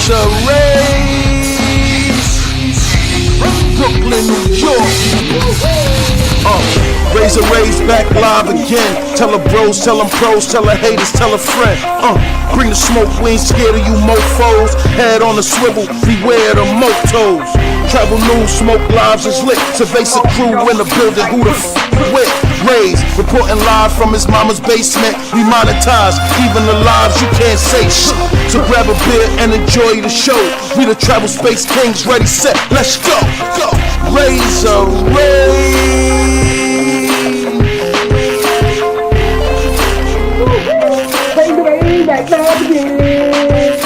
Raze, Brooklyn, New York. Raze back live again. Tell her bros, tell them pros, tell her haters, tell a friend. Bring the smoke, we ain't scared of you mofos. Head on a swivel, beware the motos. Travel news, smoke lives is lit. Cerveza crew in the building, who the with? Raze, reporting live from his mama's basement. We monetize, even the lives you can't say shit. So grab a beer and enjoy the show. We the travel space kings, ready, set, let's go, go. Raze. Back now again. Raze,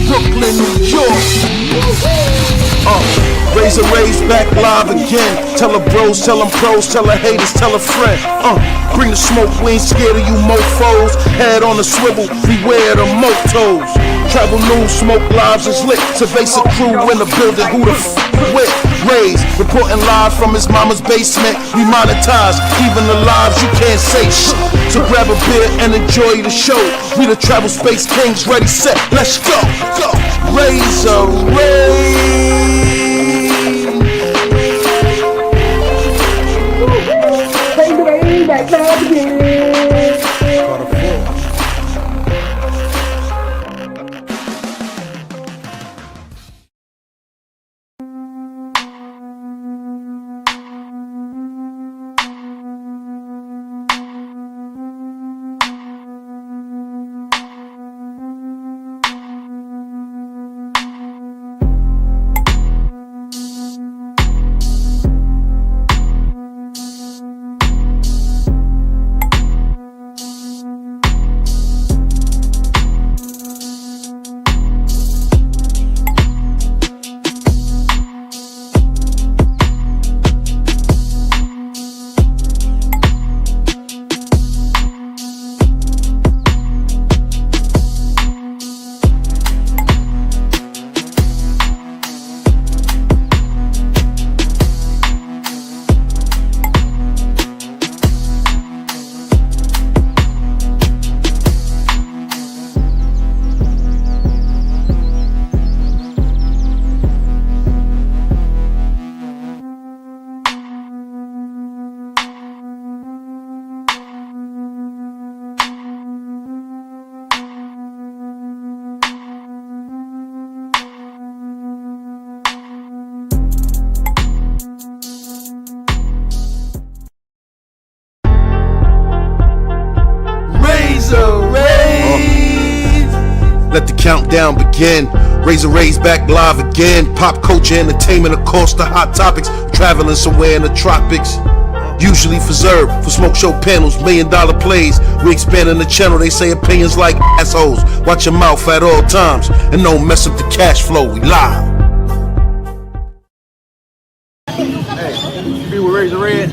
Brooklyn, New York. Raze back live again. Tell her bros, tell them pros, tell her haters, tell a friend. Bring the smoke, we ain't scared of you mofos. Head on a swivel, beware the motos. Travel news, smoke lives is lit. Cerveza crew in the building, who the with? Raze, reporting live from his mama's basement. We monetize, even the lives you can't say shit. So grab a beer and enjoy the show. We the travel space kings, ready, set, let's go, go. Raze. Back now again. Let the countdown begin. Raze back live again. Pop culture, entertainment, of course, the hot topics. Traveling somewhere in the tropics. Usually for Zerb, for smoke show panels, $1 million plays. We expanding the channel, they say opinions like assholes. Watch your mouth at all times, and don't mess up the cash flow, we live. Hey, you be with Razor Red?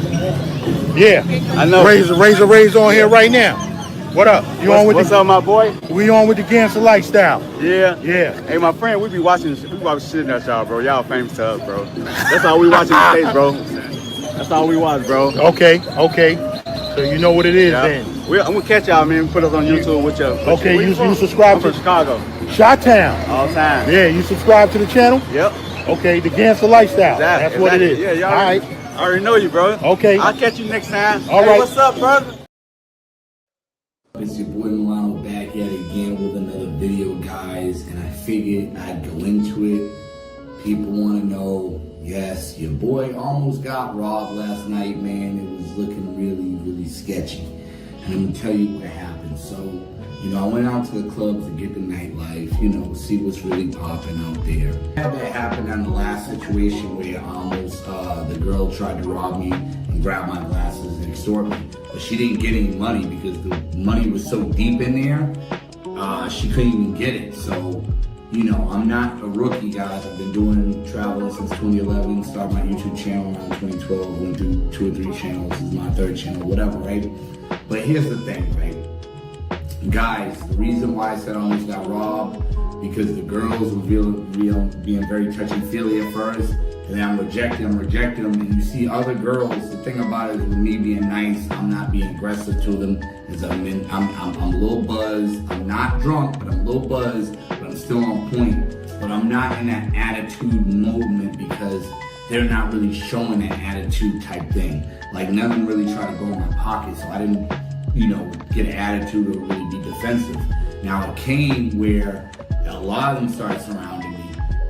Yeah, I know. Raze on here right now. What up? You on with what's up, my boy? We on with the gangster lifestyle. Yeah. Yeah. Hey, my friend, we watching shit at y'all, bro. Y'all famous to us, bro. That's all we watch in the States, bro. That's all we watch, bro. Okay. So you know what it is then. I'm gonna catch y'all, man. Put us on YouTube with your. Okay, you subscribe I'm from Chicago. Chi-Town. All time. Yeah, you subscribe to the channel? Yep. Okay, the gangster lifestyle. That's what it is. Yeah, y'all. All right. I already know you, bro. Okay. I'll catch you next time. All hey, right. What's up, brother? It's your boy Milano back yet again with another video, guys, and I figured I'd go into it. People want to know, yes, your boy almost got robbed last night, man. It was looking really sketchy, and I'm gonna tell you what happened. So, I went out to the clubs to get the nightlife, see what's really popping out there. Had that happen on the last situation where almost the girl tried to rob me and grab my glasses and extort me. But she didn't get any money because the money was so deep in there, she couldn't even get it. So, I'm not a rookie, guys. I've been doing traveling since 2011, started my YouTube channel around 2012, went through 2 or 3 channels, this is my 3rd channel, whatever, right? But here's the thing, right? Guys, the reason why I said I almost got robbed, because the girls were being very touchy-feely at first, and then I'm rejecting them, and you see other girls. The thing about it is, with me being nice, I'm not being aggressive to them. Is I'm a little buzzed. I'm not drunk, but I'm a little buzzed. But I'm still on point. But I'm not in that attitude moment because they're not really showing that attitude type thing. Like none of them really try to go in my pocket, so I didn't, get an attitude or really be defensive. Now it came where a lot of them started surrounding me.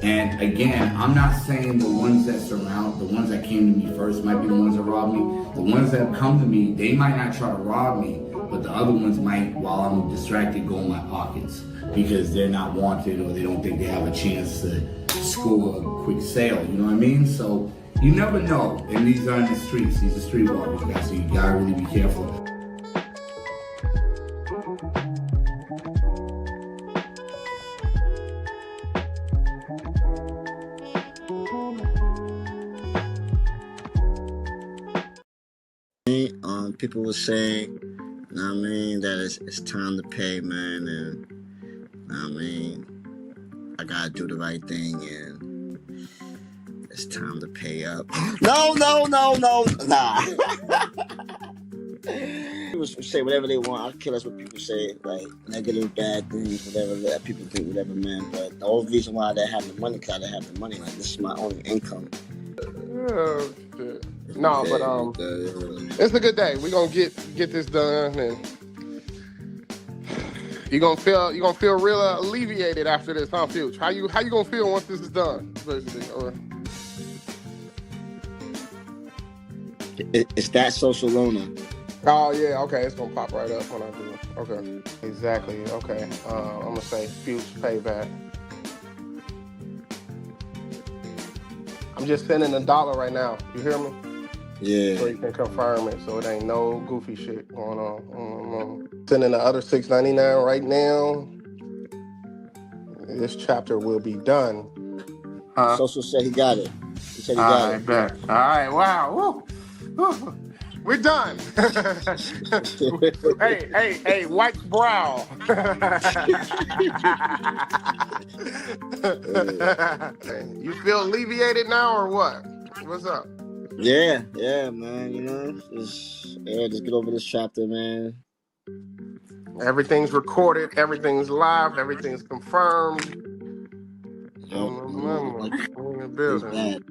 And again, I'm not saying the ones that came to me first might be the ones that robbed me. The ones that come to me, they might not try to rob me, but the other ones might, while I'm distracted, go in my pockets because they're not wanted or they don't think they have a chance to score a quick sale, you know what I mean? So you never know. And these are in the streets, these are streetwalkers, guys, so you gotta really be careful. People were saying, that it's time to pay, man, and I gotta do the right thing, and it's time to pay up. No, nah. People say whatever they want. I care less what people say, like negative, bad things, whatever that people think, whatever, man. But the whole reason why they have the money, because I didn't have the money. Like, this is my only income. Oh, shit. No, but it's a good day. We're gonna get this done, and you're gonna feel real alleviated after this, huh, Future? How you gonna feel once this is done? It's that social loner. Oh yeah, okay. It's gonna pop right up when I do. Okay, exactly. Okay, I'm gonna say Future payback. I'm just sending $1 right now. You hear me? Yeah. So you can confirm it, so it ain't no goofy shit going on. Sending the other $6.99 right now. This chapter will be done. Social said he got it. He said he got it. Bet. All right. Wow. Woo. We're done. hey, white brow. You feel alleviated now or what? What's up? Yeah, man, just get over this chapter, man. Everything's recorded, everything's live, everything's confirmed. We're in the building.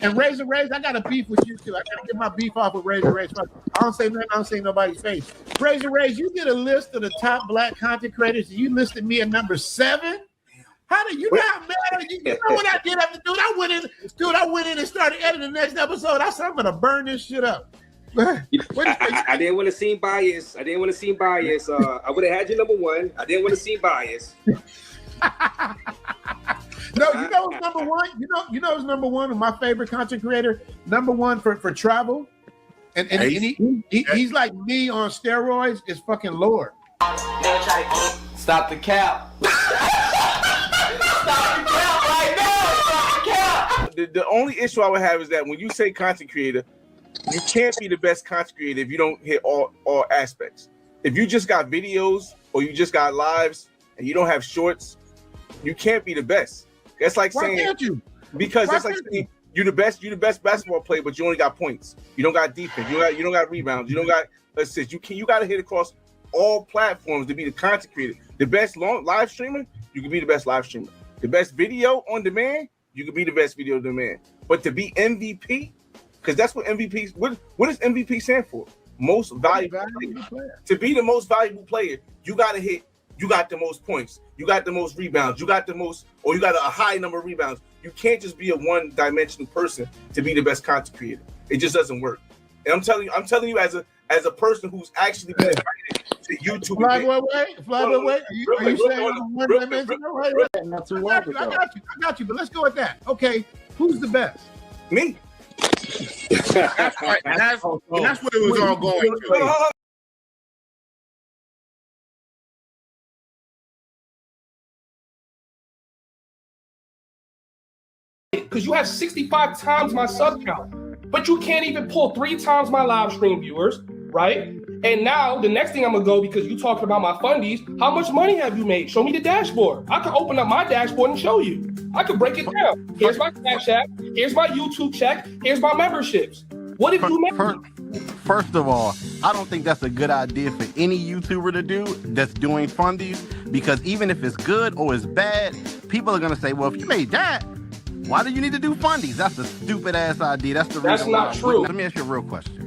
And Raze, I got a beef with you too. I gotta get my beef off with Raze. I don't say nothing. I don't say nobody's face. Raze, you did a list of the top black content creators, and you listed me at number 7. How did you know how mad you know what I did after, dude? I went in and started editing the next episode. I said I'm gonna burn this shit up. I didn't want to seem biased. I would have had you number 1. I didn't want to seem biased. No, you know who's number 1? You know who's number 1 of my favorite content creator? Number 1 for travel. And he's like me on steroids. Is fucking Lord. Stop the cap. Stop the cap right now. Stop the cap. The only issue I would have is that when you say content creator, you can't be the best content creator if you don't hit all aspects. If you just got videos or you just got lives and you don't have shorts, you can't be the best. That's like saying, why can't you? Because that's like saying you're the best basketball player, but you only got points. You don't got defense. You don't got rebounds. You don't got assists. You got to hit across all platforms to be the content creator. The best live streamer, you can be the best live streamer. The best video on demand, you can be the best video on demand. But to be MVP, because that's what MVP. What does MVP stand for? Most valuable player. To be the most valuable player, you got to hit. You got the most points. You got the most rebounds. You got a high number of rebounds. You can't just be a one-dimensional person to be the best content creator. It just doesn't work. And I'm telling you as a person who's actually been invited to YouTube. Flyboy, wait. Are you saying I'm one-dimensional? Right. Not too long ago. I got you. But let's go with that. Okay, who's the best? Me. That's right. And that's what it was all going to. Because you have 65 times my sub count. but you can't even pull 3 times my live stream viewers, right? And now the next thing I'm gonna go, because you talking about my fundies, how much money have you made? Show me the dashboard. I can open up my dashboard and show you. I could break it down. Here's my Cash App. Here's my YouTube check. Here's my memberships. What have you made? First of all, I don't think that's a good idea for any YouTuber to do that's doing fundies, because even if it's good or it's bad, people are gonna say, well, if you made that, why do you need to do fundies? That's a stupid ass idea. That's the reason. That's not true. Let me ask you a real question.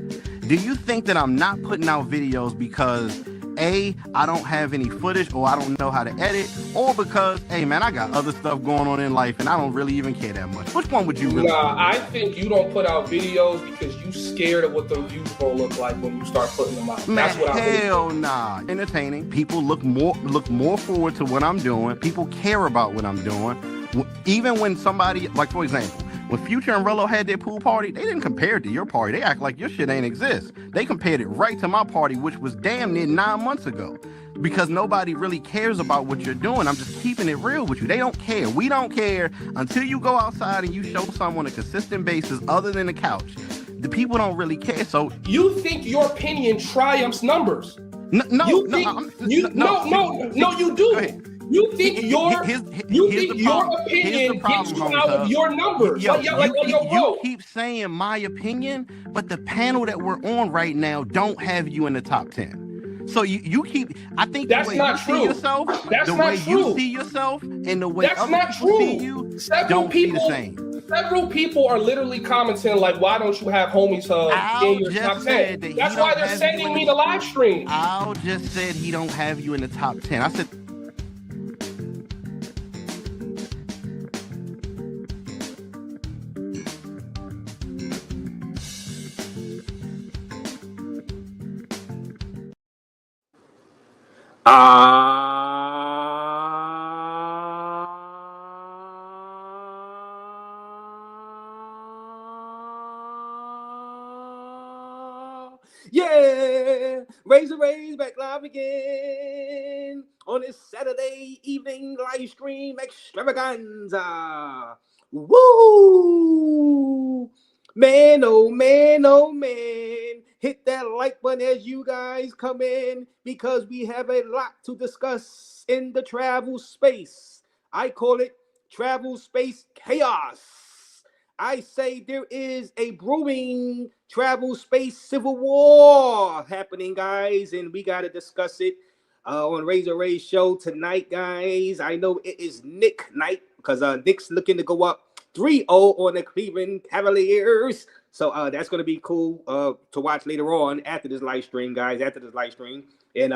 Do you think that I'm not putting out videos because A, I don't have any footage or I don't know how to edit, or because, hey man, I got other stuff going on in life and I don't really even care that much? Which one would you really? Nah, I think you don't put out videos because you scared of what the views gonna look like when you start putting them out. Man, that's what hell nah. Entertaining. People look more forward to what I'm doing. People care about what I'm doing. Even when somebody, like for example, when Future and Rello had their pool party, they didn't compare it to your party. They act like your shit ain't exist. They compared it right to my party, which was damn near 9 months ago. Because nobody really cares about what you're doing. I'm just keeping it real with you. They don't care. We don't care until you go outside and you show someone a consistent basis other than the couch. The people don't really care. So you think your opinion triumphs numbers? No, you do. You think your opinion gets you out of your numbers. You keep saying my opinion, but the panel that we're on right now don't have you in the top 10. So you keep. I think that's the way not you true. See yourself, that's the not way true. you see yourself, and the way that's other not people true. see you, Several don't people see the same. Several people are literally commenting like, "Why don't you have Homies Hub in your top 10?" That's why they're sending me the live stream. Al just said he don't have you in the top 10. I said. Yeah, Raze back live again on this Saturday evening live stream extravaganza. Woo! Man, oh man, oh man. Hit that like button as you guys come in, because we have a lot to discuss in the travel space. I call it travel space chaos. I say there is a brewing travel space civil war happening, guys, and we got to discuss it on Raze show tonight, guys. I know it is Nick night, because Nick's looking to go up 3-0 on the Cleveland Cavaliers. So that's going to be cool to watch later on after this live stream, guys, after this live stream. And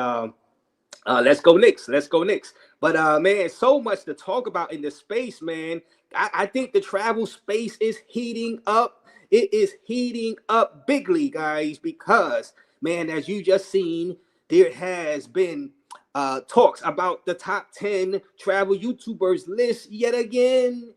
let's go Knicks. Let's go Knicks. But, man, so much to talk about in the space, man. I think the travel space is heating up. It is heating up bigly, guys, because, man, as you just seen, there has been talks about the top 10 travel YouTubers list yet again.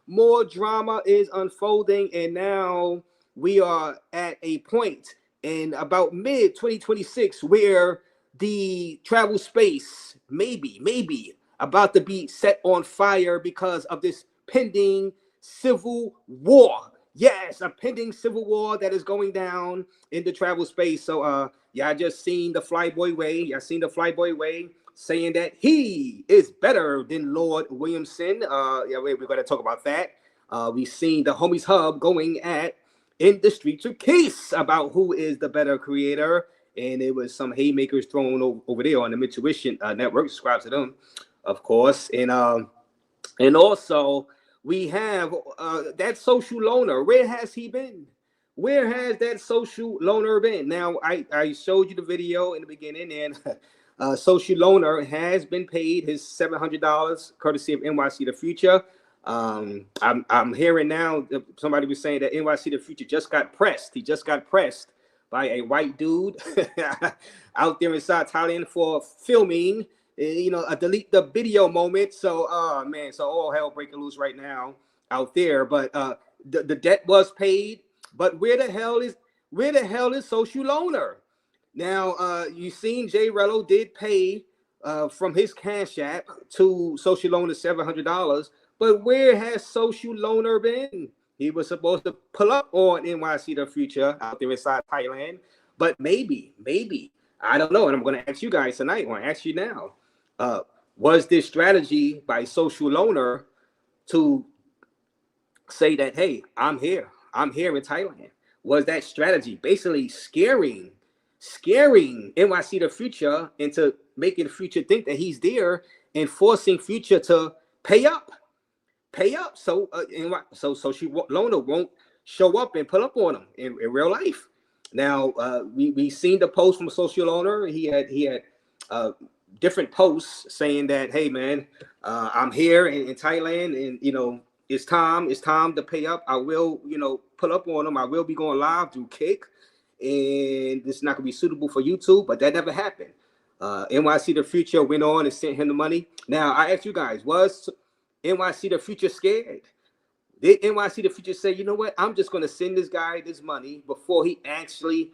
More drama is unfolding, and now we are at a point in about mid-2026 where the travel space maybe about to be set on fire because of this pending civil war. Yes, a pending civil war that is going down in the travel space. So yeah, I just seen the Flyboy Way. I seen the Flyboy Way saying that he is better than Lord Williamson. Yeah, we're going to talk about that. We've seen the Homies Hub going at in the streets of Case about who is the better creator. And it was some haymakers thrown over there on the Intuition network. Subscribe to them, of course. And also we have that social loner. Where has he been? Where has that social loner been? Now, I showed you the video in the beginning, and social loner has been paid his $700 courtesy of NYC The Future. I'm hearing now somebody was saying that NYC The Future just got pressed. He just got pressed by a white dude out there inside Thailand for filming, a delete the video moment. So, man, so all hell breaking loose right now out there. But the debt was paid. But where the hell is social loner? Now, you seen Jay Rello did pay from his Cash App to social loner $700. But where has social loner been? He was supposed to pull up on NYC the Future out there inside Thailand, but maybe, I don't know. And I'm going to ask you guys tonight. I want to ask you now. Was this strategy by Social Loner to say that, hey, I'm here in Thailand? Was that strategy basically scaring NYC the Future into making the Future think that he's there and forcing Future to pay up? So Social Loner won't show up and pull up on him in real life. Now we seen the post from Social Loner. He had different posts saying that, hey man, I'm here in Thailand, and it's time to pay up. I will pull up on him. I will be going live through Kick, and this is not gonna be suitable for YouTube, but that never happened. NYC the Future went on and sent him the money. Now I ask you guys, was NYC the Future scared? Did NYC the Future say, you know what, I'm just gonna send this guy this money before he actually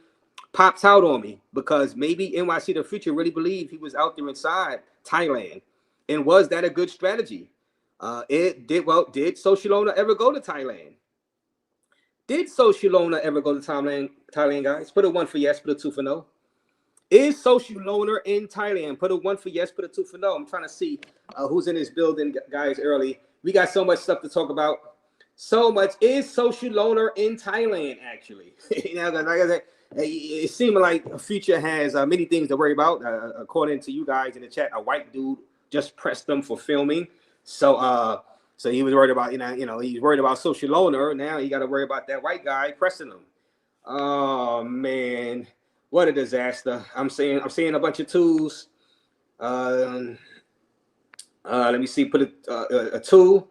pops out on me? Because maybe NYC the Future really believed he was out there inside Thailand. And was that a good strategy? Did Social Loner ever go to Thailand? Did Social Loner ever go to Thailand, guys? Put a 1 for yes, put a 2 for no. Is Social Loner in Thailand? Put a 1 for yes, put a 2 for no. I'm trying to see who's in this building, guys, early. We got so much stuff to talk about. So much. Is Social Loner in Thailand, actually? Like I said, it seems like a Future has many things to worry about. According to you guys in the chat, a white dude just pressed them for filming. So he was worried about, he's worried about Social Loner. Now he got to worry about that white guy pressing him. Oh man, what a disaster! I'm seeing a bunch of twos. Let me see. Put a 2.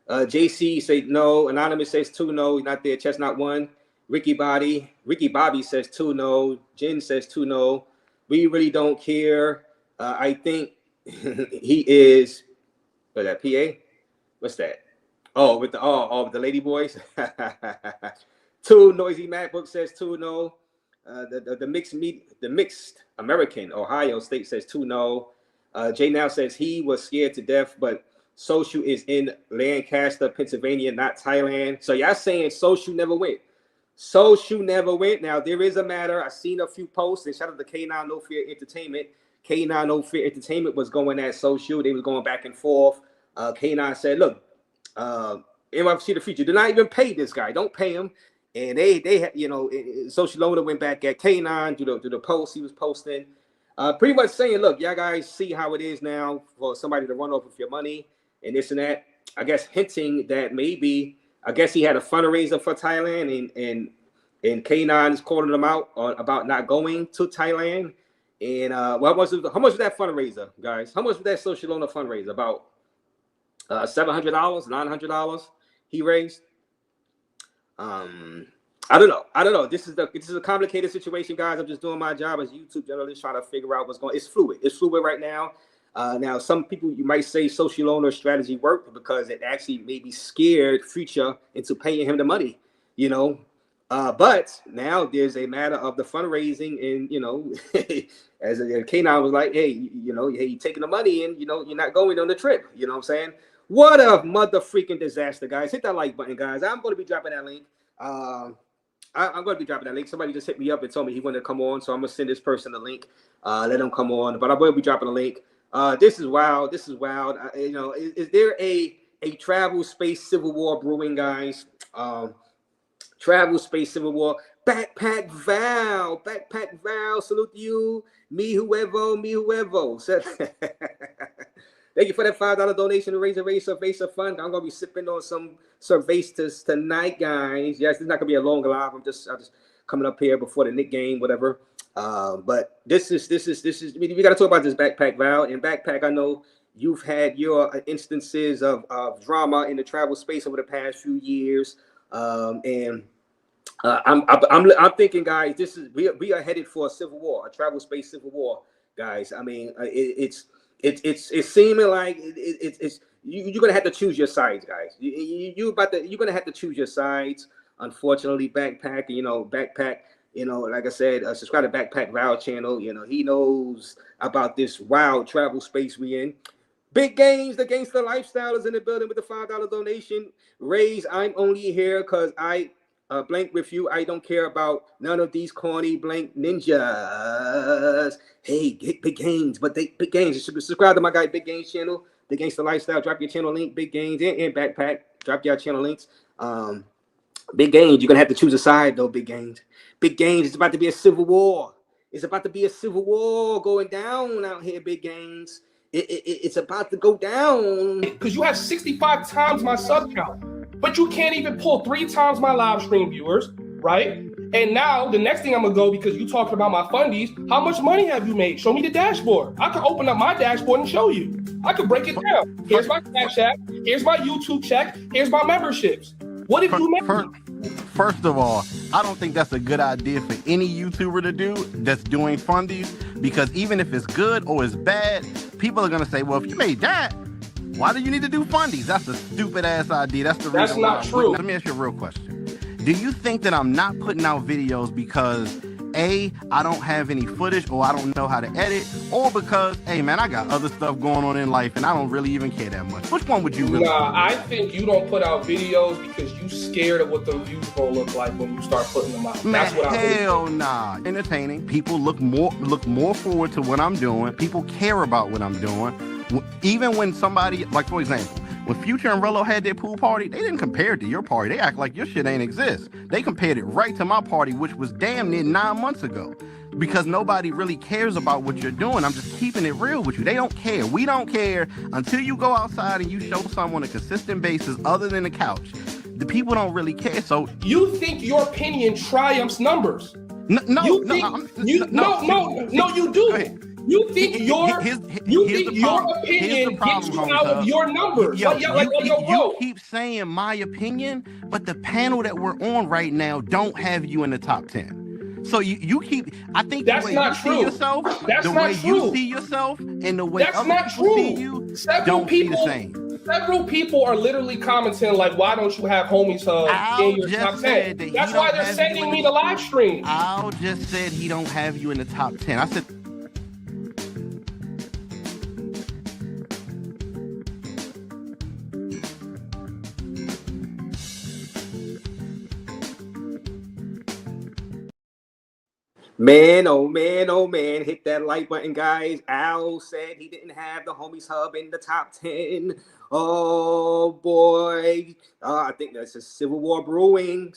JC say no. Anonymous says 2 no. He's not there. Chestnut 1. Ricky Bobby says 2 no. Jen says 2 no. We really don't care. I think he is. What's that? PA? What's that? Oh, with the lady boys. 2 Noisy MacBook says 2 no. The mixed American Ohio State says 2 no. Jay now says he was scared to death, but Social is in Lancaster, Pennsylvania, not Thailand. So y'all saying Social never went. Social never went. Now there is a matter. I seen a few posts, and shout out to K9 No Fear Entertainment. K9 No Fear Entertainment was going at Social. They was going back and forth. K9 said, look, NYC the Future, do not even pay this guy. Don't pay him. And they had, Social Loner went back at K9 to the post he was posting, pretty much saying, look, y'all guys see how it is now for somebody to run off with your money and this and that. I guess hinting that maybe, I guess he had a fundraiser for Thailand, and K9 is calling them out about not going to Thailand. And how much was that fundraiser, guys? How much was that Social Loner fundraiser? About $700, $900 he raised. I don't know. This is a complicated situation, guys. I'm just doing my job as a YouTube journalist, trying to figure out what's going on. It's fluid right now. Now, some people, you might say Social Loner's strategy worked because it actually maybe scared Future into paying him the money, but now there's a matter of the fundraising, and as K9 was like, hey, you taking the money, and you're not going on the trip. You know what I'm saying? What a mother freaking disaster, guys. Hit that like button, guys. I'm going to be dropping that link. I'm going to be dropping that link. Somebody just hit me up and told me he wanted to come on, so I'm going to send this person the link. Let him come on. But I will be dropping a link. This is wild. Is there a travel space civil war brewing, guys? Travel space civil war. Backpack Val. Salute to you. Me whoever. Thank you for that $5 donation to Raze Cerveza Fund. I'm gonna be sipping on some cervezas tonight, guys. Yes, it's not gonna be a long live. I'm just coming up here before the Knick game, whatever. But this is. We gotta talk about this Backpack Val. And Backpack, I know you've had your instances of drama in the travel space over the past few years, and I'm thinking, guys, we are headed for a civil war, a travel space civil war, guys. I mean, it's seeming like you're gonna have to choose your sides, guys. You're gonna have to choose your sides. Unfortunately, Backpack, like I said, subscribe to Backpack Val channel. He knows about this wild travel space we in. Big Gains, the Gangster Lifestyle is in the building with the $5 donation. Raze, I'm only here because I blank with you. I don't care about none of these corny blank ninjas. Hey, Big Gains, but they Big Gains. Subscribe to my guy Big Gains channel, the Gangster Lifestyle. Drop your channel link, Big Gains, and Backpack. Drop your channel links. Big Gains, you're gonna have to choose a side though, Big Gains. Big Gains, it's about to be a civil war. It's about to be a civil war going down out here, Big Gains. It's about to go down. Because you have 65 times my sub count, but you can't even pull 3 times my live stream viewers, right? And now the next thing I'm gonna go, because you talking about my fundies, how much money have you made? Show me the dashboard. I could open up my dashboard and show you. I could break it down. Here's my Cash App. Here's my YouTube check. Here's my memberships. What have you made? First of all, I don't think that's a good idea for any YouTuber to do that's doing fundies, because even if it's good or it's bad, people are gonna say, well, if you made that, why do you need to do fundies? That's a stupid ass idea. That's the reason. That's not true. Let me ask you a real question. Do you think that I'm not putting out videos because A, I don't have any footage or I don't know how to edit, or because, hey man, I got other stuff going on in life and I don't really even care that much? Which one would you really? Nah, I think you don't put out videos because you scared of what the views gonna look like when you start putting them out. Man, that's what hell nah. Entertaining. People look more forward to what I'm doing. People care about what I'm doing. Even when somebody, like for example, when Future and Relo had their pool party, they didn't compare it to your party. They act like your shit ain't exist. They compared it right to my party, which was damn near 9 months ago. Because nobody really cares about what you're doing. I'm just keeping it real with you. They don't care. We don't care until you go outside and you show someone a consistent basis other than the couch. The people don't really care. So you think your opinion triumphs numbers? No, you do. You think your opinion gets you out of your numbers. You keep saying my opinion, but the panel that we're on right now don't have you in the top 10. So you keep. I think that's the way not you true. see yourself, that's the not way true. you see yourself, and the way that's other not people true. see you, Several don't people, see the same. Several people are literally commenting like, "Why don't you have Homies Hub in your top 10?" That's why they're sending me the live stream. Al just said he don't have you in the top 10. I said. Man, oh man, hit that like button, guys. Al said he didn't have the Homies Hub in the top 10. Oh boy. I think that's a civil war brewing.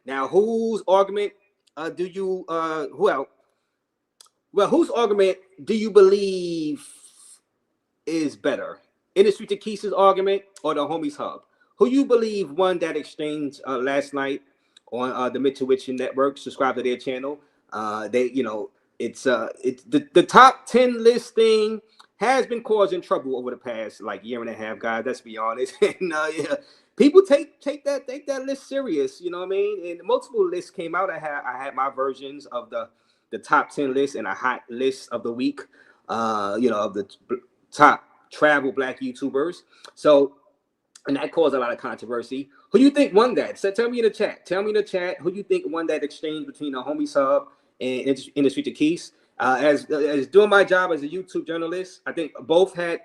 Now, whose argument whose argument do you believe is better? Industry to Keys' argument or the Homies Hub? Who you believe won that exchange last night on the Mitchell Network? Subscribe to their channel. It's the top 10 listing has been causing trouble over the past year and a half, guys. Let's be honest. And people take that list serious. You know what I mean? And multiple lists came out. I had my versions of the top 10 list and a hot list of the week. Of the top travel Black YouTubers. So. And that caused a lot of controversy. Who do you think won that? So tell me in the chat. Who do you think won that exchange between the Homies Hub and Industry to Keys? As doing my job as a YouTube journalist, I think both had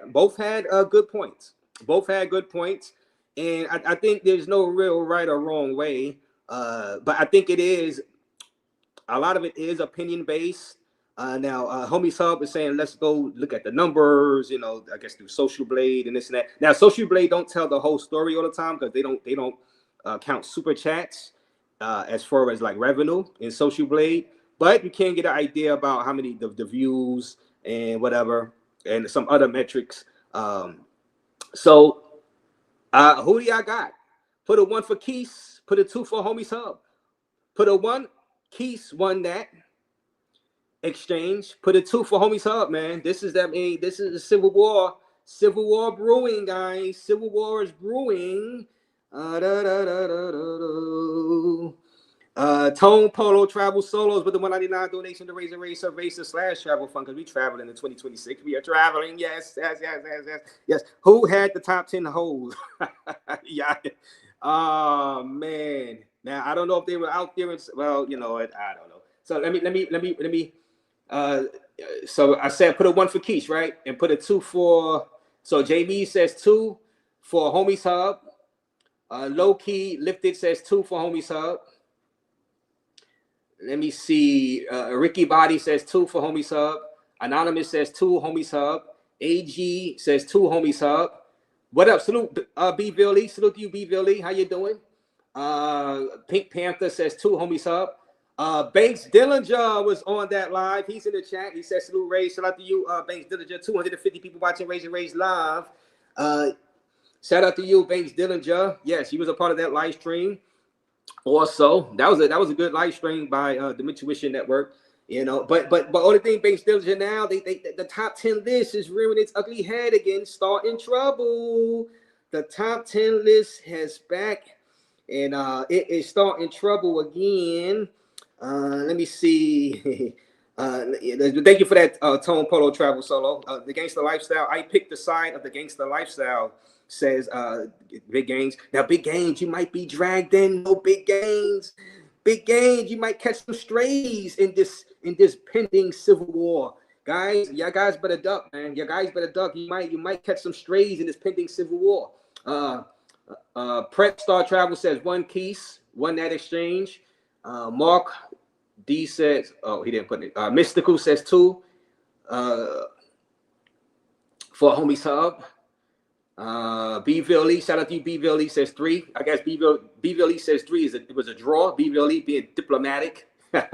good points. And I think there's no real right or wrong way. But I think a lot of it is opinion based. Now, Homies Hub is saying, let's go look at the numbers, I guess through Social Blade and this and that. Now, Social Blade don't tell the whole story all the time because they don't count super chats as far as revenue in Social Blade. But you can get an idea about how many the views and whatever and some other metrics. So who do y'all got? Put a 1 for Keys, put a 2 for Homies Hub. Put a 1, Keys won that exchange. Put a 2 for Homies Hub, man. This is a civil war brewing, guys. Civil war is brewing. Tone Polo Travel Solos with the $199 donation to Raze / travel fund because we traveling in 2026. We are traveling. Yes. Who had the top 10 holes? Yeah. Oh man. Now I don't know if they were out there. I don't know. So let me So I said put a 1 for Keish, right? And put a 2 for, so Jamie says 2 for Homies Hub. Low Key Lifted says 2 for Homies Hub. Let me see. Ricky Body says 2 for Homies Hub. Anonymous says 2 Homies Hub. AG says 2 Homies Hub. What up? Salute B Billy. Salute to you, B Billy. How you doing? Pink Panther says 2 Homies Hub. Banks Dillinger was on that live. He's in the chat. He says salute Raze. Shout out to you, Banks Dillinger. 250 people watching Raze and Raze live. Shout out to you, Banks Dillinger. Yes, he was a part of that live stream. Also, that was a good live stream by the Intuition Network. You know, but only thing Banks Dillinger now, the top 10 list is rearing its ugly head again, starting trouble. The top 10 list has back, and it is starting trouble again. Let me see. Thank you for that, Tone Polo Travel Solo. The Gangster Lifestyle. I picked the side of the Gangster Lifestyle, says Big Gains. Now, Big Gains, you might be dragged in. No, Big Gains. Big Gains, you might catch some strays in this pending civil war. Guys, y'all guys better duck, man. You guys better duck. You might catch some strays in this pending civil war. Prep Star Travel says 1 Keys, 1 Net Exchange. Mark D says, oh, he didn't put it. Mystical says 2 for Homies Hub. B-Ville Lee, shout out to you. B-Ville Lee says 3. I guess B-Ville Lee says 3 it was a draw. B-Ville Lee being diplomatic. Shout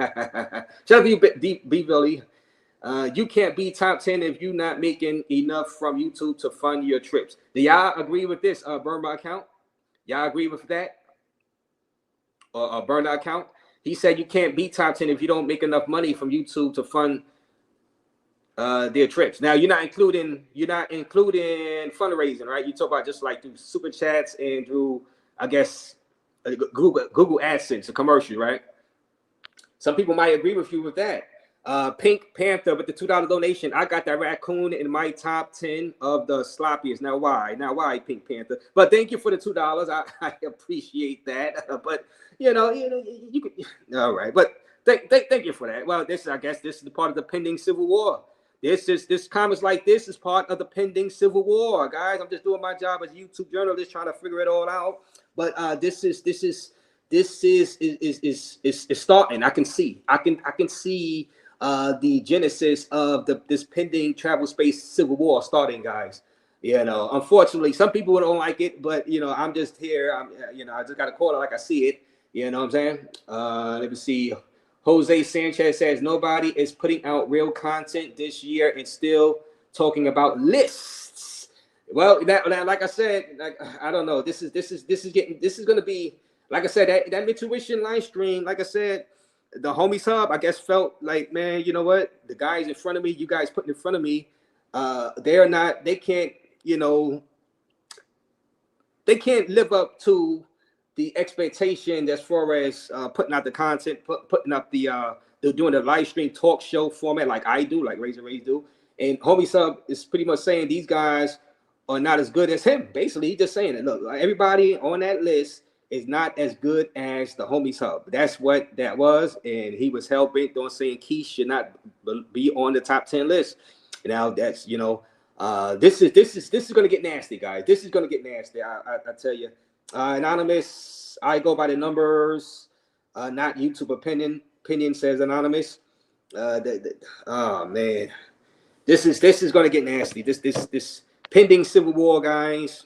out to you, B-Ville Lee. You can't be top 10 if you're not making enough from YouTube to fund your trips. Do y'all agree with this, Burma account? Y'all agree with that? Or Burner account? He said you can't be top 10 if you don't make enough money from YouTube to fund their trips. Now you're not including fundraising, right? You talk about just like through super chats and through, I guess, Google AdSense, a commercial, right? Some people might agree with you with that. Pink Panther with the $2 donation. I got that raccoon in my top 10 of the sloppiest. Now why, Pink Panther? But thank you for the $2. I appreciate that. But you could. All right, but thank you for that. Well, I guess this is the part of the pending civil war. This comments like this is part of the pending civil war, guys. I'm just doing my job as a YouTube journalist, trying to figure it all out. But this is starting. I can see the genesis of this pending travel space civil war starting, guys. Unfortunately, some people don't like it, but I'm just here. I just got to call it like I see it. You know what I'm saying? Let me see. Jose Sanchez says nobody is putting out real content this year and still talking about lists. Well, like I said, I don't know. This is going to be, like I said, that Intuition live stream. Like I said, the Homies Hub, I guess, felt like, man, you know what? The guys in front of me, you guys putting in front of me, they can't live up to the expectation as far as putting out the content, putting up they're doing the live stream talk show format like I do, like Raze and Raze do. And Homies Hub is pretty much saying these guys are not as good as him. Basically, he's just saying it. Look, everybody on that list is not as good as the Homies Hub. That's what that was, and he was hell bent on saying Keish should not be on the top 10 list. Now that's this is gonna get nasty, guys. This is gonna get nasty. I tell you. Anonymous, I go by the numbers, not YouTube opinion. Opinion says Anonymous. Oh man, this is gonna get nasty. This pending civil war, guys.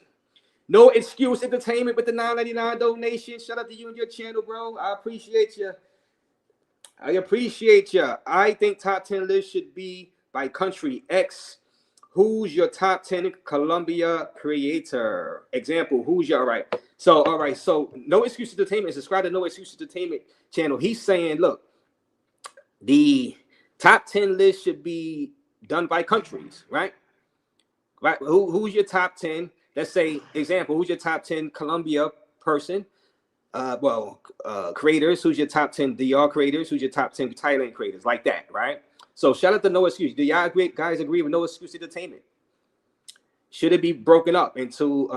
No Excuse Entertainment with the $9.99 donation. Shout out to you and your channel, bro. I appreciate you. I think top 10 list should be by country. X. Who's your top 10 Colombia creator? Example, who's your, all right. So No Excuse Entertainment, subscribe to No Excuse Entertainment channel. He's saying, look, the top 10 list should be done by countries, right? Right. Who's your top 10? Let's say, example, who's your top 10 Colombia person? Creators. Who's your top 10 DR creators? Who's your top 10 Thailand creators? Like that, right? So shout out to No Excuse. Do y'all guys agree with No Excuse Entertainment? Should it be broken up into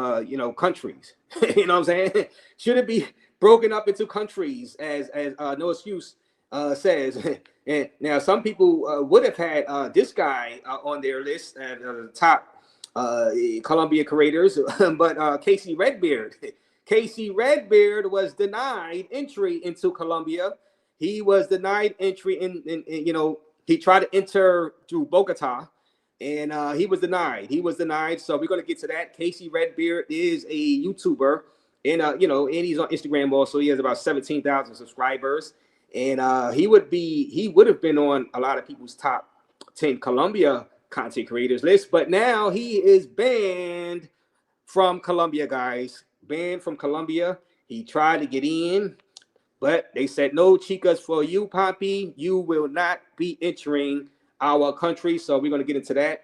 countries? You know what I'm saying? Should it be broken up into countries as No Excuse says, and now some people would have had this guy on their list at the top Colombia creators, but Casey Redbeard. Casey Redbeard was denied entry into Colombia. He was denied entry in you know, he tried to enter through Bogota, and he was denied. He was denied. So we're gonna get to that. Casey Redbeard is a YouTuber, and you know, and he's on Instagram also. He has about 17,000 subscribers, and he would have been on a lot of people's top 10 Colombia content creators list, but now he is banned from Colombia, guys. Banned from Colombia. He tried to get in, but they said no chicas for you, Poppy. You will not be entering our country. So we're going to get into that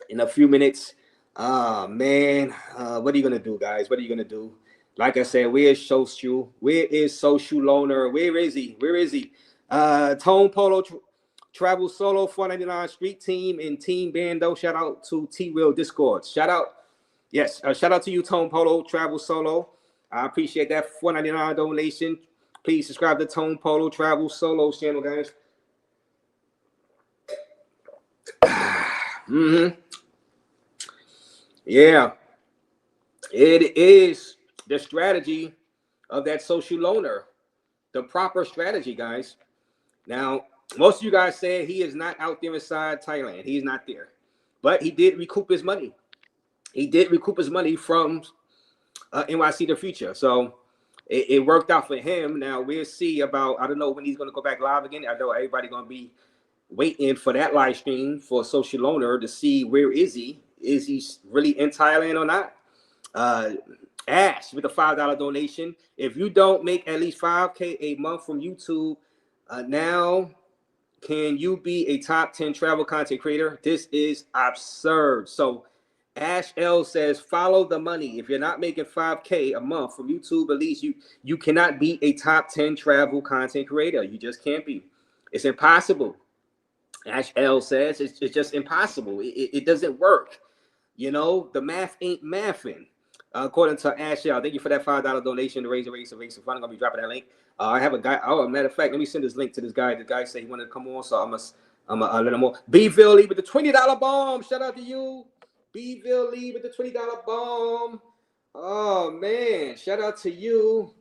in a few minutes. Man, what are you going to do, guys? What are you going to do? Like I said, where is Social? Where is Social Loner? Where is he? Where is he? Tone Polo Travel Solo 499 Street Team and Team Bando. Shout out to T-Will Discord. Shout out. Yes, shout out to you, Tone Polo Travel Solo. I appreciate that $4.99 donation. Please subscribe to Tone Polo Travel Solo channel, guys. Yeah, it is the strategy of that social loner, the proper strategy, guys. Now, most of you guys said he is not out there inside Thailand. He's not there, but he did recoup his money. He did recoup his money from NYC The Future. So it worked out for him. Now we'll see about, I don't know when he's going to go back live again. I know everybody going to be waiting for that live stream for Social Loner to see where is he. Is he really in Thailand or not? Ash with a $5 donation. If you don't make at least 5K a month from YouTube, now can you be a top 10 travel content creator? This is absurd. So Ash L says, follow the money. If you're not making 5K a month from YouTube, at least you cannot be a top 10 travel content creator. You just can't be. It's impossible. Ash L says it's just impossible. It doesn't work. You know, the math ain't mathing. According to Ash L, thank you for that $5 donation to Raze Fund. I'm gonna be dropping that link. I have a guy. Oh, matter of fact, let me send this link to this guy. The guy said he wanted to come on, so I'm gonna let him know. B-Ville Lee with the $20 bomb. Shout out to you. B-Ville Lee with the $20 bomb. Oh, man. Shout out to you.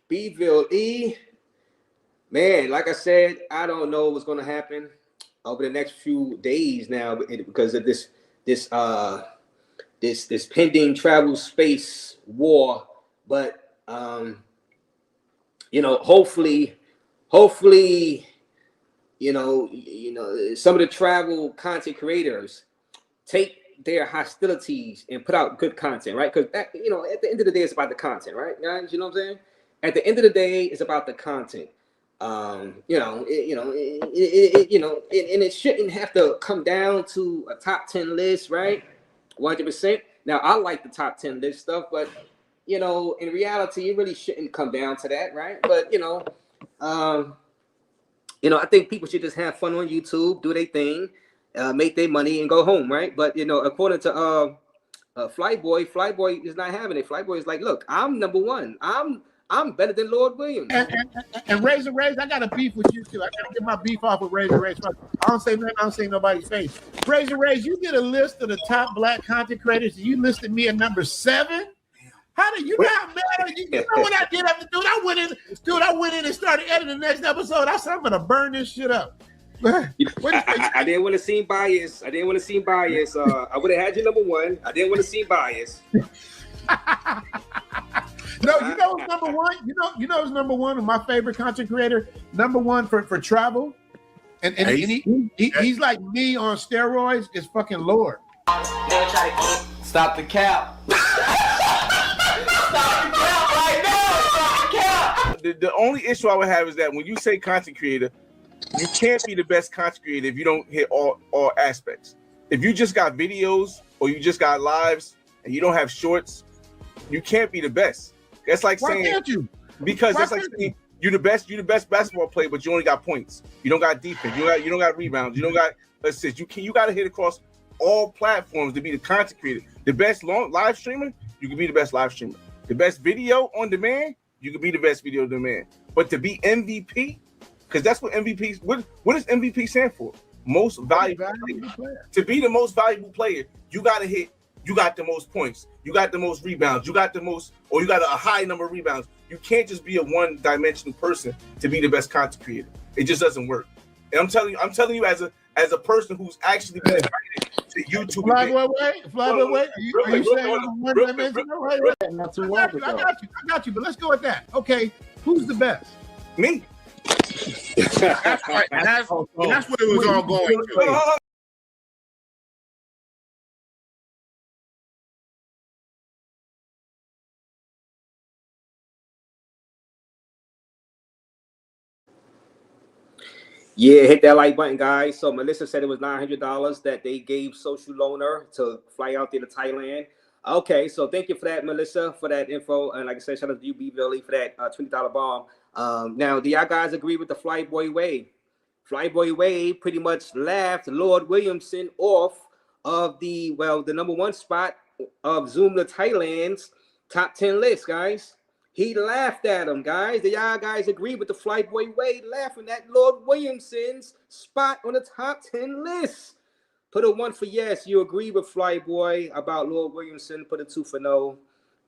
B-Ville E. Man, like I said, I don't know what's going to happen over the next few days now because of this pending travel space war. But, you know, hopefully, you know, some of the travel content creators take their hostilities and put out good content, right? Because, you know, at the end of the day, it's about the content, right, guys? You know what I'm saying? At the end of the day, it's about the content. And it shouldn't have to come down to a top 10 list, right? 100%. Now, I like the top 10 list stuff, but, you know, in reality, it really shouldn't come down to that, right? But, you know, I think people should just have fun on YouTube, do their thing, make their money, and go home, right? But, you know, according to Flyboy is not having it. Flyboy is like, look, I'm number one. I'm better than Lord Williams. And Raze, I got a beef with you too. I got to get my beef off with Raze. I don't say nothing. I don't say nobody's face. Raze, you did a list of the top black content creators. You listed me at number 7. How did you not matter? You know what I did after, dude? I went in and started editing the next episode. I said, I'm gonna burn this shit up. I didn't want to seem biased. I would have had you number 1. I didn't want to seem biased. No, you know who's number 1? You know who's number 1 of my favorite content creator? Number 1 for travel. And he's like me on steroids. Is fucking Lord. Stop the cap. The only issue I would have is that when you say content creator, you can't be the best content creator if you don't hit all aspects. If you just got videos or you just got lives and you don't have shorts, you can't be the best. That's like saying, can't you? Because it's like saying you're the best basketball player, but you only got points. You don't got defense. You don't got rebounds. You don't got assists. You got to hit across all platforms to be the content creator. The best live streamer, you can be the best live streamer. The best video on demand, You can be the best video demand. But to be MVP, because that's what MVP, what does MVP stand for? Most valuable player. To be the most valuable player, you got the most points, you got the most rebounds, you got the most, or you got a high number of rebounds. You can't just be a one-dimensional person to be the best content creator. It just doesn't work. And I'm telling you as a person who's actually been invited to YouTube. Flyboy, wait. Are you saying I'm one-dimensional? Not too long ago. I got you, but let's go with that. Okay, who's the best? Me. That's right. That's what it was all going to. Yeah, hit that like button, guys. So Melissa said it was $900 that they gave Social Loaner to fly out there to Thailand. Okay, so thank you for that, Melissa, for that info. And like I said, shout out to you, B. Billy, for that $20 bomb. Now, do y'all guys agree with the Flyboy way? Flyboy way pretty much laughed Lord Williamson off of the number one spot of Zoom to Thailand's top 10 list, guys. He laughed at him, guys. Do y'all guys agree with the Flyboy way laughing at Lord Williamson's spot on the top 10 list? Put a 1 for yes. You agree with Flyboy about Lord Williamson. Put a 2 for no.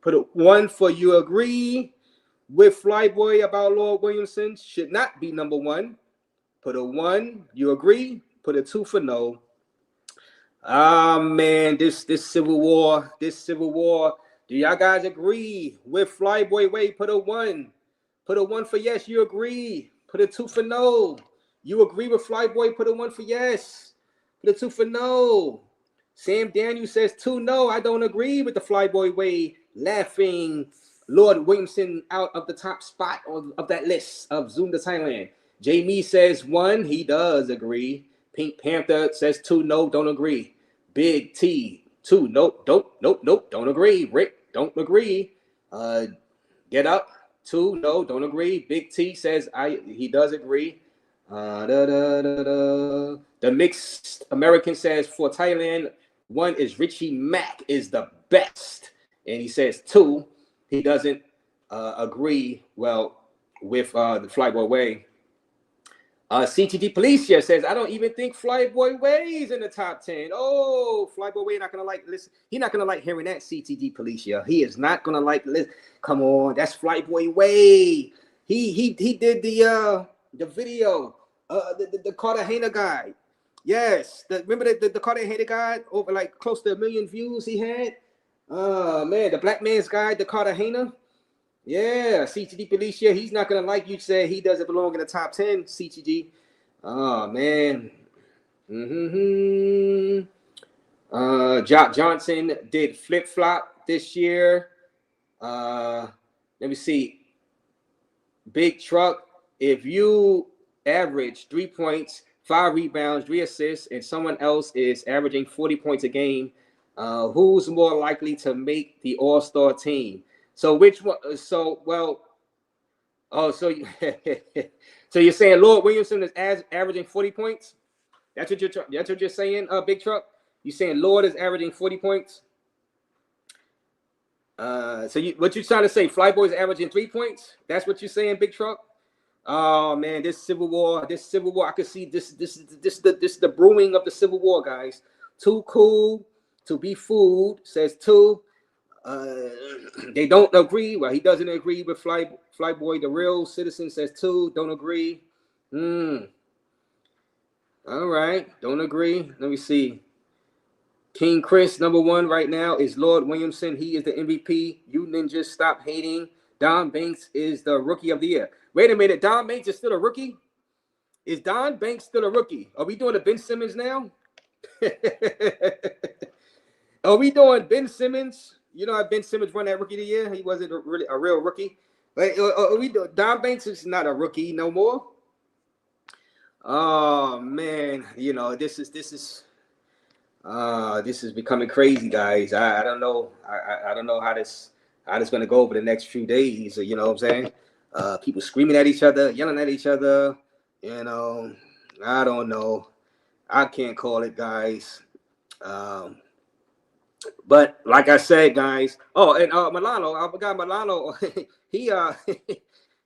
Put a 1 for you agree with Flyboy about Lord Williamson. Should not be number 1. Put a 1. You agree. Put a 2 for no. Ah, man, this civil war. Do y'all guys agree with Flyboy way? Put a 1. Put a 1 for yes. You agree. Put a 2 for no. You agree with Flyboy? Put a 1 for yes. Put a 2 for no. Sam Daniel says 2 no. I don't agree with the Flyboy way laughing Lord Williamson out of the top spot of that list of Zoom to Thailand. Jamie says 1. He does agree. Pink Panther says 2 no. Don't agree. Big T 2 nope. Don't agree. Rick don't agree. Get up 2 no. Don't agree. Big T says he does agree. The mixed American says for Thailand 1 is Richie Mack is the best, and he says 2 he doesn't agree with the Flyboy way. CTG Policia says I don't even think Flyboy Way's in the top 10. Oh, Flyboy Way not gonna listen. He's not gonna like hearing that. CTG Policia. He is not gonna listen. Come on, that's Flyboy Way. He did the video, the Cartagena guy. Yes, remember the Cartagena guy over like close to 1 million views he had. Man, the Black Man's Guide, the Cartagena. Yeah, CTG Policia, he's not gonna like you said he doesn't belong in the top 10, CTG. Oh man. Jock Johnson did flip-flop this year. Let me see. Big Truck, if you average 3 points, 5 rebounds, 3 assists, and someone else is averaging 40 points a game, who's more likely to make the All-Star team? So which one? So you're saying Lord Williamson is averaging 40 points? That's what you're saying, Big Truck? You saying Lord is averaging 40 points? What you trying to say? Flyboy is averaging 3 points? That's what you're saying, Big Truck? Oh man, this civil war, I can see this the brewing of the civil war, guys. Too cool to be fooled, says 2. They don't agree. Well, he doesn't agree with Flyboy. The real citizen says 2. Don't agree. All right. Don't agree. Let me see. King Chris, number 1 right now is Lord Williamson. He is the MVP. You ninjas, stop hating. Don Banks is the rookie of the year. Wait a minute. Don Banks is still a rookie? Is Don Banks still a rookie? Are we doing a Ben Simmons now? Are we doing Ben Simmons? You know how Ben Simmons won that rookie of the year? He wasn't really a real rookie. Like, Don Banks is not a rookie no more. Oh man, you know this is becoming crazy, guys. I don't know. I don't know how this gonna go over the next few days. You know what I'm saying? People screaming at each other, yelling at each other. You know, I don't know. I can't call it, guys. But like I said, guys. Oh, and Milano, I forgot Milano. yeah,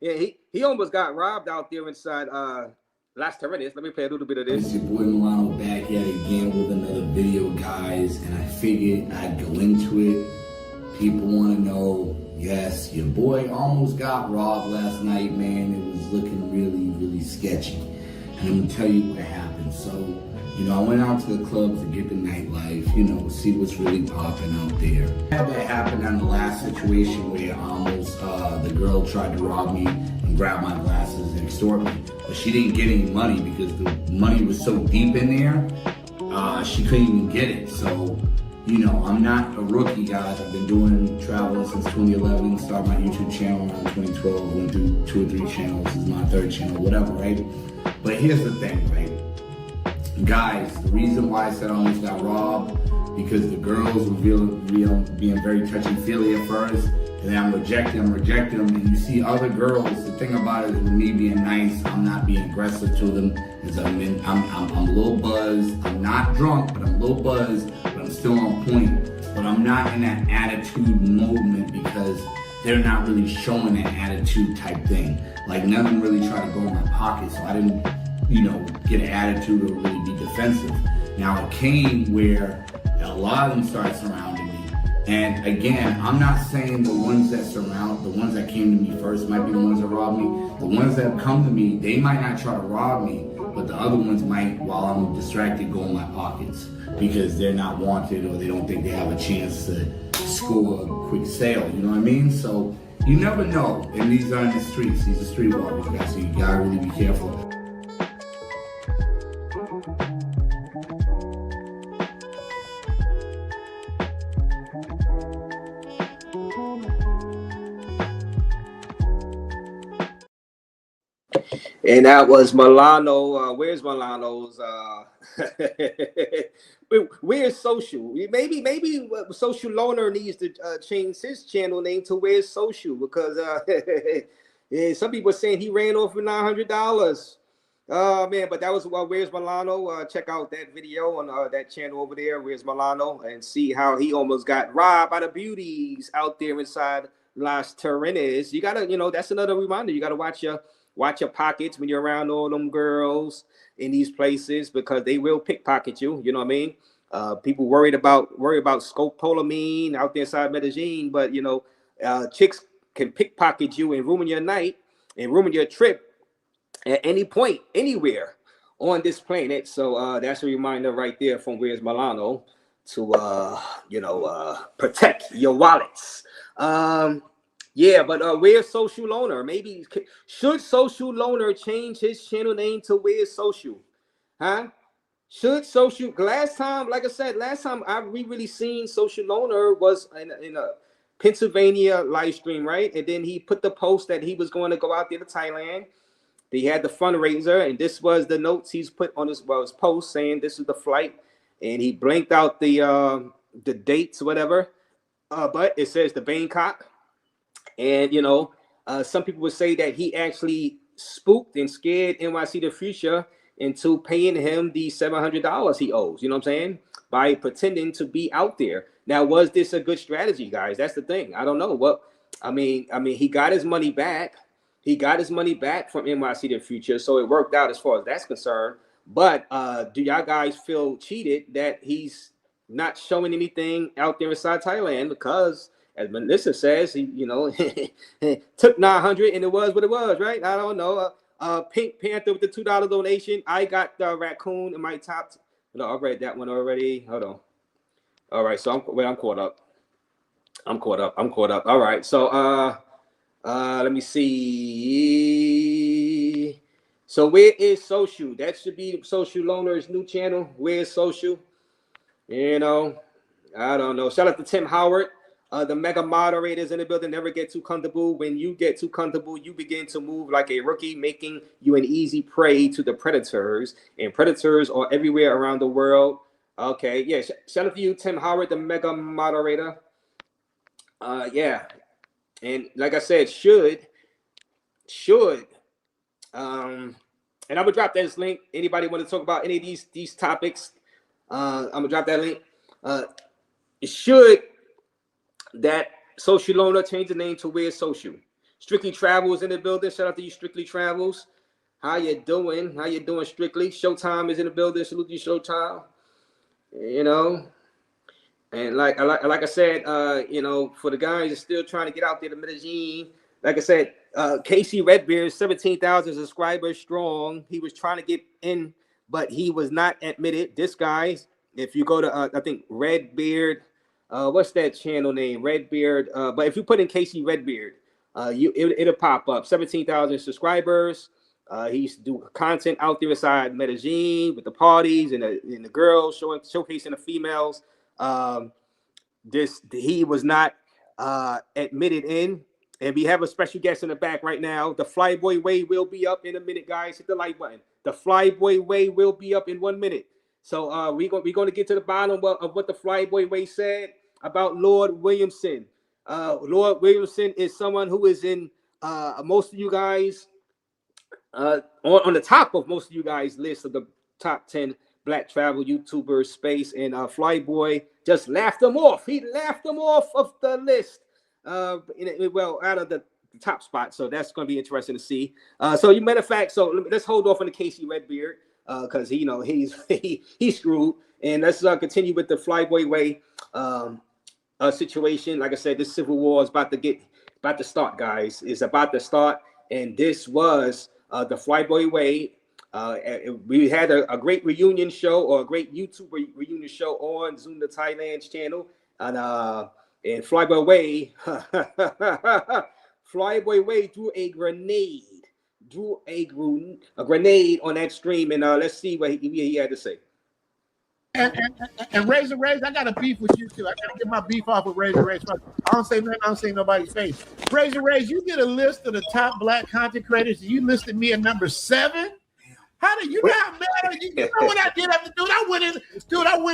he almost got robbed out there inside Las Terrenas. Let me play a little bit of this. It's your boy Milano back at it again with another video, guys, and I figured I'd go into it. People want to know, yes, your boy almost got robbed last night, man. It was looking really, really sketchy. And I'm gonna tell you what happened. So, you know, I went out to the club to get the nightlife, you know, see what's really popping out there. Had that happen on the last situation where almost the girl tried to rob me and grab my glasses and extort me. But she didn't get any money because the money was so deep in there, she couldn't even get it. So, you know, I'm not a rookie, guys. I've been doing travel since 2011, started my YouTube channel around 2012, went through 2 or 3 channels, this is my 3rd channel, whatever, right? But here's the thing, right? Guys, the reason why I said I almost got robbed, because the girls were being very touchy-feely at first, and then I'm rejecting them, and you see other girls, the thing about it is with me being nice, I'm not being aggressive to them, is I'm a little buzzed, I'm not drunk, but I'm a little buzzed, but I'm still on point, but I'm not in that attitude moment because they're not really showing that attitude type thing. Like none of them really try to go in my pocket, so I didn't, you know, get an attitude or really be defensive. Now it came where a lot of them started surrounding me. And again, I'm not saying the ones that came to me first might be the ones that robbed me. The ones that come to me, they might not try to rob me, but the other ones might, while I'm distracted, go in my pockets because they're not wanted or they don't think they have a chance to score a quick sale, you know what I mean? So you never know, and these are in the streets, these are street robbers, guys, so you gotta really be careful. And that was Milano. Where's Milano's? Where's Social? Maybe Social Loner needs to change his channel name to Where's Social, because yeah, some people are saying he ran off with $900. Man, but that was Where's Milano. Check out that video on that channel over there, Where's Milano, and see how he almost got robbed by the beauties out there inside Las Terrenas. You gotta, you know, that's another reminder. You gotta watch your pockets when you're around all them girls in these places, because they will pickpocket you. You know what I mean? People worry about scopolamine out there inside Medellin, but you know, chicks can pickpocket you and ruin your night and ruin your trip at any point, anywhere on this planet. So that's a reminder right there from Where's Milano to protect your wallets. Yeah, but Where's Social Loner? Maybe should Social Loner change his channel name to Where's Social? Huh? Should Social? Last time, like I said, we really seen Social Loner was in a Pennsylvania live stream, right? And then he put the post that he was going to go out there to Thailand. He had the fundraiser, and this was the notes he's put on his post saying this is the flight, and he blanked out the dates, whatever. But it says the Bangkok. And, you know, some people would say that he actually spooked and scared NYC The Future into paying him the $700 he owes, you know what I'm saying, by pretending to be out there. Now, was this a good strategy, guys? That's the thing. I don't know. What I mean, he got his money back. He got his money back from NYC The Future, so it worked out as far as that's concerned. But do y'all guys feel cheated that he's not showing anything out there inside Thailand? Because as Melissa says, he, you know, took 900 and it was what it was, right? I don't know. Pink Panther with the $2 donation. I got the raccoon in my top. No, I read that one already. Hold on. All right, so I'm caught up. I'm caught up. All right, so let me see. So where is Social? That should be Social Loner's new channel. Where's Social? You know, I don't know. Shout out to Tim Howard. The mega moderators in the building. Never get too comfortable. When you get too comfortable, you begin to move like a rookie, making you an easy prey to the predators. And predators are everywhere around the world. Okay, yeah. Shout out to you, Tim Howard, the mega moderator. Yeah. And like I said, should. And I'm gonna drop this link. Anybody want to talk about any of these topics? I'm gonna drop that link. Should that Social Loner change the name to Where's Social? Strictly Travels in the building. Shout out to you, Strictly Travels. How you doing? How you doing, Strictly? Showtime is in the building. Salute you, Showtime. You know, and like I said, you know, for the guys that's still trying to get out there to Medellin, like I said, Casey Redbeard, 17,000 subscribers strong. He was trying to get in, but he was not admitted. This guy, if you go to, I think Redbeard, what's that channel name? Redbeard. But if you put in Casey Redbeard, it'll pop up. 17,000 subscribers. He's do content out there inside Medellin with the parties and the girls showcasing the females. He was not admitted in, and we have a special guest in the back right now. The Flyboy Way will be up in a minute, guys. Hit the like button. The Flyboy Way will be up in 1 minute. So we're going to get to the bottom of what the Flyboy Way said about Lord Williamson. Lord Williamson is someone who is in most of you guys. On the top of most of you guys' list of the top 10 black travel YouTubers space, and Flyboy just laughed him off. He laughed him off of the list. Well, out of the top spot. So that's going to be interesting to see. So you matter of fact, so let's hold off on the Casey Redbeard because he's screwed. And let's continue with the Flyboy Way situation. Like I said, this civil war is about to start, guys. It's about to start, and this was the Flyboy Way. We had a great reunion show, or a great YouTube reunion show on Zoom the Thailand's channel, and Flyboy Way, Flyboy Way drew a grenade on that stream, and let's see what he had to say. And Raze, I got a beef with you too. I gotta get my beef off with Raze. I don't say nothing. I don't say nobody's face. Raze, you get a list of the top black content creators. You listed me at number 7. How did you know how mad you know what I did after I went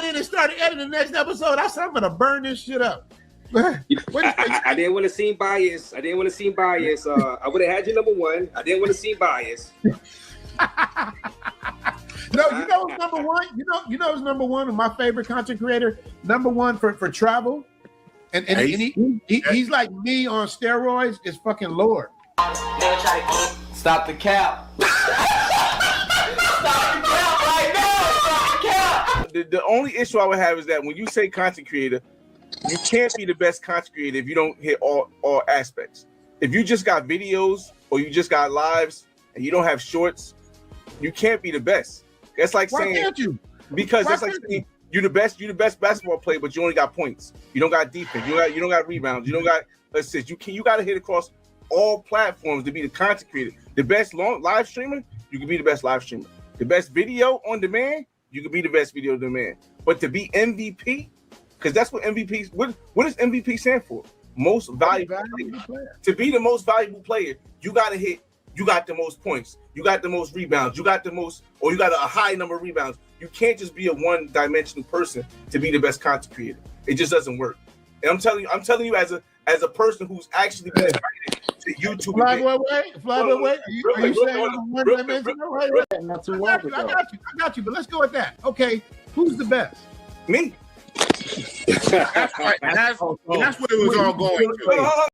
in and started editing the next episode. I said I'm gonna burn this shit up. I didn't want to seem biased. I would have had you number 1. I didn't want to seem biased. No, you know who's number 1? You know who's number 1 of my favorite content creator? Number 1 for travel. And he's like me on steroids. Is fucking Lord. Stop the cap. The only issue I would have is that when you say content creator, you can't be the best content creator if you don't hit all aspects. If you just got videos or you just got lives and you don't have shorts, you can't be the best. That's like saying, can't you? Because that's like saying you're the best basketball player, but you only got points. You don't got defense. You don't got rebounds. You don't got assists. You got to hit across all platforms to be the content creator. The best live streamer, you can be the best live streamer. The best video on demand, you can be the best video on demand. But to be MVP, because that's what MVP. What does MVP stand for? Most valuable player. To be the most valuable player, you got to hit. You got the most points. You got the most rebounds. You got the most, or you got a high number of rebounds. You can't just be a one-dimensional person to be the best content creator. It just doesn't work. And I'm telling you as a person who's actually been invited to YouTube. Flyboy Way. Are you saying I'm one-dimensional? Not too long ago. I got you. But let's go with that. Okay, who's the best? Me. That's right. And that's what it was all going to.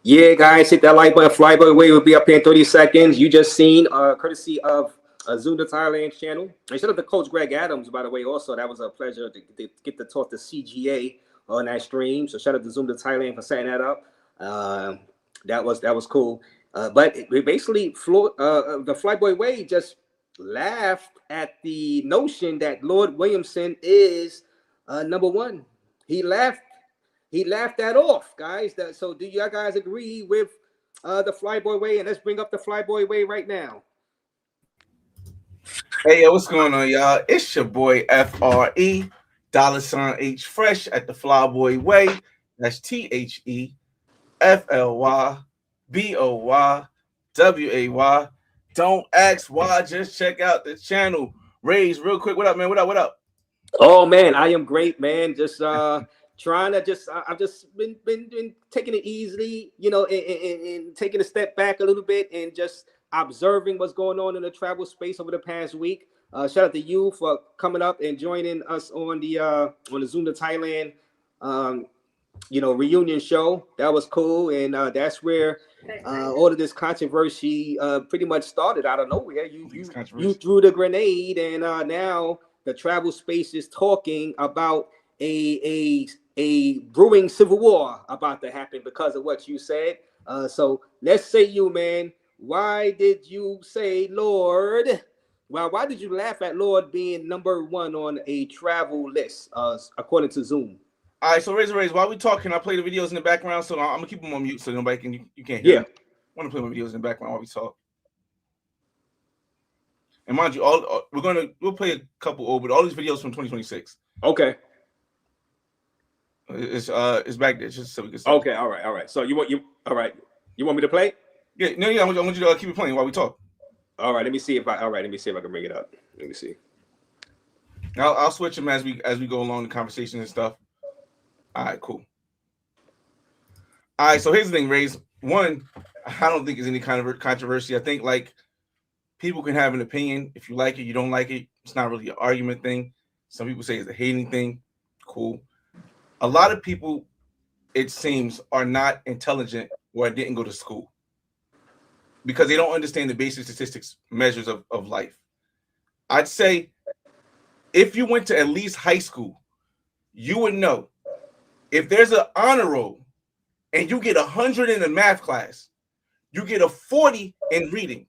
Yeah, guys, hit that like button. Flyboy Way will be up here in 30 seconds. You just seen, courtesy of Zoom the Thailand channel. And shout out to Coach Greg Adams, by the way. Also, that was a pleasure to get to talk to CGA on that stream. So shout out to Zoom the Thailand for setting that up. That was cool. But we basically, the Flyboy Way just laughed at the notion that Lord Williamson is number 1. He laughed that off, guys. So do you guys agree with the Flyboy Way? And let's bring up the Flyboy Way right now. Hey, yo, what's going on, y'all? It's your boy FRE, $H Fresh at the Flyboy Way. That's THEFLYBOYWAY. Don't ask why, just check out the channel. Raze, real quick, what up, man? What up? Oh, man, I am great, man. Just trying to I've just been taking it easily, you know, and taking a step back a little bit, and just observing what's going on in the travel space over the past week. Shout out to you for coming up and joining us on the Zoom to Thailand reunion show. That was cool, and that's where all of this controversy pretty much started out of nowhere. You threw the grenade, and now the travel space is talking about a brewing civil war about to happen because of what you said. So let's say you, man, why did you say Lord? Well, why did you laugh at Lord being number 1 on a travel list, according to Zoom? All right, so Raze, while we talking, I play the videos in the background, so I'm gonna keep them on mute so nobody can you can't hear. Yeah, I want to play my videos in the background while we talk. And mind you, we'll play a couple over, but all these videos from 2026. Okay. It's back there just so we can start. Okay, all right. So you want me to play? Yeah, I want you to keep it playing while we talk. All right, let me see if I can bring it up. Let me see. I'll switch them as we go along the conversation and stuff. All right, cool. All right, so here's the thing, Raze. One, I don't think there's any kind of controversy. I think like people can have an opinion. If you like it, you don't like it. It's not really an argument thing. Some people say it's a hating thing. Cool. A lot of people, it seems, are not intelligent or didn't go to school because they don't understand the basic statistics measures of life. I'd say if you went to at least high school, you would know if there's an honor roll and you get 100 in a math class, you get a 40 in reading,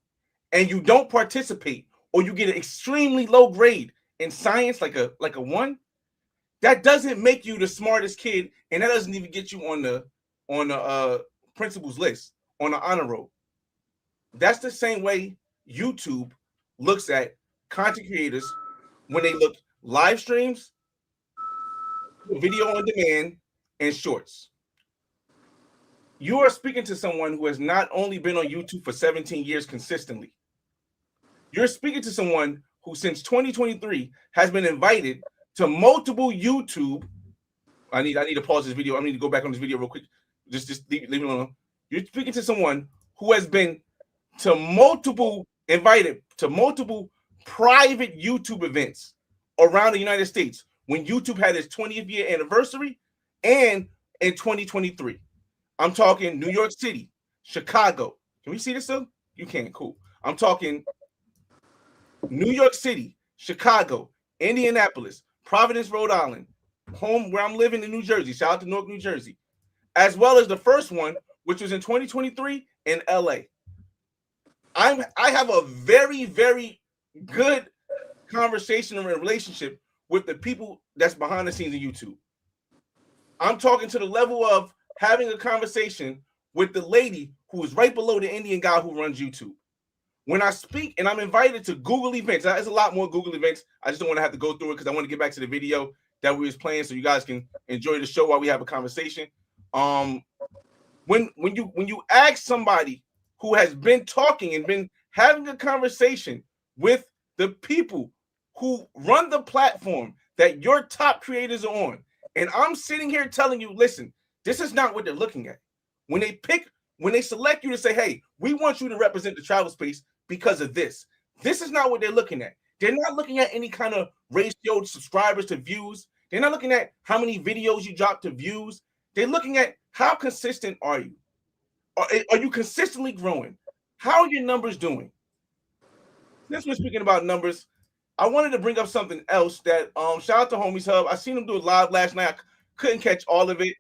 and you don't participate, or you get an extremely low grade in science, like a 1, that doesn't make you the smartest kid, and that doesn't even get you on the principal's list, on the honor roll. That's the same way YouTube looks at content creators when they look live streams, video on demand, and shorts. You are speaking to someone who has not only been on YouTube for 17 years consistently. You're speaking to someone who since 2023 has been invited to multiple YouTube. I need to pause this video. I need to go back on this video real quick. Just leave it alone. You're speaking to someone who has been invited to multiple private YouTube events around the United States when YouTube had its 20th year anniversary and in 2023. I'm talking New York City, Chicago. Can we see this still? You can. Cool. I'm talking New York City, Chicago, Indianapolis, Providence, Rhode Island, home where I'm living in New Jersey. Shout out to Newark, New Jersey. As well as the first one, which was in 2023 in LA. I have a very, very good conversation and relationship with the people that's behind the scenes of YouTube. I'm talking to the level of having a conversation with the lady who is right below the Indian guy who runs YouTube. When I speak and I'm invited to Google events, there's a lot more Google events. I just don't want to have to go through it because I want to get back to the video that we was playing so you guys can enjoy the show while we have a conversation. When you ask somebody who has been talking and been having a conversation with the people who run the platform that your top creators are on, and I'm sitting here telling you, listen, this is not what they're looking at. When they select you to say, hey, we want you to represent the travel space because of this. This is not what they're looking at. They're not looking at any kind of ratio of subscribers to views. They're not looking at how many videos you drop to views. They're looking at how consistent are you? Are you consistently growing? How are your numbers doing? Since we're speaking about numbers, I wanted to bring up something else that shout out to Homies Hub. I seen him do a live last night. I couldn't catch all of it.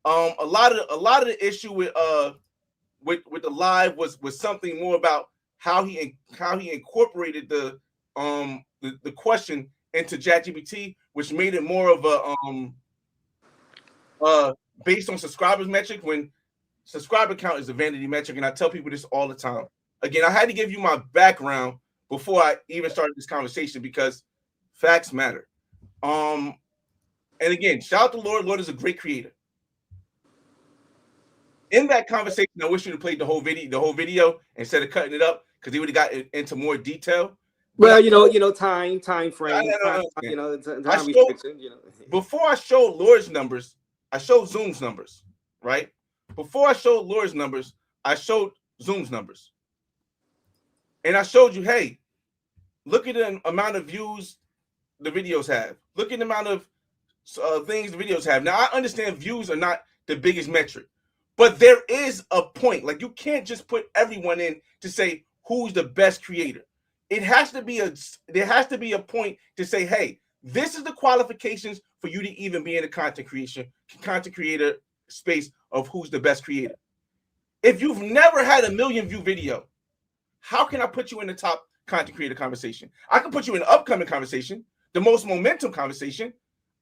A lot of the issue with the live was something more about how he incorporated the question into ChatGPT, which made it more of a based on subscribers metric, when subscriber count is a vanity metric, and I tell people this all the time. Again, I had to give you my background before I even started this conversation because facts matter. And again, shout out to Lord. Lord is a great creator. In that conversation, I wish you would have played the whole video instead of cutting it up because he would have got into more detail. Well, time frame, time restriction. Before I showed Lord's numbers, I showed Zoom's numbers, right? Before I showed Lord's numbers, I showed Zoom's numbers. and I showed you, hey, look at the amount of views the videos have. Look at the amount of things the videos have. Now, I understand views are not the biggest metric, but there is a point. Like, you can't just put everyone in to say who's the best creator. There has to be a point to say, hey, this is the qualifications for you to even be in the content creator space of who's the best creator. If you've never had a 1 million view video, how can I put you in the top content creator conversation? I can put you in the upcoming conversation, the most momentum conversation.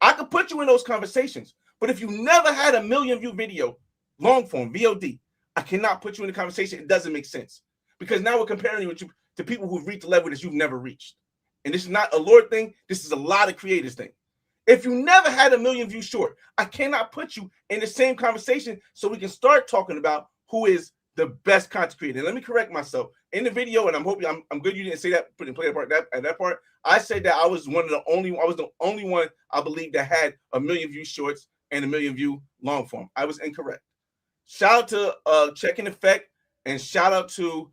I could put you in those conversations. But if you never had a 1 million view video, long form, VOD, I cannot put you in the conversation. It doesn't make sense. Because now we're comparing you to people who've reached a level that you've never reached. And this is not a Lord thing. This is a lot of creators thing. If you never had a 1 million view short, I cannot put you in the same conversation so we can start talking about who is the best content creator. And let me correct myself. In the video, and I'm hoping I'm good you didn't say that, put in play that part. I said that I was the only one I believe that had a 1 million view shorts and a 1 million view long form. I was incorrect. Shout out to Check in Effect and shout out to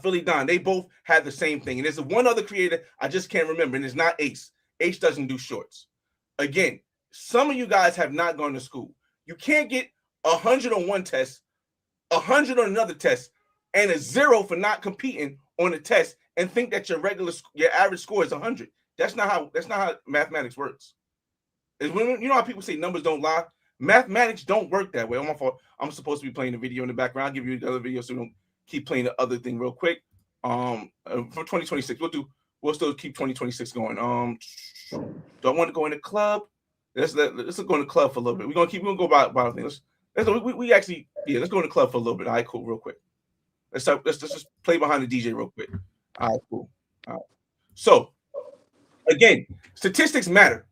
Philly Don. They both had the same thing. And there's one other creator I just can't remember, and it's not Ace. Ace doesn't do shorts. Again, some of you guys have not gone to school. You can't get 100 on one test, 100 on another test, and a 0 for not competing on a test and think that your average score is 100. That's not how mathematics works. Is when you know how people say numbers don't lie. Mathematics don't work that way. I'm supposed to be playing the video in the background. I'll give you the other video so we don't keep playing the other thing real quick. For 2026, we'll still keep 2026 going. Do I want to go in the club? Let's go in the club for a little bit. We're gonna go by things. Let's go in the club for a little bit. All right, cool, real quick. Let's just play behind the DJ real quick. All right, cool. All right. So again, statistics matter,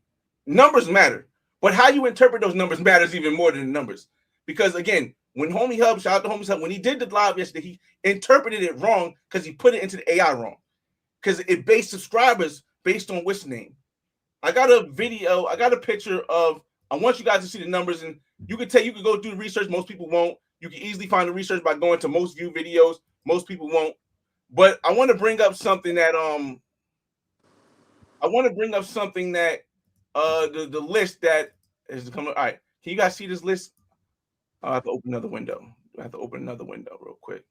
numbers matter, but how you interpret those numbers matters even more than the numbers. Because again, when Homie Hub, shout out to Homie Hub, when he did the live yesterday, he interpreted it wrong because he put it into the AI wrong. Because it based subscribers based on which name. I got a picture of, I want you guys to see the numbers, and you could go do the research. Most people won't. You can easily find the research by going to most view videos. Most people won't. But I want to bring up something that the list that is coming. All right, can you guys see this list? I have to open another window. Real quick.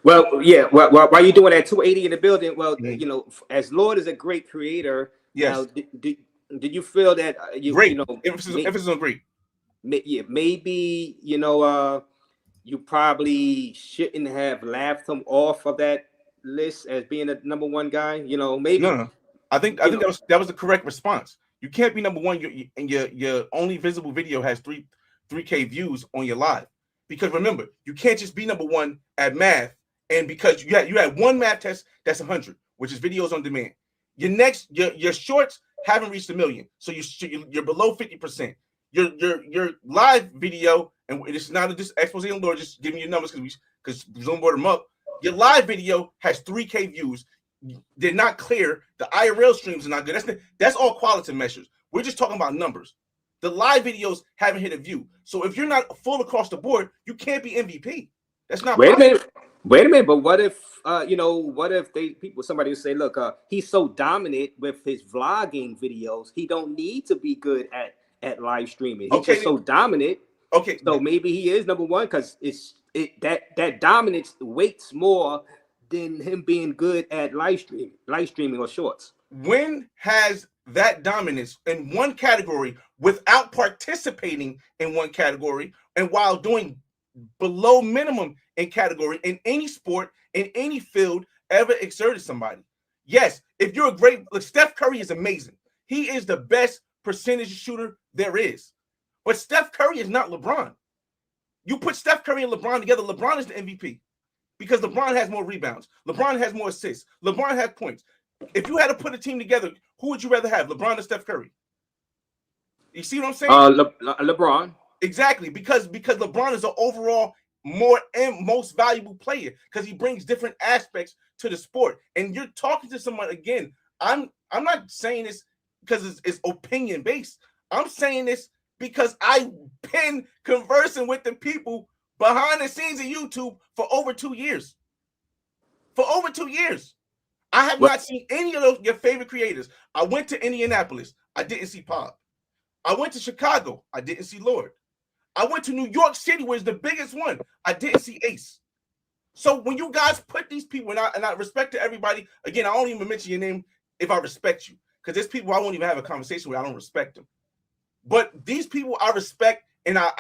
Well, yeah. Well, while you're doing that 280 in the building, well, you know, as Lord is a great creator. Yes. Did you feel that great? You know, emphasis on great. Yeah, maybe you probably shouldn't have laughed him off of that list as being the number one guy. You know, maybe. No. I think that was the correct response. You can't be number one, and your only visible video has 3K views on your live. Because remember, you can't just be number one at math, and because you had one math test that's 100, which is videos on demand. Your shorts haven't reached 1 million, so you're below 50%. Your live video, and it's not just expose on Lord, just giving you numbers because Zoom board them up. Your live video has 3K views. They're not clear. The IRL streams are not good. That's all qualitative measures. We're just talking about numbers. The live videos haven't hit a view. So if you're not full across the board, you can't be MVP. That's not. Wait a minute. But what if somebody would say, look, he's so dominant with his vlogging videos, he don't need to be good at live streaming. He's just so dominant. Okay. So maybe he is number one because that dominance weights more than him being good at live streaming or shorts. When has that dominance in one category without participating in one category and while doing below minimum in category in any sport, in any field, ever exerted somebody? Yes, if you're Steph Curry is amazing. He is the best percentage shooter there is. But Steph Curry is not LeBron. You put Steph Curry and LeBron together, LeBron is the MVP because LeBron has more rebounds. LeBron has more assists. LeBron has points. If you had to put a team together, who would you rather have, LeBron or Steph Curry? You see what I'm saying? LeBron. Exactly, because LeBron is an overall most valuable player because he brings different aspects to the sport. And you're talking to someone again. I'm not saying this because it's opinion based. I'm saying this because I've been conversing with the people behind the scenes of YouTube for over 2 years. For over 2 years. I have not seen any of those your favorite creators. I went to Indianapolis. I didn't see Pop. I went to Chicago. I didn't see Lord. I went to New York City, where it's the biggest one. I didn't see Ace. So when you guys put these people, and I respect to everybody, again, I don't even mention your name if I respect you, because there's people I won't even have a conversation with. I don't respect them. But these people I respect, and I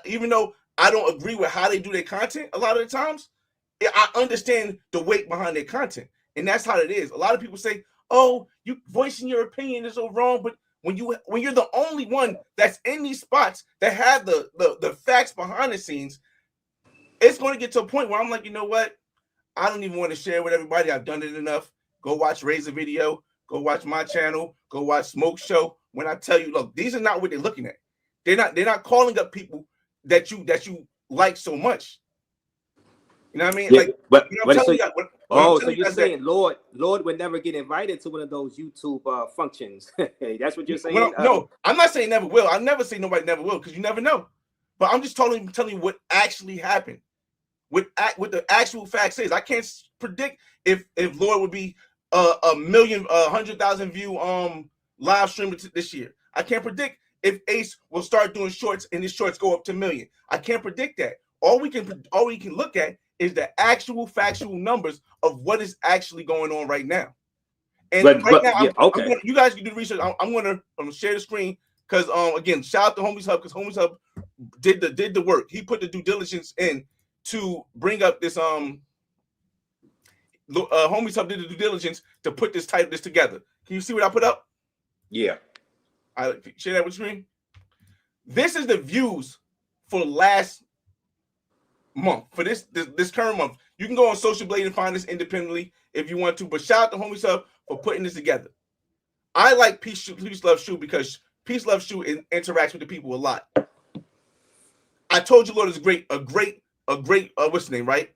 even though I don't agree with how they do their content a lot of the times, I understand the weight behind their content. And that's how it is. A lot of people say, oh, you voicing your opinion is so wrong. But when you're the only one that's in these spots that have the facts behind the scenes, it's going to get to a point where I'm like, you know what? I don't even want to share with everybody. I've done it enough. Go watch Raze video. Go watch my channel. Go watch Smoke Show. When I tell you, look, these are not what they're looking at. They're not calling up people that you like so much. You know what I mean? Yeah, so you're saying Lord would never get invited to one of those YouTube functions? That's what you're saying? No, I'm not saying never will. I never say nobody never will, because you never know. But I'm just telling you what actually happened. What the actual facts is. I can't predict if Lord would be a million, 100,000 view live stream this year. I can't predict if Ace will start doing shorts and his shorts go up to 1 million. I can't predict that. All we can look at is the actual factual numbers of what is actually going on right now. And now, you guys can do the research. I'm gonna share the screen, because again, shout out to Homies Hub, because Homies Hub did the work. He put the due diligence in to bring up this Homies Hub did the due diligence to put this together. Can you see what I put up? Yeah. I share that with the screen. This is the views for last month, for this current month. You can go on Social Blade and find this independently if you want to, but shout out to Homies Hub for putting this together. I like Peace Love Shoe, because Peace Love Shoe interacts with the people a lot. I told you, Lord is a great what's the name, right?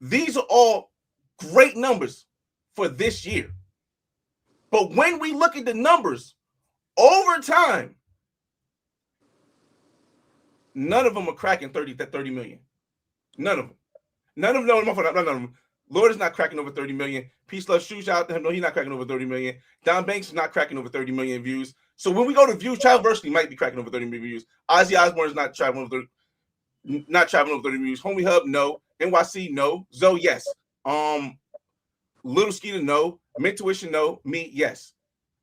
These are all great numbers for this year. But when we look at the numbers over time, none of them are cracking 30 million. None of them. None of them. Lord is not cracking over 30 million. Peace Love Shoes, out to him. No, he's not cracking over 30 million. Don Banks is not cracking over 30 million views. So when we go to views, Traversity might be cracking over 30 million views. Ozzy Osbourne is not traveling over 30 views. Homie Hub, no. NYC, no. Zoe, yes. Little Skeeter, no. Mentuition, no. Me, yes.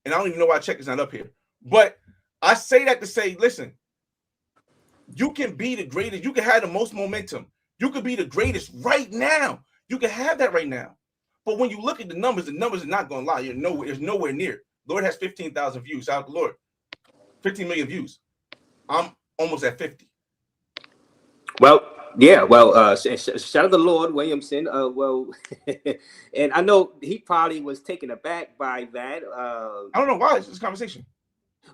And I don't even know why Check is not up here. But I say that to say, listen, you can be the greatest. You can have the most momentum. You could be the greatest right now. You can have that right now. But when you look at the numbers are not going to lie. There's nowhere near. Lord has 15,000 views. Shout out to Lord. 15 million views. I'm almost at 50. Well, yeah. Well, shout out to Lord Williamson. And I know he probably was taken aback by that. I don't know why it's this conversation.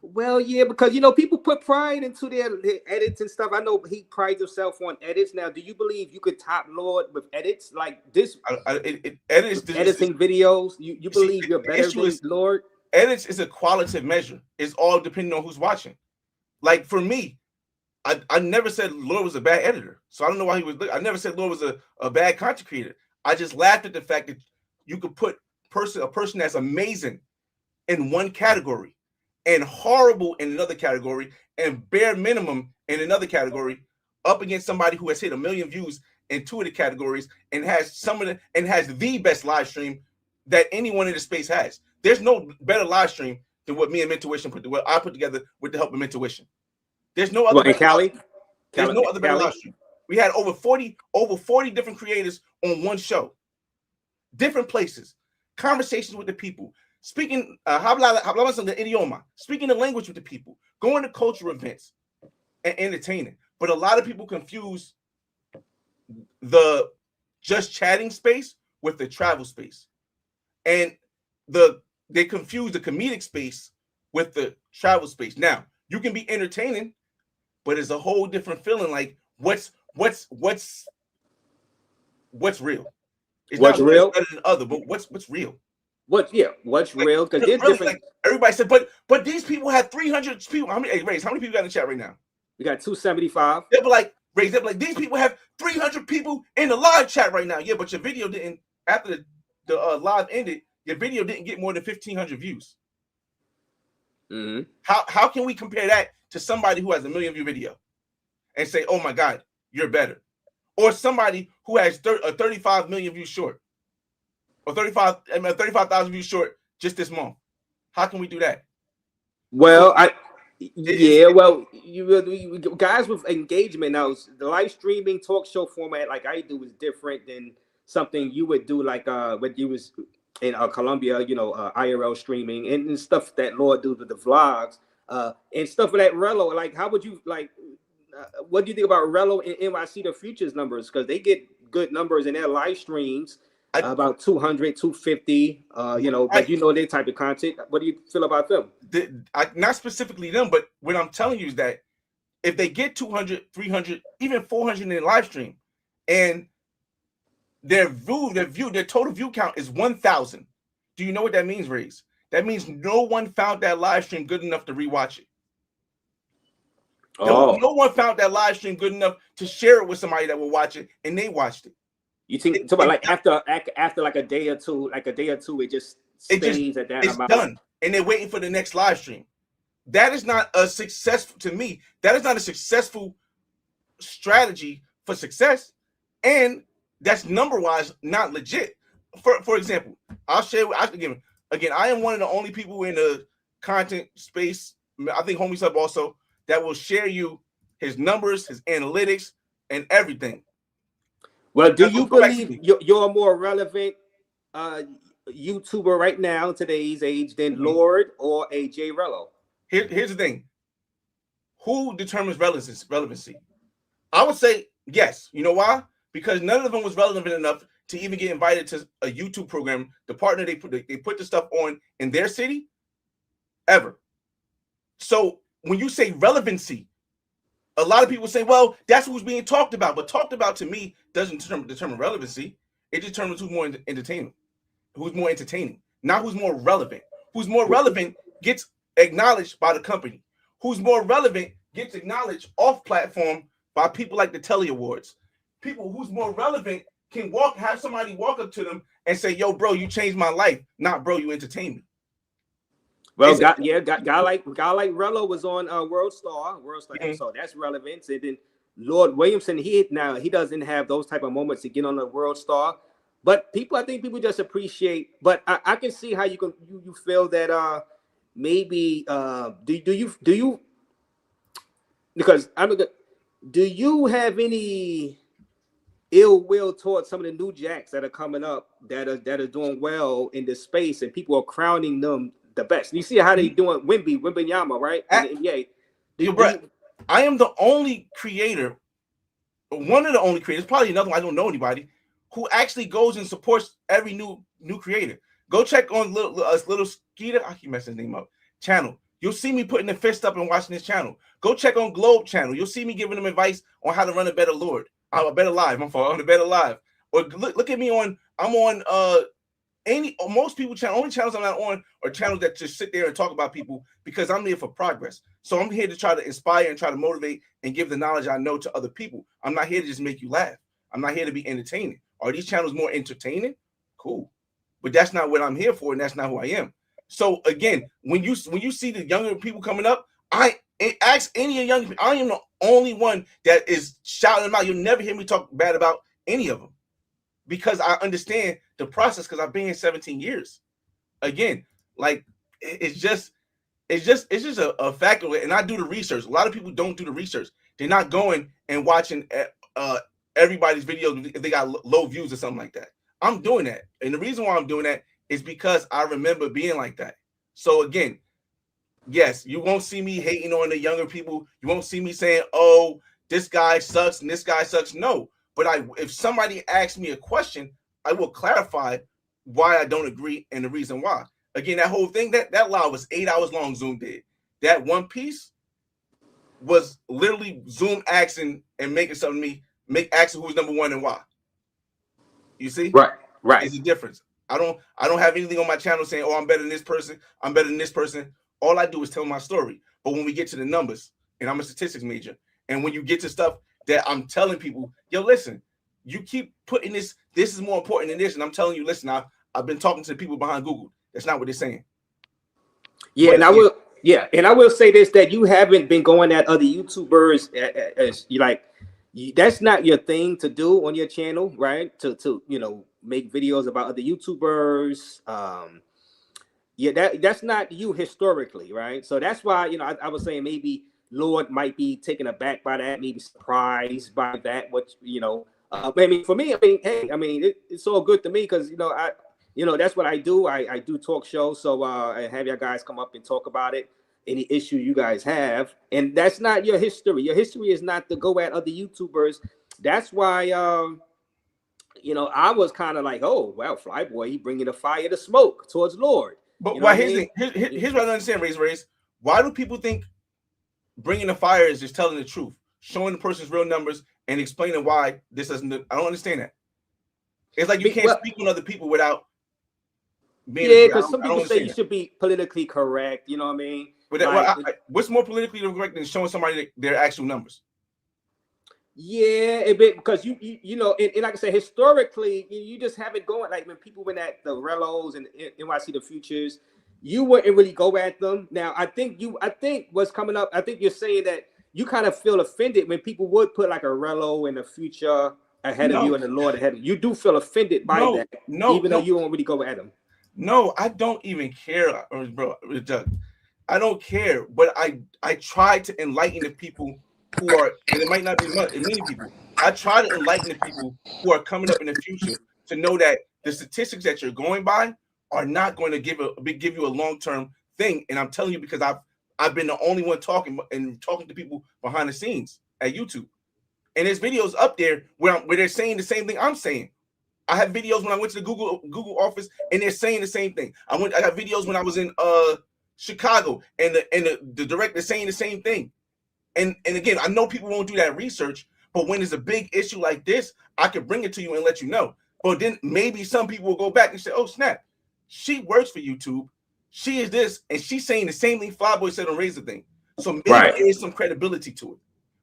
Well, yeah, because people put pride into their edits and stuff. I know he prides himself on edits. Now, do you believe you could top Lord with edits like this? Editing videos. You believe you're better than Lord? Edits is a qualitative measure. It's all depending on who's watching. Like for me, I never said Lord was a bad editor. So I don't know why he was. I never said Lord was a bad content creator. I just laughed at the fact that you could put a person that's amazing in one category, and horrible in another category, and bare minimum in another category, up against somebody who has hit 1 million views in 2 of the categories and has the best live stream that anyone in the space has. There's no better live stream than what me and what I put together with the help of Mentuition. There's no other. There's no other better live stream. We had over 40 different creators on one show, different places, conversations with the people. Speaking hablamos the idioma, speaking the language with the people, going to cultural events and entertaining. But a lot of people confuse the just chatting space with the travel space. And they confuse the comedic space with the travel space. Now, you can be entertaining, but it's a whole different feeling. Like what's real? It's what's not real better than other, but what's real? What's real? Because they're different. Like everybody said, but these people have 300 people. How many? Hey, Raze, how many people got in the chat right now? We got 275. Yeah, but like raised up. Like, these people have 300 people in the live chat right now. Yeah, but your video didn't, after the live ended, your video didn't get more than 1,500 views. Mm-hmm. How can we compare that to somebody who has a 1 million view video and say, oh my God, you're better? Or somebody who has a 35 million views short, or 35,000 views short just this month. How can we do that? Well, you guys with engagement now, the live streaming talk show format like I do is different than something you would do like when you was in Colombia, IRL streaming and stuff that Lord do with the vlogs and stuff like that. Relo, like, how would you like? What do you think about Relo and NYC, the futures numbers? Because they get good numbers in their live streams, about 200, 250, but their type of content. What do you feel about them? Not specifically them, but what I'm telling you is that if they get 200, 300, even 400 in their live stream, and their total view count is 1,000, do you know what that means, Raze? That means no one found that live stream good enough to rewatch it. No one found that live stream good enough to share it with somebody that will watch it, and they watched it. You think about like after like a day or two, it just stays at that amount. It's done, and they're waiting for the next live stream. That is not a successful, to me. That is not a successful strategy for success, and that's number wise not legit. For example, I'll share. Again, I am one of the only people in the content space. I think Homie Sub also, that will share you his numbers, his analytics, and everything. Well, do you believe you're a more relevant YouTuber right now in today's age than Lord or a J Relo? Here's the thing. Who determines relevancy? I would say yes. You know why? Because none of them was relevant enough to even get invited to a YouTube program. The partner they put the stuff on in their city ever. So when you say relevancy, a lot of people say, well, that's who's being talked about. But talked about to me doesn't determine relevancy. It determines who's more entertaining, not who's more relevant. Who's more relevant gets acknowledged by the company. Who's more relevant gets acknowledged off platform by people like the Telly Awards. People who's more relevant can have somebody walk up to them and say, yo, bro, you changed my life. Not, bro, you entertain me. Well, guy like Relo was on World Star, so that's relevant. And then Lord Williamson, he doesn't have those type of moments to get on the World Star. But I think people just appreciate. But I can see how you feel that maybe do you because do you have any ill will towards some of the new jacks that are coming up that are doing well in this space and people are crowning them the best? You see how they doing Wimbenyama, right? In the NBA. I am the only creator, one of the only creators, probably another one, I don't know anybody, who actually goes and supports every new creator. Go check on little Skeeter, I keep messing his name up, channel. You'll see me putting the fist up and watching his channel. Go check on Globe channel. You'll see me giving them advice on how to run a better live. On a better live. Or look at me I'm on most people channel. Only channels I'm not on are channels that just sit there and talk about people because I'm here for progress. So I'm here to try to inspire and try to motivate and give the knowledge I know to other people. I'm not here to just make you laugh. I'm not here to be entertaining. Are these channels more entertaining? Cool. But that's not what I'm here for, and that's not who I am. So again, when you see the younger people coming up, I ask any of young people. I am the only one that is shouting them out. You'll never hear me talk bad about any of them because I understand the process because I've been here 17 years. Again, like it's just a factor, and I do the research. A lot of people don't do the research. They're not going and watching everybody's videos if they got low views or something like that. I'm doing that, and the reason why I'm doing that is because I remember being like that. So again, yes, you won't see me hating on the younger people. You won't see me saying, "Oh, this guy sucks and this guy sucks." No, but if somebody asks me a question, I will clarify why I don't agree and the reason why. Again, that whole thing, that live was 8 hours long. Zoom did that one piece was literally Zoom asking and making something asking who's number one and why. You see, right. It's a difference. I don't have anything on my channel saying, "Oh, I'm better than this person. I'm better than this person." All I do is tell my story. But when we get to the numbers, and I'm a statistics major, and when you get to stuff that I'm telling people, yo, listen, you keep putting this is more important than this, and I'm telling you, listen, I've been talking to the people behind Google. That's not what they're saying. Yeah, but, and I will say this, that you haven't been going at other YouTubers as you like. That's not your thing to do on your channel, right? To make videos about other YouTubers. That's not you historically, right? So that's why I was saying maybe Lord might be taken aback by that, maybe surprised by that. I mean, for me, it's all good to me because that's what I do. I do talk shows, so I have you guys come up and talk about it, any issue you guys have, and that's not your history. Your history is not to go at other YouTubers. That's why I was kind of like, oh well, Flyboy, he bringing the fire to smoke towards Lord. But here's what I don't understand, Raze. Why do people think bringing the fire is just telling the truth, showing the person's real numbers, and explaining why this doesn't? I don't understand that. It's like you can't speak on other people without being. Yeah, because some people say you should be politically correct. You know what I mean? But what's more politically correct than showing somebody their actual numbers? Yeah, a bit, because you and like I said, historically, you just have it going. Like when people went at the Relos and NYC the Futures, you wouldn't really go at them. Now, I think what's coming up, I think you're saying that you kind of feel offended when people would put like a Relo and a Future ahead of you and the Lord ahead of you. You do feel offended by that, even though you won't really go at them. No, I don't even care, bro. I don't care, but I try to enlighten the people who are, and it might not be many people. I try to enlighten the people who are coming up in the future to know that the statistics that you're going by are not going to give you a long-term thing. And I'm telling you because I've been the only one talking to people behind the scenes at YouTube. And there's videos up there where they're saying the same thing I'm saying. I have videos when I went to the Google office and they're saying the same thing. I got videos when I was in Chicago and the director saying the same thing. And again, I know people won't do that research, but when there's a big issue like this, I can bring it to you and let you know. But then maybe some people will go back and say, oh, snap, she works for YouTube. She is this, and she's saying the same thing Flyboy said on Raze thing. So maybe there is some credibility to it.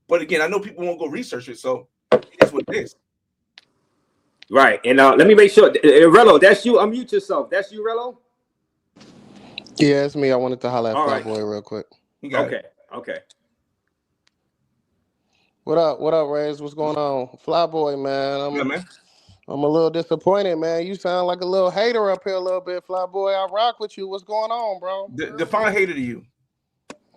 But again, I know people won't go research it, so it's what it is. Right. And let me make sure, Relo, that's you. Unmute yourself. That's you, Relo? Yeah, it's me. I wanted to holler at Flyboy real quick. Okay. What up, Raze? What's going on? Flyboy, man. I'm a little disappointed, man. You sound like a little hater up here a little bit, Flyboy. I rock with you. What's going on, bro? Define hater to you.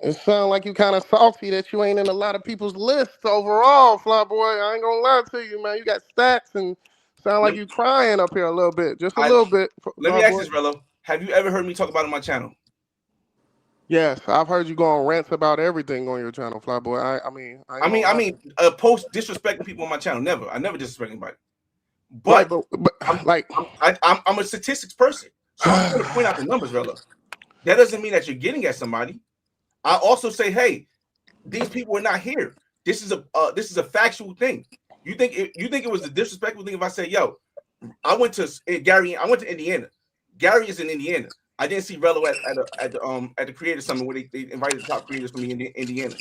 It sounds like you kind of salty that you ain't in a lot of people's lists overall, Flyboy. I ain't gonna lie to you, man. You got stats and sound like you crying up here a little bit. Just a little bit. Let me ask this, Relo. Have you ever heard me talk about it on my channel? Yes, I've heard you go on rants about everything on your channel, Flyboy. I mean, post disrespecting people on my channel. Never. I never disrespect anybody. But I'm a statistics person, so I'm going to point out the numbers, Relo. That doesn't mean that you're getting at somebody. I also say, hey, these people are not here. This is a factual thing. You think it was a disrespectful thing if I say, yo, I went to Indiana. Gary is in Indiana. I didn't see Relo at the Creator Summit where they invited the top creators from Indiana.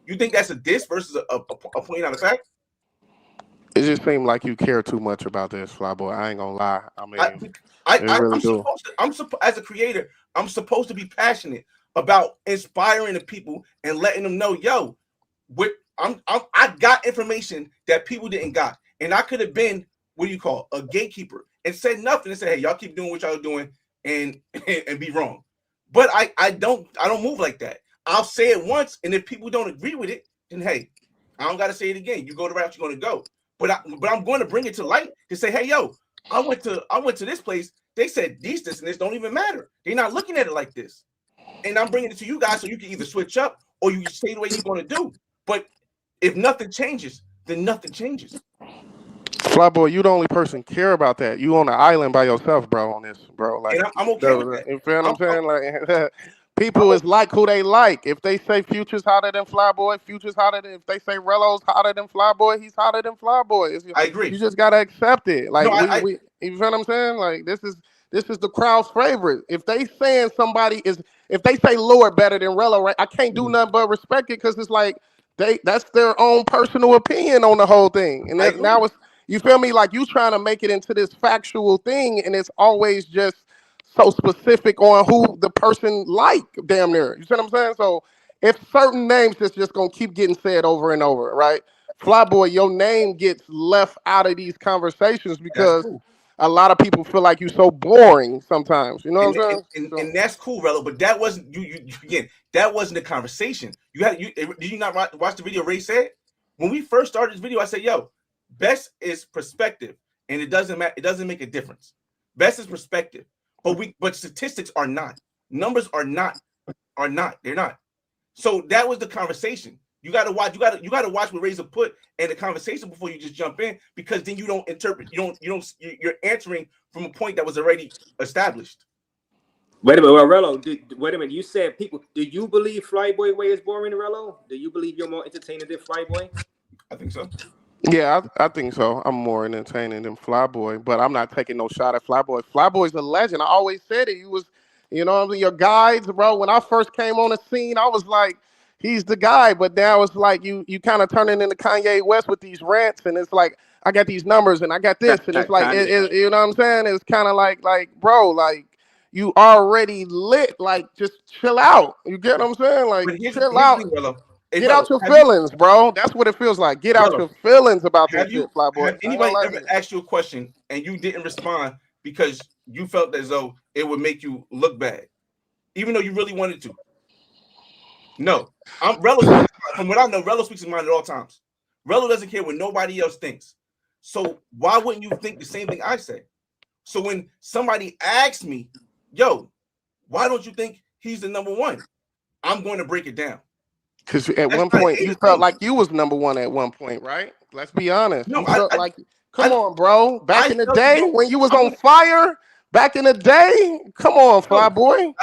You think that's a diss versus a point out of fact? It just seemed like you care too much about this, Flyboy. I ain't gonna lie. As a creator, I'm supposed to be passionate about inspiring the people and letting them know, yo, I got information that people didn't got, and I could have been a gatekeeper and said nothing and said, hey, y'all keep doing what y'all doing and be wrong. But I don't move like that. I'll say it once, and if people don't agree with it, then hey, I don't gotta say it again. You go the route you're gonna go. But I'm going to bring it to light to say, hey, yo, I went to this place. They said this and this don't even matter. They're not looking at it like this. And I'm bringing it to you guys so you can either switch up or you stay the way you're going to do. But if nothing changes, then nothing changes. Flyboy, you the only person care about that. You on the island by yourself, bro, on this, bro. Like, and I'm okay with that. You feel what I'm saying? Like, people is like who they like. If they say Future's hotter than Flyboy, Future's hotter than. If they say Relo's hotter than Flyboy, he's hotter than Flyboy. I agree. You just gotta accept it. Like, you feel what I'm saying? Like, this is the crowd's favorite. If they saying if they say Lord better than Relo, right? I can't do nothing but respect it because it's like that's their own personal opinion on the whole thing. And now it's, you feel me? Like you trying to make it into this factual thing, and it's always just so specific on who the person like, damn near. You see what I'm saying? So if certain names is just gonna keep getting said over and over, right? Flyboy, your name gets left out of these conversations because a lot of people feel like you're so boring sometimes. You know what I'm saying? And that's cool, Rello. But that wasn't you again. That wasn't the conversation. Did you not watch the video Ray said? When we first started this video, I said, "Yo, best is perspective, and it doesn't matter. It doesn't make a difference. Best is perspective, but statistics are not. Numbers are not. They're not. So that was the conversation. You got to watch. You got to watch what Razor put in the conversation before you just jump in, because then you don't interpret. You're answering from a point that was already established. Wait a minute, Rello. Wait a minute. You said people. Do you believe Flyboy way is boring, Rello? Do you believe you're more entertaining than Flyboy? I think so. Yeah, I think so. I'm more entertaining than Flyboy, but I'm not taking no shot at Flyboy. Flyboy's a legend. I always said it. He was, you know, your guides, bro. When I first came on the scene, I was like, he's the guy. But now it's like you kind of turning into Kanye West with these rants, and it's like I got these numbers and I got this, and it's like you know what I'm saying? It's kind of like bro, like you already lit. Like just chill out. You get what I'm saying? Like chill out. Get out your feelings, bro. That's what it feels like. Get out your feelings about this shit, Flyboy. Have anybody ever asked you a question and you didn't respond because you felt as though it would make you look bad, even though you really wanted to? No. Rello, from what I know, Rello speaks his mind at all times. Rello doesn't care what nobody else thinks. So why wouldn't you think the same thing I say? So when somebody asks me, yo, why don't you think he's the number one? I'm going to break it down. Because at one point you felt like you was number one at one point, right? Let's be honest. No, come on, bro. Back in the day when you was on fire, back in the day, come on, Flyboy.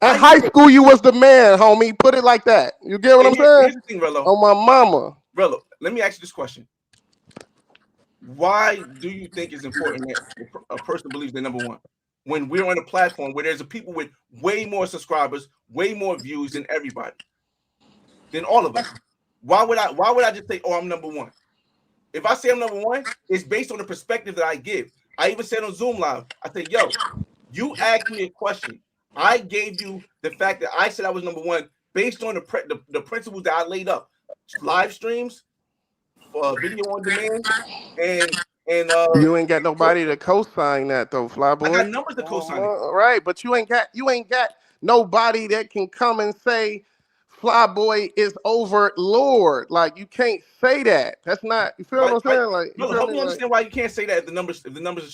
At high school, you was the man, homie. Put it like that. You get what I'm saying? Here's the thing, Rello. On my mama. Rello, let me ask you this question. Why do you think it's important that a person believes they're number one when we're on a platform where there's people with way more subscribers, way more views than everybody? Than all of us. Why would I just say, oh, I'm number one? If I say I'm number one, it's based on the perspective that I give. I even said on Zoom Live, I said, yo, you asked me a question. I gave you the fact that I said I was number one based on the principles that I laid up. Live streams, video on demand, and you ain't got nobody to co-sign that though, Flyboy. I got numbers to co-sign it. Right, but you ain't got nobody that can come and say Flyboy is over Lord. Like you can't say that. That's not. You feel what I'm saying? Like, I hope you understand why you can't say that if the numbers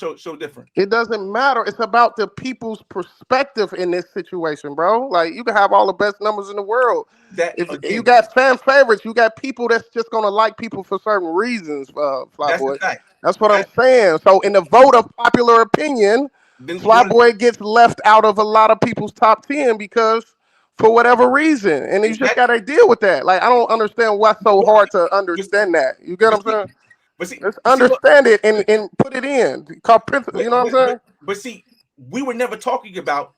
are so different. It doesn't matter. It's about the people's perspective in this situation, bro. Like you can have all the best numbers in the world. If you got fan favorites, you got people that's just gonna like people for certain reasons. Flyboy. That's what I'm saying. So in the vote of popular opinion, Flyboy gets left out of a lot of people's top 10 because. For whatever reason, and you just gotta deal with that. Like I don't understand what's so hard to understand that. You get what I'm saying? But see, let's understand it and put it in. You know what I'm saying? But see, we were never talking about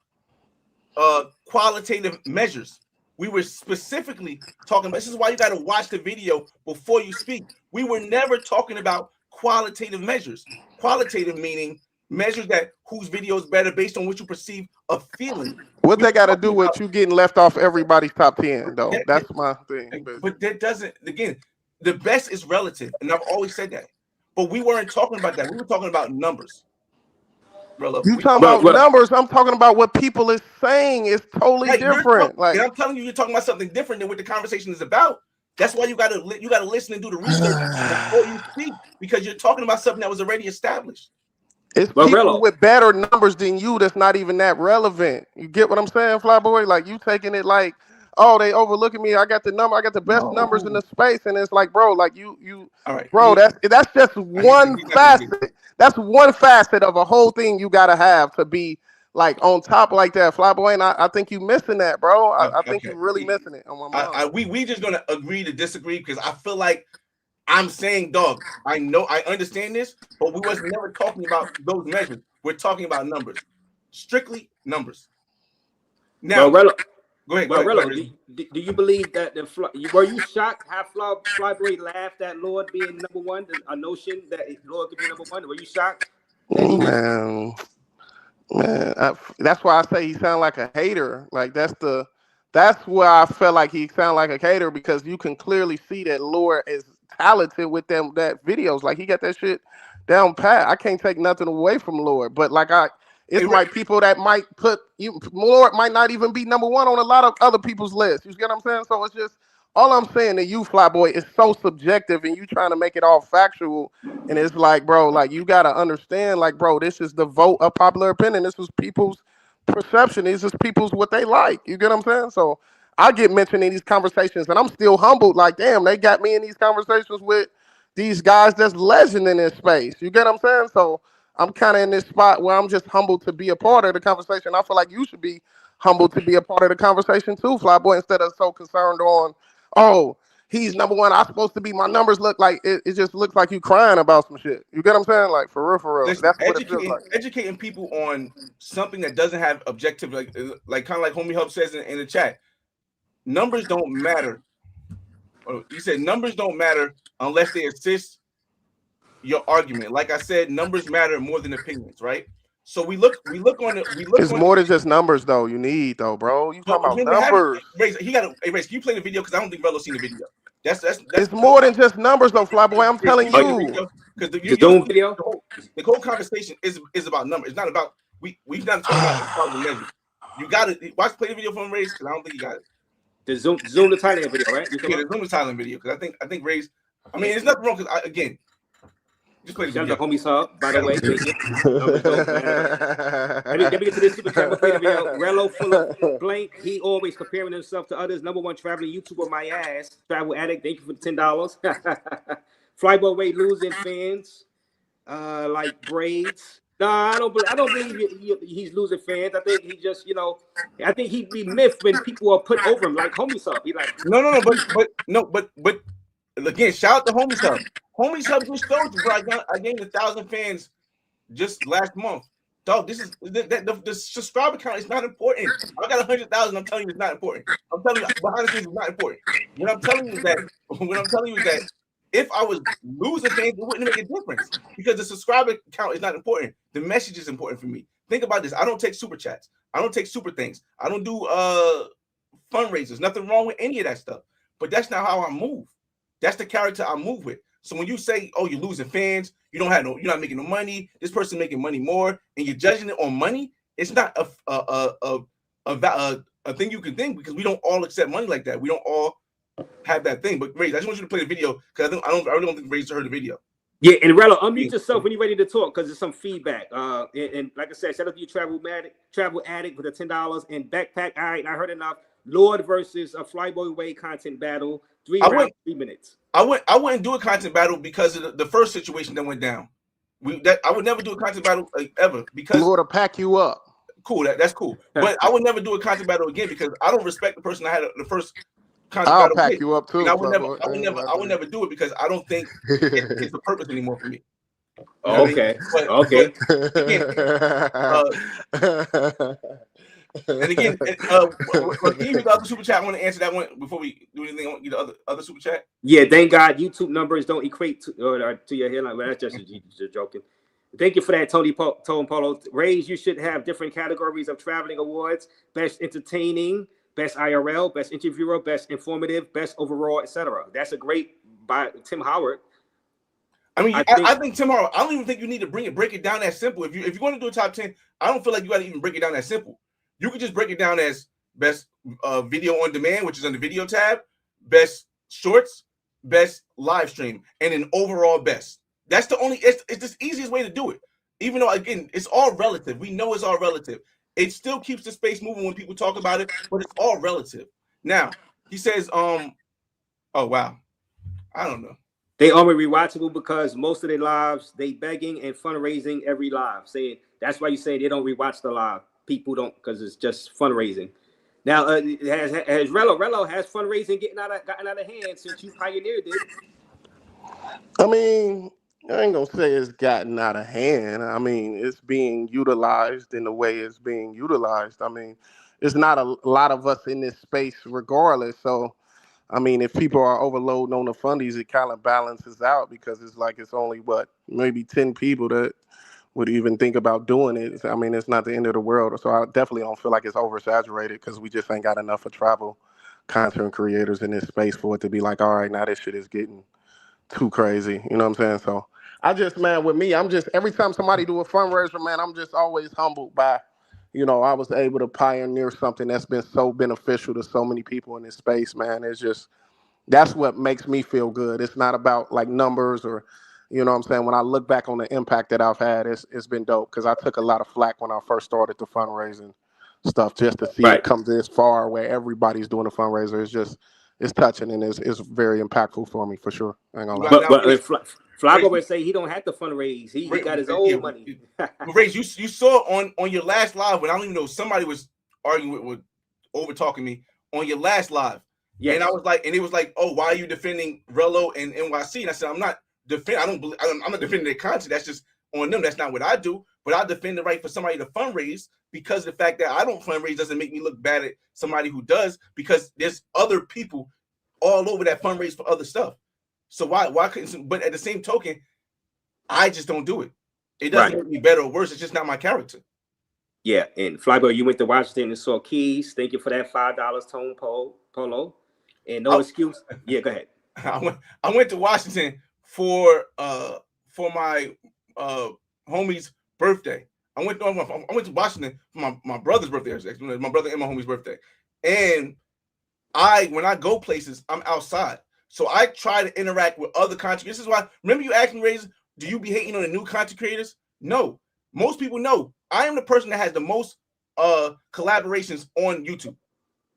qualitative measures. We were specifically talking about. This is why you got to watch the video before you speak. We were never talking about qualitative measures. Qualitative meaning measures that whose video is better based on what you perceive a feeling. What they got to do with you getting left off everybody's top 10, though? That's my thing. But that doesn't. Again, the best is relative, and I've always said that. But we weren't talking about that. We were talking about numbers. You talking about numbers? I'm talking about what people is saying is totally different. Like, and I'm telling you, you're talking about something different than what the conversation is about. That's why you gotta listen and do the research before you speak, because you're talking about something that was already established. It's people with better numbers than you that's not even that relevant. You get what I'm saying, Flyboy? Like you taking it like, oh, they overlooking me. I got the number. I got the best numbers in the space, and it's like, bro, like you, all right, bro. That's just one facet. That's one facet of a whole thing you gotta have to be like on top like that, Flyboy. And I think you missing that, bro. I think you're really missing it. On my mind. We just gonna agree to disagree because I feel like. I'm saying, dog, I know, I understand this, but we was never talking about those measures. We're talking about numbers, strictly numbers. Now, Go ahead. Well, Rello, do you believe that were you shocked how Flyboy laughed at Lord being number one? A notion that Lord could be number one. Were you shocked? Man, that's why I say he sound like a hater. Like that's where I felt like he sound like a hater, because you can clearly see that Lord is talented with that videos. Like he got that shit down pat. I can't take nothing away from Lord, but like it's people that might put you. Lord might not even be number one on a lot of other people's lists. You get what I'm saying? So it's just all I'm saying to you, Flyboy, is so subjective, and you trying to make it all factual. And it's like, bro, like you gotta understand, like, bro, this is the vote of popular opinion. This is people's perception. This is people's what they like. You get what I'm saying? So I get mentioned in these conversations, and I'm still humbled. Like, damn, they got me in these conversations with these guys that's legend in this space. You get what I'm saying? So I'm kind of in this spot where I'm just humbled to be a part of the conversation. I feel like you should be humbled to be a part of the conversation too, Flyboy, instead of so concerned on, oh, he's number one, I'm supposed to be, my numbers look like, it just looks like you crying about some shit. You get what I'm saying? Like, for real. Listen, that's what it feels like. Educating people on something that doesn't have objective, like kind of like Homie Hub says in the chat, numbers don't matter. He said numbers don't matter unless they assist your argument. Like I said, numbers matter more than opinions, right? So we look on it. It's more than just numbers, though. You need, though, bro. You talking about numbers? Raze, Raze, can you play the video? Because I don't think Rello's seen the video. That's it's more than just numbers, though, Flyboy. I'm telling you. Because the whole conversation is about numbers. It's not about we've not talking about the measure. You got to watch, play the video from Raze, because I don't think you got it. The Zoom the Thailand video, right? Yeah, the Zoom the Thailand video, because I think Raze. I mean, there's nothing wrong, because again. Just play the video. Homies Hub, by the way. Let me get to this super chat. Play the video. Rello full of blank. He always comparing himself to others. Number one traveling YouTuber, my ass. Travel addict. Thank you for the $10. Flyboy Way losing fans. Like braids. No, I don't believe he's losing fans. I think he just, I think he'd be miffed when people are put over him, like Homies Hub. He like but again, shout out to Homies Hub. Homies Hub just showed you, bro. I gained 1,000 fans just last month. Dog, this is the subscriber count is not important. I got 100,000. I'm telling you, it's not important. I'm telling you, behind the scenes, it's not important. What I'm telling you is that if I was losing fans, it wouldn't make a difference, because the subscriber count is not important. The message is important for me. Think about this. I don't take super chats. I don't take super things. I don't do fundraisers. Nothing wrong with any of that stuff. But that's not how I move. That's the character I move with. So when you say, "Oh, you're losing fans, you're not making no money. This person making money more," and you're judging it on money, it's not a thing you can think, because we don't all accept money like that. We don't all have that thing. But Raze, I just want you to play the video, because I really don't think Raze heard the video. Yeah, and Rello, unmute yourself when you're ready to talk, because there's some feedback. And like I said, shout out to you, travel addict, with the $10 and backpack. All right, I heard enough. Lord versus a Flyboy Way content battle. 3 rounds, 3 minutes. I wouldn't do a content battle because of the first situation that went down. I would never do a content battle ever, because Lord will pack you up. Cool, that's cool. But I would never do a content battle again, because I don't respect the person I had the first content I'll battle pack with. you up too. And I would never do it, because I don't think it's the purpose anymore for me. Okay. Okay. And again, can you read the other super chat? I want to answer that one before we do anything on the other super chat. Yeah, thank God YouTube numbers don't equate to your headline. Well, that's just joking. Thank you for that, Tone Polo. Raze, you should have different categories of traveling awards: best entertaining, best IRL, best interviewer, best informative, best overall, etc. That's a great by Tim Howard. I mean, I think Tim Howard. I don't even think you need to break it down that simple. If you want to do a top 10, I don't feel like you got to even break it down that simple. You could just break it down as best video on demand, which is on the video tab, best shorts, best live stream, and an overall best. That's the only, it's the easiest way to do it. Even though, again, it's all relative. We know it's all relative. It still keeps the space moving when people talk about it, but it's all relative. Now, he says, oh, wow. I don't know. They only rewatchable because most of their lives, they begging and fundraising every live. Saying that's why you say they don't rewatch the live. People don't, because it's just fundraising. Now, has Rello has fundraising gotten out of hand since you pioneered it? I mean, I ain't gonna say it's gotten out of hand. I mean, it's being utilized in the way it's being utilized. I mean, it's not a lot of us in this space regardless. So I mean, if people are overloading on the fundies, it kind of balances out because it's like it's only maybe 10 people that would even think about doing it. I mean, it's not the end of the world. So I definitely don't feel like it's oversaturated because we just ain't got enough of travel content creators in this space for it to be like, all right, now this shit is getting too crazy. You know what I'm saying? So I just, man, with me, I'm just, every time somebody do a fundraiser, man, I'm just always humbled by, I was able to pioneer something that's been so beneficial to so many people in this space, man. It's just, that's what makes me feel good. It's not about like numbers or, you know what I'm saying? When I look back on the impact that I've had, it's been dope because I took a lot of flack when I first started the fundraising stuff just to see it come this far where everybody's doing a fundraiser. It's touching and it's very impactful for me for sure. I ain't gonna lie. But Fly always say he don't have to fundraise. He got his own money. Raze, you saw on your last live when I don't even know somebody was arguing with over talking me on your last live. Yes. And I was like, and it was like, oh, why are you defending Relo and NYC? And I said, I'm not defending. I'm not defending their content. That's just on them. That's not what I do. But I defend the right for somebody to fundraise because the fact that I don't fundraise doesn't make me look bad at somebody who does because there's other people all over that fundraise for other stuff. So why couldn't? But at the same token, I just don't do it. It doesn't make me better or worse. It's just not my character. Yeah, and Flyboy, you went to Washington and saw Keys. Thank you for that $5 tone polo. And no excuse. Yeah, go ahead. I went to Washington for my homie's birthday. I went to Washington for my brother's birthday. Actually, my brother and my homie's birthday. And when I go places, I'm outside. So I try to interact with other content creators. This is why, remember you asked me, Raze, do you be hating on the new content creators? No. Most people know I am the person that has the most collaborations on YouTube.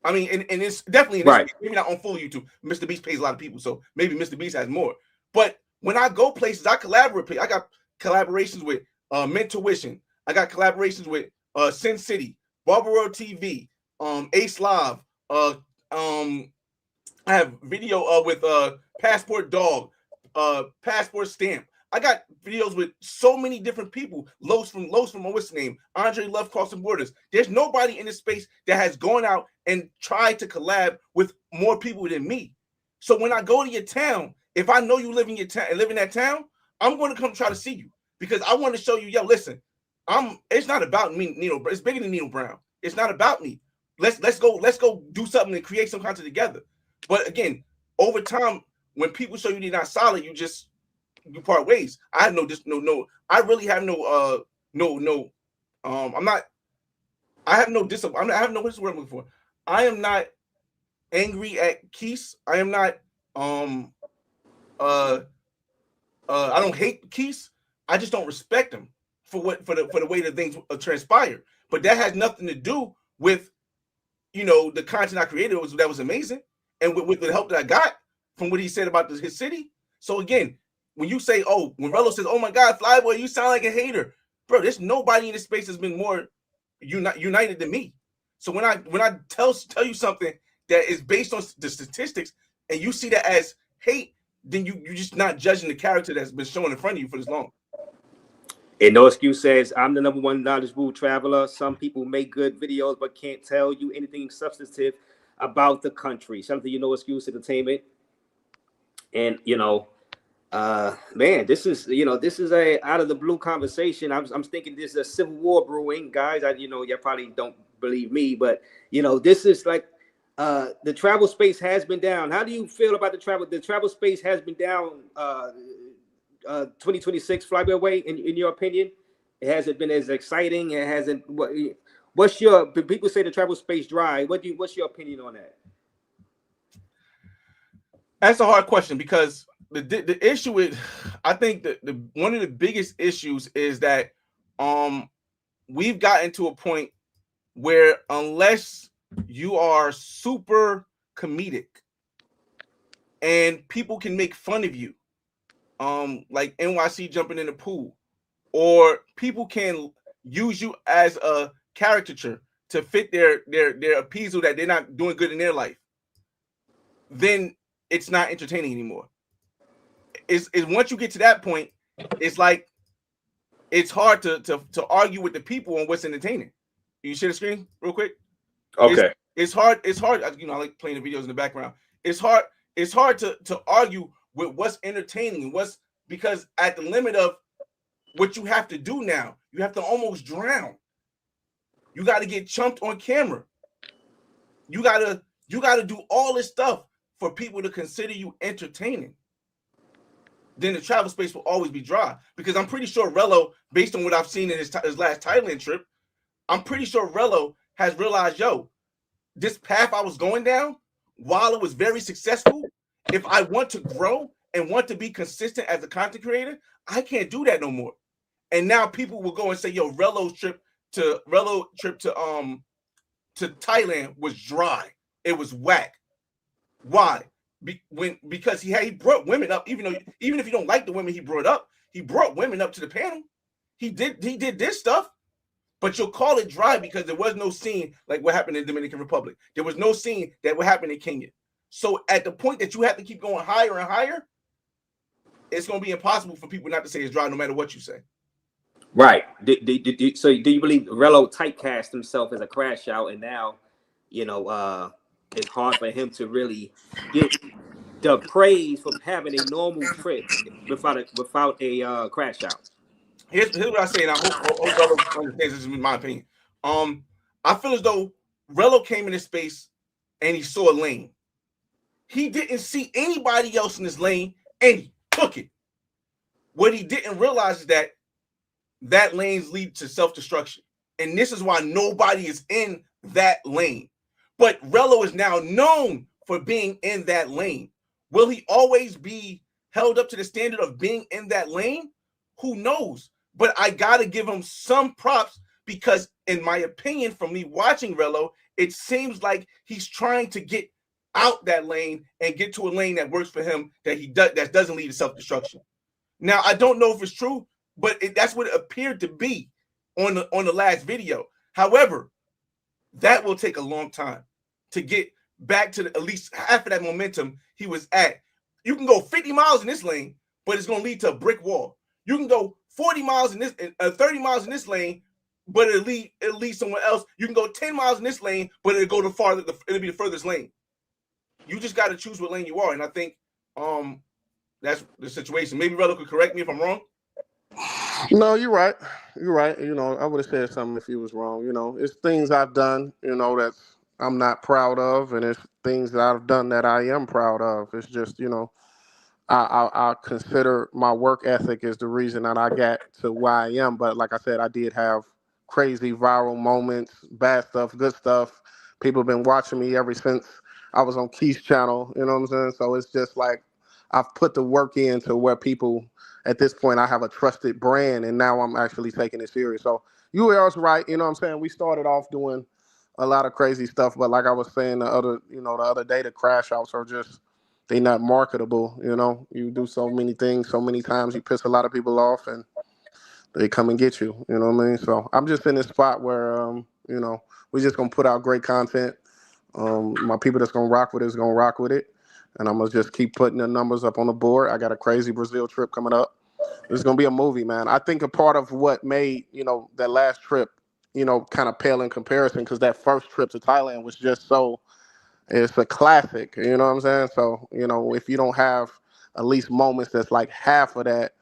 I mean, and it's definitely maybe not on full YouTube. Mr. Beast pays a lot of people, so maybe Mr. Beast has more. But when I go places, I collaborate. I got collaborations with Mentorship. I got collaborations with Sin City, Barber World TV, Ace Live. I have video with Passport Dog, Passport Stamp. I got videos with so many different people. Los from what's his name? Andre Love Crossing Borders. There's nobody in this space that has gone out and tried to collab with more people than me. So when I go to your town, if I know you live in your town and live in that town, I'm going to come try to see you because I want to show you, yo, listen, it's not about me, Nino. It's bigger than Nino Brown. It's not about me. Let's go do something and create some content together. But again, over time, when people show you they're not solid, you part ways. I have I really have no what's the word I'm looking for? I am not angry at Keith. I am not I don't hate Keith. I just don't respect him for the way that things transpire. But that has nothing to do with the content I created that was amazing, and with the help that I got from what he said about his city. So again, when you say, when Relo says, "Oh my God, Flyboy, you sound like a hater," bro, there's nobody in this space that's been more united than me. So when I tell you something that is based on the statistics, and you see that as hate, then you're just not judging the character that's been shown in front of you for this long. And No Excuse says, I'm the #1 knowledgeable traveler. Some people make good videos but can't tell you anything substantive about the country. Something No Excuse Entertainment. And man, this is a out of the blue conversation. I'm thinking this is a civil war brewing, guys. Y'all probably don't believe me, but this is like the travel space has been down. How do you feel about the travel? The travel space has been down 2026 Flyboy way, in your opinion? It hasn't been as exciting. It hasn't. What's your? People say the travel space dry. What's your opinion on that? That's a hard question because the issue is, I think that one of the biggest issues is that we've gotten to a point where unless you are super comedic and people can make fun of you, like NYC jumping in the pool, or people can use you as a caricature to fit their appeasal that they're not doing good in their life, then it's not entertaining anymore. Is once you get to that point, it's like it's hard to argue with the people on what's entertaining. You share the screen real quick. Okay. It's hard. It's hard. You know, I like playing the videos in the background. It's hard. It's hard to argue with what's entertaining and what's, because at the limit of what you have to do now, you have to almost drown. You got to get chumped on camera. You gotta do all this stuff for people to consider you entertaining. Then the travel space will always be dry, because I'm pretty sure Rello, based on what I've seen in his last Thailand trip, I'm pretty sure Rello has realized, yo, this path I was going down, while it was very successful, if I want to grow and want to be consistent as a content creator, I can't do that no more. And now people will go and say, yo, Rello's trip to Thailand was dry. It was whack. Why? Because he brought women up, even if you don't like the women he brought women up to the panel. He did this stuff, but you'll call it dry because there was no scene like what happened in the Dominican Republic. There was no scene that would happen in Kenya. So at the point that you have to keep going higher and higher, it's going to be impossible for people not to say it's dry no matter what you say. Right. So do you believe Rello typecast himself as a crash out, and now, you know, it's hard for him to really get the praise from having a normal trip without a crash out? Here's what I say, and I hope Rello understands. This is my opinion. I feel as though Rello came in this space and he saw a lane. He didn't see anybody else in this lane, and he took it. What he didn't realize is that lanes lead to self-destruction, and this is why nobody is in that lane. But Rello is now known for being in that lane. Will he always be held up to the standard of being in that lane? Who knows? But I gotta give him some props, because in my opinion, from me watching Rello, it seems like he's trying to get out that lane and get to a lane that works for him, that doesn't lead to self-destruction. Now, I don't know if it's true, but that's what it appeared to be on the last video. However, that will take a long time to get back to at least half of that momentum he was at. You can go 50 miles in this lane, but it's going to lead to a brick wall. You can go 40 miles in this, 30 miles in this lane, but it'll lead somewhere else. You can go 10 miles in this lane, but it'll be the furthest lane. You just got to choose what lane you are, and I think that's the situation. Maybe Rello could correct me if I'm wrong. No, you're right. You're right. You know, I would have said something if he was wrong. You know, it's things I've done, you know, that I'm not proud of, and it's things that I've done that I am proud of. It's just, you know, I consider my work ethic is the reason that I got to where I am. But like I said, I did have crazy viral moments, bad stuff, good stuff. People have been watching me ever since I was on Keith's channel. You know what I'm saying? So it's just like I've put the work into where people, at this point, I have a trusted brand, and now I'm actually taking it serious. So you are right. You know what I'm saying? We started off doing a lot of crazy stuff, but like I was saying the other day, the crash outs are just, they not marketable. You know, you do so many things, so many times, you piss a lot of people off, and they come and get you. You know what I mean? So I'm just in this spot where, you know, we're just gonna put out great content. My people that's gonna rock with it is gonna rock with it, and I'm gonna just keep putting the numbers up on the board. I got a crazy Brazil trip coming up. It's gonna be a movie, man. I think a part of what made, you know, that last trip, you know, kind of pale in comparison, because that first trip to Thailand was just so, it's a classic, you know what I'm saying? So, you know, if you don't have at least moments that's like half of that,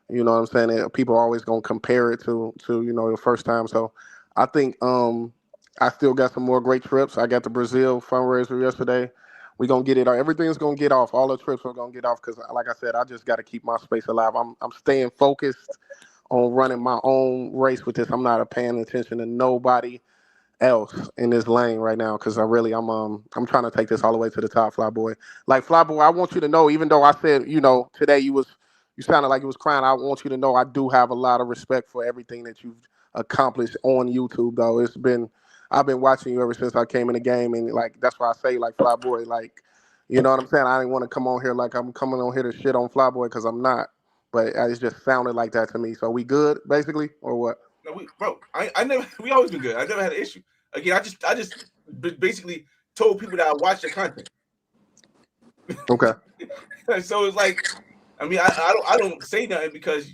you know what I'm saying, people are always gonna compare it to you know, the first time. So I think I still got some more great trips. I got the Brazil fundraiser yesterday. We're gonna get it. Everything's gonna get off. All the trips are gonna get off, because like I said, I just gotta keep my space alive. I'm staying focused on running my own race with this. I'm not paying attention to nobody else in this lane right now, because I'm trying to take this all the way to the top, Flyboy. Like, Flyboy, I want you to know, even though I said, you know, today you sounded like you was crying, I want you to know I do have a lot of respect for everything that you've accomplished on YouTube, though. I've been watching you ever since I came in the game, and like, that's why I say, like, Flyboy, like, you know what I'm saying? I didn't want to come on here like I'm coming on here to shit on Flyboy, because I'm not. But it just sounded like that to me. So we good, basically, or what? No, we always been good. I never had an issue. Again, I just basically told people that I watch your content. Okay. So it's like, I mean, I don't say nothing, because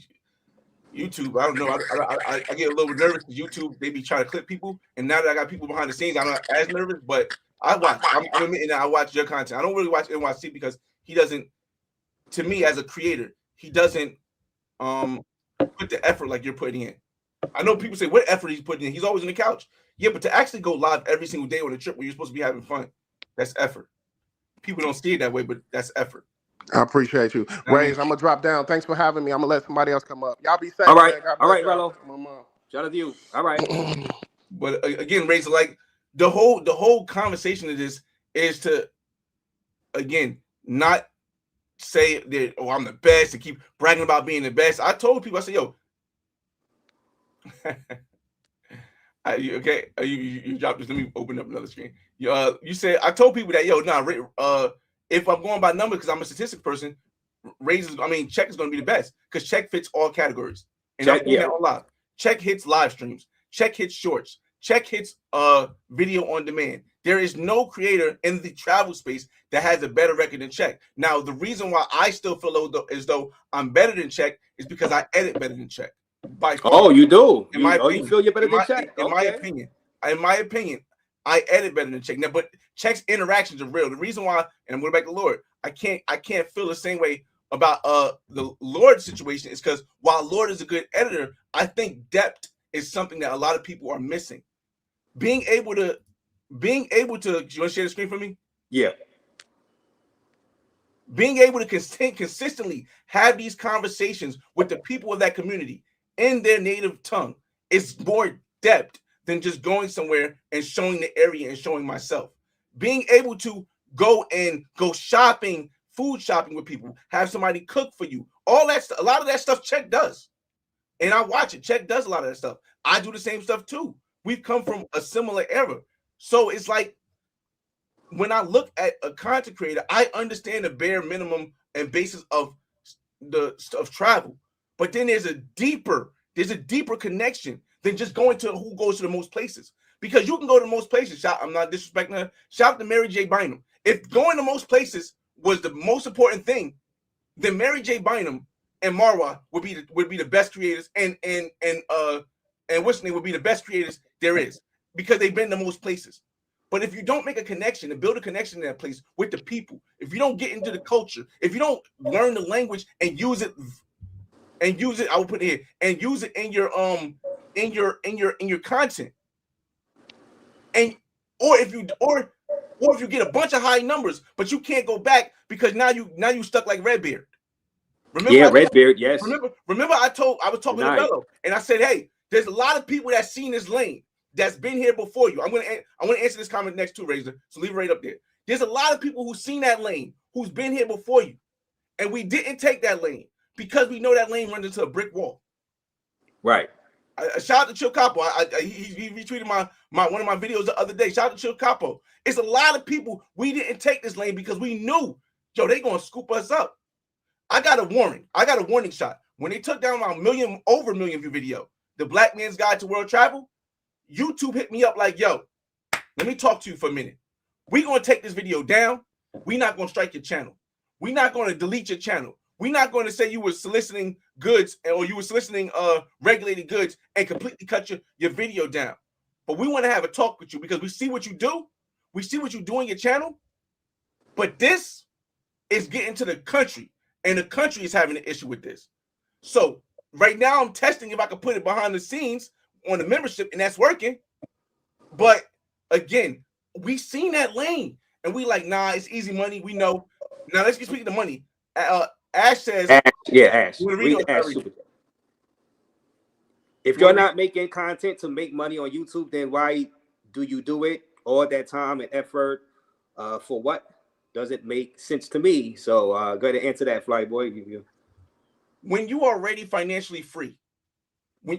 YouTube, I don't know. I get a little nervous because YouTube, they be trying to clip people. And now that I got people behind the scenes, I'm not as nervous, but I watch. I'm admitting that I watch your content. I don't really watch NYC because he doesn't, to me as a creator, he doesn't put the effort like you're putting in. I know people say, what effort he's putting in? He's always on the couch. Yeah, but to actually go live every single day on a trip where you're supposed to be having fun, that's effort. People don't see it that way, but that's effort. I appreciate you. Raze, I'm going to drop down. Thanks for having me. I'm going to let somebody else come up. Y'all be safe. All right. Man. All right, Rello. Shout out to you. All right. But again, Raze, like the whole conversation of this is to, again, not say that, oh, I'm the best, and keep bragging about being the best. I told people, I said, yo, okay, you dropped this. Let me open up another screen. You said, I told people that, yo, if I'm going by numbers, because I'm a statistic person, Check is going to be the best because Check fits all categories. And I'm doing that a lot. Check hits live streams. Check hits shorts. Check hits video on demand. There is no creator in the travel space that has a better record than Check. Now, the reason why I still feel as though I'm better than Check is because I edit better than Check. By far. Oh, you do? You feel you're better than Check? In my opinion, I edit better than Check. Now, but Check's interactions are real. The reason why, and I'm going back to Lord, I can't feel the same way about the Lord situation is because while Lord is a good editor, I think depth is something that a lot of people are missing. Being able to, do you want to share the screen for me? Yeah. Being able to consistently have these conversations with the people of that community in their native tongue is more depth than just going somewhere and showing the area and showing myself. Being able to go shopping, food shopping with people, have somebody cook for you, all that stuff, a lot of that stuff Check does. And I watch it. Check does a lot of that stuff. I do the same stuff too. We've come from a similar era. So it's like when I look at a content creator, I understand the bare minimum and basis of travel. But then there's a deeper connection than just going to who goes to the most places. Because you can go to the most places. I'm not disrespecting her. Shout out to Mary J. Bynum. If going to most places was the most important thing, then Mary J. Bynum and Marwa would be the best creators, and what's name would be the best creators there is, because they've been to most places. But if you don't make a connection and build a connection in that place with the people, if you don't get into the culture, if you don't learn the language and use it, I will put it here, and use it in your content, or if you get a bunch of high numbers, but you can't go back because now you stuck like Redbeard. Remember, Redbeard, yes. Remember I was talking to Bello, and I said, hey, there's a lot of people that's seen this lane that's been here before you. I'm gonna answer this comment next too, Razor. So leave it right up there. There's a lot of people who've seen that lane, who's been here before you, and we didn't take that lane because we know that lane runs into a brick wall. Right. Shout out to Chill Capo. He retweeted my one of my videos the other day. Shout out to Chill Capo. It's a lot of people, we didn't take this lane because we knew, they gonna scoop us up. I got a warning shot. When they took down my over million view video, The Black Man's Guide to World Travel, YouTube hit me up like, yo, let me talk to you for a minute. We're going to take this video down. We're not going to strike your channel. We're not going to delete your channel. We're not going to say you were soliciting goods or you were soliciting regulated goods and completely cut your video down. But we want to have a talk with you because we see what you do. We see what you do on your channel. But this is getting to the country, and the country is having an issue with this. So right now I'm testing if I can put it behind the scenes on the membership, and that's working. But again, we seen that lane and we like, nah, it's easy money. We know. Now let's get speaking to money. Ash says, Ash. If you're not making content to make money on YouTube, then why do you do it? All that time and effort for what? Doesn't make sense to me. So go ahead and answer that, Flyboy. When you are already financially free,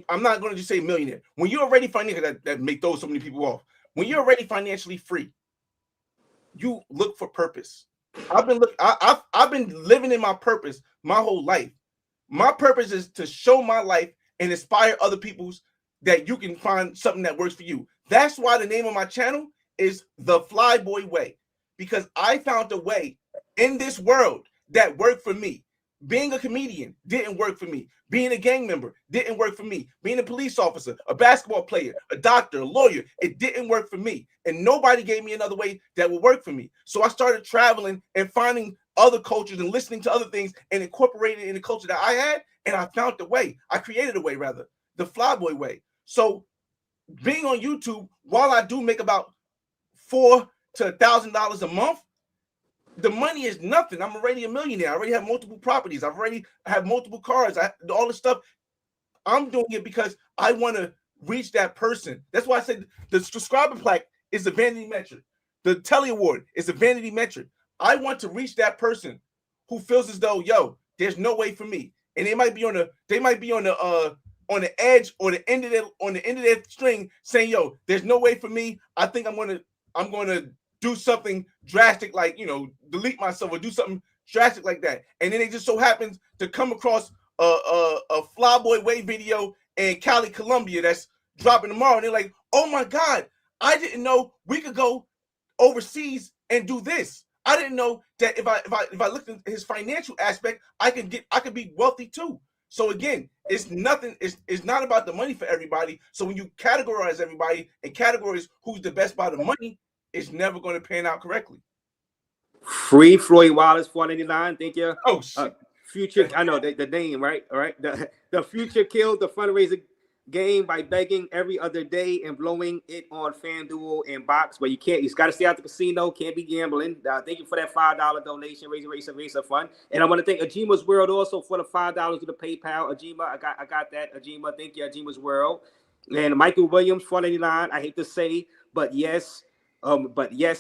I'm not going to just say millionaire. When you're already financially, that may throw so many people off. When you're already financially free, you look for purpose. I've been living in my purpose my whole life. My purpose is to show my life and inspire other people's that you can find something that works for you. That's why the name of my channel is The Flyboy Way, because I found a way in this world that worked for me. being a comedian didn't work for me. Being a gang member didn't work for me. Being a police officer, a basketball player, a doctor, a lawyer, it didn't work for me. And nobody gave me another way that would work for me. So I started traveling and finding other cultures and listening to other things and incorporating it in the culture that I had. And I found the way. I created a way, rather, the Flyboy way. So being on YouTube, while I do make about $400 to $1,000 a month, the money is nothing. I'm already a millionaire. I already have multiple properties. I've already have multiple cars. All this stuff. I'm doing it because I want to reach that person. That's why I said the subscriber plaque is a vanity metric. The Telly Award is a vanity metric. I want to reach that person who feels as though, yo, there's no way for me. And they might be on the edge or the end of that string saying, yo, there's no way for me. I think I'm gonna do something drastic, like, delete myself or do something drastic like that. And then it just so happens to come across a Flyboy Way video in Cali, Colombia that's dropping tomorrow. And they're like, oh my God, I didn't know we could go overseas and do this. I didn't know that if I looked at his financial aspect, I could be wealthy too. So again, it's not about the money for everybody. So when you categorize everybody and categorize who's the best by the money, it's never going to pan out correctly. Free Floyd Wallace, $4.99. Thank you. Oh shit. Future, I know the name, right? All right. The Future killed the fundraising game by begging every other day and blowing it on FanDuel and Box, but you got to stay out the casino, can't be gambling. Thank you for that $5 donation, Raise a Fund. And I want to thank Ajima's World also for the $5 to the PayPal. Ajima, I got that. Ajima, thank you, Ajima's World. And Michael Williams, $4.99. I hate to say, but yes,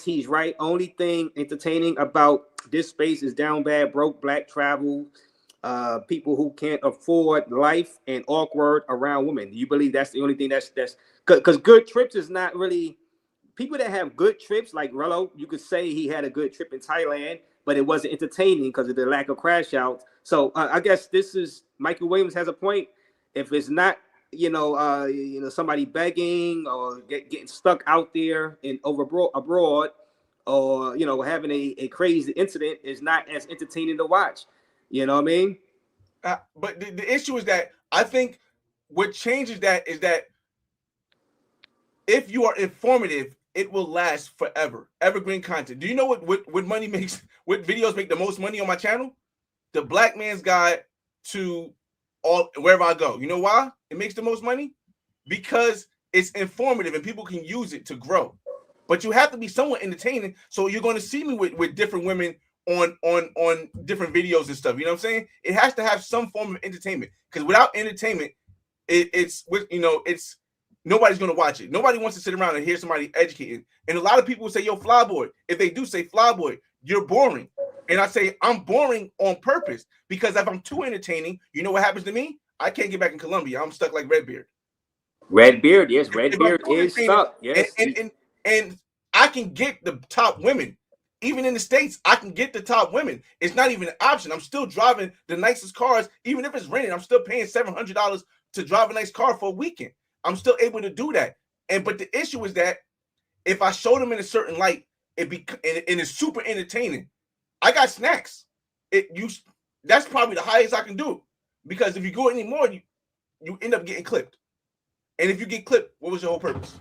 he's right. Only thing entertaining about this space is down bad, broke, black travel, people who can't afford life and awkward around women. Do you believe that's the only thing that's because good trips is not really people that have good trips like Rello? You could say he had a good trip in Thailand, but it wasn't entertaining because of the lack of crash outs. So I guess this is Michael Williams has a point. If it's not somebody begging or getting stuck out there and abroad, or having a crazy incident is not as entertaining to watch. You know what I mean? But the issue is that I think what changes that is that if you are informative, it will last forever. Evergreen content. Do you know what money makes? What videos make the most money on my channel? The Black Man's Guide to wherever I go. You know why it makes the most money? Because it's informative and people can use it to grow. But you have to be somewhat entertaining. So you're going to see me with different women on different videos and stuff. You know what I'm saying? It has to have some form of entertainment. Because without entertainment, it's nobody's going to watch it. Nobody wants to sit around and hear somebody educating. And a lot of people will say, yo, Flyboy. If they do say Flyboy, you're boring. And I say, I'm boring on purpose. Because if I'm too entertaining, you know what happens to me? I can't get back in Colombia. I'm stuck like Redbeard. Redbeard, yes. Redbeard is stuck. Yes. And I can get the top women. Even in the States, I can get the top women. It's not even an option. I'm still driving the nicest cars. Even if it's rented, I'm still paying $700 to drive a nice car for a weekend. I'm still able to do that. But the issue is that if I show them in a certain light, and it's super entertaining. I got snacks. That's probably the highest I can do. Because if you go anymore, you end up getting clipped. And if you get clipped, what was your whole purpose?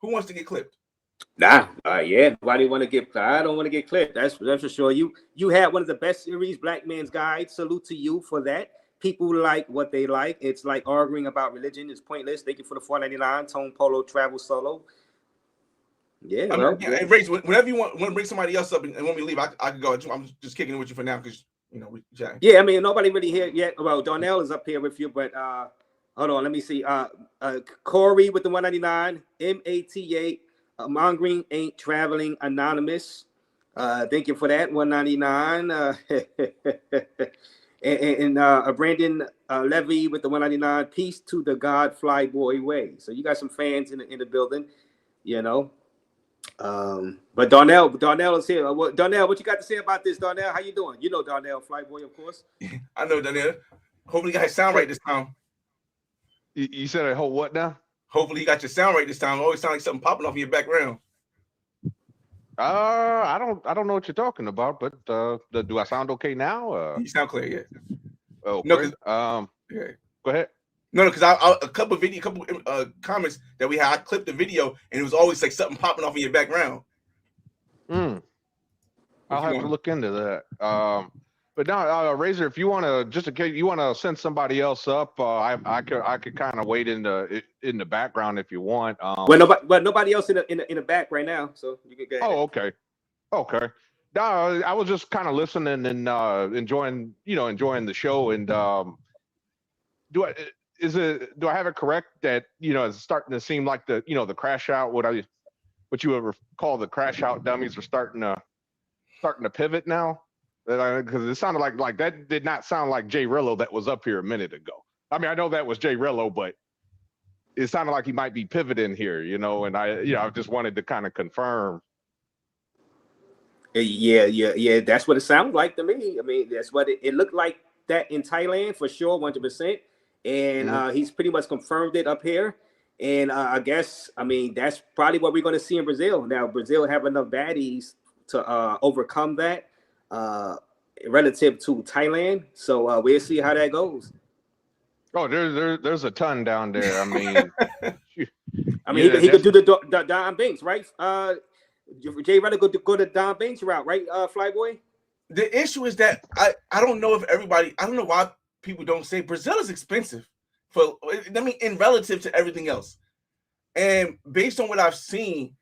Who wants to get clipped? Nah, nobody want to get. I don't want to get clipped. That's for sure. You had one of the best series, Black Man's Guide. Salute to you for that. People like what they like. It's like arguing about religion is pointless. Thank you for the $4.99. Tone Polo Travel Solo. Yeah, Hey, Raze, whenever you want to bring somebody else up and when we leave, I can go. I'm just kicking it with you for now because we chatting. Yeah, I mean nobody really here yet. Well, Darnell is up here with you, but hold on, let me see. Corey with the $1.99. MATA. Mongering ain't traveling anonymous. Thank you for that. $1.99. And Brandon Levy with the $1.99. Peace to the God Flyboy Way. So you got some fans in the building, But Darnell is here. Darnell, what you got to say about this, Darnell? How you doing? You know Darnell Flyboy, of course. I know Darnell. Hopefully you got his sound right this time. You said I hope what now? Hopefully you got your sound right this time. It always sounds like something popping off in your background. I don't know what you're talking about, but do I sound okay now? You sound clear, yeah. Okay. No, Yeah. Go ahead. No, because a couple comments that we had, I clipped the video and it was always like something popping off in your background. I'll have to look into that. But now, Razor, if you want to, just in case you want to send somebody else up, I could kind of wait in the background if you want. Nobody else in the back right now, so you can go ahead. Oh, okay. No, I was just kind of listening and enjoying the show. And do I have it correct that it's starting to seem like the crash out, what you would call the crash out dummies are starting to pivot now? Because it sounded like that did not sound like Jay Rillo that was up here a minute ago. I mean, I know that was Jay Rillo, but it sounded like he might be pivoting here, and I just wanted to kind of confirm. Yeah. That's what it sounded like to me. I mean, that's what it looked like that in Thailand for sure, 100%. And he's pretty much confirmed it up here. And I guess, I mean, that's probably what we're going to see in Brazil. Now, Brazil have enough baddies to overcome that relative to Thailand. So we'll see how that goes. Oh, there's a ton down there. I mean, he could do the Don Banks, right? Jay rather go to Don Banks route, right, Flyboy? The issue is that I don't know if I don't know why people don't say Brazil is expensive in relative to everything else. And based on what I've seen,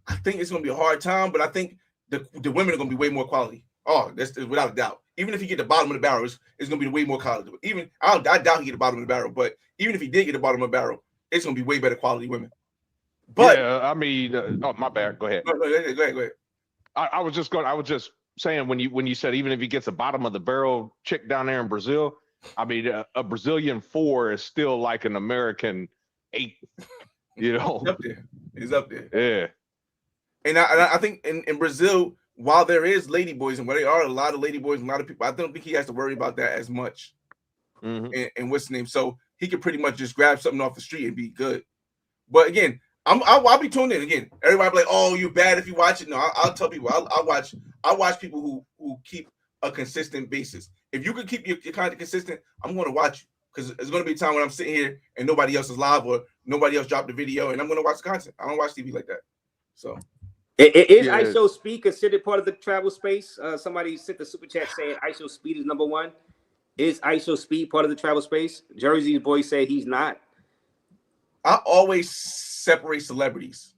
I think it's going to be a hard time, but I think the women are going to be way more quality. Oh, that's without a doubt. Even if you get the bottom of the barrel, it's going to be way more quality. Even I doubt he get the bottom of the barrel, but even if he did get the bottom of the barrel, it's going to be way better quality women. But yeah, I mean, my bad. Go ahead. Go ahead. I was just saying when you said even if he gets a bottom of the barrel chick down there in Brazil, I mean, a Brazilian 4 is still like an American 8. He's up there. Yeah. And I think in Brazil, while there is ladyboys and where there are a lot of ladyboys and a lot of people, I don't think he has to worry about that as much. And what's the name? So he could pretty much just grab something off the street and be good. But again, I'll be tuned in again. Everybody be like, "Oh, you're bad if you watch it." No, I'll tell people. I watch people who keep a consistent basis. If you can keep your content consistent, I'm going to watch you because there's going to be a time when I'm sitting here and nobody else is live or nobody else dropped the video, and I'm going to watch the content. I don't watch TV like that. So. Is ISO Speed considered part of the travel space? Somebody sent the super chat saying ISO Speed is number one. Is ISO Speed part of the travel space? Jersey's boy said he's not. I always separate celebrities.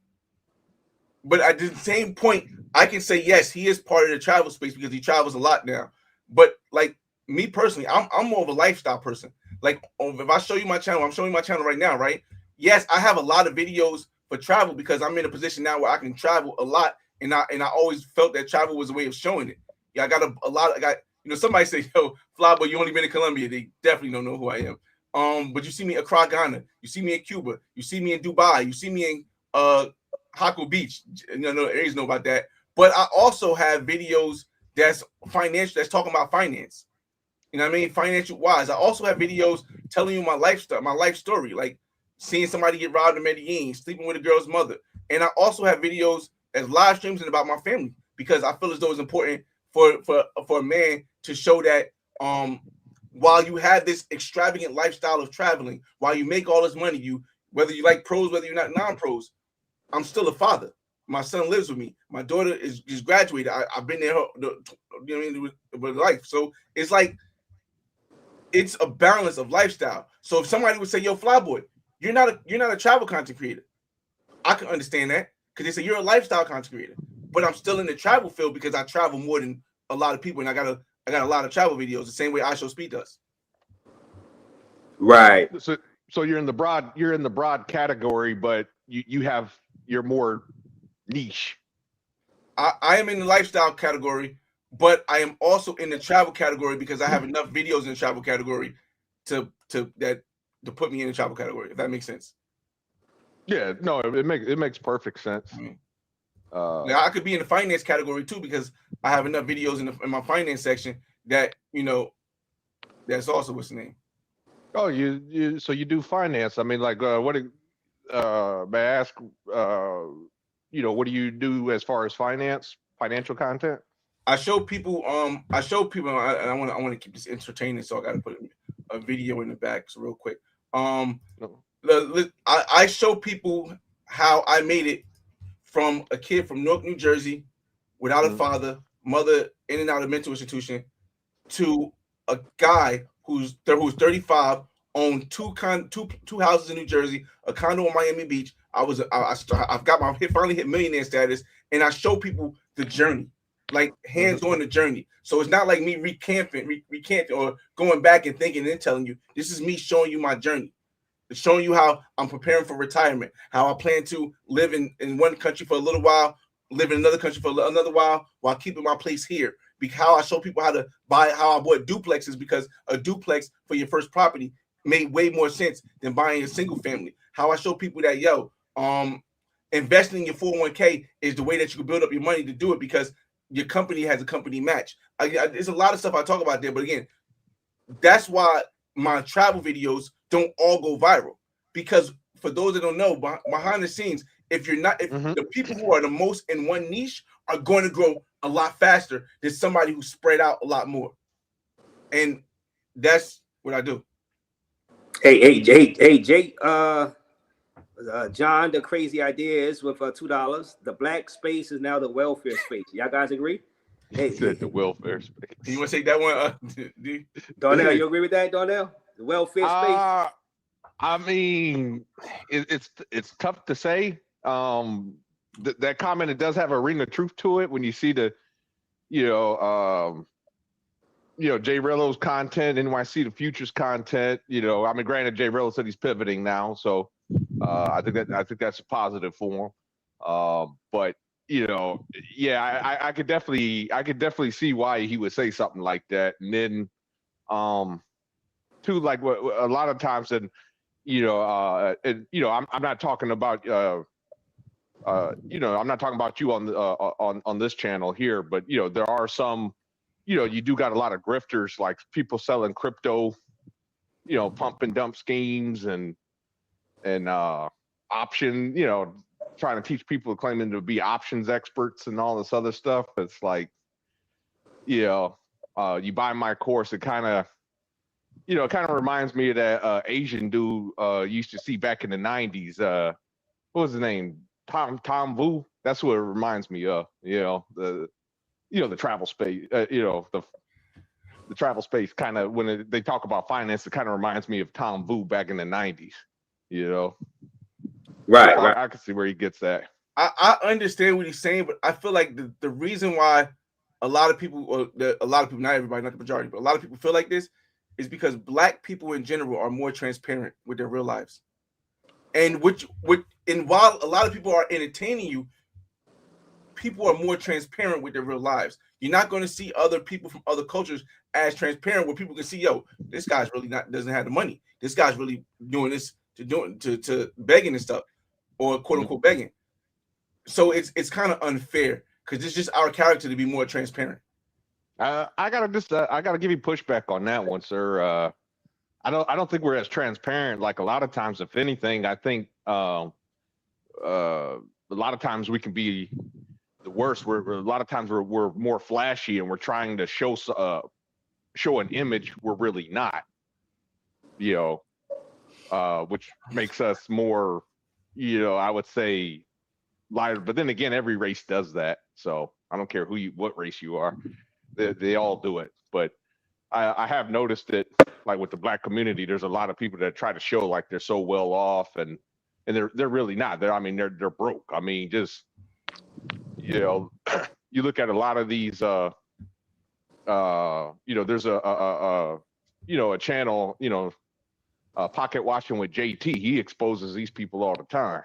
But at the same point, I can say, yes, he is part of the travel space because he travels a lot now. But like me personally, I'm more of a lifestyle person. Like if I show you my channel, I'm showing you my channel right now, right? Yes, I have a lot of videos for travel because I'm in a position now where I can travel a lot, and I always felt that travel was a way of showing it. Yeah, I got a lot. I got somebody say, "Yo, Flyboy, you only been in Colombia." They definitely don't know who I am. But you see me in Accra, Ghana. You see me in Cuba. You see me in Dubai. You see me in Haku Beach. Areas know about that. But I also have videos that's financial. That's talking about finance. You know what I mean? Financial wise. I also have videos telling you my lifestyle, my life story, like seeing somebody get robbed in Medellin, sleeping with a girl's mother. And I also have videos as live streams and about my family because I feel as though it's important for a man to show that while you have this extravagant lifestyle of traveling, while you make all this money, whether you like pros, whether you're not non-pros, I'm still a father. My son lives with me. My daughter is graduated. I've been there, with life. So it's like it's a balance of lifestyle. So if somebody would say, "Yo, Flyboy, you're not a travel content creator," I can understand that because they say you're a lifestyle content creator, but I'm still in the travel field because I travel more than a lot of people, and I got a lot of travel videos the same way ISO Speed does. Right. So you're in the broad category, but you're more niche. I am in the lifestyle category, but I am also in the travel category because I have enough videos in the travel category to put me in the travel category, if that makes sense. Yeah, no, it makes perfect sense. Now I could be in the finance category too because I have enough videos in my finance section that that's also what's the name. Oh, so you do finance? I mean, like, what? May I ask what do you do as far as financial content? I show people. I want to keep this entertaining, so I got to put a video in the back. So real quick. I show people how I made it from a kid from Newark, New Jersey, without a father, mother in and out of mental institution, to a guy who's 35, owned two houses in New Jersey, a condo in Miami Beach. I've finally hit millionaire status, and I show people the journey, like hands on the journey. So it's not like me recanting or going back and thinking and then telling you. This is me showing you my journey. It's showing you how I'm preparing for retirement, how I plan to live in one country for a little while, live in another country for another while keeping my place here. How I show people how I bought duplexes, because a duplex for your first property made way more sense than buying a single family. How I show people that, investing in your 401k is the way that you can build up your money to do it, because your company has a company match. There's a lot of stuff I talk about there, but again, that's why my travel videos don't all go viral, because for those that don't know, behind the scenes, if the people who are the most in one niche are going to grow a lot faster than somebody who's spread out a lot more. And that's what I do. Hey, Jake, John, the crazy idea is with $2. The black space is now the welfare space. Y'all guys agree? Hey, the welfare space. You want to take that one, Darnell? You agree with that, Darnell? The welfare space. I mean, it's tough to say. That comment, it does have a ring of truth to it when you see the, Jay Rello's content, NYC the Futures content. I mean, granted, Jay Rello said he's pivoting now, so I think that's a positive for him. But I could definitely see why he would say something like that. And then, too, like what a lot of times, and I'm not talking about I'm not talking about you on this channel here, but there are some, you do got a lot of grifters, like people selling crypto, pump and dump schemes and option, trying to teach people claiming to be options experts and all this other stuff. It's like, you buy my course, it kind of reminds me of that Asian dude used to see back in the 90s. What was his name? Tom Vu. That's what it reminds me of. The travel space. The travel space kind of, when they talk about finance, it kind of reminds me of Tom Vu back in the 90s. Right. I can see where he gets that. I understand what he's saying, but I feel like the reason why a lot of people, not everybody, not the majority, but a lot of people feel like this is because Black people in general are more transparent with their real lives. And while a lot of people are entertaining you, people are more transparent with their real lives. You're not going to see other people from other cultures as transparent, where people can see, this guy's really doesn't have the money. This guy's really doing this to begging and stuff, or quote unquote begging. So it's kind of unfair, because it's just our character to be more transparent. I gotta give you pushback on that one, sir. I don't think we're as transparent. Like a lot of times, if anything, I think a lot of times we can be the worst. A lot of times we're more flashy, and we're trying to show an image we're really not. Which makes us more, I would say, lighter. But then again, every race does that. So I don't care what race you are. They all do it. But I have noticed that, like with the Black community, there's a lot of people that try to show like they're so well off, and they're really not. They're broke. I mean, just you look at a lot of these. There's a channel, Pocket Watching with JT. He exposes these people all the time.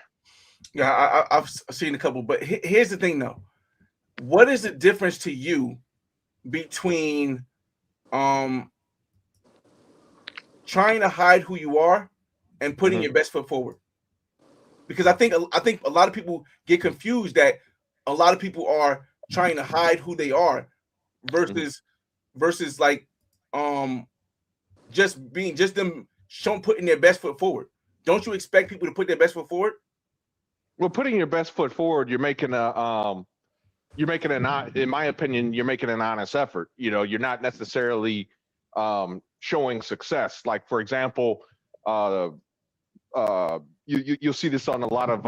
Yeah, I've seen a couple, but here's the thing, though. What is the difference to you between trying to hide who you are and putting your best foot forward? Because I think a lot of people get confused that a lot of people are trying to hide who they are versus like just them putting their best foot forward. Don't you expect people to put their best foot forward? Well, putting your best foot forward, you're making in my opinion, you're making an honest effort. You know, you're not necessarily showing success. Like, for example, you'll see this on a lot of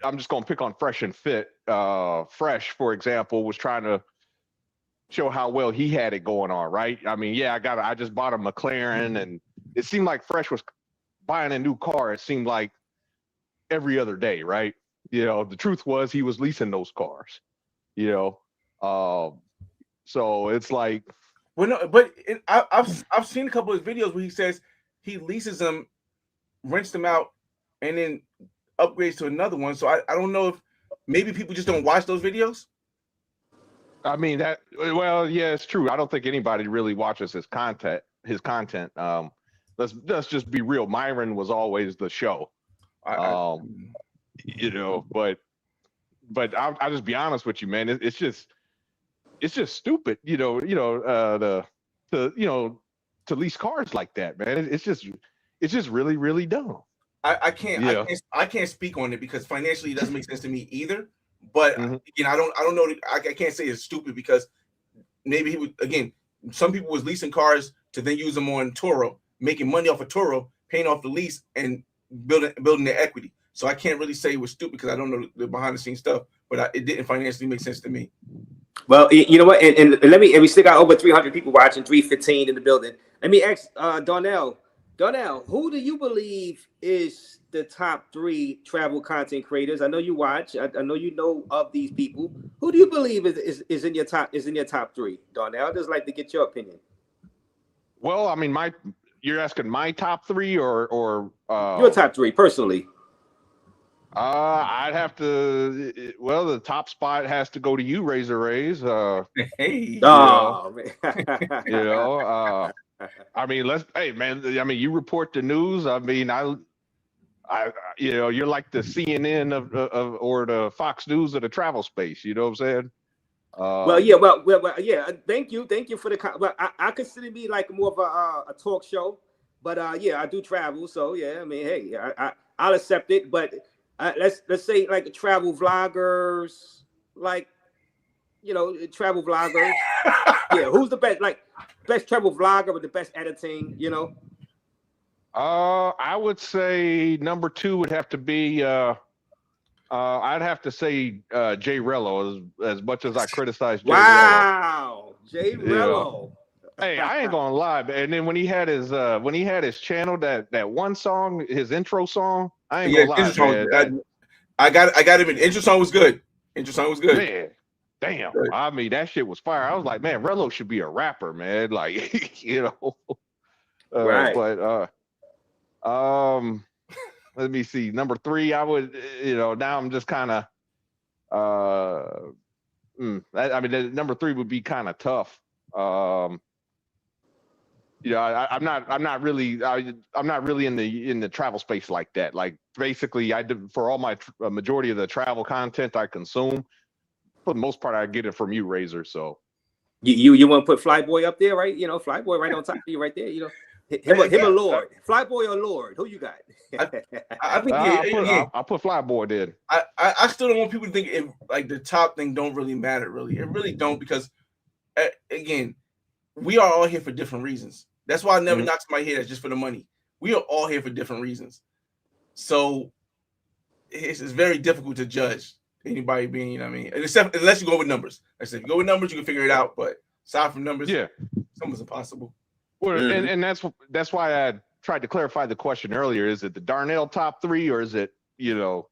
I'm just gonna pick on Fresh and Fit. Fresh, for example, was trying to show how well he had it going on, right? I mean, yeah, I just bought a McLaren, and it seemed like Fresh was buying a new car. It seemed like every other day, right? You know, the truth was he was leasing those cars, you know. So it's like, well, no, but I've seen a couple of his videos where he says he leases them, rents them out, and then upgrades to another one. So I don't know if maybe people just don't watch those videos. I mean, well, yeah, it's true. I don't think anybody really watches his content. Let's just be real. Myron was always the show. You know, but I'll just be honest with you, man. It's just stupid, to lease cars like that, man. It's just really, really dumb. I can't speak on it because financially it doesn't make sense to me either. But I don't know. I can't say it's stupid because maybe he would, again, some people was leasing cars to then use them on Turo, making money off of Turo, paying off the lease and building their equity. So I can't really say it was stupid because I don't know the behind the scenes stuff, but it didn't financially make sense to me. Well, you know what? And we still got over 300 people watching, 315 in the building. Let me ask Darnell, who do you believe is the top 3 travel content creators? I know you watch. I know you know of these people. Who do you believe is in your top 3? Darnell, I'd just like to get your opinion. Well, I mean, you're asking my top 3 or your top 3 personally. I'd have to. Well, the top spot has to go to you, Raze. Hey, I mean, hey, man. I mean, you report the news. I mean, you're like the CNN of or the Fox News of the travel space. You know what I'm saying? Well, yeah. Thank you for the. Well, I consider me like more of a talk show, but yeah, I do travel. So yeah, I mean, hey, I'll accept it. But let's say like travel vloggers, like travel vloggers. Yeah, who's the best travel vlogger with the best editing? I would say number 2 would have to be. I'd have to say Jay Rello, as much as I criticize Jay Rello. Wow, Jay Rello. Hey, I ain't gonna lie, and then when he had his channel, that one song, his intro song, I ain't gonna lie, man. I got him. Intro song was good. Man, damn. Right. I mean, that shit was fire. I was like, man, Rello should be a rapper, man. Like, right. But let me see. Number 3, I would, now I'm just kind of, I mean, number 3 would be kind of tough. I'm not really in the travel space like that. Like, basically, I did for all my majority of the travel content I consume. For the most part, I get it from you, Razor. So you want to put Flyboy up there, right? Flyboy right on top of you, right there. Him or Lord, Flyboy or Lord? Who you got? I think I'll put Flyboy there. I still don't want people to think like the top thing don't really matter. Really, it really don't, because again, we are all here for different reasons. That's why I never knock somebody here that's just for the money. We are all here for different reasons. So it's very difficult to judge anybody being, unless you go with numbers. Like I said, if you go with numbers, you can figure it out. But aside from numbers, something's impossible. Well, and that's why I tried to clarify the question earlier. Is it the Darnell top 3, or is it the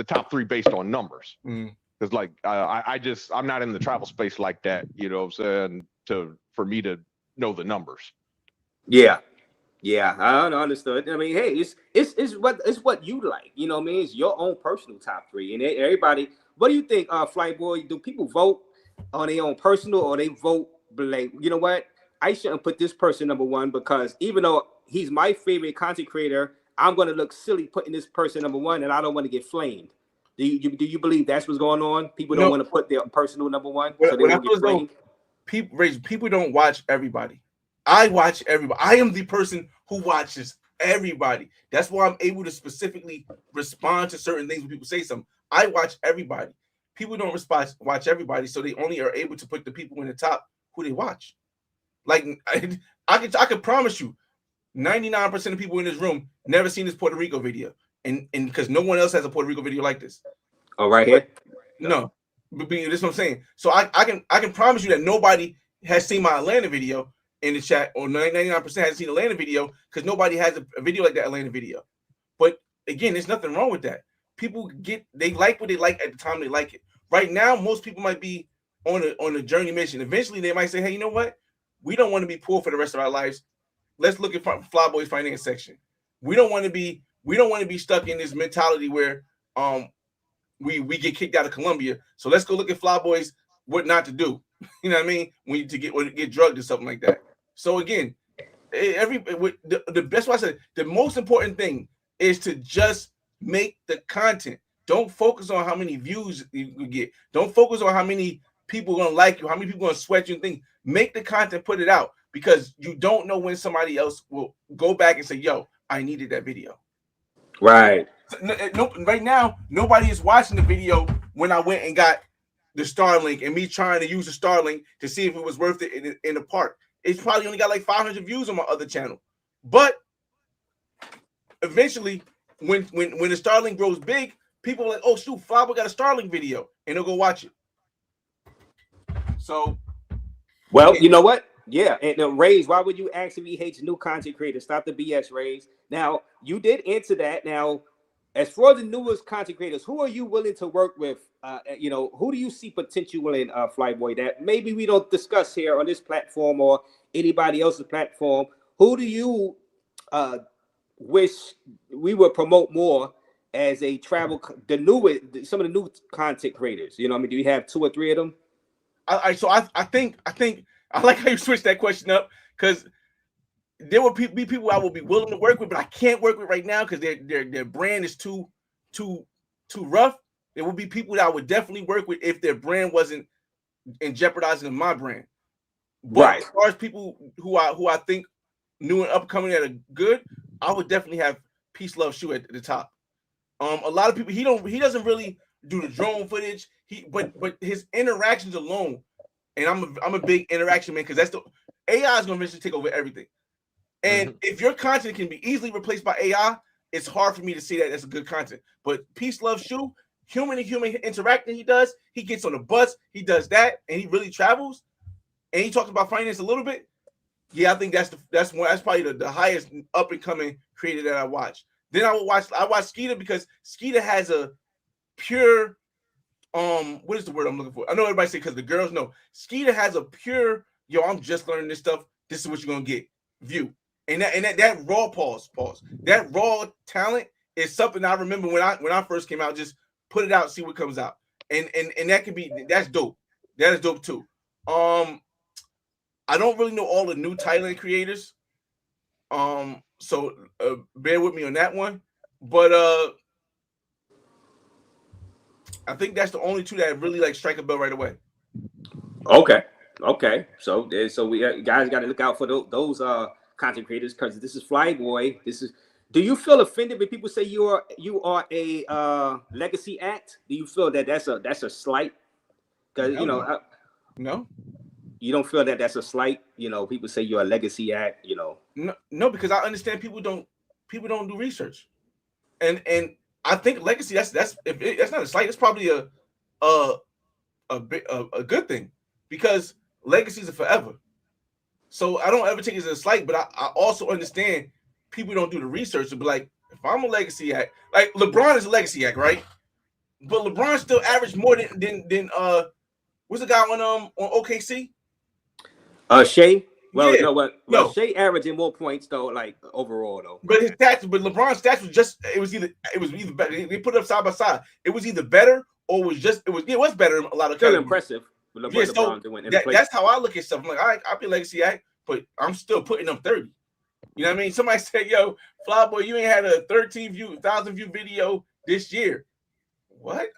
top 3 based on numbers? Because like I'm not in the travel space like that. You know what I'm saying? For me to know the numbers. Yeah, I understood. I mean, hey, it's what you like. You know what I mean? It's your own personal top 3, and everybody. What do you think, Flyboy? Do people vote on their own personal, or they vote like, you know what? I shouldn't put this person number 1 because even though he's my favorite content creator, I'm going to look silly putting this person number 1, and I don't want to get flamed. Do you believe that's what's going on? People don't want to put their personal number 1, so they won't get flamed. People don't watch everybody. I watch everybody. I am the person who watches everybody. That's why I'm able to specifically respond to certain things when people say something. I watch everybody. People don't watch everybody, so they only are able to put the people in the top who they watch. Like I can promise you, 99% of people in this room never seen this Puerto Rico video, and because no one else has a Puerto Rico video like this. Oh, right here. No, but this is what I'm saying. So I can promise you that nobody has seen my Atlanta video in the chat, or 99% hasn't seen the Atlanta video, because nobody has a video like that Atlanta video. But again, there's nothing wrong with that. People they like what they like at the time they like it. Right now, most people might be on a journey mission. Eventually, they might say, "Hey, you know what? We don't want to be poor for the rest of our lives. Let's look at Flyboy's finance section. We don't want to be stuck in this mentality where we get kicked out of Colombia. So let's go look at Flyboy's what not to do. You know what I mean? When you get drugged or something like that. So again, that's why I said the most important thing is to just make the content. Don't focus on how many views you get. Don't focus on how many people are gonna like you, how many people are gonna sweat you and things. Make the content, put it out, because you don't know when somebody else will go back and say, "Yo, I needed that video." Right. No, right now, nobody is watching the video when I went and got the Starlink and me trying to use the Starlink to see if it was worth it in the park. It's probably only got like 500 views on my other channel. But eventually, when the Starlink grows big, people are like, "Oh shoot, Flyboy got a Starlink video," and they'll go watch it. So, well, you know what? Yeah, and Raze, why would you ask if he hates new content creators? Stop the BS, Raze. Now, you did answer that. Now, as for the newest content creators, who are you willing to work with? Who do you see potential in, Flyboy, that maybe we don't discuss here on this platform or anybody else's platform? Who do you wish we would promote more as a travel, some of the new content creators? You know what I mean? Do you have 2 or 3 of them? I think I like how you switched that question up, because there will be people I will be willing to work with, but I can't work with right now because their brand is too rough. There will be people that I would definitely work with if their brand wasn't in jeopardizing my brand. But right. As far as people who I think new and upcoming that are good, I would definitely have Peace Love Shoe at the top. A lot of people he doesn't really do the drone footage. But his interactions alone, and I'm a big interaction man, because that's the AI is gonna eventually take over everything. And if your content can be easily replaced by AI, it's hard for me to see that that's a good content. But Peace Love Shoe, human to human interacting, he gets on the bus, he does that, and he really travels, and he talks about finance a little bit. Yeah, I think that's probably the highest up and coming creator that I watch. Then I watch Skeeter, because Skeeter has a pure what is the word I'm looking for? I know everybody say because the girls know. Skeeter has a pure, yo, I'm just learning this stuff. This is what you're gonna get. View. And that raw that raw talent is something I remember when I first came out. Just put it out, see what comes out. And that's dope. That is dope too. I don't really know all the new Thailand creators. So bear with me on that one. But I think that's the only 2 that really like strike a bell right away. Okay. So we guys got to look out for those content creators, because this is Flyboy. Do you feel offended when people say you are a legacy act? Do you feel that that's a slight? Because no, you don't feel that that's a slight. People say you're a legacy act. No, because I understand people don't do research, and I think legacy that's not a slight. It's probably a good thing, because legacies are forever. So I don't ever take it as a slight, but I also understand people don't do the research to be like, if I'm a legacy act, like LeBron is a legacy act, right? But LeBron still averaged more than what's the guy on OKC? Shea. Well, yeah. No, Shea averaging more points though, like overall though. But LeBron's stats was either better. They put it up side by side. It was either better or it was better a lot of times. Still impressive. That's how I look at stuff. I'm like, I'll be a legacy act, but I'm still putting up 30. You know what I mean? Somebody said, "Yo, Flyboy, you ain't had a 1,000 view video this year." What?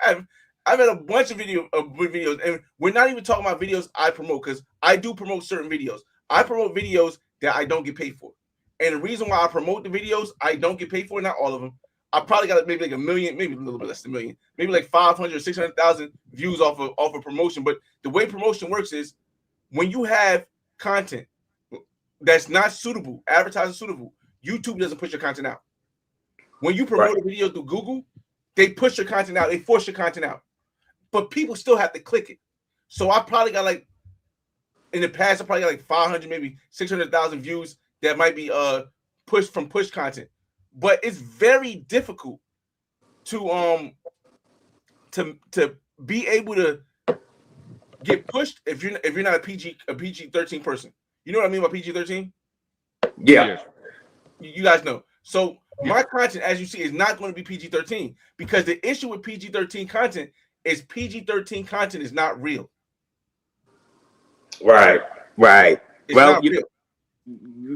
I've had a bunch of videos, and we're not even talking about videos I promote, because I do promote certain videos. I promote videos that I don't get paid for. And the reason why I promote the videos, I don't get paid for it, not all of them. I probably got maybe like 1 million, maybe a little bit less than 1 million, maybe like 500 or 600,000 views off of promotion. But the way promotion works is when you have content that's not suitable, advertising suitable, YouTube doesn't push your content out. When you promote a video through Google, they push your content out, they force your content out. But people still have to click it. So I probably got like, in the past, I probably got like 500, maybe 600,000 views that might be pushed from push content. But it's very difficult to be able to get pushed if you're not a PG-13 person. You know what I mean by PG-13? Yeah. You guys know. So my content, as you see, is not going to be PG-13 because the issue with PG-13 content is PG-13 content is not real. Right. It's not real.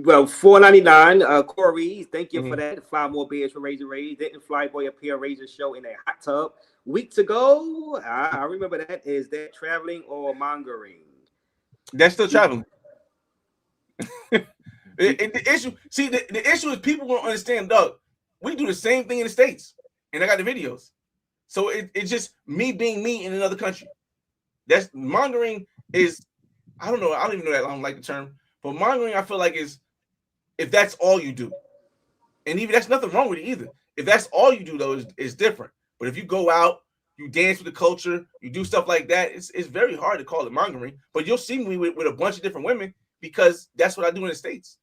Well, $4.99. Corey, thank you for that. 5 more beers for Raze. Didn't Flyboy appear Razer show in a hot tub weeks ago? I remember that. Is that traveling or mongering? That's still traveling. The issue is people won't understand, Doug. We do the same thing in the States, and I got the videos. So it's just me being me in another country. That's mongering is, I don't know. I don't even know that. I don't like the term. But mongering, I feel like, is if that's all you do. And even that's nothing wrong with it either. If that's all you do, though, is different. But if you go out, you dance with the culture, you do stuff like that, it's very hard to call it mongering. But you'll see me with a bunch of different women because that's what I do in the States.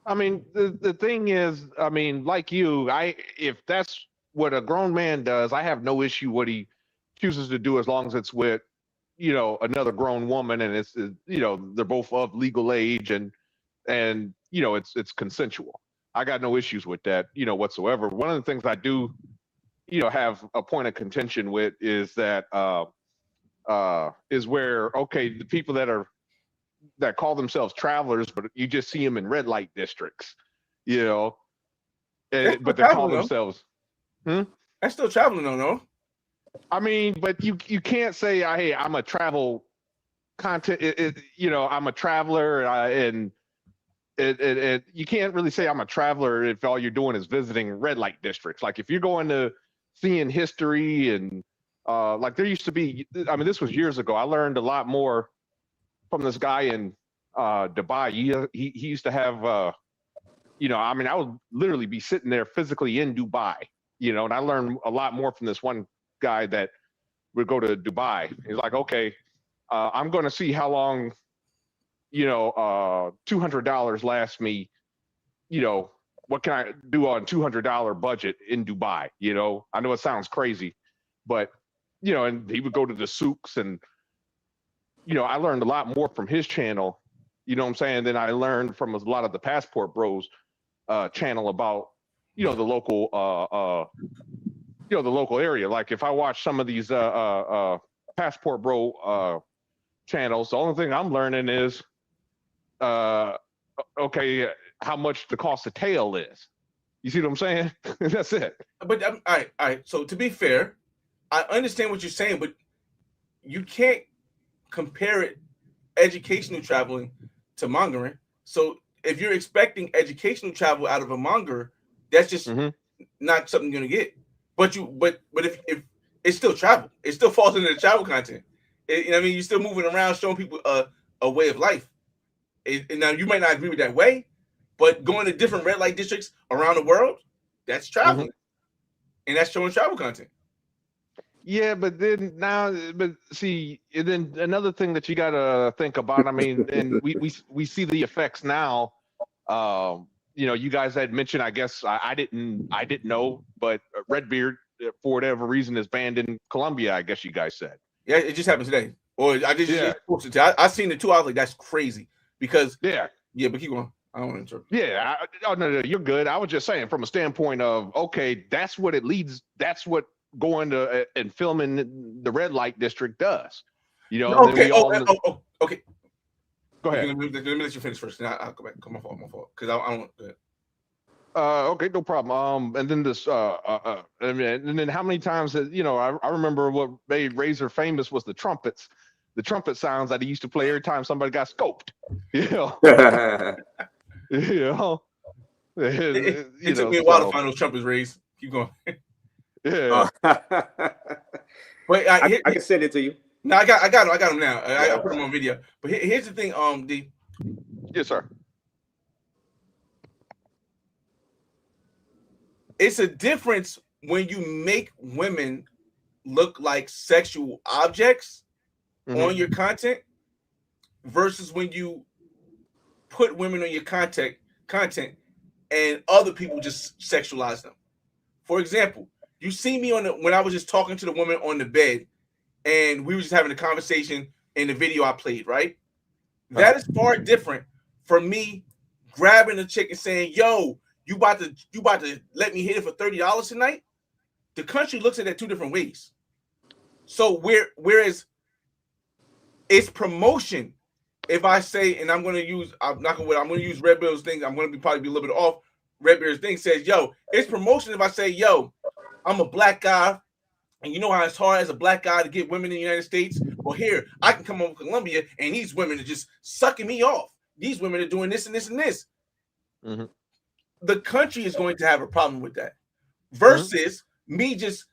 I mean, the thing is, I mean, like you, if that's what a grown man does, I have no issue what he chooses to do as long as it's with, you know, another grown woman and it's, you know, they're both of legal age and you know, it's consensual. I got no issues with that, you know, whatsoever. One of the things I do, you know, have a point of contention with is that is where, okay, the people that call themselves travelers, but you just see them in red light districts, you know, but they call themselves. That's still traveling, though, no? I mean, but you can't say, hey, I'm a travel content, you know, I'm a traveler, and you can't really say I'm a traveler if all you're doing is visiting red light districts. Like if you're going to seeing history and like there used to be, I mean, this was years ago. I learned a lot more from this guy in Dubai. He used to have, you know, I mean, I would literally be sitting there physically in Dubai, you know, and I learned a lot more from this one guy that would go to Dubai. He's like, okay, I'm going to see how long, you know, $200 lasts me, you know, what can I do on $200 budget in Dubai? You know, I know it sounds crazy, but, you know, and he would go to the souks and, you know, I learned a lot more from his channel, you know what I'm saying, than I learned from a lot of the Passport Bros channel about, you know, the local, you know, the local area. Like if I watch some of these Passport Bro channels, the only thing I'm learning is, okay, how much the cost of tail is. You see what I'm saying? That's it. But all right. So to be fair, I understand what you're saying, but you can't compare it educational traveling to mongering. So if you're expecting educational travel out of a monger, that's just not something you're gonna get. But if it's still travel, it still falls into the travel content. You know what I mean? You're still moving around, showing people a way of life. Now you might not agree with that way, but going to different red light districts around the world, that's traveling, and that's showing travel content. Yeah, but then see, and then another thing that you got to think about. I mean, and we see the effects now. You know, you guys had mentioned, I guess I didn't know, but Redbeard for whatever reason is banned in Colombia. I guess you guys said. Yeah, it just happened today, or I just posted it. I seen it too. I was like, that's crazy because but keep going. I don't want to interrupt. Yeah, no, you're good. I was just saying from a standpoint of okay, that's what it leads. That's what going to and filming the red light district does. You know. Okay. Okay. Go ahead. Let me let you finish first. I'll go back. My fault. Because I don't. Okay, no problem. And then this, and then how many times that you know? I remember what made Razer famous was the trumpets, the trumpet sounds that he used to play every time somebody got scoped. You know. You know. It took me a while to find those trumpets, Raze. Keep going. Yeah. But I can send it to you. No, I got them now. I put them on video. But here's the thing, D. Yes, sir. It's a difference when you make women look like sexual objects on your content versus when you put women on your content and other people just sexualize them. For example, you see me when I was just talking to the woman on the bed and we were just having a conversation in the video I played, right? That is far different from me grabbing a chick and saying, yo, you about to let me hit it for $30 tonight? The country looks at it two different ways. So whereas it's promotion, if I say, and I'm gonna use Redbeard's thing, I'm gonna probably be a little bit off. Redbeard's thing says, yo, it's promotion if I say, yo, I'm a black guy, and you know how it's hard as a black guy to get women in the United States? Well, here, I can come over to Colombia, and these women are just sucking me off. These women are doing this and this and this. The country is going to have a problem with that. Versus me just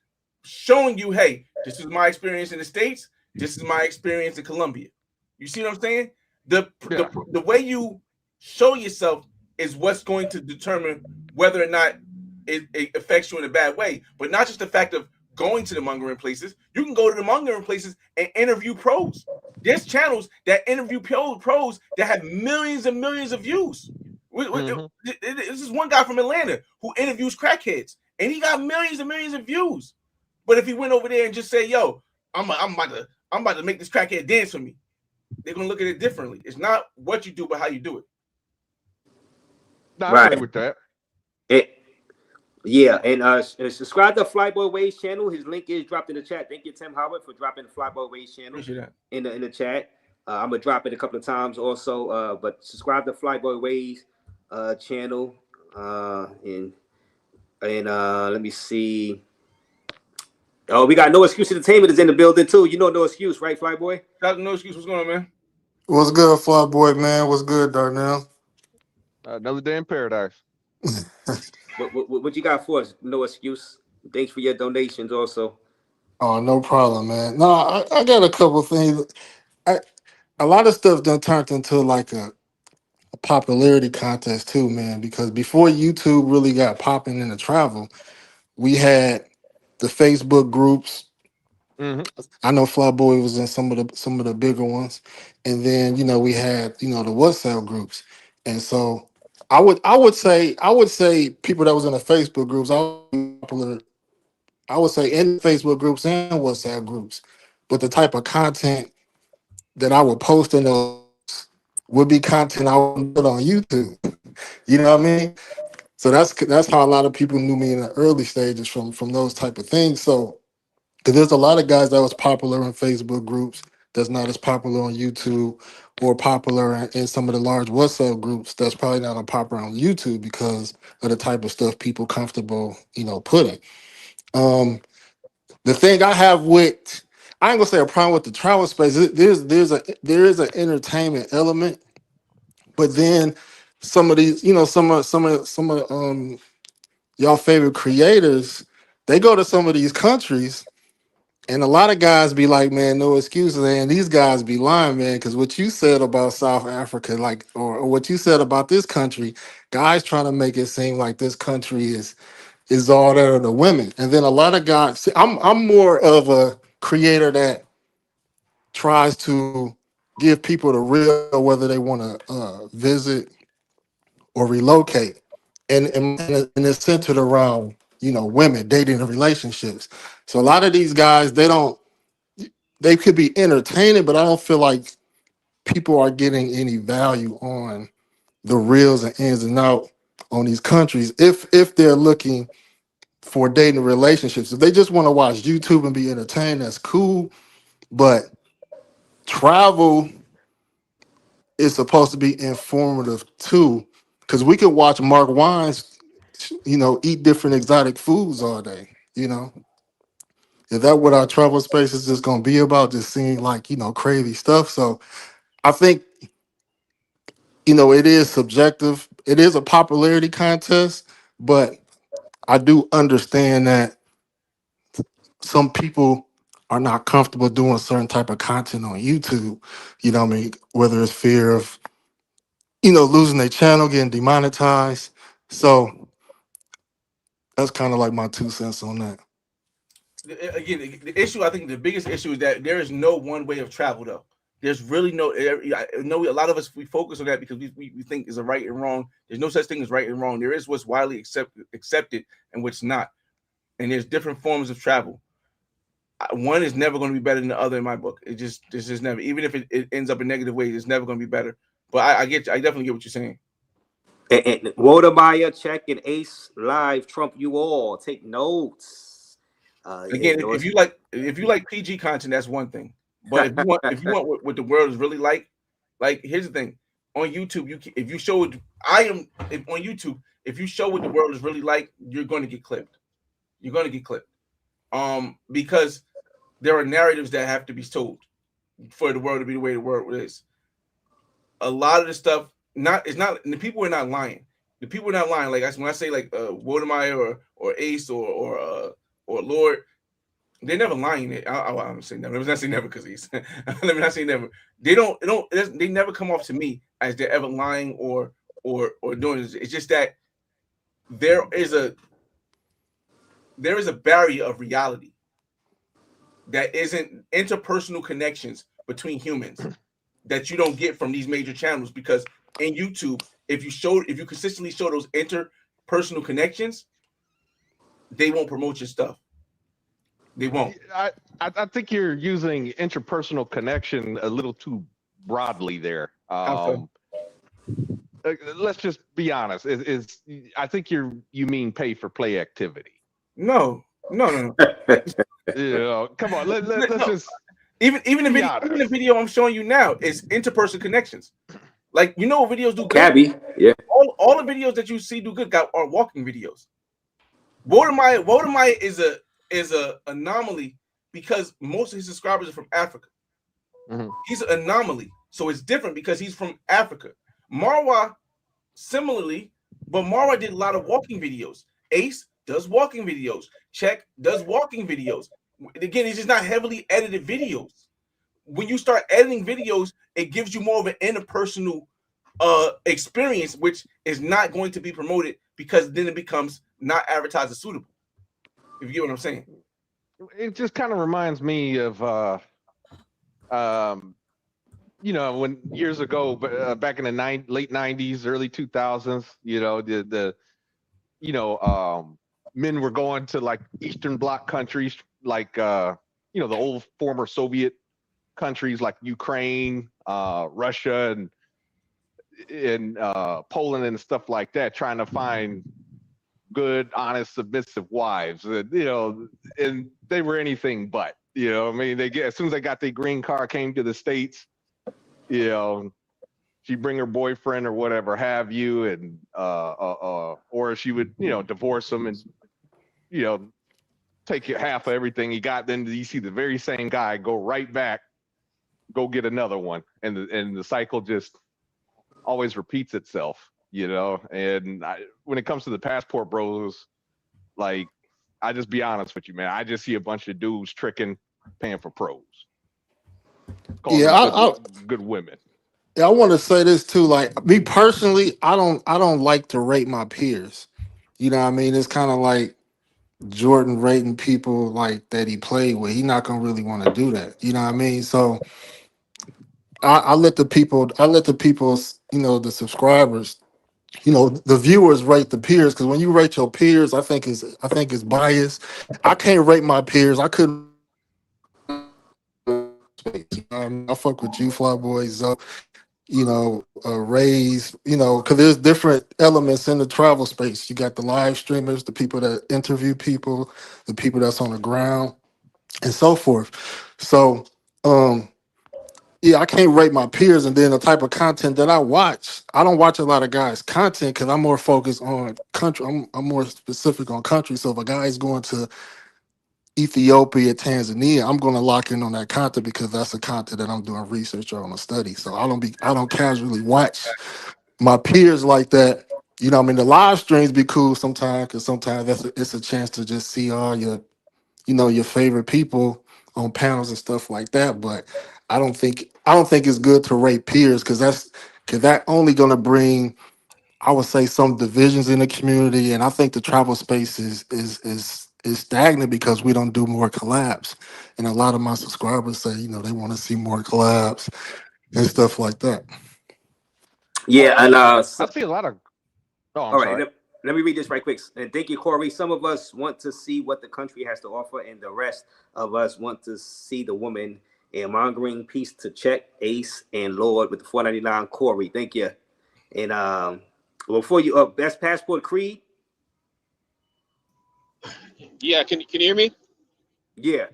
showing you, hey, this is my experience in the States. This is my experience in Colombia. You see what I'm saying? The way you show yourself is what's going to determine whether or not it affects you in a bad way. But not just the fact of going to the mongering places. You can go to the mongering places and interview pros. There's channels that interview pros that have millions and millions of views. This is one guy from Atlanta who interviews crackheads, and he got millions and millions of views. But if he went over there and just say, "Yo, I'm about to make this crackhead dance for me," they're gonna look at it differently. It's not what you do, but how you do it. No, I agree with that. And subscribe to Flyboy Wade's channel. His link is dropped in the chat. Thank you, Tim Howard, for dropping the Flyboy Wade's channel in the chat. I'm gonna drop it a couple of times also. But subscribe to Flyboy Wade's channel. And let me see. Oh, we got No Excuse Entertainment is in the building too. You know No Excuse, right, Flyboy? No Excuse. What's going on, man? What's good, Flyboy, man? What's good, Darnell? Another day in paradise. What you got for us? No Excuse. Thanks for your donations also. Oh, no problem, man. No, I got a couple things. A lot of stuff done turned into like a popularity contest too, man, because before YouTube really got popping into travel, we had the Facebook groups. I know Flyboy was in some of the bigger ones, and then we had the WhatsApp groups, and so I would say people that was in the Facebook groups, I would say in Facebook groups and WhatsApp groups, but the type of content that I would post in those would be content I would put on YouTube. You know what I mean? So that's how a lot of people knew me in the early stages from those type of things. So because there's a lot of guys that was popular in Facebook groups that's not as popular on YouTube, or popular in some of the large WhatsApp groups that's probably not as popular on YouTube because of the type of stuff people comfortable, putting. The thing I have with, I ain't gonna say a problem with the travel space. There is an entertainment element, but then some of these, some of y'all favorite creators, they go to some of these countries. And a lot of guys be like, man, no excuses. And these guys be lying, man, because what you said about South Africa, like, or what you said about this country, guys trying to make it seem like this country is all there the women. And then a lot of guys, see, I'm more of a creator that tries to give people the real, whether they want to visit or relocate. And it's centered around, women, dating and relationships. So a lot of these guys, they could be entertaining, but I don't feel like people are getting any value on the reels and ins and out on these countries if they're looking for dating relationships. If they just want to watch YouTube and be entertained, that's cool. But travel is supposed to be informative too, because we can watch Mark Wines, eat different exotic foods all day. Is that what our travel space is just going to be about? Just seeing like, crazy stuff. So I think it is subjective. It is a popularity contest, but I do understand that some people are not comfortable doing certain type of content on YouTube. Whether it's fear of, losing their channel, getting demonetized. So that's kind of like my 2 cents on that. Again, the issue, I think the biggest issue is that there is no one way of travel, though. There's really no. I know a lot of us, we focus on that because we think is a right and wrong. There's no such thing as right and wrong. There is what's widely accepted and what's not, and there's different forms of travel. One is never going to be better than the other in my book. It's just never. Even if it ends up in negative ways, it's never going to be better. But I definitely get what you're saying. And Waldemar, check, and Ace Live trump you all. Take notes. Again, if you like PG content, that's one thing. But if you want what the world is really like here's the thing: on YouTube, if you show what the world is really like, you're going to get clipped. You're going to get clipped, because there are narratives that have to be told for the world to be the way the world is. A lot of the stuff, the people are not lying. The people are not lying. Like when I say like Waldemar or Ace or Lord. They're never lying. I'm saying never. Let me not say never because he's. Let me not say never. They never come off to me as they're ever lying or doing this. It's just that there is a barrier of reality that isn't interpersonal connections between humans that you don't get from these major channels, because in YouTube, if you consistently show those interpersonal connections, they won't promote your stuff. They won't. I think you're using interpersonal connection a little too broadly there. Let's just be honest. I think you mean pay for play activity. No. Come on. Let's just even the video I'm showing you now is interpersonal connections. Like what videos do good. Cabby, yeah. All the videos that you see do good are walking videos. Waldemar is a anomaly because most of his subscribers are from Africa. Mm-hmm. He's an anomaly, so it's different because he's from Africa. Marwa, similarly, but Marwa did a lot of walking videos. Ace does walking videos. Check does walking videos. Again, it's just not heavily edited videos. When you start editing videos, it gives you more of an interpersonal experience, which is not going to be promoted because then it becomes not advertised as suitable. If you get what I'm saying. It just kind of reminds me of when years ago, back in the late 90s, early 2000s, men were going to like Eastern Bloc countries, like the old former Soviet countries like Ukraine, Russia, and Poland and stuff like that, trying to find good, honest, submissive wives. And they were anything but. As soon as they got their green card, came to the States, she'd bring her boyfriend or whatever have you, and or she would divorce him and take half of everything he got. Then you see the very same guy go right back, go get another one, and the cycle just always repeats itself. And when it comes to the passport bros, like, I just be honest with you, man. I just see a bunch of dudes tricking, paying for pros. Good women. Yeah, I want to say this too. Like me personally, I don't like to rate my peers. You know what I mean? It's kind of like Jordan rating people like that he played with. He's not gonna really want to do that. You know what I mean? So I let the people, the subscribers, the viewers rate the peers, because when you rate your peers, I think it's biased. I can't rate my peers. I couldn't. I fuck with you, Fly Boys, Raze, because there's different elements in the travel space. You got the live streamers, the people that interview people, the people that's on the ground, and so forth. So, yeah, I can't rate my peers. And then the type of content that I watch, I don't watch a lot of guys' content because I'm more focused on country. I'm more specific on country. So if a guy's going to Ethiopia, Tanzania, I'm going to lock in on that content because that's a content that I'm doing research on a study. So I don't casually watch my peers like that. You know, I mean, the live streams be cool sometimes because sometimes it's a chance to just see all your, you know, your favorite people on panels and stuff like that. But I don't think it's good to rate peers because that only going to bring, I would say, some divisions in the community. And I think the travel space is stagnant because we don't do more collabs. And a lot of my subscribers say, you know, they want to see more collabs and stuff like that. Yeah, and I see a lot of. Oh, I'm all right, sorry. let me read this right quick. And thank you, Corey. Some of us want to see what the country has to offer, and the rest of us want to see the woman. And mongering peace to Check, Ace, and Lord with the 499. Corey, thank you. And before you best passport Creed. Yeah, can you hear me? Yeah.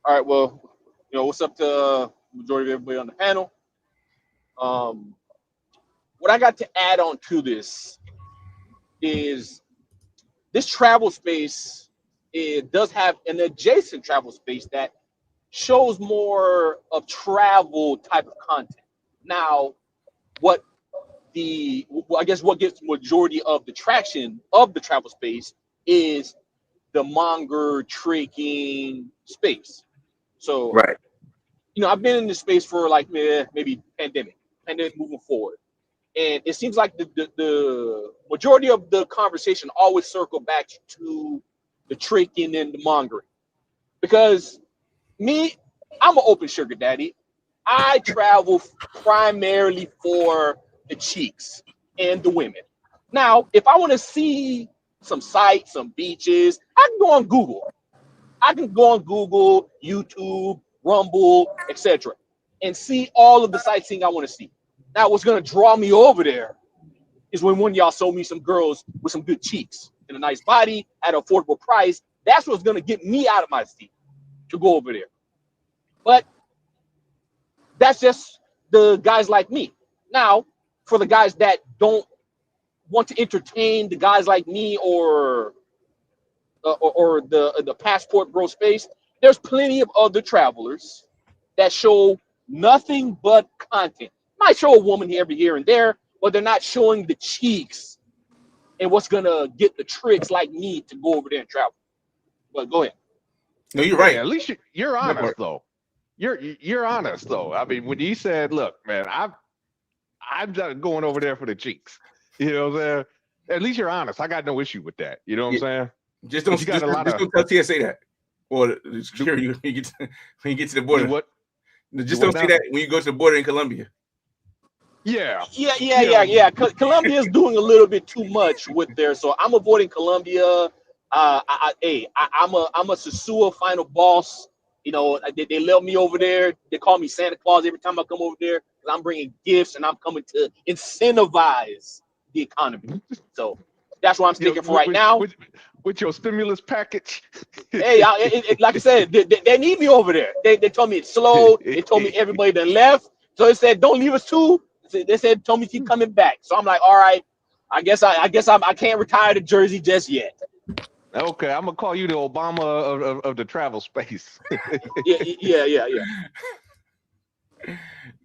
All right. Well, what's up to majority of everybody on the panel? What I got to add on to this is this travel space. It does have an adjacent travel space that shows more of travel type of content. Now, I guess what gets majority of the traction of the travel space is the monger tricking space. So, right. I've been in this space for like maybe pandemic moving forward. And it seems like the majority of the conversation always circle back to the tricking and the mongering. Because I'm an open sugar daddy. I travel primarily for the cheeks and the women. Now, if I want to see some sights, some beaches, I can go on Google. I can go on Google, YouTube, Rumble, etc., and see all of the sightseeing I want to see. Now, what's going to draw me over there is when one of y'all sold me some girls with some good cheeks and a nice body at an affordable price. That's what's going to get me out of my seat to go over there. But that's just the guys like me. Now, for the guys that don't want to entertain the guys like me or the passport bro space, there's plenty of other travelers that show nothing but content. Might show a woman every here and there, but they're not showing the cheeks and what's gonna get the tricks like me to go over there and travel. But go ahead. No, you're right. Yeah, at least you're honest though. You're honest though. I mean, when you said, "Look, man, I'm just going over there for the cheeks," you know what I'm saying? At least you're honest. I got no issue with that. You know what I'm saying? Just don't tell TSA that, or security when you get to the border. What? Just don't say that when you go to the border in Colombia. Yeah. Colombia is doing a little bit too much with there, so I'm avoiding Colombia. I'm a Sasua final boss. They let me over there. They call me Santa Claus every time I come over there because I'm bringing gifts and I'm coming to incentivize the economy. So that's what I'm sticking for right now. With your stimulus package. Hey, like I said, they need me over there. They told me it's slow. They told me everybody that left. So they said, don't leave us too. They told me keep coming back. So I'm like, all right, I guess I can't retire to Jersey just yet. Okay, I'm gonna call you the Obama of the travel space. yeah.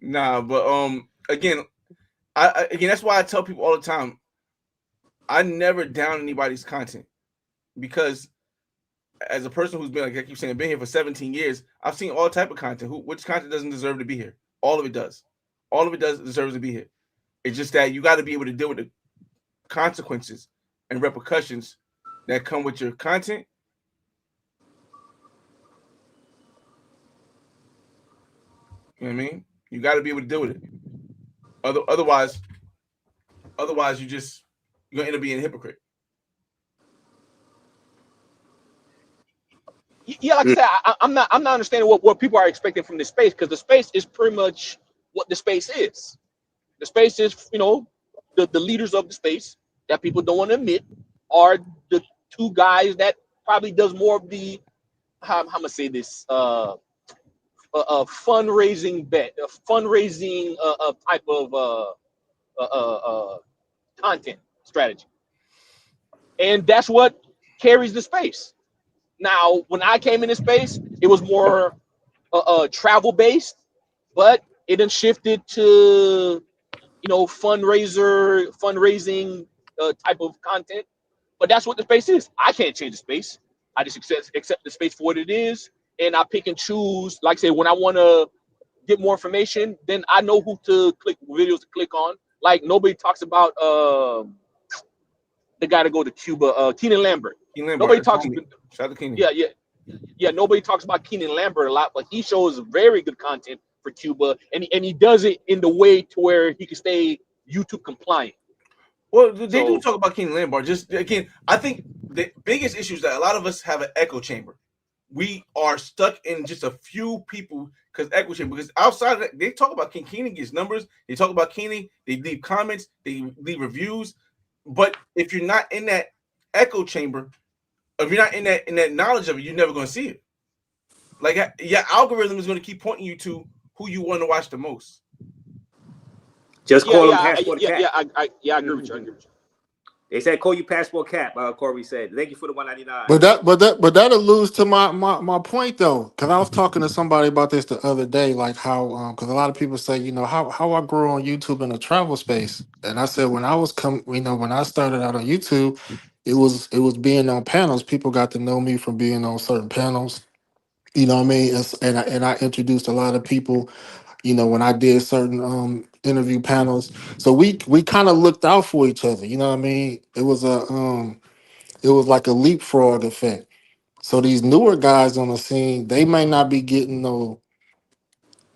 Nah, but again, that's why I tell people all the time, I never down anybody's content, because as a person who's been, like I keep saying, been here for 17 years, I've seen all type of content. Which content doesn't deserve to be here? All of it does. All of it deserves to be here. It's just that you got to be able to deal with the consequences and repercussions that come with your content. You know what I mean? You got to be able to deal with it. Otherwise, you're gonna end up being a hypocrite. Yeah, like I said, I'm not understanding what people are expecting from this space, because the space is pretty much what the space is. The space is, the leaders of the space that people don't want to admit are the two guys that probably does more of the how I'm gonna say this fundraising type of content strategy, and that's what carries the space. Now, when I came into space, it was more travel based, but it then shifted to fundraising type of content. But that's what the space is. I can't change the space. I just accept the space for what it is, and I pick and choose. Like I say, when I want to get more information, then I know who to click videos to click on. Like nobody talks about the guy to go to Cuba, Keenan Lambert. Nobody talks. Shout out to Keenan. Yeah. Nobody talks about Keenan Lambert a lot, but he shows very good content for Cuba, and he does it in the way to where he can stay YouTube compliant. Well, they do talk about Keenan Lambert. Just again, I think the biggest issue is that a lot of us have an echo chamber. We are stuck in just a few people because echo chamber. Because outside of that, they talk about Keenan gets numbers. They talk about Keenan. They leave comments. They leave reviews. But if you're not in that echo chamber, if you're not in that knowledge of it, you're never going to see it. Like your algorithm is going to keep pointing you to who you want to watch the most. Just call him Passport Cap. I agree with you. They said call you Passport Cap. Corey said, "Thank you for the $1.99." But that alludes to my point though, because I was talking to somebody about this the other day, like how because a lot of people say how I grew on YouTube in the travel space, and I said when I started out on YouTube, it was being on panels. People got to know me from being on certain panels. You know what I mean? And I introduced a lot of people. When I did certain interview panels, so we kind of looked out for each other. You know what I mean? It was like a leapfrog effect. So these newer guys on the scene, they may not be getting no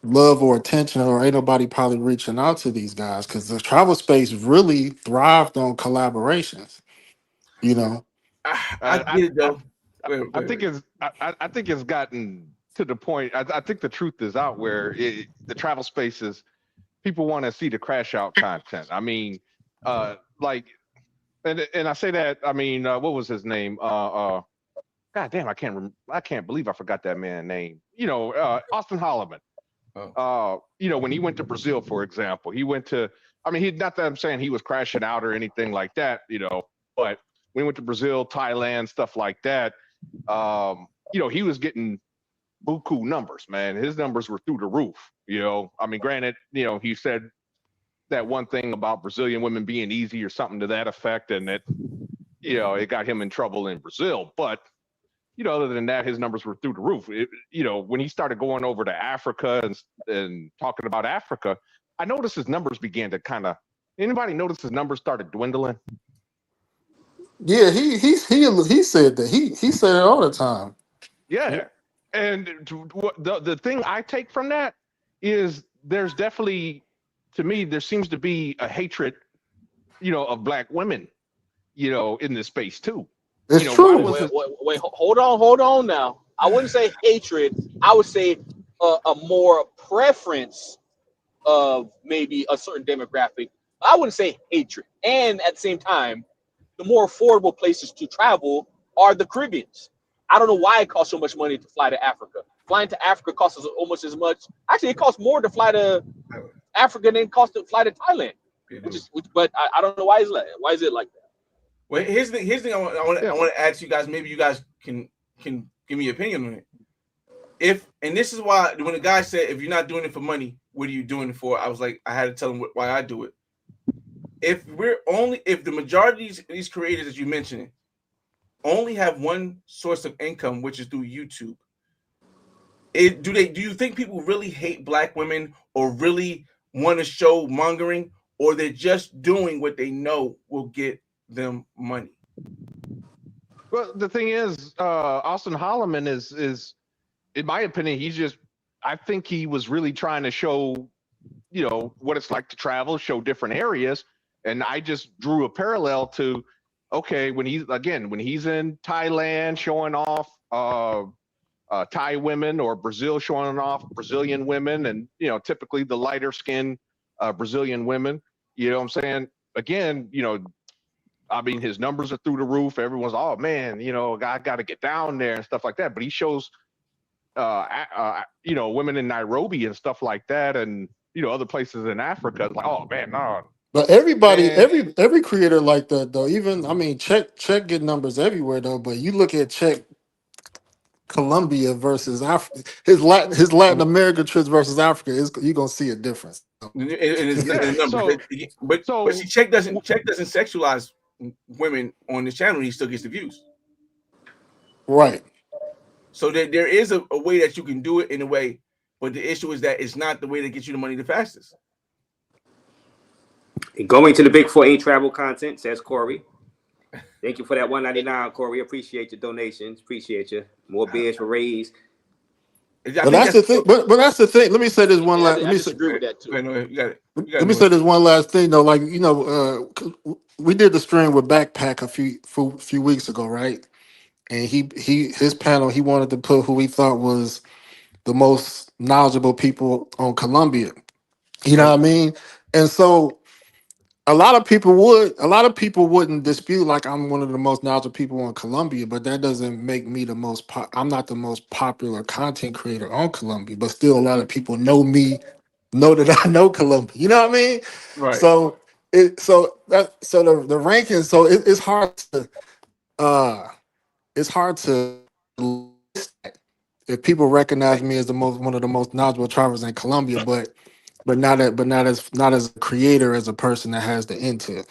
love or attention, or ain't nobody probably reaching out to these guys because the travel space really thrived on collaborations. I get it though. I think it's gotten to the point. I think the truth is out where the travel spaces, people want to see the crash out content. I mean, and I say that. I mean, what was his name? God damn, I can't believe I forgot that man's name. Austin Holloman. When he went to Brazil, for example, he went to. I mean, not that I'm saying he was crashing out or anything like that. But when he went to Brazil, Thailand, stuff like that. He was getting buku numbers, man. His numbers were through the roof. I mean, granted, he said that one thing about Brazilian women being easy or something to that effect, and that, it got him in trouble in Brazil. But, other than that, his numbers were through the roof. When he started going over to Africa and talking about Africa, I noticed his numbers began to anybody notice his numbers started dwindling? Yeah, he said that. He said it all the time. Yeah. And the thing I take from that is there's definitely, to me, there seems to be a hatred, of Black women, in this space too. It's true. Wait, hold on now. I wouldn't say hatred. I would say a more preference of maybe a certain demographic. I wouldn't say hatred. And at the same time, the more affordable places to travel are the Caribbeans. I don't know why it costs so much money to fly to Africa. Flying to Africa costs us almost as much. Actually, it costs more to fly to Africa than it costs to fly to Thailand. But I don't know why is it like that. Well, here's the thing I want to ask you guys. Maybe you guys can give me your opinion on it. And this is why when the guy said, if you're not doing it for money, what are you doing it for? I was like, I had to tell him why I do it. If the majority of these creators that you mentioned only have one source of income, which is through YouTube, do you think people really hate Black women or really want to show mongering, or they're just doing what they know will get them money? Well, the thing is, Austin Holloman is, in my opinion, I think he was really trying to show, what it's like to travel, show different areas. And I just drew a parallel to, okay, when he's in Thailand showing off Thai women, or Brazil showing off Brazilian women, and typically the lighter skinned Brazilian women. You know what I'm saying? Again, I mean, his numbers are through the roof. Everyone's, oh man, I got to get down there and stuff like that. But he shows, women in Nairobi and stuff like that, and other places in Africa. It's like, oh man, no. But every creator like that though. Even Check get numbers everywhere though. But you look at Check Colombia versus Africa, his Latin America trips versus Africa, you're gonna see a difference. And it's the numbers. But see, Check doesn't sexualize women on this channel. And he still gets the views. Right. So there is a way that you can do it in a way, but the issue is that it's not the way that gets you the money the fastest. Going to the Big Four ain't travel content, says Corey. Thank you for that $1.99, Corey. Appreciate your donations. Appreciate you. More beers for Raze. But that's the thing. But that's the thing. Let me say this one last. I disagree with that too. Let me say this one last thing though. Like we did the stream with Backpack a few weeks ago, right? And his panel, he wanted to put who he thought was the most knowledgeable people on Colombia. You know what I mean? And so a lot of people wouldn't dispute like I'm one of the most knowledgeable people on Colombia, but that doesn't make me the most I'm not the most popular content creator on Colombia, but still a lot of people know me, know that I know Colombia. You know what I mean? Right. So the rankings, so it's hard to if people recognize me as one of the most knowledgeable travelers in Colombia, but not as a creator, as a person that has the intel.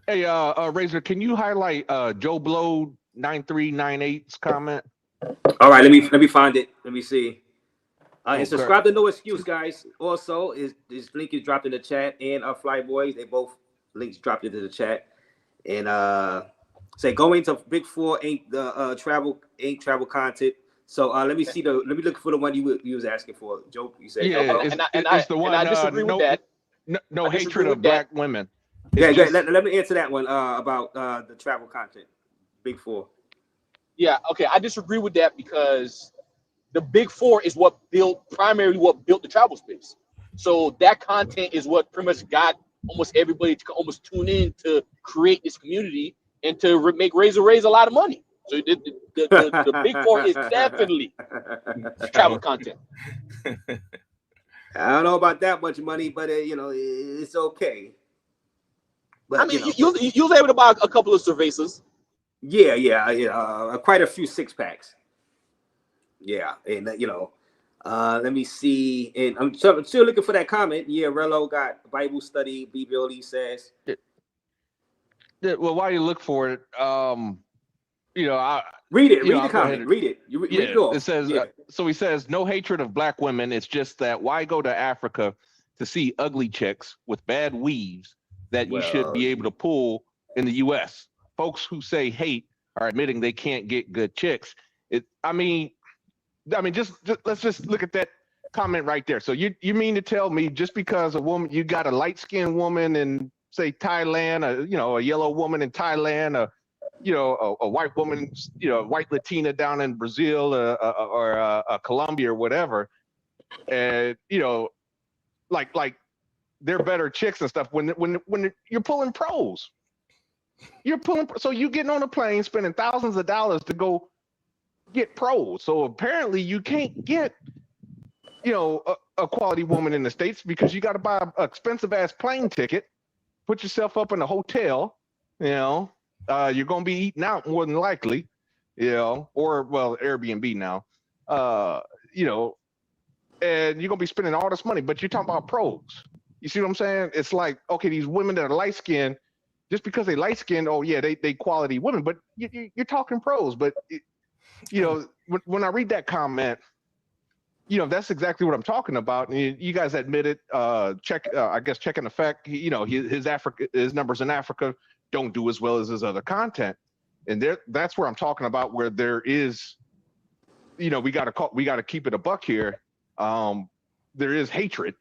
Hey, Razor, can you highlight Joe Blow 9398's comment? All right, let me find it. Let me see. And Okay. subscribe to No Excuse, guys. Also, his link is dropped in the chat, and Fly Boys, they both links dropped into the chat. And say going to Big Four ain't travel content. So let me look for the one you was asking for, Joe. You said it's the one. I disagree with that. No hatred of black women. Yeah, let me answer that one about the travel content, Big Four. Yeah, okay, I disagree with that because the Big Four is primarily what built the travel space. So that content is what pretty much got almost everybody to almost tune in to create this community and to make Raze a lot of money. So the Big Four is definitely travel content. I don't know about that much money, but it's okay. But, I mean, you was able to buy a couple of cervezas. Yeah, quite a few 6-packs. Yeah, and let me see. And I'm still looking for that comment. Yeah, Rello got Bible study. B. Billy says. Well, while you look for it, read it. Read the comment. Read it. Read it off. It says so. He says no hatred of black women. It's just that why go to Africa to see ugly chicks with bad weaves that you should be able to pull in the U.S. Folks who say hate are admitting they can't get good chicks. I mean, just let's just look at that comment right there. So you mean to tell me just because a woman, you got a light-skinned woman in say Thailand, a yellow woman in Thailand, a white woman, white Latina down in Brazil or Colombia or whatever, and like they're better chicks and stuff when you're pulling pros. So you getting on a plane, spending thousands of dollars to go get pros. So apparently you can't get, a quality woman in the States because you got to buy an expensive ass plane ticket, put yourself up in a hotel, you're going to be eating out more than likely, or Airbnb now, and you're going to be spending all this money, but you're talking about pros. You see what I'm saying? It's like, okay, these women that are light-skinned, just because they light-skinned, they quality women, but you're talking pros. But, when I read that comment, that's exactly what I'm talking about. And you guys admitted, check in effect, his numbers in Africa don't do as well as his other content. And that's where I'm talking about where there is, we got to keep it a buck here. There is hatred,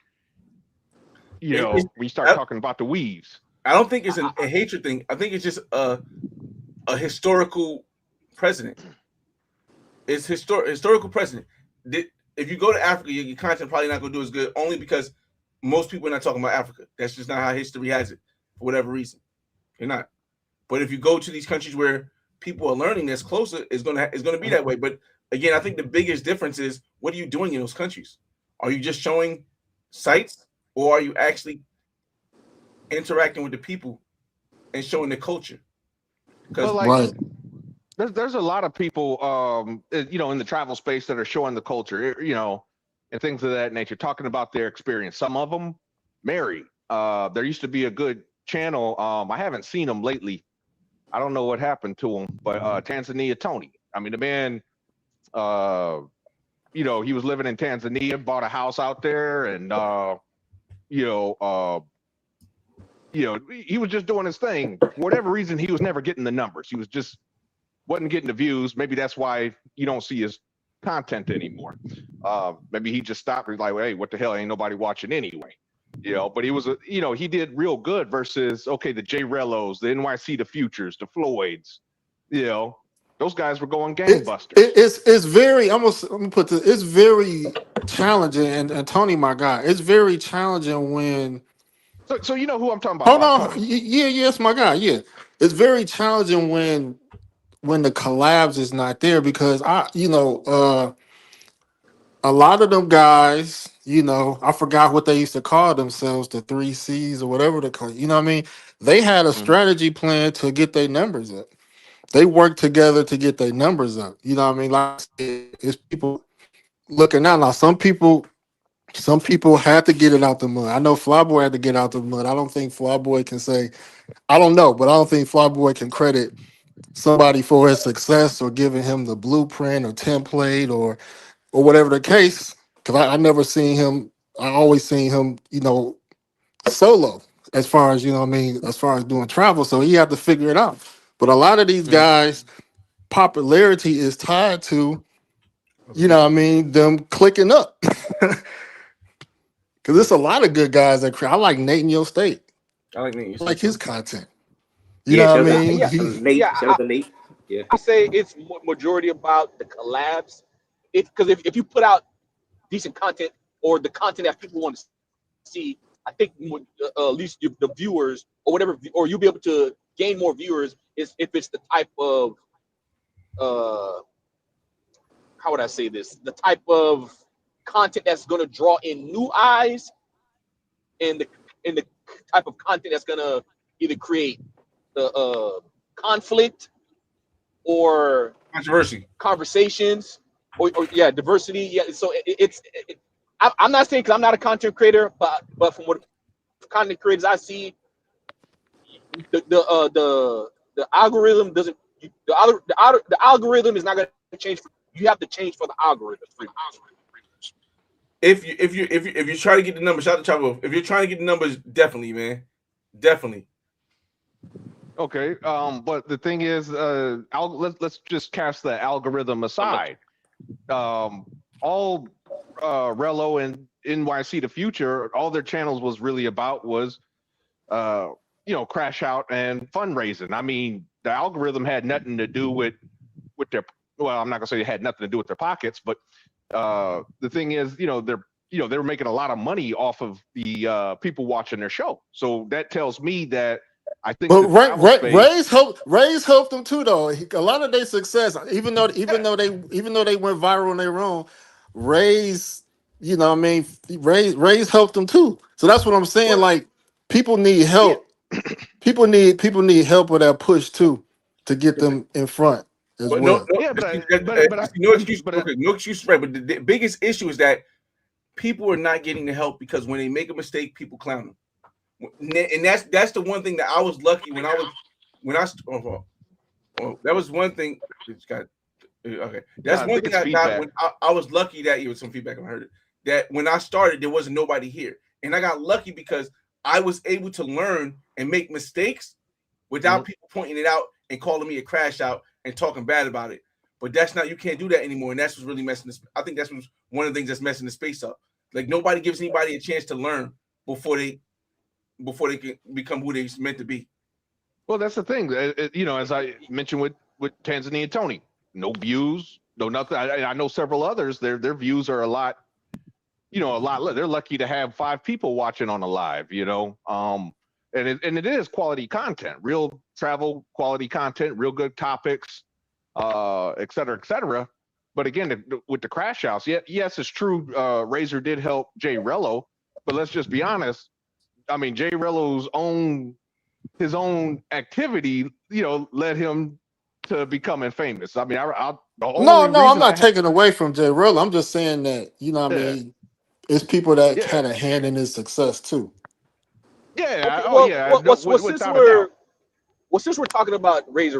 when you start talking about the weaves. I don't think it's a hatred thing. I think it's just a historical precedent. It's historical precedent. If you go to Africa, your content probably not going to do as good only because most people are not talking about Africa. That's just not how history has it for whatever reason. You're not. But if you go to these countries where people are learning that's closer, it's going to be that way. But again, I think the biggest difference is what are you doing in those countries? Are you just showing sites or are you actually interacting with the people and showing the culture? Right. there's a lot of people, in the travel space that are showing the culture, and things of that nature, talking about their experience. Some of them married. There used to be a good channel. I haven't seen him lately. I don't know what happened to him, but Tanzania Tony. I mean, the man, he was living in Tanzania, bought a house out there, and he was just doing his thing. For whatever reason, he was never getting the numbers. He wasn't getting the views. Maybe that's why you don't see his content anymore. Maybe he just stopped. He's like, hey, what the hell? Ain't nobody watching anyway. But he was, he did real good versus, okay, the J Rellos, the NYC, the Futures, the Floyds, those guys were going gangbusters. It's very, I'm gonna put this, it's very challenging, and Tony, my guy, it's very challenging when. So you know who I'm talking about? Hold on, yes, my guy, yeah. It's very challenging when the collabs is not there, because a lot of them guys, I forgot what they used to call themselves, the 3 C's or whatever they call it. You know what I mean? They had a strategy plan to get their numbers up. They worked together to get their numbers up. You know what I mean? Like, it's people looking out. Now, some people had to get it out the mud. I know Flyboy had to get out the mud. I don't think Flyboy can say, I don't know, but I don't think Flyboy can credit somebody for his success or giving him the blueprint or template or whatever the case, because I never seen him. I always seen him, solo, as far as, as far as doing travel. So he had to figure it out. But a lot of these guys, popularity is tied to, them clicking up. Because there's a lot of good guys that I like Nate in your state. I like Nate. I like his content. You know what I mean? Nate. Yeah. I say it's majority about the collabs. Because if you put out decent content or the content that people want to see, I think at least the viewers or whatever, or you'll be able to gain more viewers is if it's the type of how would I say this? The type of content that's going to draw in new eyes, and the type of content that's going to either create the conflict or controversy, conversations. Or diversity. Yeah, so I'm not saying, because I'm not a content creator, but from what content creators I see, the algorithm doesn't. The algorithm is not going to change. You have to change for the algorithm. If you try to get the numbers, shout out to Chavo. If you're trying to get the numbers, definitely, man, definitely. Okay, but the thing is, let's just cast the algorithm aside. All Rello and NYC the Future, all their channels was really about was crash out and fundraising. I mean, the algorithm had nothing to do with their, well, I'm not gonna say it had nothing to do with their pockets, but the thing is, they were making a lot of money off of the people watching their show. So that tells me that I think, but Raze helped them too, though. A lot of their success, even though they went viral on their own, Raze, Raze helped them too. So that's what I'm saying. Like, people need help. People need help with that push too, to get them in front as well. No excuse, right? But the biggest issue is that people are not getting the help because when they make a mistake, people clown them. And that's the one thing that I was lucky when that was one thing. Okay, that's one thing I got when I was lucky that it was some feedback. I heard it that when I started, there wasn't nobody here, and I got lucky because I was able to learn and make mistakes without people pointing it out and calling me a crash out and talking bad about it. But you can't do that anymore, and that's what's really messing this. I think that's one of the things that's messing the space up. Like, nobody gives anybody a chance to learn before they can become who they're meant to be. Well, that's the thing. As I mentioned with Tanzania Tony, no views, no nothing. I know several others. Their views are a lot. They're lucky to have 5 people watching on a live. And it is quality content, real travel quality content, real good topics, et cetera, et cetera. But again, with the crash outs, yes, it's true. Razor did help J Rello, but let's just be honest. I mean, J Rello's own activity, led him to becoming famous. I mean, the No, only no, I'm reason not taking away from Jay Rilla. I'm just saying that, what I yeah, mean, it's people that yeah, had a hand in his success too. yeah. Okay, Oh well, yeah, well, no, what's without a doubt. since we're talking about Raze,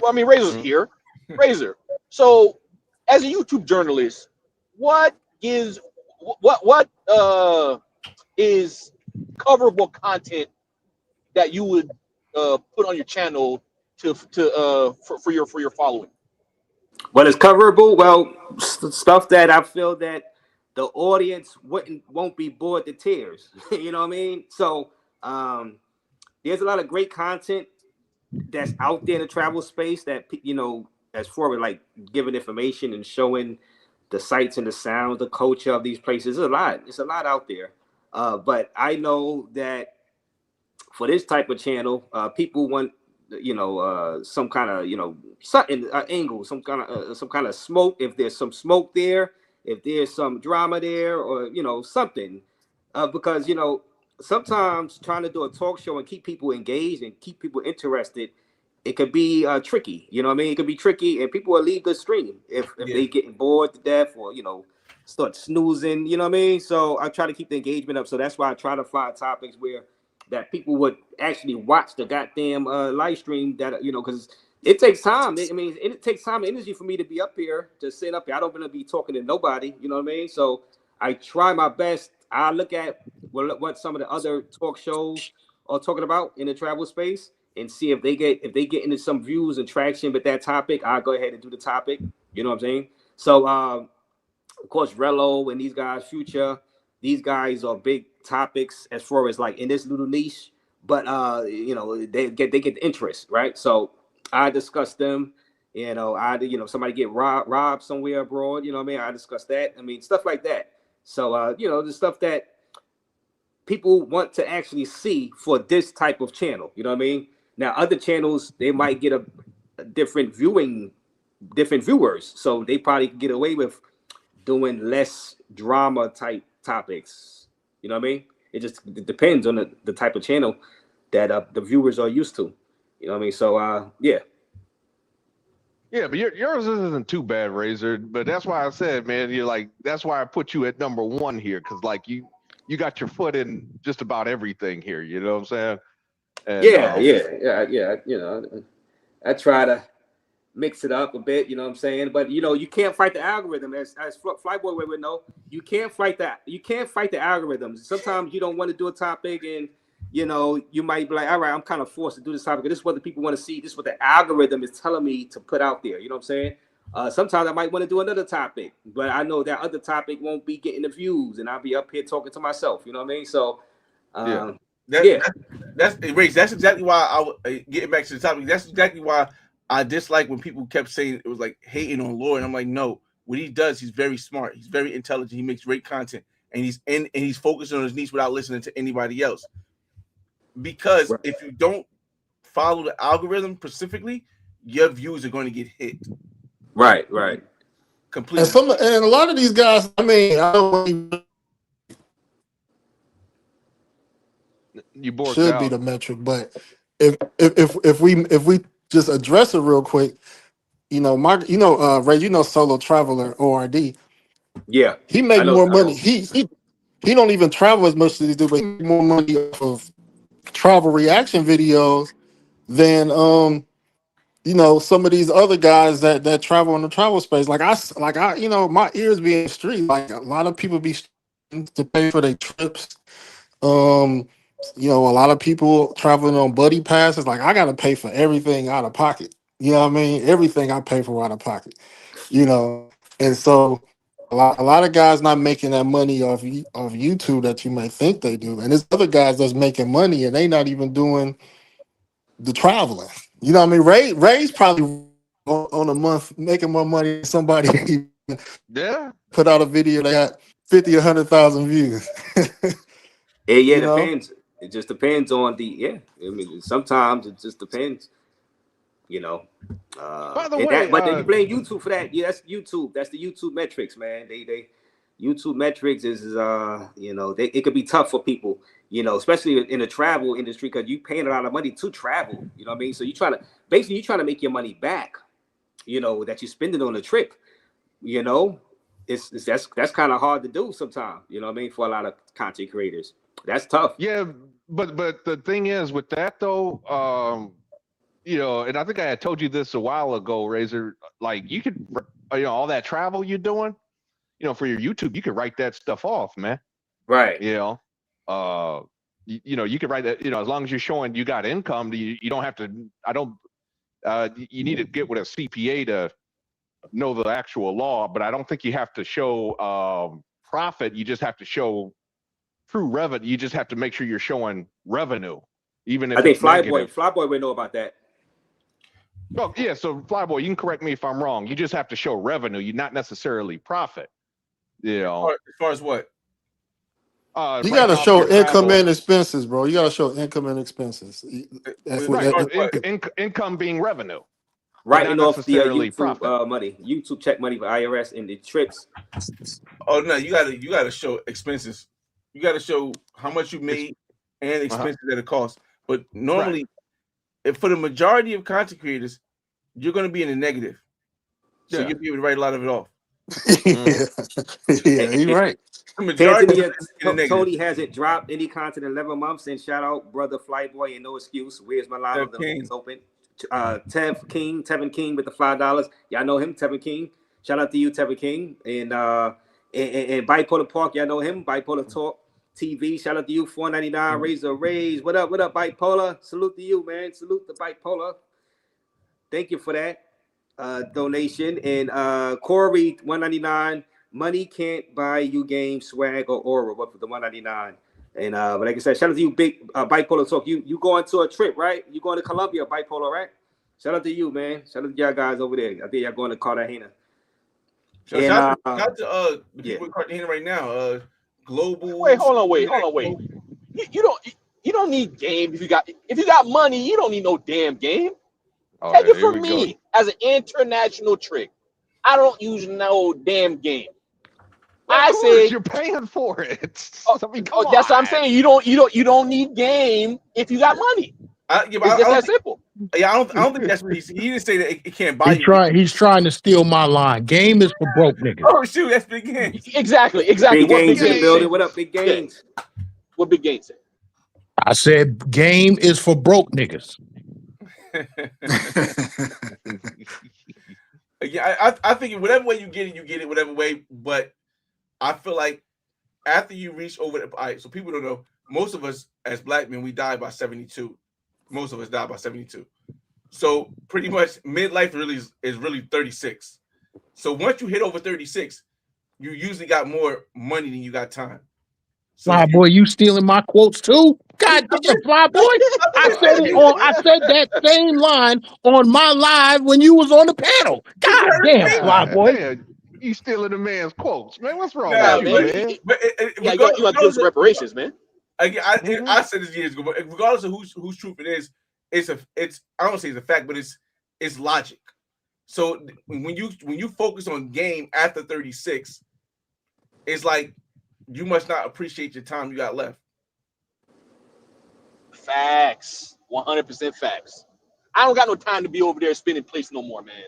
well, I mean, Razor's Mhm. here, Razor. So, as a YouTube journalist, what gives what is coverable content that you would put on your channel for your following? What is coverable? Well, stuff that I feel that the audience won't be bored to tears. You know what I mean? So there's a lot of great content that's out there in the travel space that as far as like giving information and showing the sights and the sounds, the culture of these places. There's a lot. It's a lot out there. But I know that for this type of channel, people want some kind of something angle, some kind of smoke. If there's some smoke there, if there's some drama there, or something, because sometimes trying to do a talk show and keep people engaged and keep people interested, it could be tricky. You know what I mean? It could be tricky, and people will leave the stream if they getting bored to death or start snoozing. You know what I mean? So I try to keep the engagement up. So that's why I try to find topics where that people would actually watch the goddamn live stream. That because it takes time. I mean, it takes time and energy for me to be up here, to sit up here. I don't want to be talking to nobody. You know what I mean? So I try my best. I look at what some of the other talk shows are talking about in the travel space and see if they get into some views and traction with that topic. I'll go ahead and do the topic. You know what I'm saying? So of course, Rello and these guys, Future, these guys are big topics as far as like in this little niche, but they get the interest, right? So I discuss them. Somebody get robbed somewhere abroad. You know what I mean? I discuss that. I mean, stuff like that. So the stuff that people want to actually see for this type of channel. You know what I mean? Now, other channels, they might get a different viewers, so they probably can get away with doing less drama type topics. You know what I mean? It depends on the type of channel that the viewers are used to. You know what I mean? So yeah. Yeah, but yours isn't too bad, Razor. But that's why I said, man, that's why I put you at number one here, because like you got your foot in just about everything here. You know what I'm saying? And, yeah. I try to mix it up a bit. You know what I'm saying? But you can't fight the algorithm. As Flyboy would know, you can't fight that. You can't fight the algorithms. Sometimes you don't want to do a topic, and you might be like, all right, I'm kind of forced to do this topic. This is what the people want to see. This is what the algorithm is telling me to put out there. You know what I'm saying? Sometimes I might want to do another topic, but I know that other topic won't be getting the views, and I'll be up here talking to myself. You know what I mean? So, That's Race. That's exactly why I would getting back to the topic. That's exactly why I dislike when people kept saying it was like hating on Lloyd. I'm like, no, what he does, he's very smart. He's very intelligent. He makes great content, and he's focused on his niche without listening to anybody else. Because if you don't follow the algorithm specifically, your views are going to get hit. Right. Completely. And a lot of these guys, I mean, I don't you bored should out. be the metric, but if we just address it real quick, Ray, Solo Traveler ORD. Yeah, he make more money. He don't even travel as much as he do, but he make more money off of travel reaction videos than some of these other guys that travel in the travel space. Like I my ears be in the street. Like a lot of people be to pay for their trips. A lot of people traveling on buddy passes. Like I gotta pay for everything out of pocket. You know what I mean? Everything I pay for out of pocket. And so a lot of guys not making that money off YouTube that you might think they do. And there's other guys that's making money and they not even doing the traveling. You know what I mean? Ray's probably on a month making more money than somebody put out a video that got 50 or 100,000 views. It depends. It just depends on I mean, sometimes it just depends. By the way, but then you blame YouTube for that. Yeah, that's YouTube. That's the YouTube metrics, man. YouTube metrics is you know, it could be tough for people, you know, especially in the travel industry, because you paying a lot of money to travel. You know what I mean? So you trying to make your money back, you know, that you spend it on a trip. You know, that's kind of hard to do sometimes. You know what I mean? For a lot of content creators, that's tough. Yeah, but the thing is with that though, you know, and I think I had told you this a while ago, Razor. Like you could, you know, all that travel you're doing, you know, for your YouTube, you could write that stuff off, man. Right. You know, you know, you could write that. You know, as long as you're showing you got income, you don't have to. You need to get with a CPA to know the actual law, but I don't think you have to show profit. You just have to show true revenue. You just have to make sure you're showing revenue, even if I think Flyboy would know about that. Well, yeah. So Flyboy, you can correct me if I'm wrong. You just have to show revenue. You not necessarily profit. You know, as far as what? You got to show income and expenses, bro. You got to show income and expenses. Income being revenue. Writing off the YouTube money, YouTube check money for IRS and the trips. Oh no, you gotta show expenses. You gotta show how much you made and expenses that it costs. But normally, if for the majority of content creators, you're gonna be in the negative. So you'll be able to write a lot of it off. Yeah, you're right. Tony hasn't dropped any content in 11 months. And shout out brother Flyboy and No Excuse. Where's Milano? The link is open. Tevin King with the $5. Y'all know him, Tevin King. Shout out to you, Tevin King. And Bipolar Park, y'all know him, Bipolar Talk TV. Shout out to you, $4.99. Raze. What up, Bipolar? Salute to you, man. Salute to Bipolar. Thank you for that donation. And Corey, $1.99. Money can't buy you game, swag, or aura. What for the $1.99? And but like I said, shout out to you, big Bipolar Talk. You going to a trip, right? You going to Colombia, Bipolar, right? Shout out to you, man. Shout out to y'all guys over there. I think y'all going to Cartagena. Shout out to the people in Cartagena right now. Global. Wait. You don't need game if you got money. You don't need no damn game. Take it from me as an international trick. I don't use no damn game. I said you're paying for it. I mean, that's what I'm saying. You don't need game if you got money. It's just that simple. Yeah, I don't think that's what he didn't say that it can't buy you. He's trying to steal my line. Game is for broke niggas. Oh shoot, that's big game. Exactly. Big games in the building. What up, big games? What big game said? I said game is for broke niggas. Yeah, I think whatever way you get it whatever way. But I feel like after you reach over the, all right, so people don't know, most of us as black men, we die by 72. Most of us die by 72. So pretty much midlife really is really 36. So once you hit over 36, you usually got more money than you got time. So Fly boy, you stealing my quotes too? God damn, Fly boy! I said that same line on my live when you was on the panel. God damn, Fly boy! Man, you stealing the man's quotes, man. What's wrong with you, man? You got to give some reparations, man. I said this years ago, but regardless of whose truth it is, it's I don't say it's a fact, but it's logic. So when you focus on game after 36, it's like you must not appreciate your time you got left. Facts. 100% facts. I don't got no time to be over there spinning plates no more, man.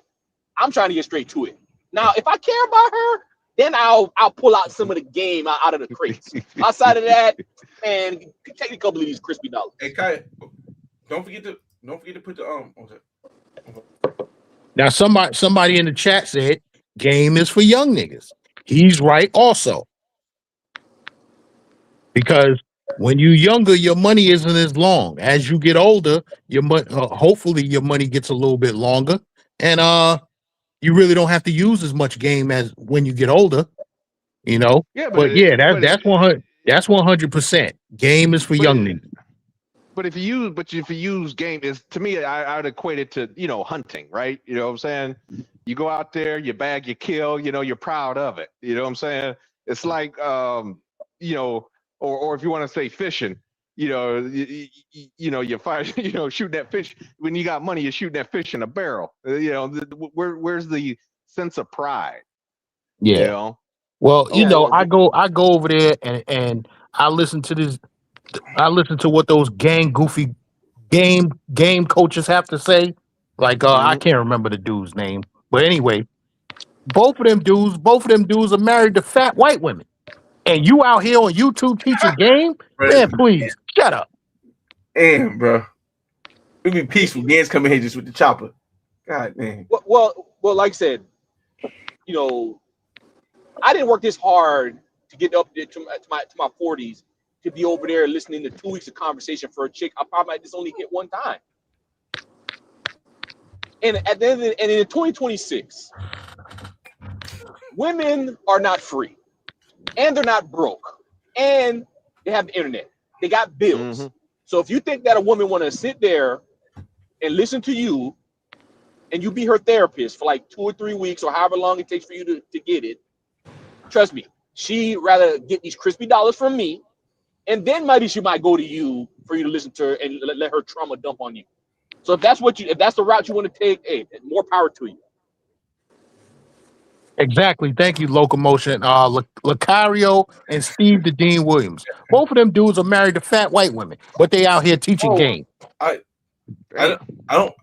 I'm trying to get straight to it. Now, if I care about her, then I'll pull out some of the game out of the crates. Outside of that, man, take a couple of these crispy dollars. Hey, Kai, don't forget to put the Now, somebody in the chat said game is for young niggas. He's right also. Because when you're younger, your money isn't as long. As you get older, hopefully your money gets a little bit longer, and you really don't have to use as much game as when you get older. You know. Yeah, but that's 100. That's 100%. Game is for young niggas. But if you use game, is to me, I would equate it to hunting, right? You know what I'm saying? You go out there, you bag, you kill. You're proud of it. You know what I'm saying? It's like Or if you want to say fishing, you fire, shooting that fish. When you got money, you're shooting that fish in a barrel. Where's the sense of pride? Yeah. Well, you Yeah, know, I go over there and I listen to this. I listen to what those goofy game coaches have to say. Like I Mhm. can't remember the dude's name, but anyway, both of them dudes are married to fat white women, and you out here on YouTube teaching game, man, please shut up. Damn, bro. We be peaceful. Gans coming here just with the chopper. God damn. Well, like I said, you know, I didn't work this hard to get up to my 40s to be over there listening to 2 weeks of conversation for a chick I probably might just only hit one time. And at the end of and in 2026, women are not free, and they're not broke, and they have the internet. They got bills. Mhm. So if you think that a woman want to sit there and listen to you, and you be her therapist for like 2 or 3 weeks or however long it takes for you to get it, trust me, she rather get these crispy dollars from me, and then maybe she might go to you for you to listen to her and let her trauma dump on you. So if that's the route you want to take, hey, more power to you. Exactly. Thank you, Locomotion. Lucario and Steve the Dean Williams. Both of them dudes are married to fat white women, but they out here teaching game. I don't.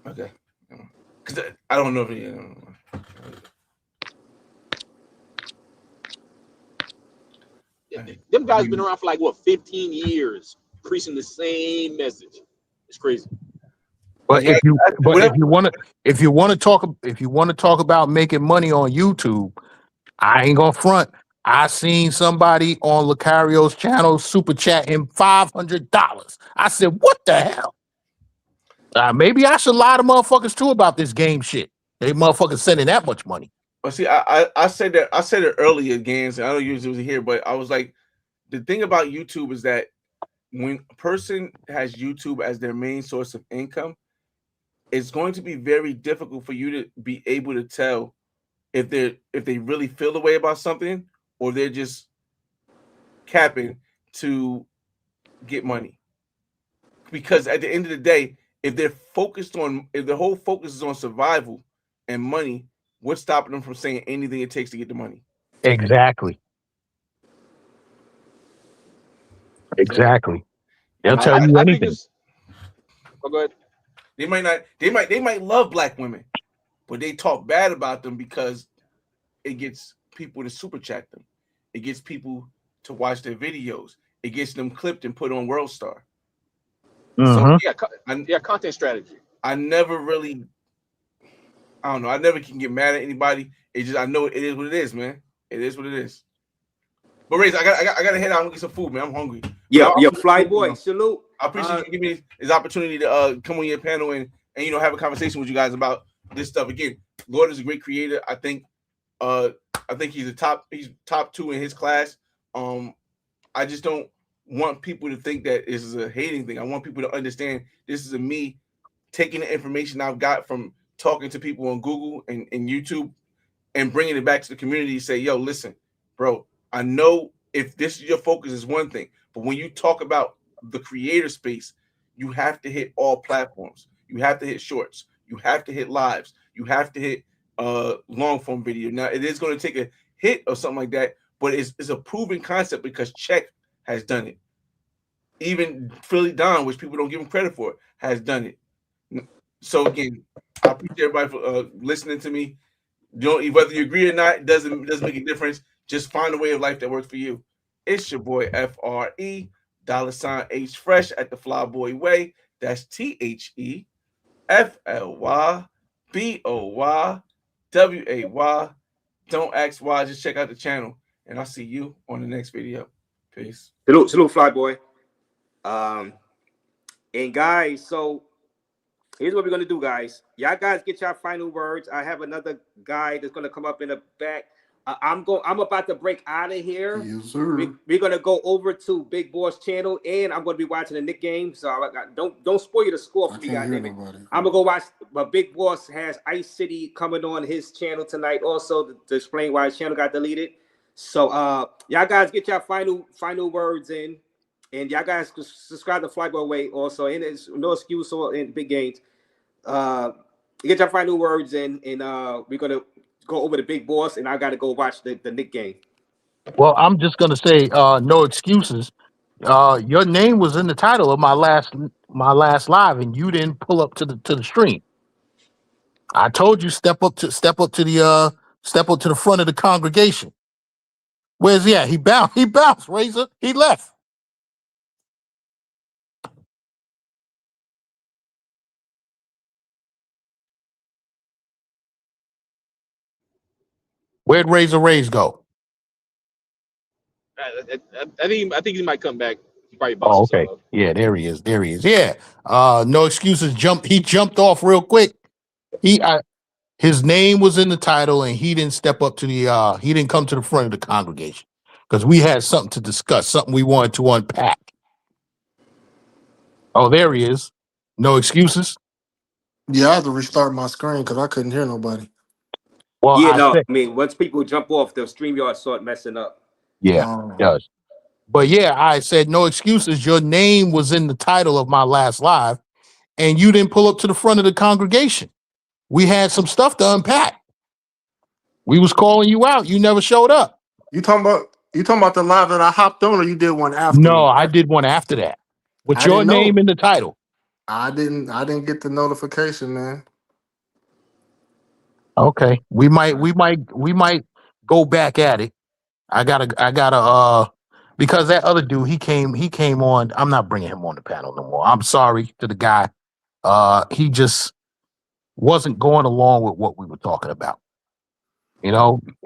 Okay. Because I don't know if he. Them guys been around for like what 15 years, preaching the same message. It's crazy. But if you want to talk about making money on YouTube, I ain't gonna front. I seen somebody on Lucario's channel super chat him $500. I said, "What the hell?" Maybe I should lie to motherfuckers too about this game shit. They motherfuckers sending that much money. Well, see, I said it earlier, Gans, and I don't usually was here, but I was like, the thing about YouTube is that when a person has YouTube as their main source of income, it's going to be very difficult for you to be able to tell if they really feel the way about something or they're just capping to get money. Because at the end of the day, if the whole focus is on survival and money, what's stopping them from saying anything it takes to get the money? Exactly. They'll tell you anything. Go ahead. They might love black women, but they talk bad about them because it gets people to super chat them. It gets people to watch their videos. It gets them clipped and put on World Star. So content strategy. I never can get mad at anybody. It's just I know it is what it is, man. It is what it is. But Raze, I gotta head out and get some food, man. I'm hungry. Yo, fly boy, salute. I appreciate you giving me this opportunity to come on your panel and have a conversation with you guys about this stuff. Again, Lord is a great creator. I think he's top 2 in his class. I just don't want people to think that this is a hating thing. I want people to understand this is me taking the information I've got from talking to people on Google and YouTube and bringing it back to the community. Say, yo, listen, bro, I know if this is your focus is one thing, but when you talk about the creator space, you have to hit all platforms. You have to hit shorts. You have to hit lives. You have to hit long form video. Now, it is going to take a hit or something like that, but it's a proven concept because Check has done it. Even Philly Don, which people don't give him credit for, has done it. So again, I appreciate everybody for listening to me. Whether you agree or not, it doesn't make a difference. Just find a way of life that works for you. It's your boy FRE $H Fresh at the Flyboy Way. That's THEFLYBOYWAY. Don't ask why. Just check out the channel, and I'll see you on the next video. Peace. Salute, Flyboy. And guys, so here's what we're gonna do, guys. Y'all guys get your final words. I have another guy that's gonna come up in the back. I'm about to break out of here. Yes, sir. We're gonna go over to Big Boss channel, and I'm gonna be watching the Knick game. So don't spoil the score for me, goddammit. I'm gonna go watch. But Big Boss has Ice City coming on his channel tonight, also to explain why his channel got deleted. So y'all guys get your final words in, and y'all guys subscribe to Flyboy Way also. And there's no excuse in big games. Get your final words in, and we're gonna go over the big boss, and I got to go watch the Nick game. Well, I'm just gonna say, no excuses. Your name was in the title of my last live, and you didn't pull up to the stream. I told you step up to the front of the congregation. Where's he at? He bounced. He bounced. Razor. He left. Where'd Razor Raze go? I think he might come back. He probably Oh, bounced okay. himself up. Yeah, there he is. There he is. Yeah. No excuses. He jumped off real quick. His name was in the title, and he didn't step up to the. He didn't come to the front of the congregation because we had something to discuss, something we wanted to unpack. Oh, there he is. No excuses. Yeah, I had to restart my screen because I couldn't hear nobody. Well, Yeah, I no, said, I mean, once people jump off, the StreamYard start messing up. yeah, it does. But yeah, I said no excuses. Your name was in the title of my last live, and you didn't pull up to the front of the congregation. We had some stuff to unpack. We was calling you out. You never showed up. You talking about the live that I hopped on, or you did one after? No, I did one after that with I your didn't know. name in the title. I didn't get the notification, man. Okay, we might go back at it. I gotta because that other dude he came on. I'm not bringing him on the panel no more. I'm sorry to the guy. He just wasn't going along with what we were talking about,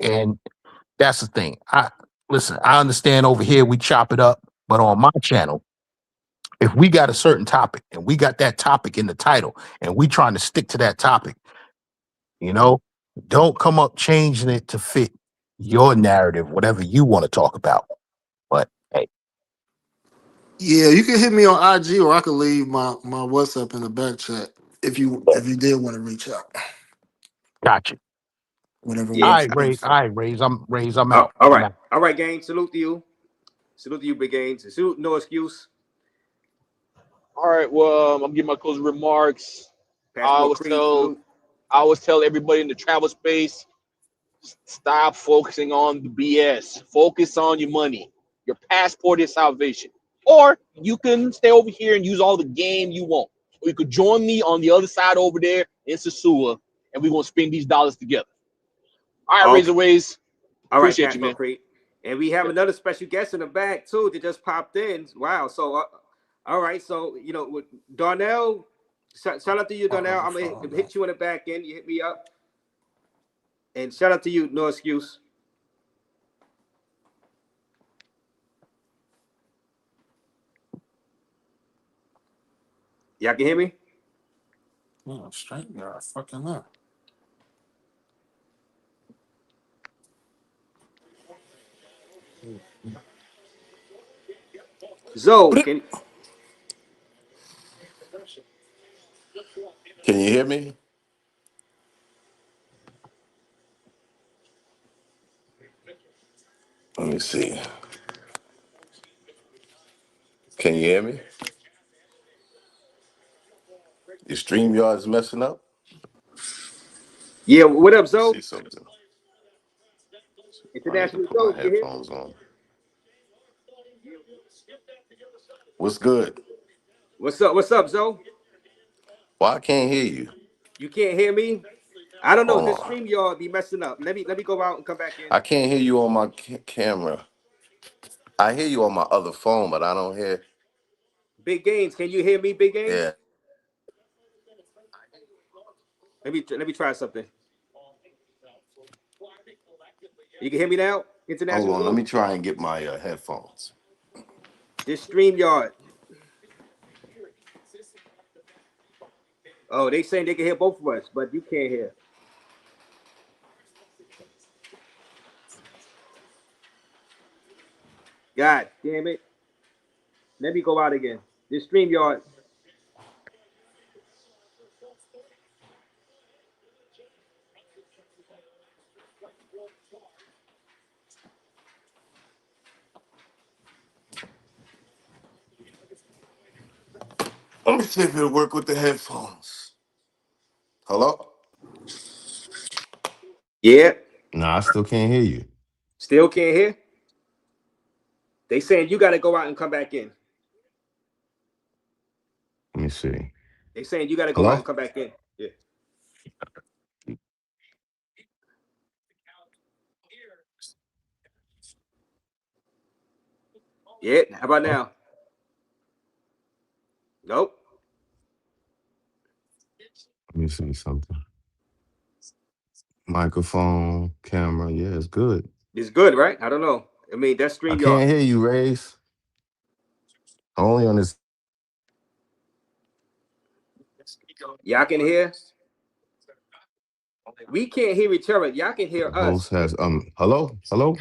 and that's the thing. Listen, I understand over here we chop it up, but on my channel, if we got a certain topic and we got that topic in the title and we trying to stick to that topic, don't come up changing it to fit your narrative, whatever you want to talk about. But hey, Yeah, you can hit me on IG, or I could leave my WhatsApp in the back chat if you did want to reach out. gotcha. Whatever. Yeah. All right, Raze. I'm out. All I'm right. out. All right, gang. Salute to you. Salute to you, big gains. Salute, no excuse. All right. Well, I'm gonna give my closing remarks. I Passport always tell everybody in the travel space, stop focusing on the BS. Focus on your money. Your passport is salvation. Or you can stay over here and use all the game you want. Or you could join me on the other side over there in Sasua, and we're gonna spend these dollars together. All right, Razor Ways. All right, Appreciate you, man. Passport. And we have another special guest in the back too that just popped in. Wow. So, all right. So with Darnell, shout out to you, Darnell. I'm gonna hit you in the back end. You hit me up. And shout out to you, no excuse. Y'all can hear me? Oh, straight guard, fucking up. Zoe, Can you hear me? Let me see. Can you hear me? Your StreamYard's messing up? Yeah, what up, Zoe? See something. International Put my Zoe, you hear me? headphones on. What's good? What's up, Zoe? Why I can't hear you? You can't hear me? I don't know. Hold This on. StreamYard be messing up. Let me go out and come back in. I can't hear you on my camera. I hear you on my other phone, but I don't hear. Big Gains, can you hear me, Big Gains? Yeah. Let me try something. You can hear me now? International. Hold on. Let me try and get my headphones. This StreamYard. Oh, they saying they can hear both of us, but you can't hear. God damn it. Let me go out again. This StreamYard. Let me see if it'll work with the headphones. Hello? Yeah. Nah, I still can't hear you. Still can't hear? They saying you got to go out and come back in. Let me see. They saying you got to go Hello? out and come back in. Yeah. Yeah. How about now? Nope. Let me see something. Microphone, camera, yeah, it's good. It's good, right? I don't know. I mean, that's I StreamYard. can't hear you, Raze. Only on this. Y'all can hear? We can't hear each other. Y'all can hear The host us. has hello?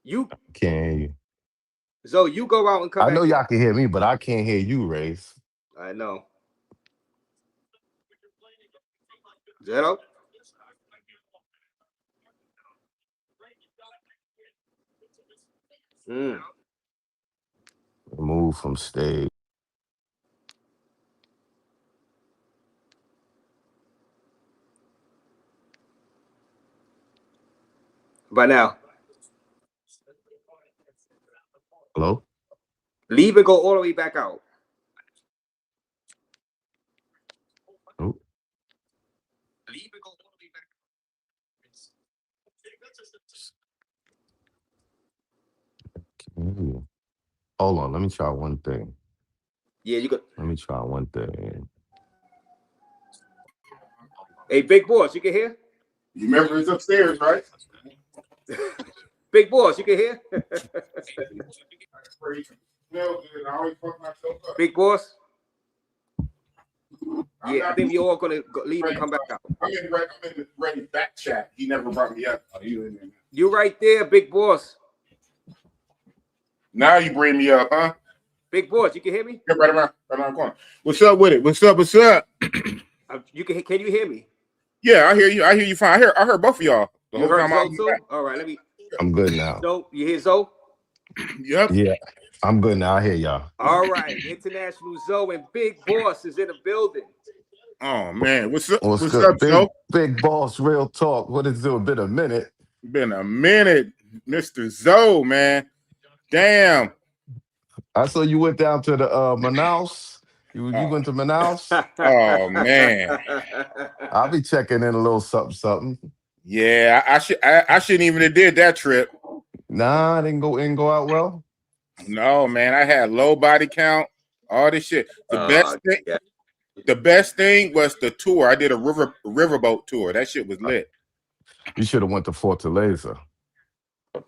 You Can't hear you. So you go out and come I back know in. y'all can hear me, but I can't hear you, Raze. I know. Zero? Remove from stage. By now. Hello? Leave and go all the way back out. Oh. Can't hear you. Hold on, let me try one thing. Yeah, you could. Let me try one thing. Hey, Big Boss, you can hear? You remember it's upstairs, right? Big Boss, you can hear? Big Boss? Yeah, I think we all gonna leave and come back out. I'm in the ready back chat. He never brought me up. You right there, Big Boss. Now you bring me up, huh? Big Boss, you can hear me? Yeah, right around the corner. What's up with it? What's up? You can you hear me? Yeah, I hear you. I hear you fine. I heard both of y'all. The You whole heard time I Zoe was too? back. All right, let me. I'm good now. Zoe, you hear Zoe? Yep. Yeah, I'm good now. I hear y'all. All right, International Zoe and Big Boss is in the building. Oh man, what's up? What's What's good? up, Joe? Big boss, real talk. What is it? Been a minute. Been a minute, Mr. Zoe, man. Damn. I saw you went down to the Manaus. You went to Manaus? Oh man. I'll be checking in a little something. Yeah, I shouldn't even have did that trip. Nah, I didn't go out well. No, man. I had low body count, all this shit. The best thing was the tour. I did a riverboat tour. That shit was lit. You should have went to Fortaleza.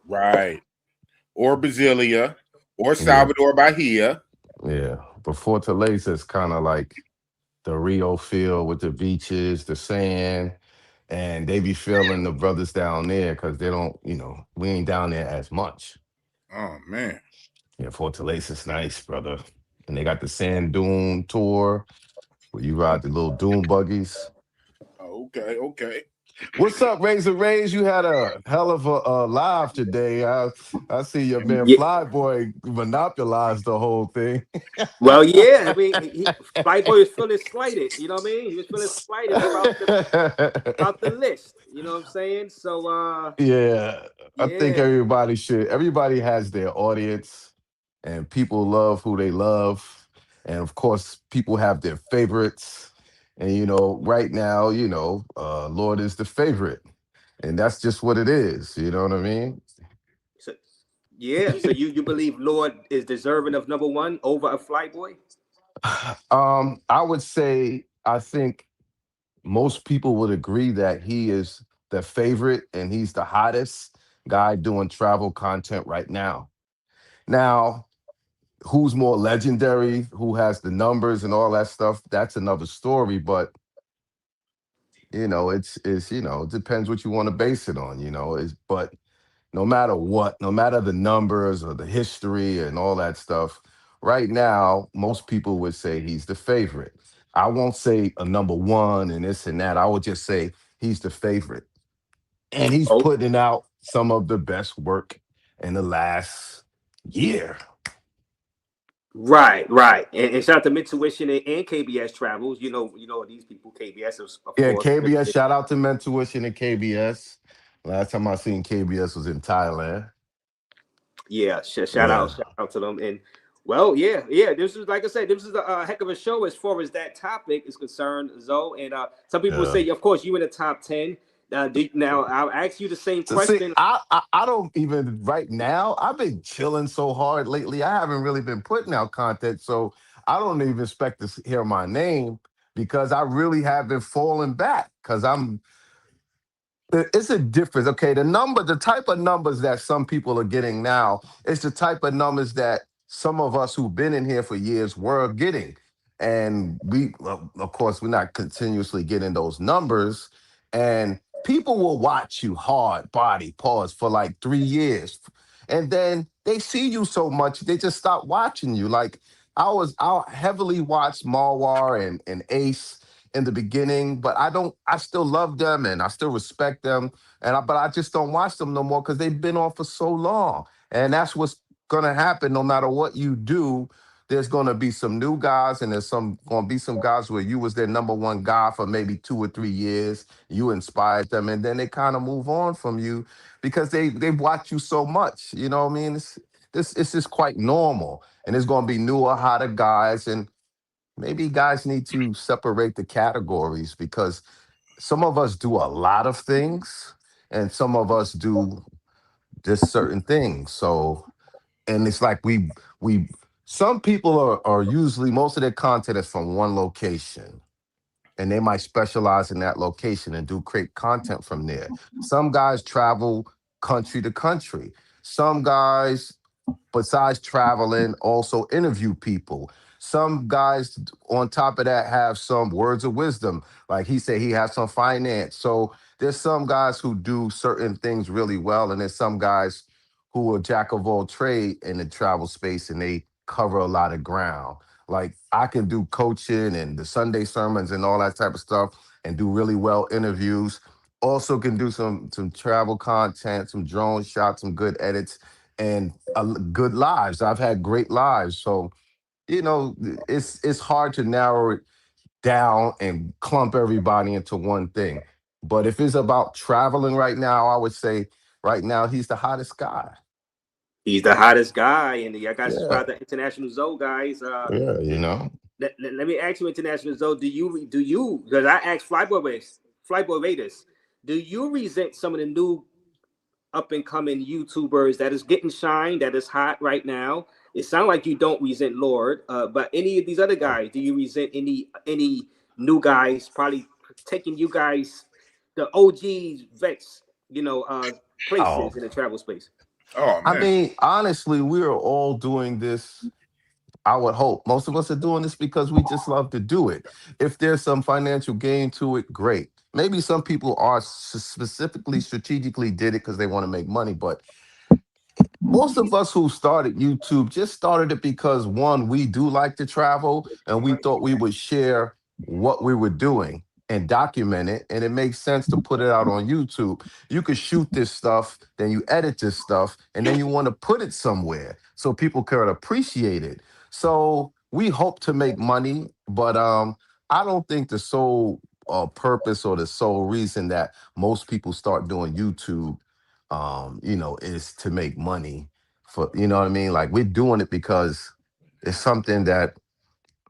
Right. Or Brasilia or Salvador Bahia. Yeah. But Fortaleza is kind of like the Rio feel with the beaches, the sand, and they be feeling the brothers down there because they don't, we ain't down there as much. Oh, man. Yeah, Fortaleza's nice, brother. And they got the sand dune tour where you ride the little dune buggies. Okay. What's up, Raze? You had a hell of a live today. I see your man Flyboy monopolized the whole thing. Well, yeah, I mean, Flyboy was feeling slighted. You know what I mean? He was feeling slighted about the list. You know what I'm saying? So, yeah, I think everybody has their audience, and people love who they love, and of course, people have their favorites. And right now, Lord is the favorite, and that's just what it is. You know what I mean? So you believe Lord is deserving of number one over a Flyboy? I would say I think most people would agree that he is the favorite and he's the hottest guy doing travel content right now. Now, who's more legendary, who has the numbers and all that stuff, that's another story. But it depends what you want to base it on, but no matter what, no matter the numbers or the history and all that stuff, right now, most people would say he's the favorite. I won't say a number one and this and that. I would just say he's the favorite. And he's putting out some of the best work in the last year. Right, right. And shout out to Mentuition and KBS Travels. You know these people. KBS, of Yeah, course. KBS. Shout out to Mentuition and KBS. Last time I seen KBS was in Thailand. Yeah, Yeah. shout out to them. And well, yeah. This is, like I said, this is a heck of a show as far as that topic is concerned, Zoe. And some people would Yeah. say, of course, you in the top 10. Now I'll ask you the same So see, question. I don't even right now. I've been chilling so hard lately. I haven't really been putting out content, so I don't even expect to hear my name because I really have been falling back because it's a difference. Okay, the type of numbers that some people are getting now, it's the type of numbers that some of us who've been in here for years were getting. And well, of course, we're not continuously getting those numbers. And people will watch you hard body pause for like 3 years. And then they see you so much, they just stop watching you. Like I heavily watched Marwar and Ace in the beginning, but I still love them and I still respect them. But I just don't watch them no more because they've been on for so long. And that's what's gonna happen no matter what you do. There's gonna be some new guys, and there's gonna be some guys where you was their number one guy for maybe 2 or 3 years. You inspired them, and then they kind of move on from you because they've watched you so much. You know what I mean? It's just quite normal. And there's gonna be newer, hotter guys, and maybe guys need to separate the categories because some of us do a lot of things and some of us do just certain things. So, and it's like we some people are usually most of their content is from one location and they might specialize in that location and do create content from there. Some guys travel country to country. Some guys besides traveling, also interview people. Some guys, on top of that, have some words of wisdom. Like he said, he has some finance. So there's some guys who do certain things really well, and there's some guys who are jack of all trade in the travel space, and they cover a lot of ground. Like I can do coaching and the Sunday sermons and all that type of stuff, and do really well interviews. Also can do some travel content, some drone shots, some good edits and good lives. I've had great lives. So, you know, it's hard to narrow it down and clump everybody into one thing. But if it's about traveling right now, I would say right now he's the hottest guy. He's the hottest guy, and I got Yeah. subscribed to International Zoe, guys. Yeah, you know. Let me ask you, International Zoe, do you? Because I asked Flyboy Raiders, do you resent some of the new up and coming YouTubers that is getting shine, that is hot right now? It sounds like you don't resent Lord, but any of these other guys, do you resent any new guys probably taking you guys the OGs vets, Oh, places in the travel space? Oh I man. mean, honestly, we are all doing this. I would hope most of us are doing this because we just love to do it. If there's some financial gain to it, great. Maybe some people are specifically strategically did it because they want to make money, but most of us who started YouTube just started it because one, we do like to travel and we thought we would share what we were doing and document it. And it makes sense to put it out on YouTube. You could shoot this stuff, then you edit this stuff, and then you want to put it somewhere so people can appreciate it. So we hope to make money, but I don't think the sole purpose or the sole reason that most people start doing YouTube is to make money for, you know what I mean? Like we're doing it because it's something that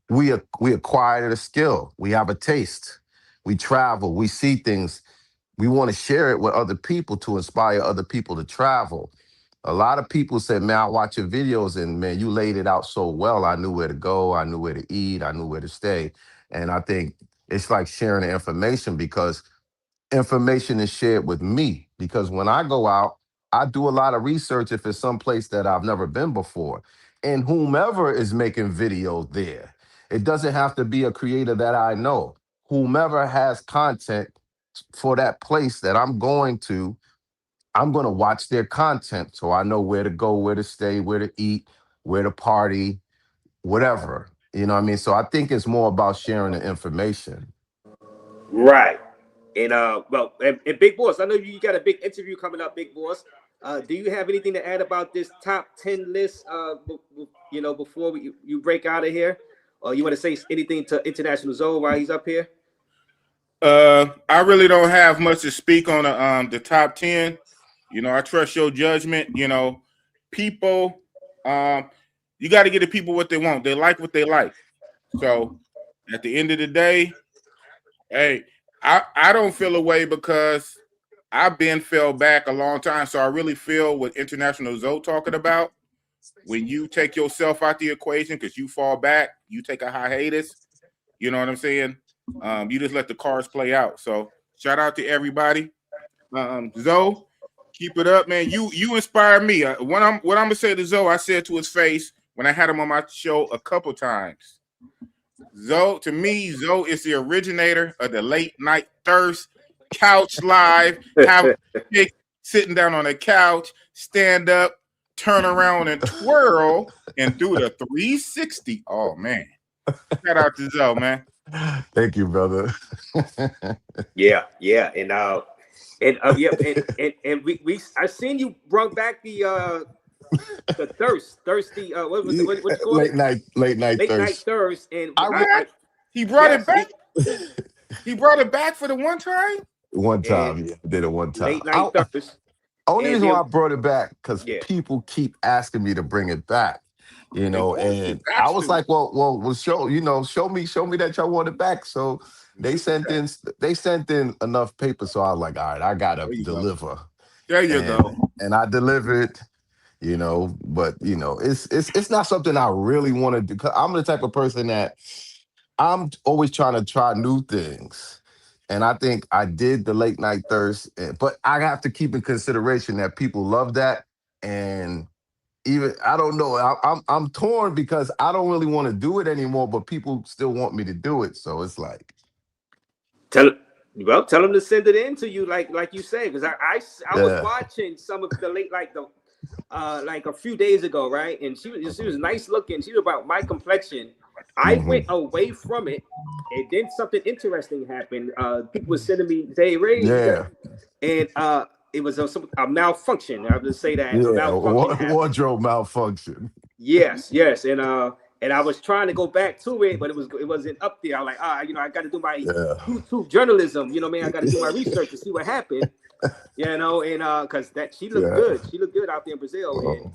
we acquired a skill. We have a taste. We travel, we see things. We want to share it with other people to inspire other people to travel. A lot of people said, man, I watch your videos and man, you laid it out so well. I knew where to go. I knew where to eat. I knew where to stay. And I think it's like sharing the information because information is shared with me because when I go out, I do a lot of research if it's someplace that I've never been before. And whomever is making videos there, it doesn't have to be a creator that I know. Whomever has content for that place that I'm going to watch their content so I know where to go, where to stay, where to eat, where to party, whatever. You know what I mean? So I think it's more about sharing the information. Right. And and Big Boss, I know you got a big interview coming up, Big Boss. Do you have anything to add about this top 10 list? Before you break out of here, or you want to say anything to International Zoe while he's up here? I really don't have much to speak on the top 10. I trust your judgment. People, you got to get the people what they want. They like what they like. So at the end of the day, hey, I don't feel away because I've been fell back a long time. So I really feel what International Zoe talking about. When you take yourself out the equation because you fall back, you take a hiatus. You know what I'm saying? You just let the cards play out. So shout out to everybody. Zoe, keep it up, man. You inspire me. What I'm gonna say to Zoe, I said to his face when I had him on my show a couple times. Zoe, to me, Zoe is the originator of the late night thirst, couch live, have sitting down on the couch, stand up, turn around and twirl, and do the 360. Oh man. Shout out to Zoe, man. Thank you, brother. Yeah, and we I seen you brought back the thirsty what was it, what you call late it? night thirst, and he brought it back. He brought it back for the one time. One time, did it one time. Late night thirst. Only reason then- why I brought it back because people keep asking me to bring it back. And I was like, well, show me that y'all want it back. So they sent in enough paper. So I was like, all right, I gotta deliver. There you go. And I delivered, but it's not something I really want to do. 'Cause I'm the type of person that I'm always trying to try new things. And I think I did the late night thirst, but I have to keep in consideration that people love that. And even I don't know. I'm torn because I don't really want to do it anymore, but people still want me to do it. So it's like, tell them to send it in to you, like you say, because I was watching some of the late like a few days ago, right? And she was nice looking. She was about my complexion. I went away from it, and then something interesting happened. People were sending me, "Hey, Ray," and it was a malfunction. I would say that. Wardrobe malfunction. Yes, and I was trying to go back to it, but it wasn't up there. I was like, I got to do my YouTube journalism. I got to do my research to see what happened. And because she looked good. She looked good out there in Brazil,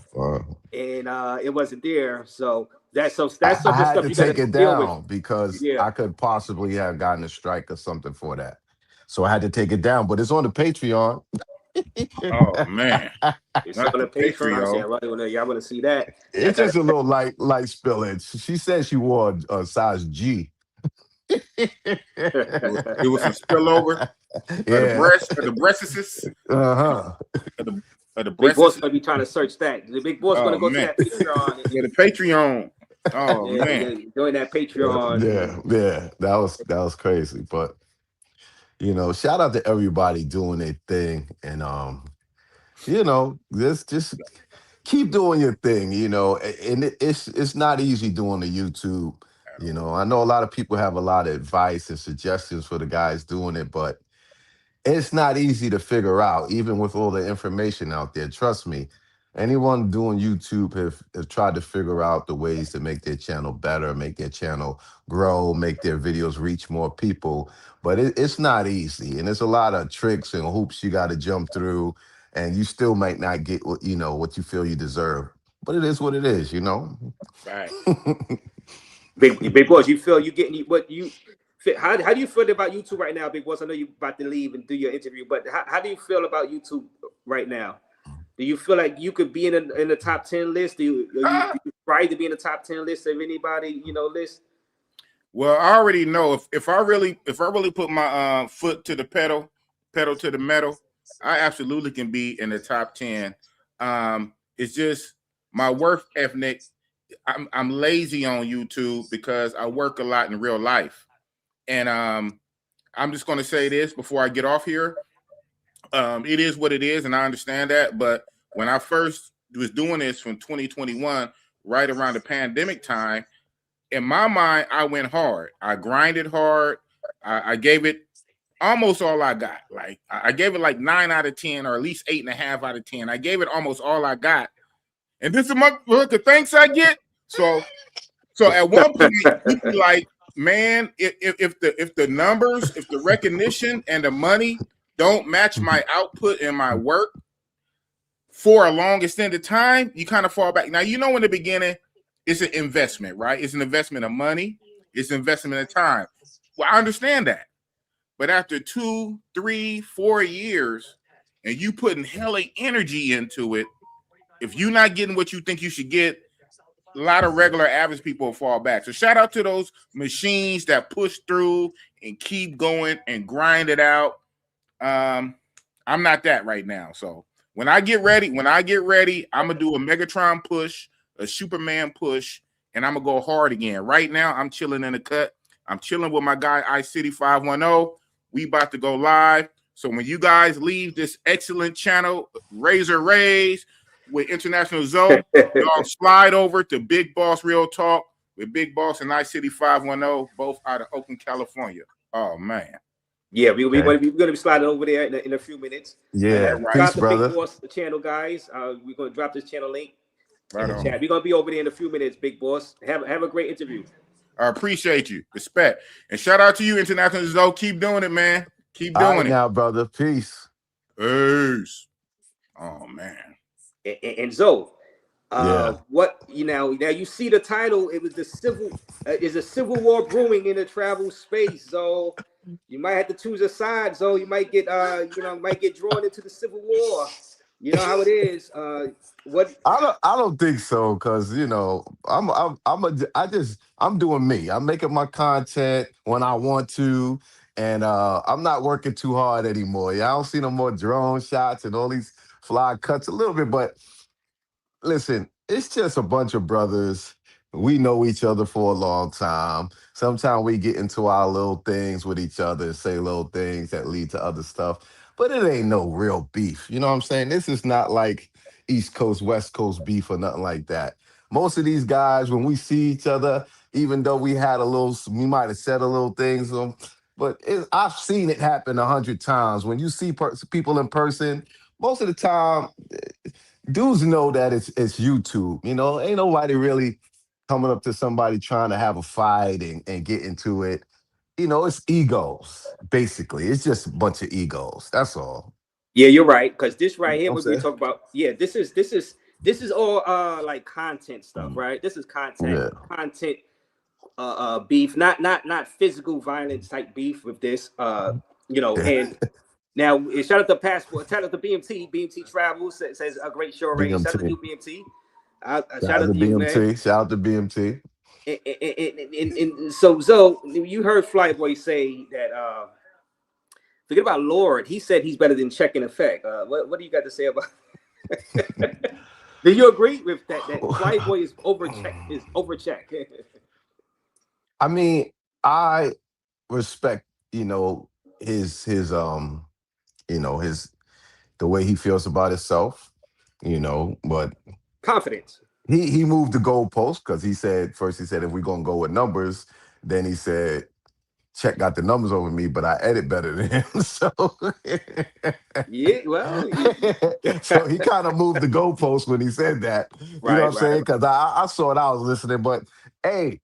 and it wasn't there. So that's some I stuff had to you take gotta it deal down with. because I could possibly have gotten a strike or something for that. So I had to take it down, but it's on the Patreon. Oh man, it's on the Patreon. Y'all want to see that? It's just a little light spillage. She said she wore a size G. It was some spillover. The breasts. The big boss gonna be trying to search that. The big boss gonna go to that Patreon. The Patreon. Oh man, join that Patreon. Yeah, that was crazy. But shout out to everybody doing their thing, and just keep doing your thing. And it's not easy doing the YouTube. I know a lot of people have a lot of advice and suggestions for the guys doing it, but it's not easy to figure out, even with all the information out there. Trust me, anyone doing YouTube have tried to figure out the ways to make their channel better, make their channel grow, make their videos reach more people. But it's not easy. And there's a lot of tricks and hoops you got to jump through. And you still might not get what you feel you deserve. But it is what it is, Right. Big boss, you feel you getting what you how do you feel about YouTube right now, Big Boss? I know you're about to leave and do your interview, but how do you feel about YouTube right now? Do you feel like you could be in the top 10 list? Do you try to be in the top 10 list of anybody list? Well, I already know if I really put my foot to the pedal to the metal, I absolutely can be in the top 10. It's just my work ethic. I'm lazy on YouTube because I work a lot in real life. And I'm just going to say this before I get off here. It is what it is, and I understand that. But when I first was doing this from 2021, right around the pandemic time, in my mind, I went hard. I grinded hard. I gave it almost all I got. Like I gave it like 9 out of 10, or at least 8.5 out of 10. I gave it almost all I got. And this is the thanks I get. So at one point, you'd be like, man, if the numbers, if the recognition and the money don't match my output and my work for a long extended time, you kind of fall back. Now, in the beginning, it's an investment, right? It's an investment of money. It's an investment of time. Well, I understand that. But after 2, 3, 4 years, and you putting hella energy into it, if you're not getting what you think you should get, a lot of regular average people will fall back. So shout out to those machines that push through and keep going and grind it out. I'm not that right now. So when I get ready, I'm gonna do a Megatron push, a Superman push, and I'm gonna go hard again. Right now, I'm chilling in the cut. I'm chilling with my guy iCity 510. We about to go live. So when you guys leave this excellent channel, Raze with International Zoe, y'all slide over to Big Boss Real Talk with Big Boss and iCity 510, both out of Oakland, California. Oh man. Yeah, we're going to be sliding over there in a few minutes. Yeah, Got peace, the brother. Big Boss channel, guys. We're going to drop this channel link Right in the on. chat. We're going to be over there in a few minutes, Big Boss. Have a great interview. I appreciate you. Respect. And shout out to you, International Zoe. Keep doing it, man. Keep All doing right it. now, brother. Peace. Peace. Oh man. And Zoe, Yeah. what now you see the title. It was is a civil war brewing in the travel space. So you might have to choose a side. So you might get might get drawn into the civil war. You know how it is. What I don't think so, because I'm doing me. I'm making my content when I want to, and I'm not working too hard anymore. Yeah, I don't see no more drone shots and all these fly cuts a little bit, but listen, it's just a bunch of brothers. We know each other for a long time. Sometimes we get into our little things with each other and say little things that lead to other stuff, but it ain't no real beef. You know what I'm saying? This is not like East Coast, West Coast beef or nothing like that. Most of these guys, when we see each other, even though we might have said a little things, but I've seen it happen 100 times. When you see people in person, most of the time, dudes know that it's YouTube. Ain't nobody really coming up to somebody trying to have a fight and get into it. It's egos, basically. It's just a bunch of egos. That's all. Yeah, you're right. Because this right here, I'm what we saying. talk about. Yeah, this is all like content stuff, right? This is content beef, not physical violence type beef with this. And now shout out to Passport, shout out to BMT Travels says a great show, Ray. Shout out to you, BMT. Shout out to you, man. Shout out to BMT. And so you heard Flyboy say that forget about Lord. He said he's better than Check in Effect. What do you got to say about do you agree with that Flyboy is over Check? I mean, I respect, his the way he feels about himself, but Confidence. He moved the goalpost because he said if we're gonna go with numbers, then he said Check got the numbers over me, but I edit better than him. So yeah, well, so he kind of moved the goalpost when he said that. You know what I'm saying? Because I saw it, I was listening, but hey,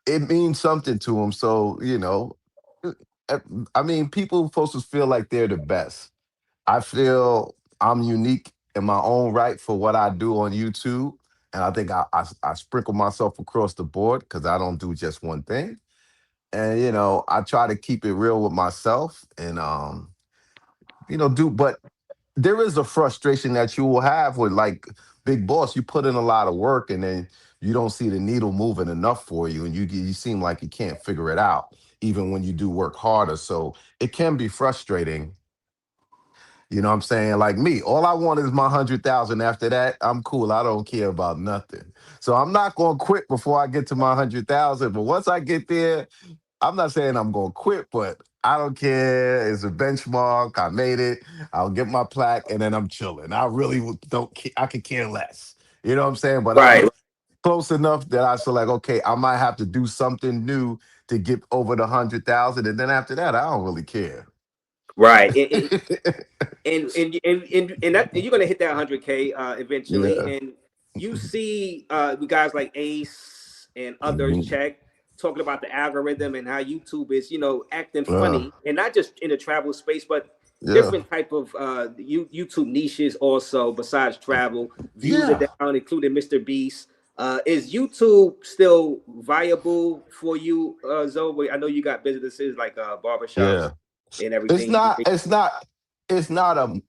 it means something to him. So I mean, people supposed to feel like they're the best. I feel I'm unique in my own right for what I do on YouTube. And I think I sprinkle myself across the board because I don't do just one thing. And, I try to keep it real with myself and, but there is a frustration that you will have with like Big Boss. You put in a lot of work and then you don't see the needle moving enough for you. And you seem like you can't figure it out, even when you do work harder. So it can be frustrating. You know what I'm saying? Like me, all I want is my 100,000. After that, I'm cool. I don't care about nothing. So I'm not going to quit before I get to my 100,000. But once I get there, I'm not saying I'm going to quit, but I don't care. It's a benchmark. I made it. I'll get my plaque and then I'm chilling. I really don't care. I could care less. You know what I'm saying? But I'm close enough that I feel like, okay, I might have to do something new to get over the 100,000. And then after that, I don't really care. Right. And you're gonna hit that 100K eventually. Yeah. And you see guys like Ace and others Mhm. check talking about the algorithm and how YouTube is, acting Uh, funny, and not just in the travel space, but yeah. different type of YouTube niches also besides travel. Views are Yeah. down, including Mr. Beast. Is YouTube still viable for you, Zoe? I know you got businesses like barbershops Yeah. and It's everything. not. It's not. It's not a.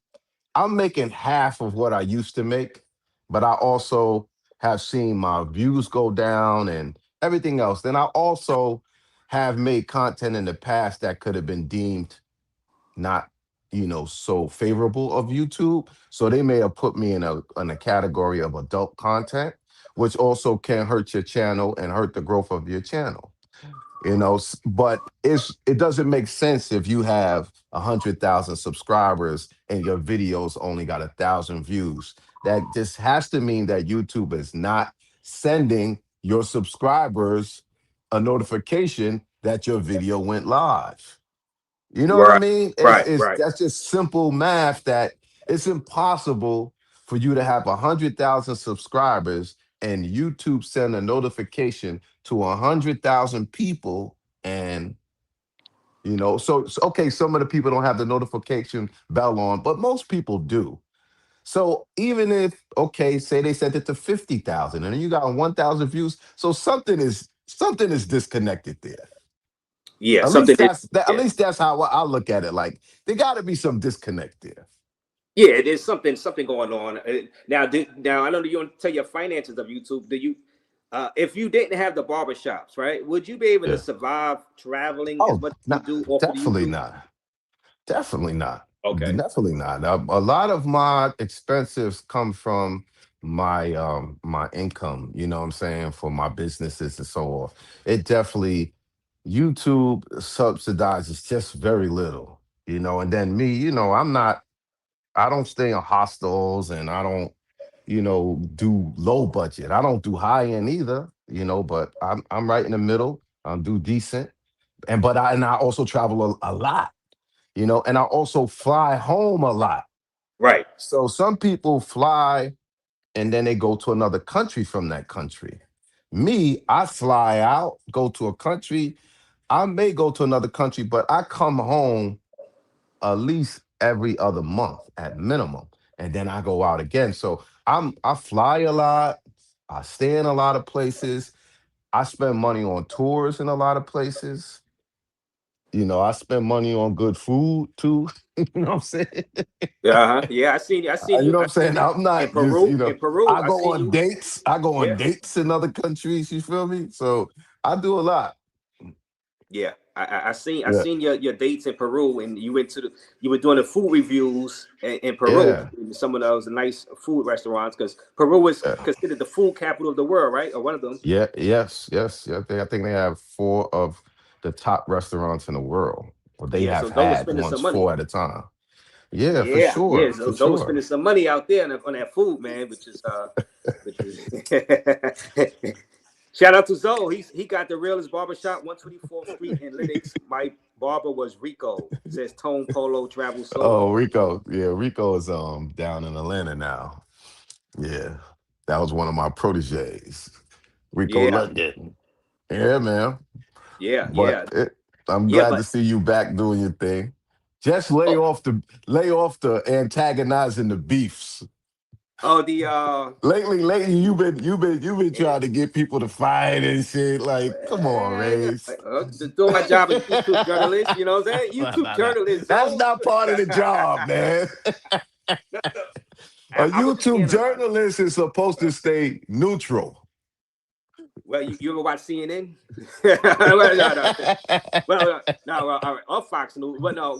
I'm making half of what I used to make, but I also have seen my views go down and everything else. Then I also have made content in the past that could have been deemed not, so favorable of YouTube. So they may have put me in a category of adult content, which also can hurt your channel and hurt the growth of your channel. But it doesn't make sense if you have 100,000 subscribers and your videos only got 1,000 views. That just has to mean that YouTube is not sending your subscribers a notification that your video went live. You know what I Right, mean? It's right, it's right. that's just simple math that it's impossible for you to have 100,000 subscribers and YouTube send a notification to 100,000 people, and okay, some of the people don't have the notification bell on, but most people do. So even if, okay, say they sent it to 50,000 and you got 1,000 views, so something is disconnected there. Yeah, At something least that, at yeah. least that's how I look at it. Like there got to be some disconnect there. Yeah, there's something going on. Now I know that you don't tell your finances of YouTube. Do you if you didn't have the barbershops, right? Would you be able to Yeah. survive traveling as Oh, much as you not do off of the definitely YouTube? not. Definitely not. Okay. Definitely not. A lot of my expenses come from my income. You know what I'm saying, for my businesses and so on. It definitely YouTube subsidizes just very little. And then me, I don't stay in hostels and I don't, do low budget. I don't do high end either, but I'm right in the middle. I do decent. And I also travel a lot, and I also fly home a lot. Right. So some people fly and then they go to another country from that country. Me, I fly out, go to a country. I may go to another country, but I come home at least every other month at minimum. And then I go out again. So I fly a lot. I stay in a lot of places. I spend money on tours in a lot of places. I spend money on good food too. You know what I'm saying? Uh-huh. Yeah, I seen You know what I I'm seen saying? you I'm in not just, Peru. In Peru, I I go seen on you. dates. I go on Yeah. dates in other countries. You feel me? So I do a lot. Yeah. I Yeah. seen your dates in Peru, and you were doing the food reviews in Peru, Yeah. in some of those nice food restaurants, because Peru is Yeah. considered the food capital of the world, right? Or one of them. Yeah. Yes. Yes. Yeah. I think they have 4 of the top restaurants in the world. Or they Yeah, have so Zoe was had spending once, some money. 4 at a time. Yeah, for Yeah, yeah. sure. For So Zoe was sure. spending some money out there on that food, man, which is shout out to Zoe. He got the realest barbershop, 124th Street in Lenox. My barber was Rico. Says Tone Polo travel so Oh, long. Rico. Yeah, Rico is down in Atlanta now. Yeah. That was one of my proteges. Rico Yeah, London. Yeah, man. yeah, But yeah, I'm yeah. glad to But see you back doing your thing. Just oh, lay off the antagonizing the beefs. oh, the Lately, you've been yeah. trying to get people to fight and shit. Like, come on, Raze. Doing my job as a YouTube journalist. You know what I'm saying? Nah, YouTube nah, nah. journalist, That's Zoe. not part of the job, man. A I was just YouTube analyzing. journalist is supposed to stay neutral. Well, you ever watch CNN? Well, no. Well, all right, on Fox News. Well, no,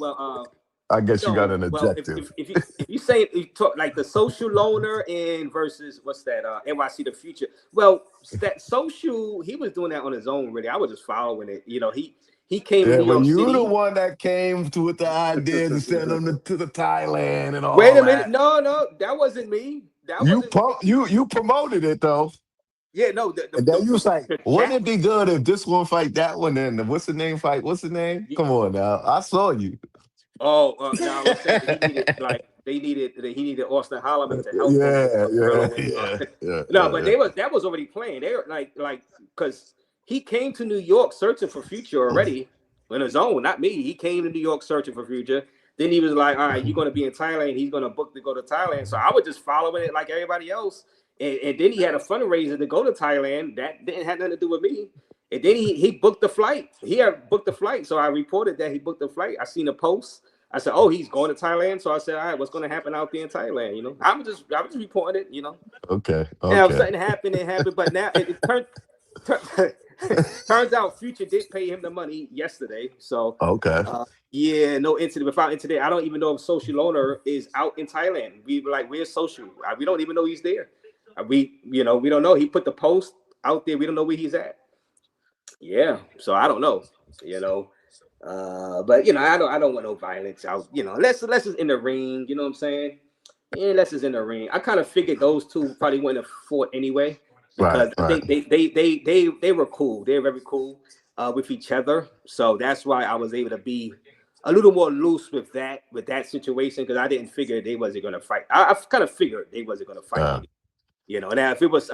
I guess you got no. an Well, objective. if you say you talk like the social loner and versus what's that? NYC the Future. Well, that social, he was doing that on his own. Really, I was just following it. He came to Yeah, New but York you the City. one that came to with the idea to send them to the Thailand and Wait all a minute, that. no, that wasn't me. That You wasn't me. pump, you promoted it though. Yeah, no, And then you was like, the wouldn't chat. it be good if this one fight that one and what's the name fight? What's the name? Come on now. I saw you. Oh, no, I was saying he needed he needed Austin Holloman to help him with Yeah, Bro yeah, yeah, yeah, No, yeah, but yeah. that was already playing. They were because he came to New York searching for Future already on his own, not me. He came to New York searching for Future. Then he was like, all right, you're going to be in Thailand. He's going to book to go to Thailand. So I was just following it like everybody else. And then he had a fundraiser to go to Thailand. That didn't have nothing to do with me. And then he booked the flight. He had booked the flight. So I reported that he booked the flight. I seen a post. I said, oh, he's going to Thailand. So I said, all right, what's going to happen out there in Thailand? You know, I was just reporting it, you know. Okay, And if okay. something happened, it happened. But now it turns out Future did pay him the money yesterday. So Okay. yeah, no incident. Without incident, I don't even know if Social Loner is out in Thailand. We were like, where's Social? We don't even know he's there. We don't know. He put the post out there. We don't know where he's at. Yeah, so I don't know. But I don't want no violence out. Unless it's in the ring. You know what I'm saying? Yeah, unless it's in the ring. I kind of figured those two probably wouldn't have fought anyway because I think they were cool. They're very cool with each other. So that's why I was able to be a little more loose with that situation because I didn't figure they wasn't gonna fight. I kind of figured they wasn't gonna fight. Now if it was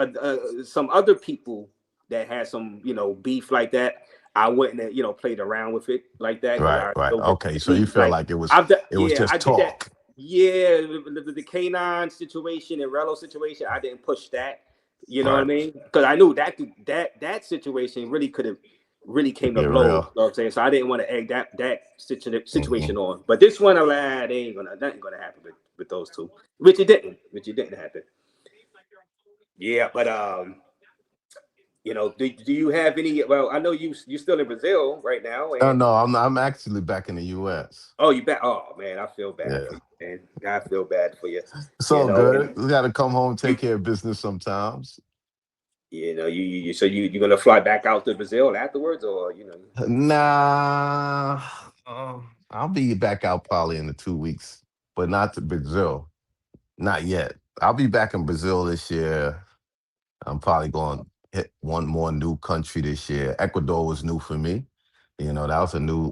some other people that had some beef like that, I wouldn't have played around with it like that. Right. Okay, so you feel like it was just talk. Did that. Yeah, the K9 situation and Rello situation, I didn't push that. You know what I mean? Because I knew that situation really could have came to blow. You know what I'm saying? So I didn't want to egg that situation on. But this one, nothing gonna happen with those two, which it didn't happen. Yeah, but do you have any? Well, I know you're still in Brazil right now. And, No, I'm actually back in the U.S. Oh, you back? Oh man, I feel bad for you, man. I feel bad for you. It's all good. We got to come home and take care of business sometimes. So you're gonna fly back out to Brazil afterwards, or Nah, I'll be back out probably in 2 weeks, but not to Brazil. Not yet. I'll be back in Brazil this year. I'm probably going to hit one more new country this year. Ecuador was new for me. That was a new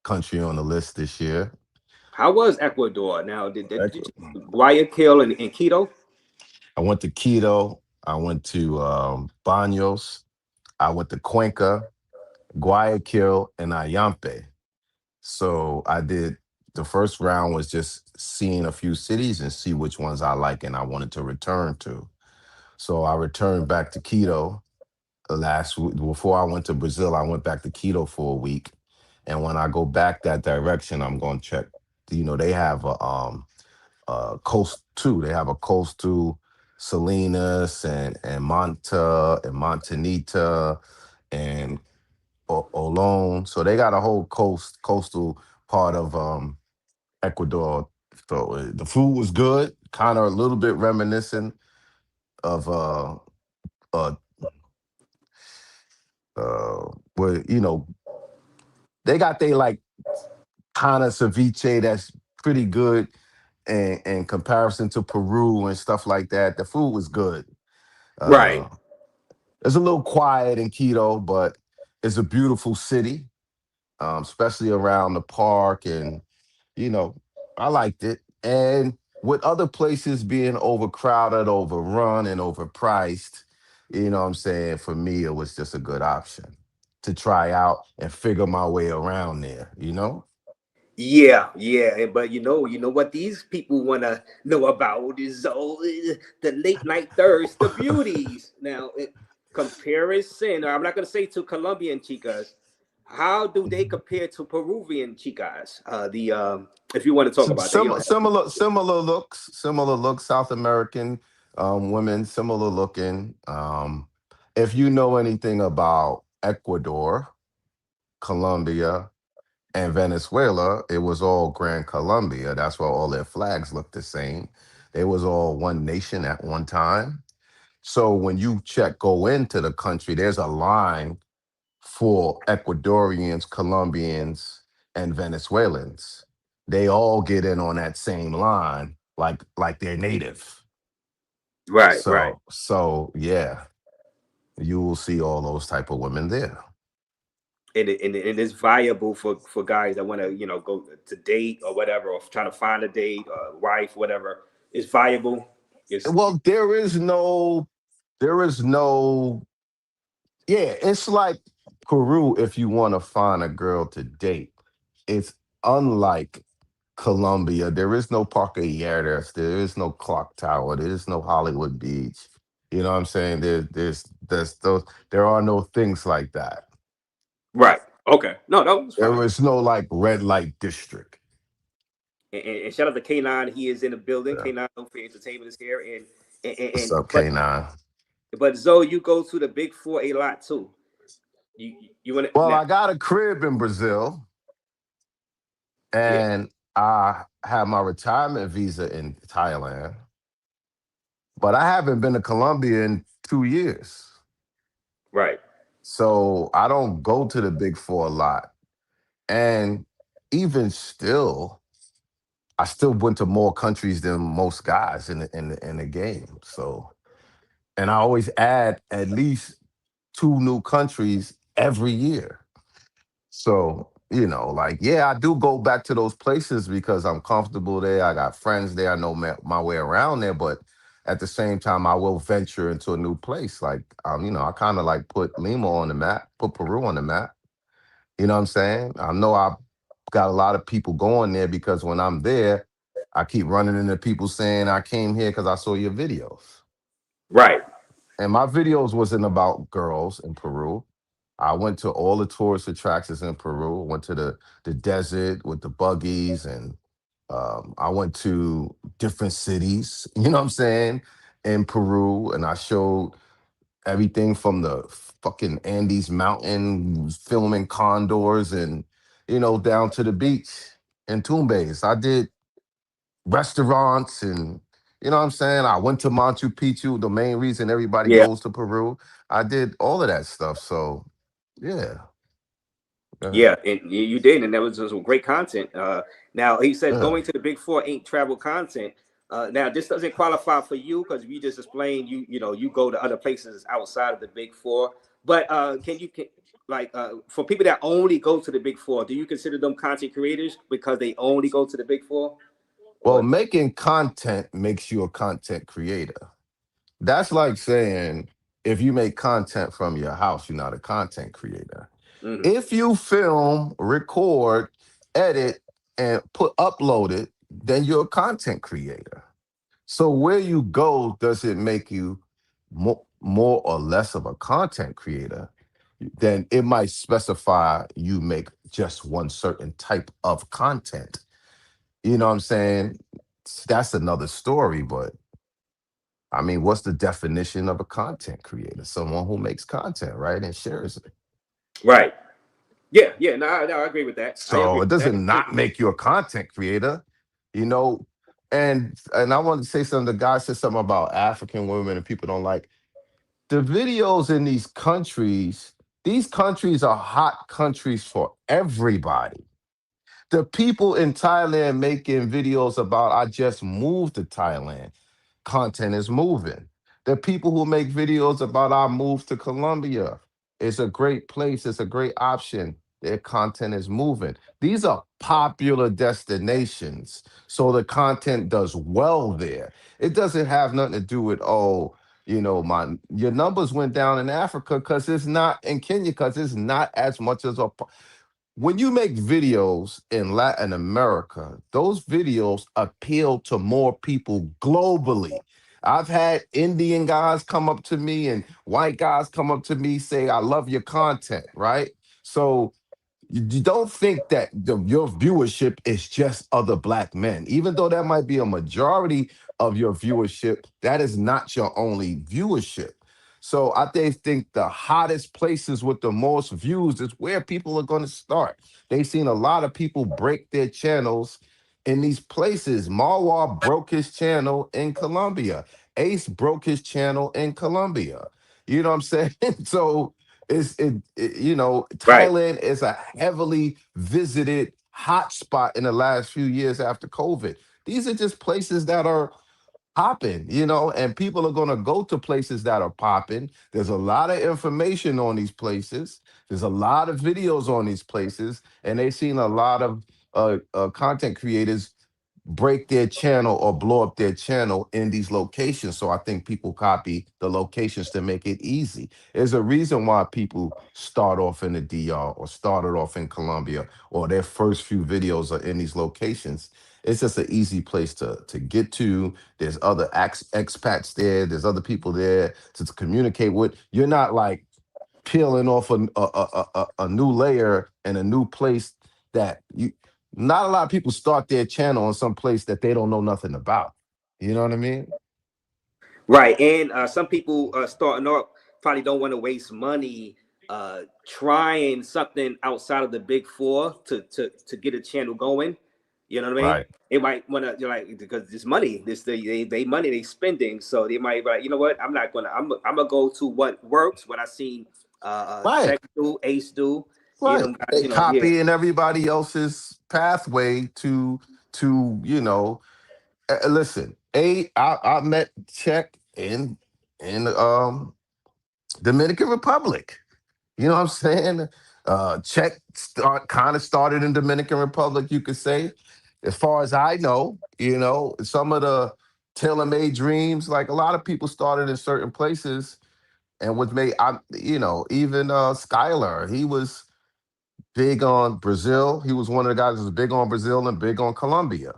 country on the list this year. How was Ecuador? Now, did you Guayaquil and Quito? I went to Quito. I went to Baños. I went to Cuenca, Guayaquil, and Ayampe. So I did, the first round was just seeing a few cities and see which ones I like and I wanted to return to. So I returned back to Quito last week. Before I went to Brazil, I went back to Quito for a week. And when I go back that direction, I'm going to check. They have a coast too. They have a coast to Salinas and Manta and Montanita and Olón. So they got a whole coastal part of Ecuador. So the food was good, kind of a little bit reminiscent of where they got they like kind of ceviche that's pretty good in comparison to Peru and stuff like that. The food was good. Right. It's a little quiet in Quito, but it's a beautiful city, especially around the park. And, I liked it. And with other places being overcrowded, overrun, and overpriced, what I'm saying? For me, it was just a good option to try out and figure my way around there, Yeah, but you know what these people want to know about is the late night thirst, the beauties. Now, comparison, I'm not going to say to Colombian chicas. How do they compare to Peruvian chicas? If you want to talk about that, similar looks, South American women, similar looking. If you know anything about Ecuador, Colombia, and Venezuela, it was all Grand Colombia. That's why all their flags looked the same. They was all one nation at one time. So when you go into the country, there's a line for Ecuadorians, Colombians, and Venezuelans. They all get in on that same line, like they're native. Right. So yeah, you will see all those type of women there. and it's viable for guys that want to go to date or whatever, or trying to find a date, wife, whatever. It's viable. Well, there is no, yeah, it's like Peru if you want to find a girl to date. It's unlike Colombia. There is no Parque Yerdes. There is no clock tower. There is no Hollywood Beach. You know what I'm saying? There's those. There are no things like that. Right. Okay. No, that was There fine. was no like red light district. And shout out to K9. He is in the building. Yeah. K9 for Entertainment is here. What's And up, but K9? but Zoe, you go to the Big Four a lot too. You want to Well, now? I got a crib in Brazil, Yeah. and I have my retirement visa in Thailand, but I haven't been to Colombia in 2 years. Right. So I don't go to the Big Four a lot. And even still, I still went to more countries than most guys in the game. So, and I always add at least 2 new countries every year. So, like, yeah, I do go back to those places because I'm comfortable there. I got friends there. I know my way around there. But at the same time, I will venture into a new place. Like, I kind of like put Lima on the map, put Peru on the map. You know what I'm saying? I know I've got a lot of people going there because when I'm there, I keep running into people saying I came here because I saw your videos. Right. And my videos wasn't about girls in Peru. I went to all the tourist attractions in Peru. Went to the desert with the buggies, and I went to different cities. You know what I'm saying? In Peru, and I showed everything from the fucking Andes mountain, filming condors, and down to the beach and Tumbes. I did restaurants, and you know what I'm saying? I went to Machu Picchu, the main reason everybody Yeah. goes to Peru. I did all of that stuff. So yeah. Yeah, and you did, and that was some great content. Now he said Yeah. going to the Big Four ain't travel content. Now this doesn't qualify for you because you just explained you go to other places outside of the Big Four. But for people that only go to the Big Four, do you consider them content creators because they only go to the Big Four? Well, making content makes you a content creator. That's like saying if you make content from your house, you're not a content creator. Mhm. If you film, record, edit, and upload it, then you're a content creator. So where you go, does it make you more or less of a content creator? Then it might specify you make just one certain type of content. You know what I'm saying? That's another story, but I mean, what's the definition of a content creator? Someone who makes content, right? And shares it. Right. Yeah. No, I agree with that. I So agree it with that. doesn't not make you a content creator, you know. And I want to say something. The guy said something about African women and people don't like the videos in these countries. These countries are hot countries for everybody. The people in Thailand making videos about I just moved to Thailand. Content is moving. The people who make videos about I moved to Colombia. It's a great place. It's a great option. Their content is moving. These are popular destinations. So the content does well there. It doesn't have nothing to do with, your numbers went down in Africa because it's not in Kenya, because it's not as much as when you make videos in Latin America, those videos appeal to more people globally. I've had Indian guys come up to me and white guys come up to me say, I love your content, right? So you don't think that your viewership is just other black men. Even though that might be a majority of your viewership, that is not your only viewership. So think the hottest places with the most views is where people are going to start. They've seen a lot of people break their channels in these places. Marwar broke his channel in Colombia. Ace broke his channel in Colombia. You know what I'm saying? So Right. Thailand is a heavily visited hotspot in the last few years after COVID. These are just places that are popping, and people are going to go to places that are popping. There's a lot of information on these places. There's a lot of videos on these places, and they've seen a lot of content creators break their channel or blow up their channel in these locations. So I think people copy the locations to make it easy. There's a reason why people start off in the DR or started off in Colombia, or their first few videos are in these locations. It's just an easy place to get to. There's other expats there. There's other people there to communicate with. You're not like peeling off a new layer and a new place that you. Not a lot of people start their channel on some place that they don't know nothing about. You know what I mean? Right, and some people starting off probably don't want to waste money trying something outside of the big four to get a channel going. You know what I mean? Right. They might want to like, because this money, they money they spending, so they might be like, you know what? I'm gonna go to what works, what I seen Right. Tech do, Ace do. Right. You know, They copying everybody else's pathway to listen. I met Czech in Dominican Republic. You know what I'm saying? Czech kind of started in Dominican Republic, you could say. As far as I know, some of the tailor-made dreams, like a lot of people started in certain places and was made, even Skylar, he was big on Brazil. He was one of the guys that was big on Brazil and big on Colombia.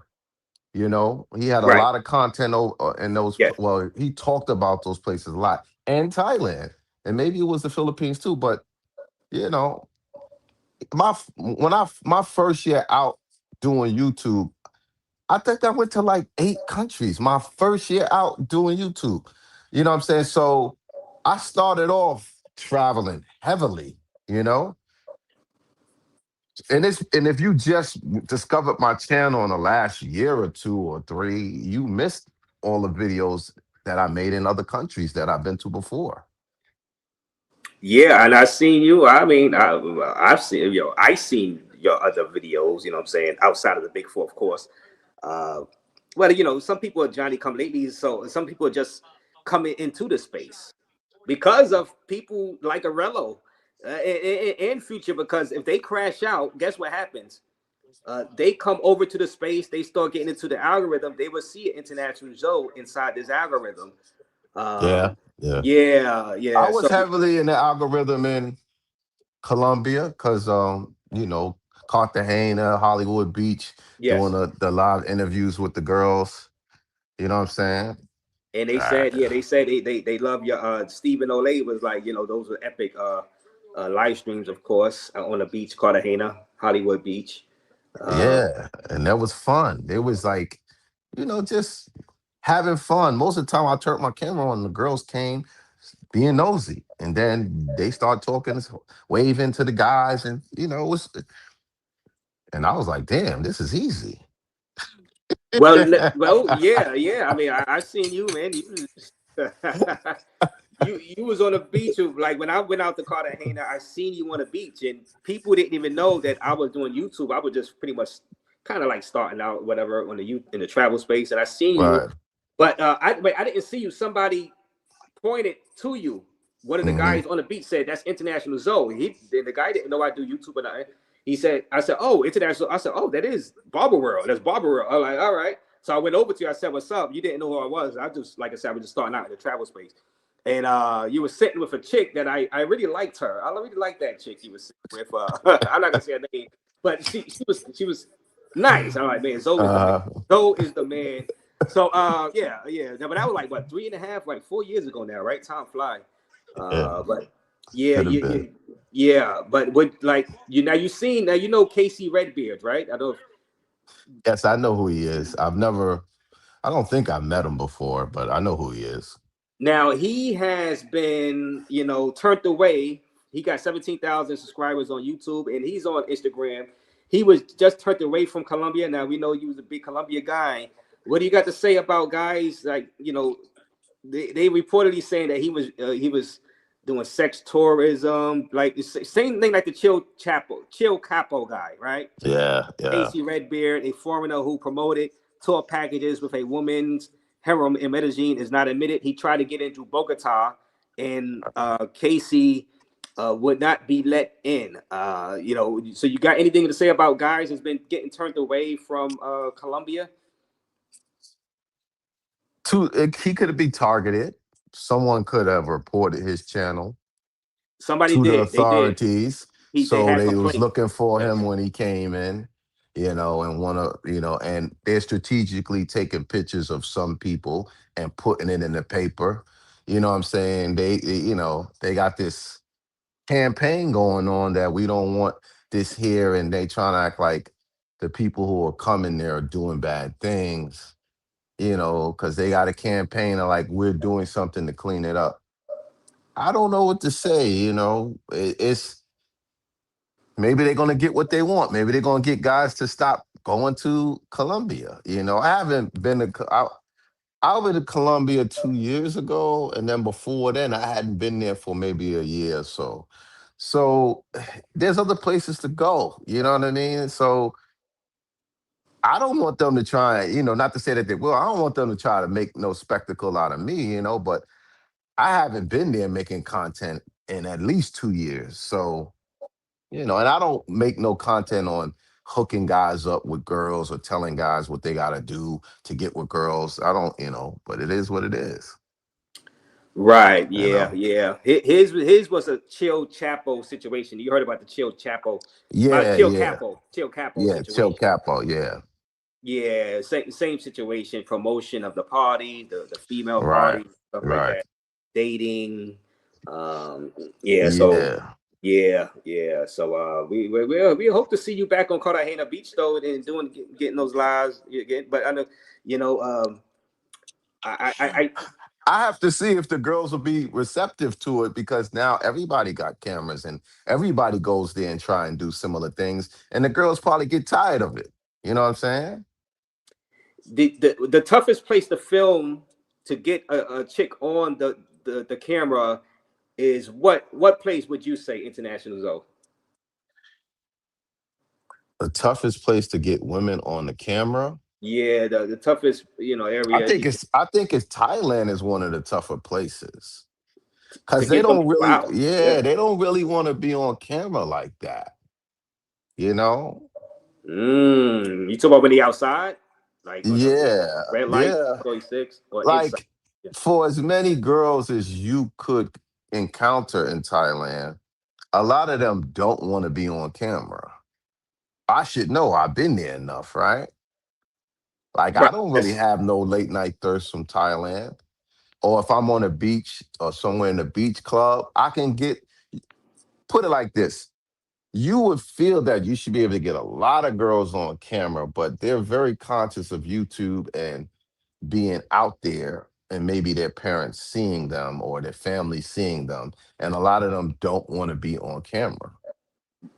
He had a lot of content in those. Yeah. Well, he talked about those places a lot, and Thailand, and maybe it was the Philippines too. But my first year out doing YouTube, I think I went to like 8 countries. My first year out doing YouTube, you know what I'm saying? So I started off traveling heavily, And if you just discovered my channel in the last year or 2 or 3, you missed all the videos that I made in other countries that I've been to before. Yeah, and I seen you. I mean, I've seen I seen your other videos. You know what I'm saying, outside of the big four, of course. Well, some people are Johnny come lately, so some people are just coming into the space because of people like Arello and Future. Because if they crash out, guess what happens? They come over to the space, they start getting into the algorithm, they will see an international result inside this algorithm. Yeah. Yeah. I was heavily in the algorithm in Colombia because, Cartagena, Hollywood Beach, doing the live interviews with the girls. You know what I'm saying? And they said, they love your Stephen Olay was like, those were epic live streams, of course, on the beach, Cartagena, Hollywood Beach. Yeah, and that was fun. It was like, just having fun. Most of the time I turned my camera on, the girls came being nosy. And then they start talking, waving to the guys, and it was, and I was like, damn, this is easy. Well, yeah. I mean, I seen you, man. You was on the beach. Like when I went out to Cartagena, I seen you on the beach, and people didn't even know that I was doing YouTube. I was just pretty much kind of like starting out, whatever, in the travel space, and I seen you. But I didn't see you. Somebody pointed to you. One of the guys on the beach said, "That's International Zoe." The guy didn't know I do YouTube or nothing. He said, I said, "Oh, International." I said, "Oh, that is Barber World. That's Barber World." I was like, "All right." So I went over to you. I said, "What's up?" You didn't know who I was. I just, like I said, I was just starting out in the travel space. And you were sitting with a chick that I really liked her. I really liked that chick you was sitting with. I'm not gonna say her name, but she was nice. I'm like, man, Zoe is the man. So yeah. But that was like what, 3.5, like 4 years ago now, right? Time fly. But yeah. But what, like, you know Casey Redbeard, right? I don't. Yes, I know who he is. I don't think I've met him before, but I know who he is. Now he has been, turned away. He got 17,000 subscribers on YouTube, and he's on Instagram. He was just turned away from Colombia. Now we know you was a big Colombia guy. What do you got to say about guys like, they reportedly saying that he was doing sex tourism, like the same thing like the Chill Capo guy, right? Yeah. Casey Redbeard, a foreigner who promoted tour packages with a woman's harem in Medellin is not admitted. He tried to get into Bogota, and Casey would not be let in. You know, so you got anything to say about guys who's been getting turned away from Colombia? He could be targeted. Someone could have reported his channel Somebody to the did. They did. authorities. They So had they was complaints. looking for Yes. him when he came in, you know, and and they're strategically taking pictures of some people and putting it in the paper. You know what I'm saying? They got this campaign going on that we don't want this here, and they trying to act like the people who are coming there are doing bad things, you know, because they got a campaign of like we're doing something to clean it up. I don't know what to say, you know. It's maybe they're gonna get what they want. Maybe they're gonna get guys to stop going to Colombia. You know, I haven't been to. I went to Colombia 2 years ago, and then before then, I hadn't been there for maybe a year or so. So there's other places to go. You know what I mean? So I don't want them to try, you know, not to say that they will. I don't want them to try to make no spectacle out of me, you know, but I haven't been there making content in at least 2 years. So, you know, and I don't make no content on hooking guys up with girls or telling guys what they got to do to get with girls. I don't, you know, but it is what it is. Right. You Yeah. know? Yeah. His was a Chill Chapo situation. You heard about the Chill Chapo, Yeah, Chill yeah. Capo, Chill Capo Yeah, Chill situation. Capo, yeah. Yeah. Same situation. Promotion of the party, the female Right. party, stuff like Right. that. Dating. Yeah. So. Yeah. Yeah. So we hope to see you back on Cartagena Beach though, and getting those lives. But I know, you know, I have to see if the girls will be receptive to it, because now everybody got cameras and everybody goes there and try and do similar things, and the girls probably get tired of it. You know what I'm saying? the toughest place to film to get a chick on the camera is what place would you say, International Zone? The toughest place to get women on the camera. Yeah, the toughest, you know, area I think it's Thailand is one of the tougher places. to Cause they get women. don't really, Wow. yeah, Yeah. they don't really want to be on camera like that. You know? You talk about when they outside, like on the Yeah, red light, yeah. 46, or inside? Like for as many girls as you could encounter in Thailand, a lot of them don't want to be on camera. I should know. I've been there enough, right? Like I Right. don't really have no late night thirst from Thailand. Or if I'm on a beach or somewhere in the beach club, I can put it like this. You would feel that you should be able to get a lot of girls on camera, but they're very conscious of YouTube and being out there, and maybe their parents seeing them or their family seeing them. And a lot of them don't want to be on camera.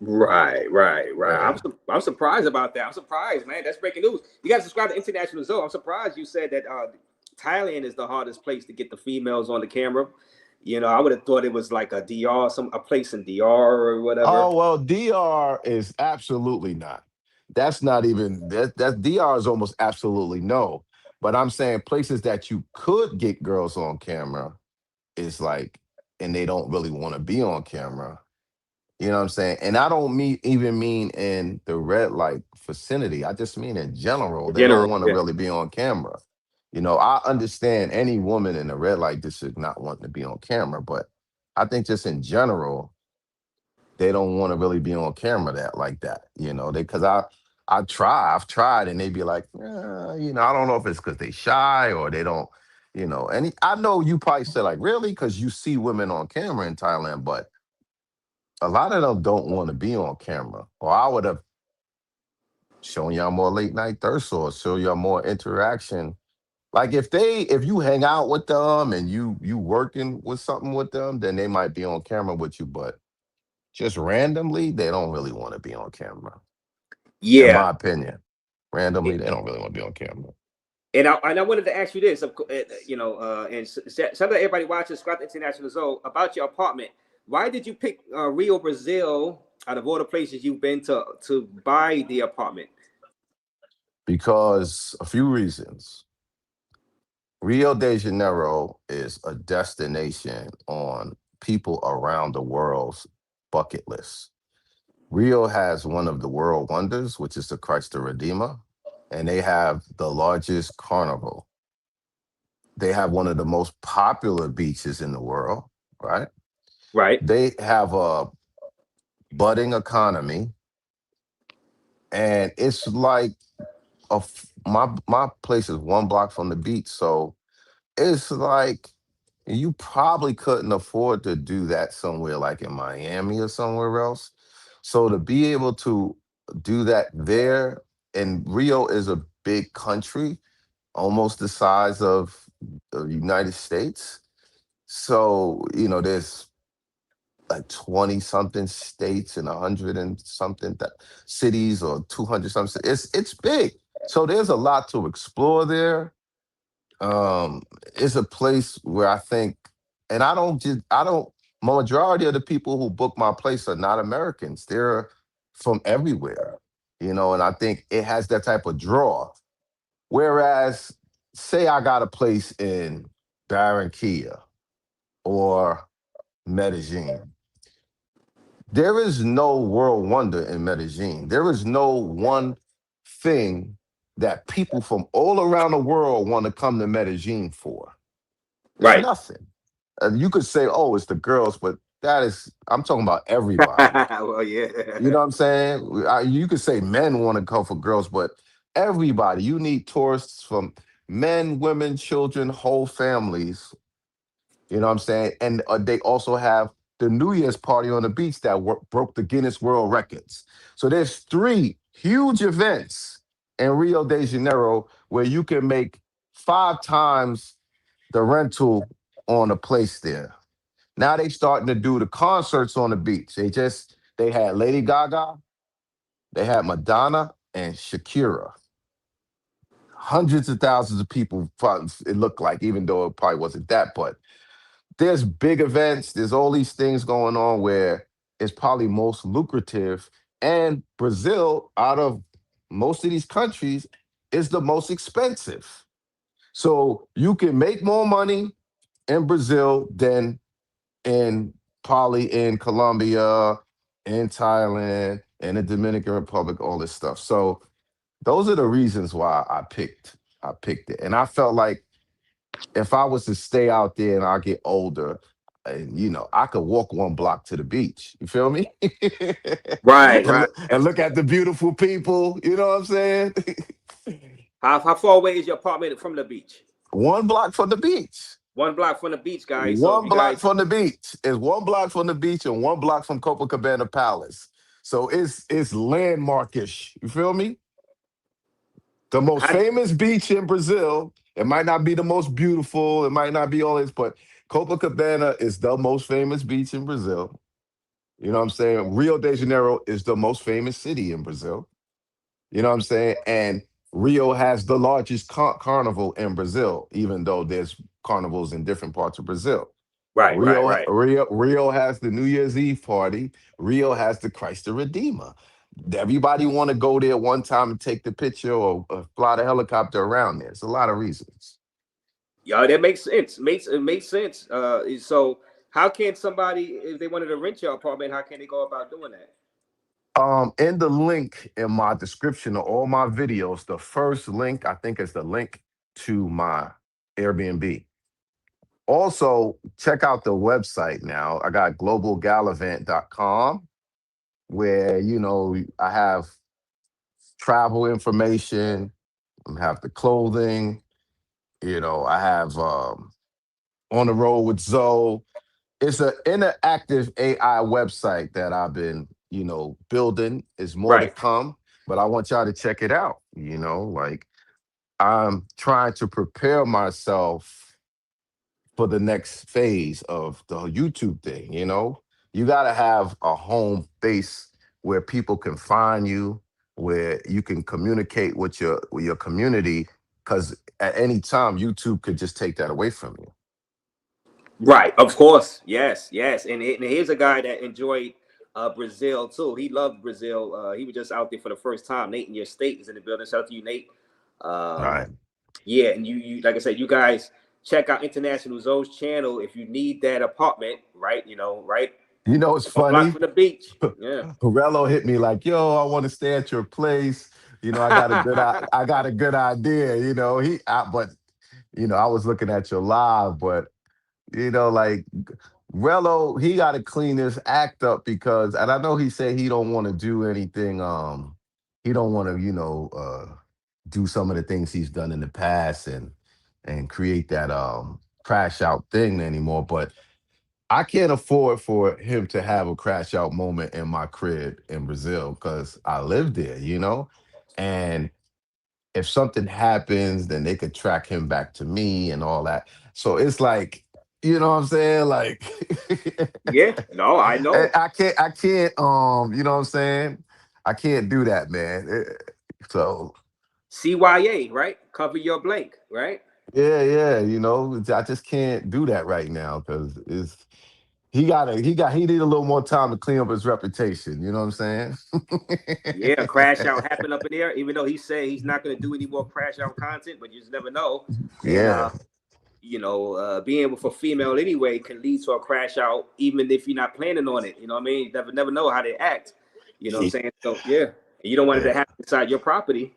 Right. Yeah. I'm surprised about that. I'm surprised, man. That's breaking news. You got to subscribe to International Zone. I'm surprised you said that Thailand is the hardest place to get the females on the camera. You know, I would have thought it was like a DR, a place in DR or whatever. Oh, well, DR is absolutely not. That's not even that DR is almost absolutely no. But I'm saying places that you could get girls on camera is like, and they don't really want to be on camera. You know what I'm saying? And I don't even mean in the red light vicinity. I just mean in general. In They don't general, want to yeah. really be on camera. You know, I understand any woman in the red light district not wanting to be on camera, but I think just in general, they don't want to really be on camera like that. You know, because I've tried, and they be like, you know, I don't know if it's because they shy or they don't, you know. And I know you probably say like, really, because you see women on camera in Thailand, but a lot of them don't want to be on camera, or I would have shown y'all more late night thirst or show y'all more interaction. Like if you hang out with them and you working with something with them, then they might be on camera with you, but just randomly, they don't really want to be on camera. In Yeah. my opinion. Randomly, they don't really want to be on camera. And I wanted to ask you this, you know, and shout out to everybody watching Scott International Zone about your apartment. Why did you pick Rio, Brazil, out of all the places you've been to buy the apartment? Because a few reasons. Rio de Janeiro is a destination on people around the world's bucket list. Rio has one of the world wonders, which is the Christ the Redeemer, and they have the largest carnival. They have one of the most popular beaches in the world, right? Right. They have a budding economy, and it's like my place is 1 block from the beach, so it's like you probably couldn't afford to do that somewhere like in Miami or somewhere else. So to be able to do that there, and Rio is a big country, almost the size of the United States. So, there's like 20 something states and 100 and something cities, or 200 something. It's big. So there's a lot to explore there. It's a place where I think, and majority of the people who book my place are not Americans. They're from everywhere, and I think it has that type of draw. Whereas, say I got a place in Barranquilla or Medellin. There is no world wonder in Medellin. There is no one thing that people from all around the world want to come to Medellin for. There's Right. nothing. You could say, oh, it's the girls, but I'm talking about everybody. Well, yeah. You know what I'm saying? You could say men want to come for girls, but everybody, you need tourists from men, women, children, whole families. You know what I'm saying? And they also have the New Year's party on the beach that broke the Guinness World Records. So there's 3 huge events in Rio de Janeiro where you can make 5 times the rental on a place there. Now they starting to do the concerts on the beach. They had Lady Gaga, they had Madonna and Shakira. Hundreds of thousands of people, it looked like, even though it probably wasn't that, but there's big events. There's all these things going on where it's probably most lucrative. And Brazil, out of most of these countries, is the most expensive. So you can make more money in Brazil than probably in Colombia, in Thailand, in the Dominican Republic, all this stuff. So those are the reasons why I picked it. And I felt like if I was to stay out there and I get older, and I could walk 1 block to the beach. You feel me? Right, right. And look at the beautiful people. You know what I'm saying? How far away is your apartment from the beach? 1 block from the beach. 1 block from the beach, guys. One block from the beach. It's 1 block from the beach and 1 block from Copacabana Palace. So it's landmarkish. You feel me? The most famous beach in Brazil. It might not be the most beautiful. It might not be all this, but Copacabana is the most famous beach in Brazil. You know what I'm saying? Rio de Janeiro is the most famous city in Brazil. You know what I'm saying? And Rio has the largest carnival in Brazil, even though there's carnivals in different parts of Brazil. Right, right. Rio has the New Year's Eve party. Rio has the Christ the Redeemer. Everybody want to go there one time and take the picture or fly the helicopter around there. It's a lot of reasons. Yeah, that makes sense. It makes sense. So how can somebody, if they wanted to rent your apartment, how can they go about doing that? In the link in my description of all my videos, the first link, I think, is the link to my Airbnb. Also, check out the website now. I got globalgallivant.com, where, I have travel information, I have the clothing, I have On the Road with Zoe. It's an interactive AI website that I've been, building. Is more to come, but I want y'all to check it out. I'm trying to prepare myself for the next phase of the YouTube thing. You got to have a home base where people can find you, where you can communicate with your community, because at any time YouTube could just take that away from you. Right, of course, yes. And here's a guy that enjoyed Brazil too. He loved Brazil. He was just out there for the first time. Nate in your state is in the building. Shout out to you, Nate. All right. Yeah, and you like I said, you guys check out International Zoe's channel if you need that apartment, right? Right? You know, it's A block funny. from the beach. Yeah. Corello hit me like, "Yo, I want to stay at your place. You know, I got a good idea." You know, but I was looking at your live, but like Rello, he got to clean this act up because, and I know he said he don't want to do anything. He don't want to, do some of the things he's done in the past and create that crash out thing anymore. But I can't afford for him to have a crash out moment in my crib in Brazil because I live there, and if something happens, then they could track him back to me and all that. So it's like, you know what I'm saying? Like, Yeah, no, I know. I can't, you know what I'm saying? I can't do that, man. So CYA, right? Cover your blank, right? yeah, I just can't do that right now because he need a little more time to clean up his reputation. You know what I'm saying? Yeah, crash out happened up in there. Even though he said he's not going to do any more crash out content, but you just never know. And Yeah. being with a female anyway can lead to a crash out, even if you're not planning on it. You know what I mean? You never know how they act. You know what I'm saying? So yeah, and you don't want it to happen inside your property.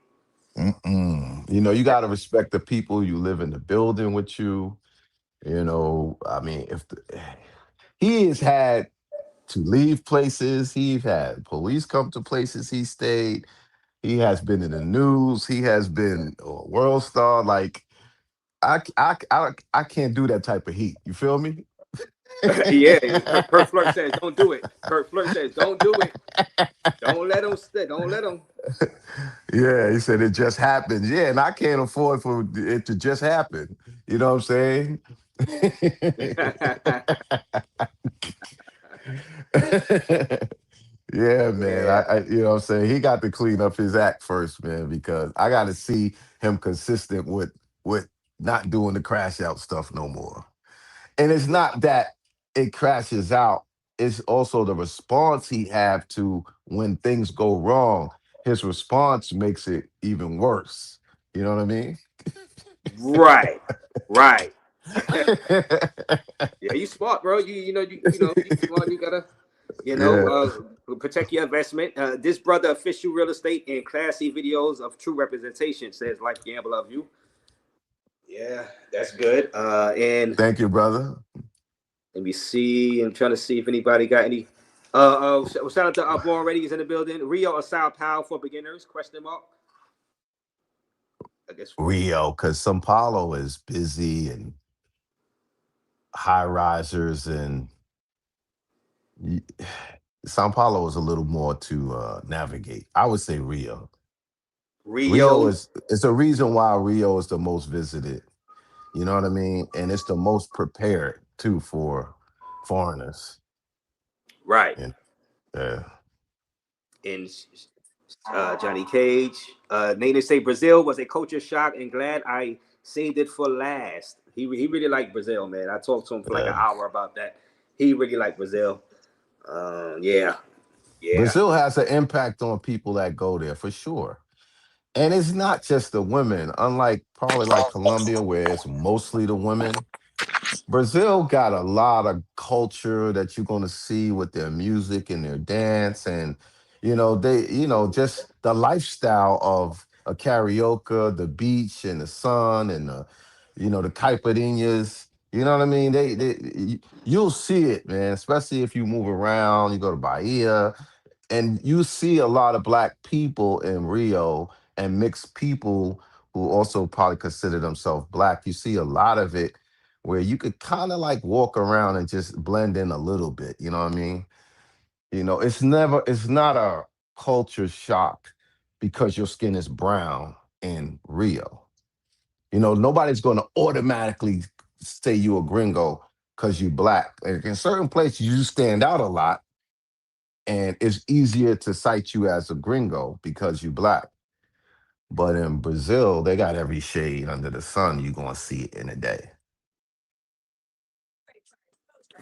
You got to respect the people you live in the building with you. I mean, he has had to leave places, he's had police come to places he stayed. He has been in the news. He has been a world star. Like I can't do that type of heat. You feel me? Yeah, Kurt Flirt says don't do it. Kurt Flirt says don't do it. Don't let him stay. Don't let him. Yeah, he said it just happened. Yeah, and I can't afford for it to just happen. You know what I'm saying? Yeah, man. Yeah. I you know what I'm saying? He got to clean up his act first, man, because I got to see him consistent with not doing the crash out stuff no more. And it's not that it crashes out, it's also the response he have to when things go wrong. His response makes it even worse. You know what I mean? Right. Yeah, you smart, bro. You smart. You gotta, protect your investment. This brother, official real estate and classy videos of true representation, says Life Gamble of you. Yeah, that's good. And thank you, brother. Let me see. I'm trying to see if anybody got any. Shout out to Born Ready is in the building. Rio or Sao Paulo for beginners? Question mark. I guess Rio, because Sao Paulo is busy and high risers, and Sao Paulo is a little more to navigate. I would say Rio. Rio is a reason why Rio is the most visited. You know what I mean? And it's the most prepared too for foreigners. Right. Yeah. And Johnny Cage. Nana say Brazil was a culture shock and glad I saved it for last. He really liked Brazil, man. I talked to him for like an hour about that. He really liked Brazil. Yeah. Brazil has an impact on people that go there for sure. And it's not just the women, unlike probably like Colombia, where it's mostly the women. Brazil got a lot of culture that you're going to see with their music and their dance, and just the lifestyle of a karaoke, the beach and the sun, and the caipirinhas. You know what I mean? You'll see it, man. Especially if you move around, you go to Bahia, and you see a lot of black people in Rio and mixed people who also probably consider themselves black. You see a lot of it where you could kind of like walk around and just blend in a little bit. You know what I mean? It's not a culture shock because your skin is brown in Rio. Nobody's going to automatically say you a gringo because you black. Like in certain places, you stand out a lot, and it's easier to cite you as a gringo because you black. But in Brazil, they got every shade under the sun. You're going to see it in a day.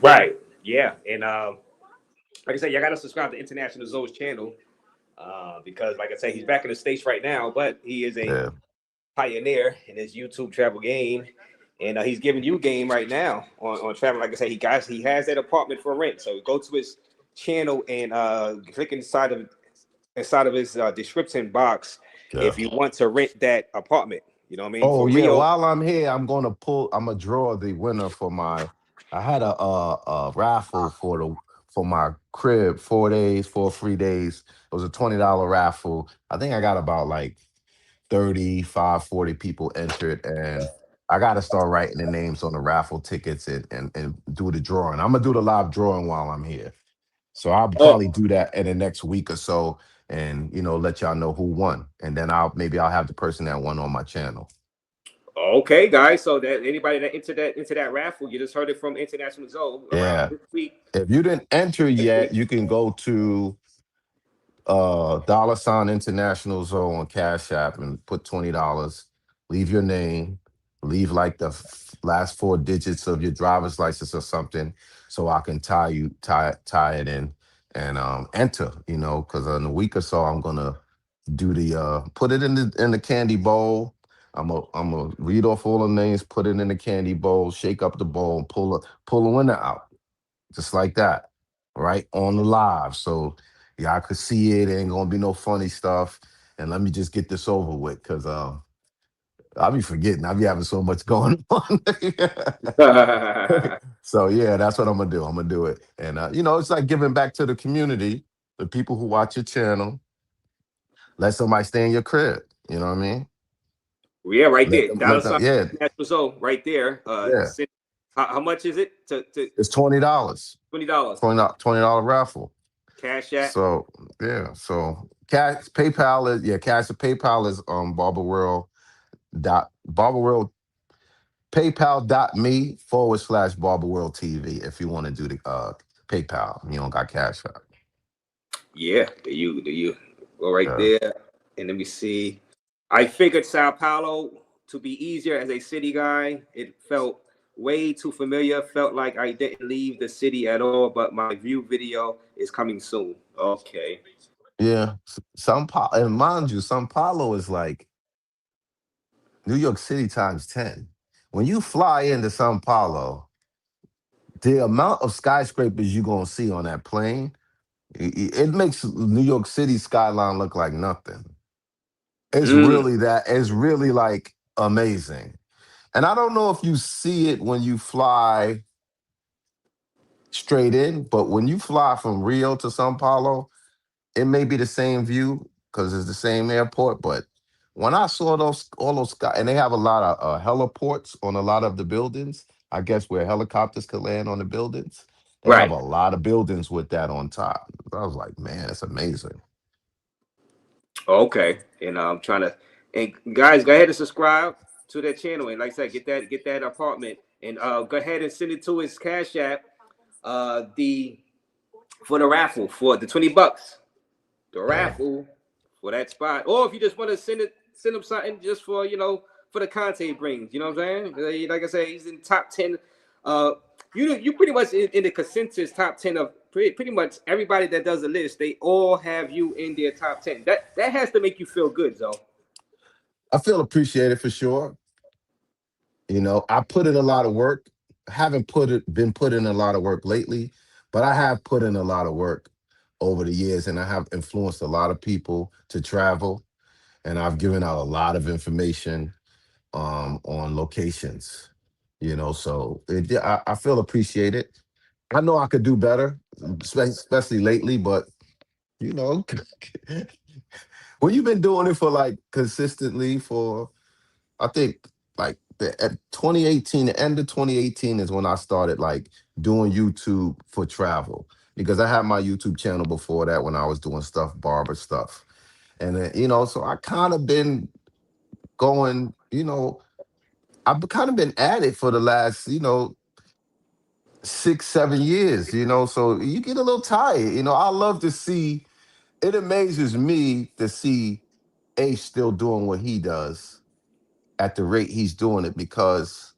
Right. Yeah. And like I said, y'all got to subscribe to International Zoe's channel because, like I said, he's back in the States right now, but he is a pioneer in his YouTube travel game, and he's giving you game right now on travel. Like I said, he has that apartment for rent. So go to his channel and click inside of his description box Yeah. if you want to rent that apartment. You know what I mean? Oh For yeah. real. While I'm here, I'm gonna draw the winner for my. I had a raffle for my crib, 4 days, 4 free days. It was a $20 raffle. I think I got about like 35, 40 people entered, and I got to start writing the names on the raffle tickets and do the drawing. I'm gonna do the live drawing while I'm here, so I'll Oh, probably do that in the next week or so, and let y'all know who won, and then I'll have the person that won on my channel. okay, guys. So that anybody that entered into that raffle, you just heard it from International Zone around Yeah. this week. If you didn't enter yet, you can go to $ International Zone on Cash App and put $20. Leave your name, leave like the last 4 digits of your driver's license or something, so I can tie it in and enter. Because in a week or so I'm gonna do the put it in the candy bowl. I'm gonna read off all the names, put it in the candy bowl, shake up the bowl, and pull the winner out just like that, right on the live. So y'all could see it. Ain't gonna be no funny stuff. And let me just get this over with, because I'll be forgetting. I'll be having so much going on. So yeah, that's what I'm gonna do. I'm gonna do it, and it's like giving back to the community, the people who watch your channel. Let somebody stay in your crib. You know what I mean? Yeah, right Let there. them. Dollar Let them. sign Yeah, International Zone right there. yeah. How much is it to It's $20. $20? $20 raffle. Cash App. So yeah, so PayPal is PayPal is barberworld paypal.me/barberworld TV if you want to do the PayPal. You don't got Cash App. Yeah, do you go right Yeah. there, and let me see. I figured Sao Paulo to be easier as a city guy. It felt way too familiar. Felt like I didn't leave the city at all. But my view video is coming soon. Okay. Yeah. Sao Paulo, and mind you, Sao Paulo is like New York City times 10. When you fly into Sao Paulo, the amount of skyscrapers you're gonna see on that plane, it makes New York City skyline look like nothing. It's really like amazing. And I don't know if you see it when you fly straight in, but when you fly from Rio to Sao Paulo, it may be the same view because it's the same airport. But when I saw all those sky, and they have a lot of heliports on a lot of the buildings, I guess where helicopters could land on the buildings. They have Right. a lot of buildings with that on top. I was like, man, it's amazing. Okay. And I'm trying to. And guys, go ahead and subscribe to that channel. And like I said, get that apartment. And go ahead and send it to his Cash App. For the raffle for the $20. The raffle for that spot. Or if you just want to send him something just for for the content he brings. You know what I'm saying? Like I said, he's in top 10. You pretty much in the consensus top 10 of pretty much everybody that does a list. They all have you in their top 10. That has to make you feel good, Zoe. I feel appreciated for sure. I put in a lot of work. Haven't been put in a lot of work lately, but I have put in a lot of work over the years, and I have influenced a lot of people to travel, and I've given out a lot of information on locations. So I feel appreciated. I know I could do better, especially lately, but you know, when you've been doing it for like consistently for, I think like at 2018, the end of 2018 is when I started like doing YouTube for travel, because I had my YouTube channel before that when I was doing barber stuff. And then, so I kind of been going, I've kind of been at it for the last, 6, 7 years, so you get a little tired. I love to see, it amazes me to see Ace still doing what he does at the rate he's doing it, because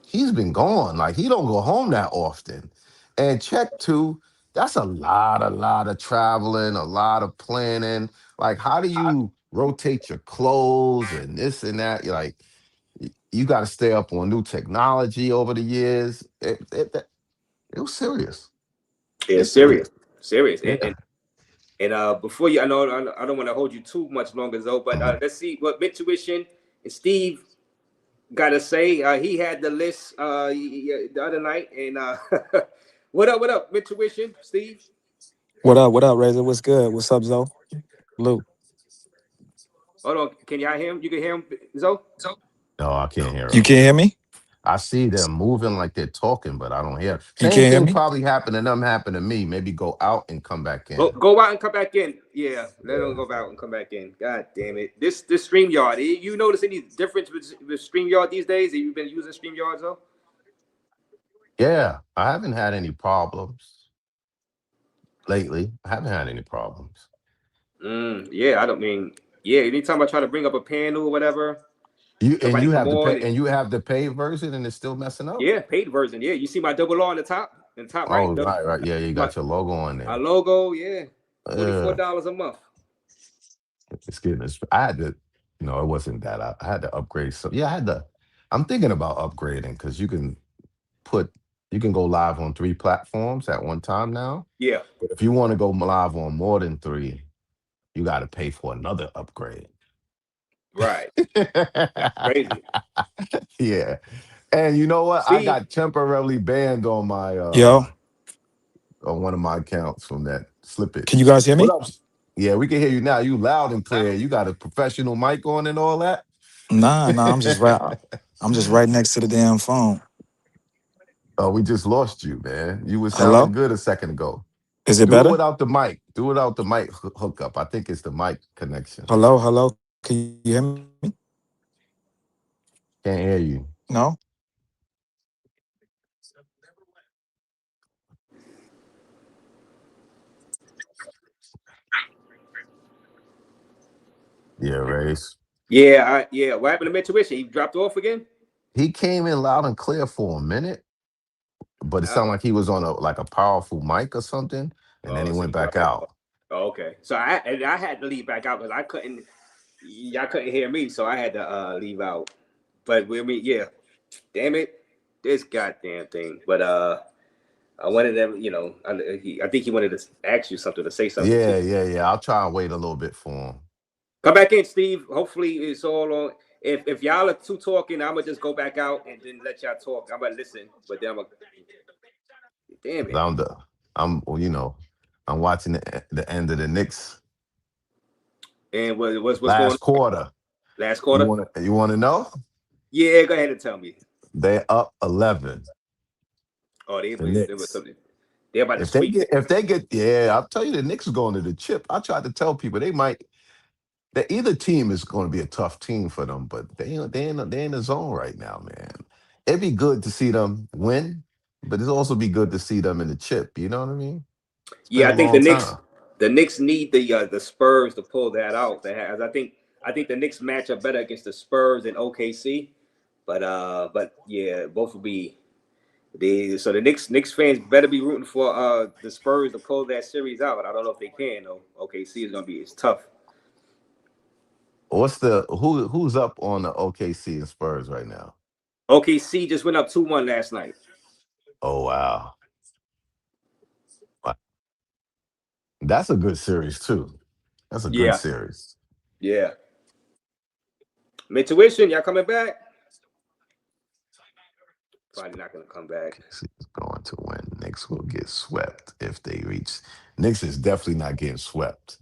he's been gone. Like, he don't go home that often. And check two, that's a lot of traveling, a lot of planning. Like, how do you rotate your clothes and this and that. You're like, you got to stay up on new technology over the years. It was serious. Yeah, It's serious. serious. Yeah. And before you, I don't want to hold you too much longer, though. But let's see what Intuition and Steve got to say. He had the list the other night, and what up, Intuition, Steve? What up, Razor? What's good? What's up, Zoe? Luke. Hold on, can y'all hear him? You can hear him, Zoe? No, I can't hear You him. can't hear me? I see them moving like they're talking, but I don't hear. You Same can't hear thing me? probably happened to them, happened to me. Maybe go out and come back in. Go out and come back in. Yeah, let them go out and come back in. God damn it. This StreamYard, you notice any difference with StreamYard these days? Have you been using StreamYard, though? Yeah, I haven't had any problems lately. I haven't had any problems. Yeah, I don't mean, yeah, anytime I try to bring up a panel or whatever. You have the paid version and it's still messing up? Yeah, paid version. Yeah, you see my double R on the top? Oh, right. right. Yeah, you got your logo on there. Our logo, yeah. $44 a month. It's getting this. I had to, it wasn't that. I had to upgrade. So yeah, I'm thinking about upgrading because you can go live on 3 platforms at one time now. Yeah. But if you want to go live on more than 3, you got to pay for another upgrade. Right. Crazy. Yeah. And you know what? See? I got temporarily banned on my on one of my accounts from that slippage. Can you guys hear me? What up? Yeah, we can hear you now. You loud and clear. You got a professional mic on and all that? Nah, I'm just right next to the damn phone. Oh, we just lost you, man. You were Hello? sounding good a second ago. Is it Do better? it without the mic. Do it without the mic hookup. I think it's the mic connection. Hello? Can you hear me? Can't hear you. No? Yeah, Raze. Yeah, what happened to Intuition? He dropped off again? He came in loud and clear for a minute, but it sounded like he was on a powerful mic or something, and then he went back out. Oh, okay. So I had to leave back out because y'all couldn't hear me, so I had to leave out. But yeah, damn it, this goddamn thing. But I wanted them, I think he wanted to ask you something, to say something. Yeah. I'll try and wait a little bit for him. Come back in, Steve. Hopefully it's all on. If y'all are too talking, I'm gonna just go back out and then let y'all talk. I'm gonna listen, but then damn it. I'm watching the end of the Knicks. And what's last going on? quarter? Last quarter. You want to know? Yeah, go ahead and tell me. They're up 11. Oh, they were something. They're about to sweep. If they get, I'll tell you, the Knicks are going to the chip. I tried to tell people that either team is going to be a tough team for them, but they're in the zone right now, man. It'd be good to see them win, but it'd also be good to see them in the chip. You know what I mean? I think the Knicks need the Spurs to pull that out. I think the Knicks match up better against the Spurs than OKC, but yeah, both will be. So the Knicks fans better be rooting for the Spurs to pull that series out. I don't know if they can though. OKC is gonna be tough. What's who's up on the OKC and Spurs right now? OKC just went up 2-1 last night. Oh wow. That's a good series too. That's a good series. Yeah. Intuition, y'all coming back? Probably not gonna come back. Is going to win. Knicks will get swept if they reach. Knicks is definitely not getting swept.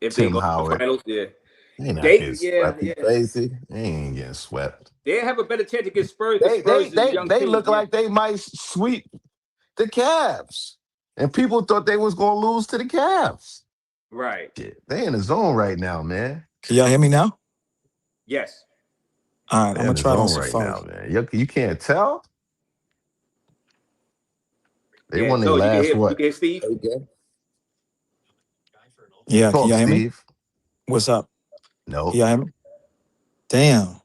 If Tim they go Howard, to the finals, yeah. They not getting swept. You crazy? They ain't getting swept. They have a better chance to get Spurs. They look like they might sweep the Cavs. And people thought they was going to lose to the Cavs. Right. They in the zone right now, man. Can y'all hear me now? Yes. All right, I'm going to try on some right phone. now, man. You can't tell? They won their so last, you what? You can hear Steve? Yeah, Talk, can y'all hear me? Steve. What's up? No. Can y'all hear me? Damn.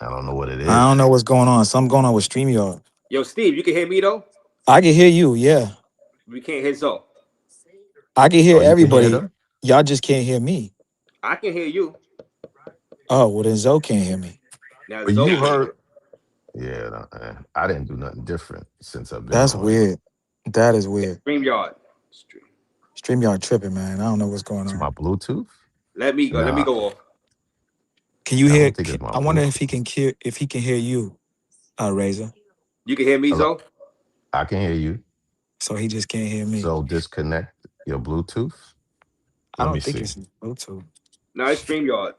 I don't know what it is. I don't know what's going on. Something going on with StreamYard. Yo, Steve, you can hear me though? I can hear you, yeah. We can't hear Zoe. I can hear everybody. Can hear Y'all just can't hear me. I can hear you. Oh, well then Zoe can't hear me. Now But Zoe you can't heard, hear. yeah, I didn't do nothing different since I've been That's on here. weird. That is weird. StreamYard. StreamYard tripping, man. I don't know what's going It's on. my Bluetooth? Let me go. Let me Nah, go off. Can you I hear? don't think it's my I wonder Bluetooth. if he can hear you, Razor. You can hear me, Hello? Zoe? I can hear you. So he just can't hear me. So disconnect your Bluetooth. I Let me don't think see. it's Bluetooth. No, it's StreamYard.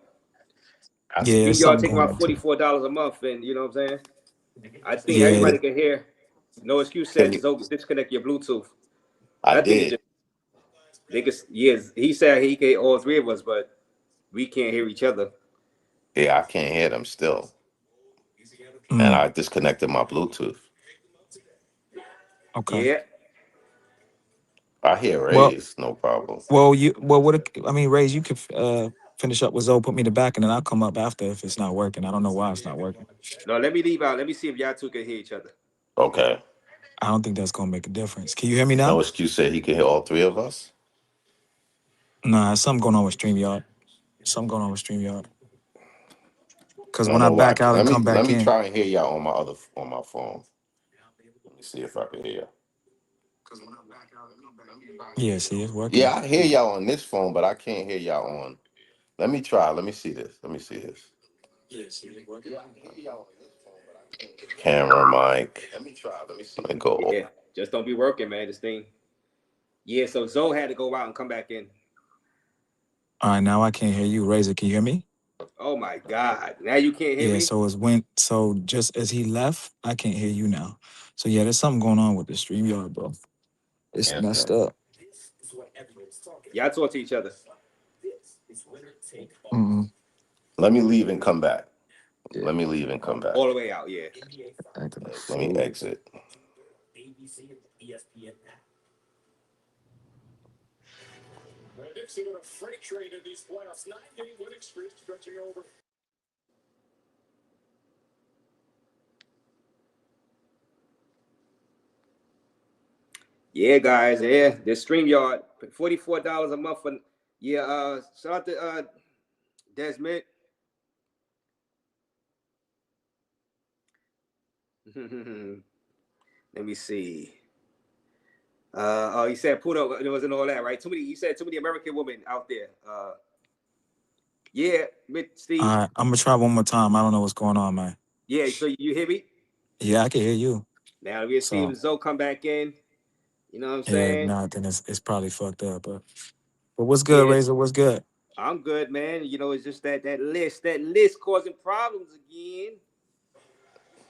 Yeah, there's StreamYard something take going about on too. $44 a month, and you know what I'm saying? I think Yeah, everybody can hear. No excuse Can said you? Zoe disconnect your Bluetooth. I I think it's did. just they could. Yes, he said he can hear all three of us, but we can't hear each other. Yeah, I can't hear them still, and Mm, I disconnected my Bluetooth. okay. Yeah. I hear Well, Raze, no problem. I mean, Rays, you could finish up with Zoe, put me in the back, and then I'll come up after if it's not working. I don't know why it's not working. No, let me leave out. Let me see if y'all two can hear each other. Okay. I don't think that's gonna make a difference. Can you hear me No now? excuse said he can hear all three of us. Nah, something going on with StreamYard. Something going on with StreamYard. I Because don't when I know why. back out and come Let back me in, try and hear y'all on my phone. Let me see if I can hear. yeah, see, it's working. Yeah, I hear y'all on this phone, but I can't hear y'all on. Let me try. Let me see this. Let me see this. Camera, mic. Let me go. Yeah, just don't be working, man. This thing. Yeah, so Zoe had to go out and come back in. All right, now I can't hear you. Razor, can you hear me? Oh my God! Now you can't hear Yeah, me. so just as he left, I can't hear you now. So yeah, there's something going on with the StreamYard, bro. It's Okay. messed up. Y'all talk to each other. Mm-mm. Let me leave and come back. Yeah. Let me leave and come back. All the way out. Yeah. Let me exit. Yeah, guys. Yeah, this StreamYard, $44 a month for. Yeah. Shout out to Desmond. Let me see. Oh, you said Puno. It wasn't all that, right? You said too many American women out there. Yeah, Steve. All right, I'm gonna try one more time. I don't know what's going on, man. Yeah, so you hear me? Yeah, I can hear you. Now we'll see So if Zoe come back in. You know what I'm yeah, saying? nah, then it's probably fucked up. But what's good, Yeah, Razor? What's good? I'm good, man. You know, it's just that list causing problems again.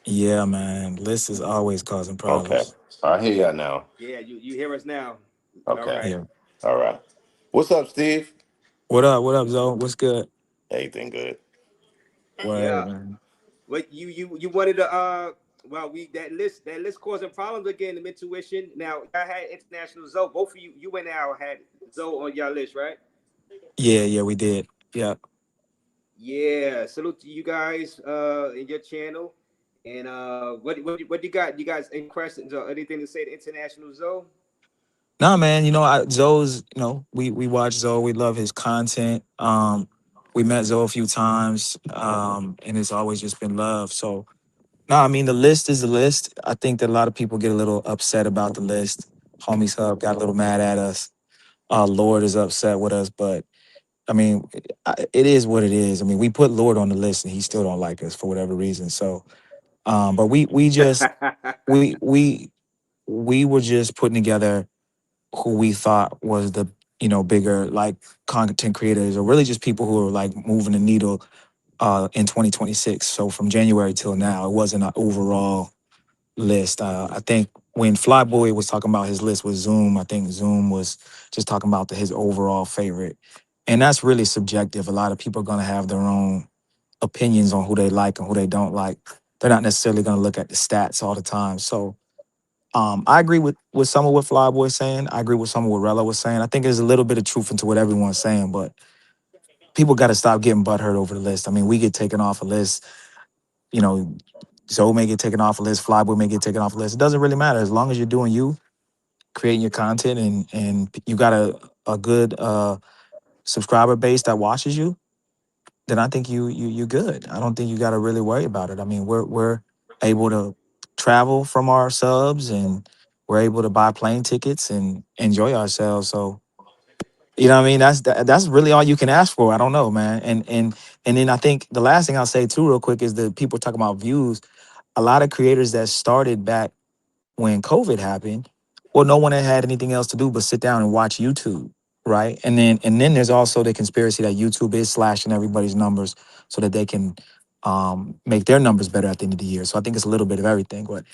Yeah, man. List is always causing Okay. problems. I hear y'all now. Yeah, you hear us now. All Okay. right. Yeah. All right. What's up, Steve? What up? What up, Zoe? What's good? Everything good. Word, Yeah. man. What you wanted to well, we that list causing problems again. The intuition. Now I had international Zoe. Both of you and Al had Zoe on your list, right? Yeah, we did. Yeah. Yeah. Salute to you guys in your channel. And what you got? You guys any questions or anything to say to international Zoe? Nah, man. Zoe's. We watch Zoe. We love his content. We met Zoe a few times. And it's always just been love. So, nah, I mean the list is the list. I think that a lot of people get a little upset about the list. Homies Hub got a little mad at us. Lord is upset with us, but I mean, it is what it is. I mean, we put Lord on the list, and he still don't like us for whatever reason. So, but we just we were just putting together who we thought was the bigger like content creators, or really just people who are like moving the needle in 2026. So from January till now, it wasn't an overall list. I think when Flyboy was talking about his list with Zoom, I think Zoom was just talking about his overall favorite. And that's really subjective. A lot of people are going to have their own opinions on who they like and who they don't like. They're not necessarily going to look at the stats all the time. So I agree with some of what Flyboy's saying. I agree with some of what Rella was saying. I think there's a little bit of truth into what everyone's saying, but people got to stop getting butthurt over the list. I mean, we get taken off a list, you know, Zoe may get taken off a list, Flyboy may get taken off a list. It doesn't really matter as long as you're doing you, creating your content, and you got a good subscriber base that watches you, then I think you good. I don't think you got to really worry about it. I mean, we're able to travel from our subs, and we're able to buy plane tickets and enjoy ourselves. So you know what I mean? That's really all you can ask for. I don't know, man. And then I think the last thing I'll say too, real quick, is that people talking about views. A lot of creators that started back when COVID happened, well, no one had anything else to do but sit down and watch YouTube, right? And then there's also the conspiracy that YouTube is slashing everybody's numbers so that they can make their numbers better at the end of the year. So I think it's a little bit of everything. But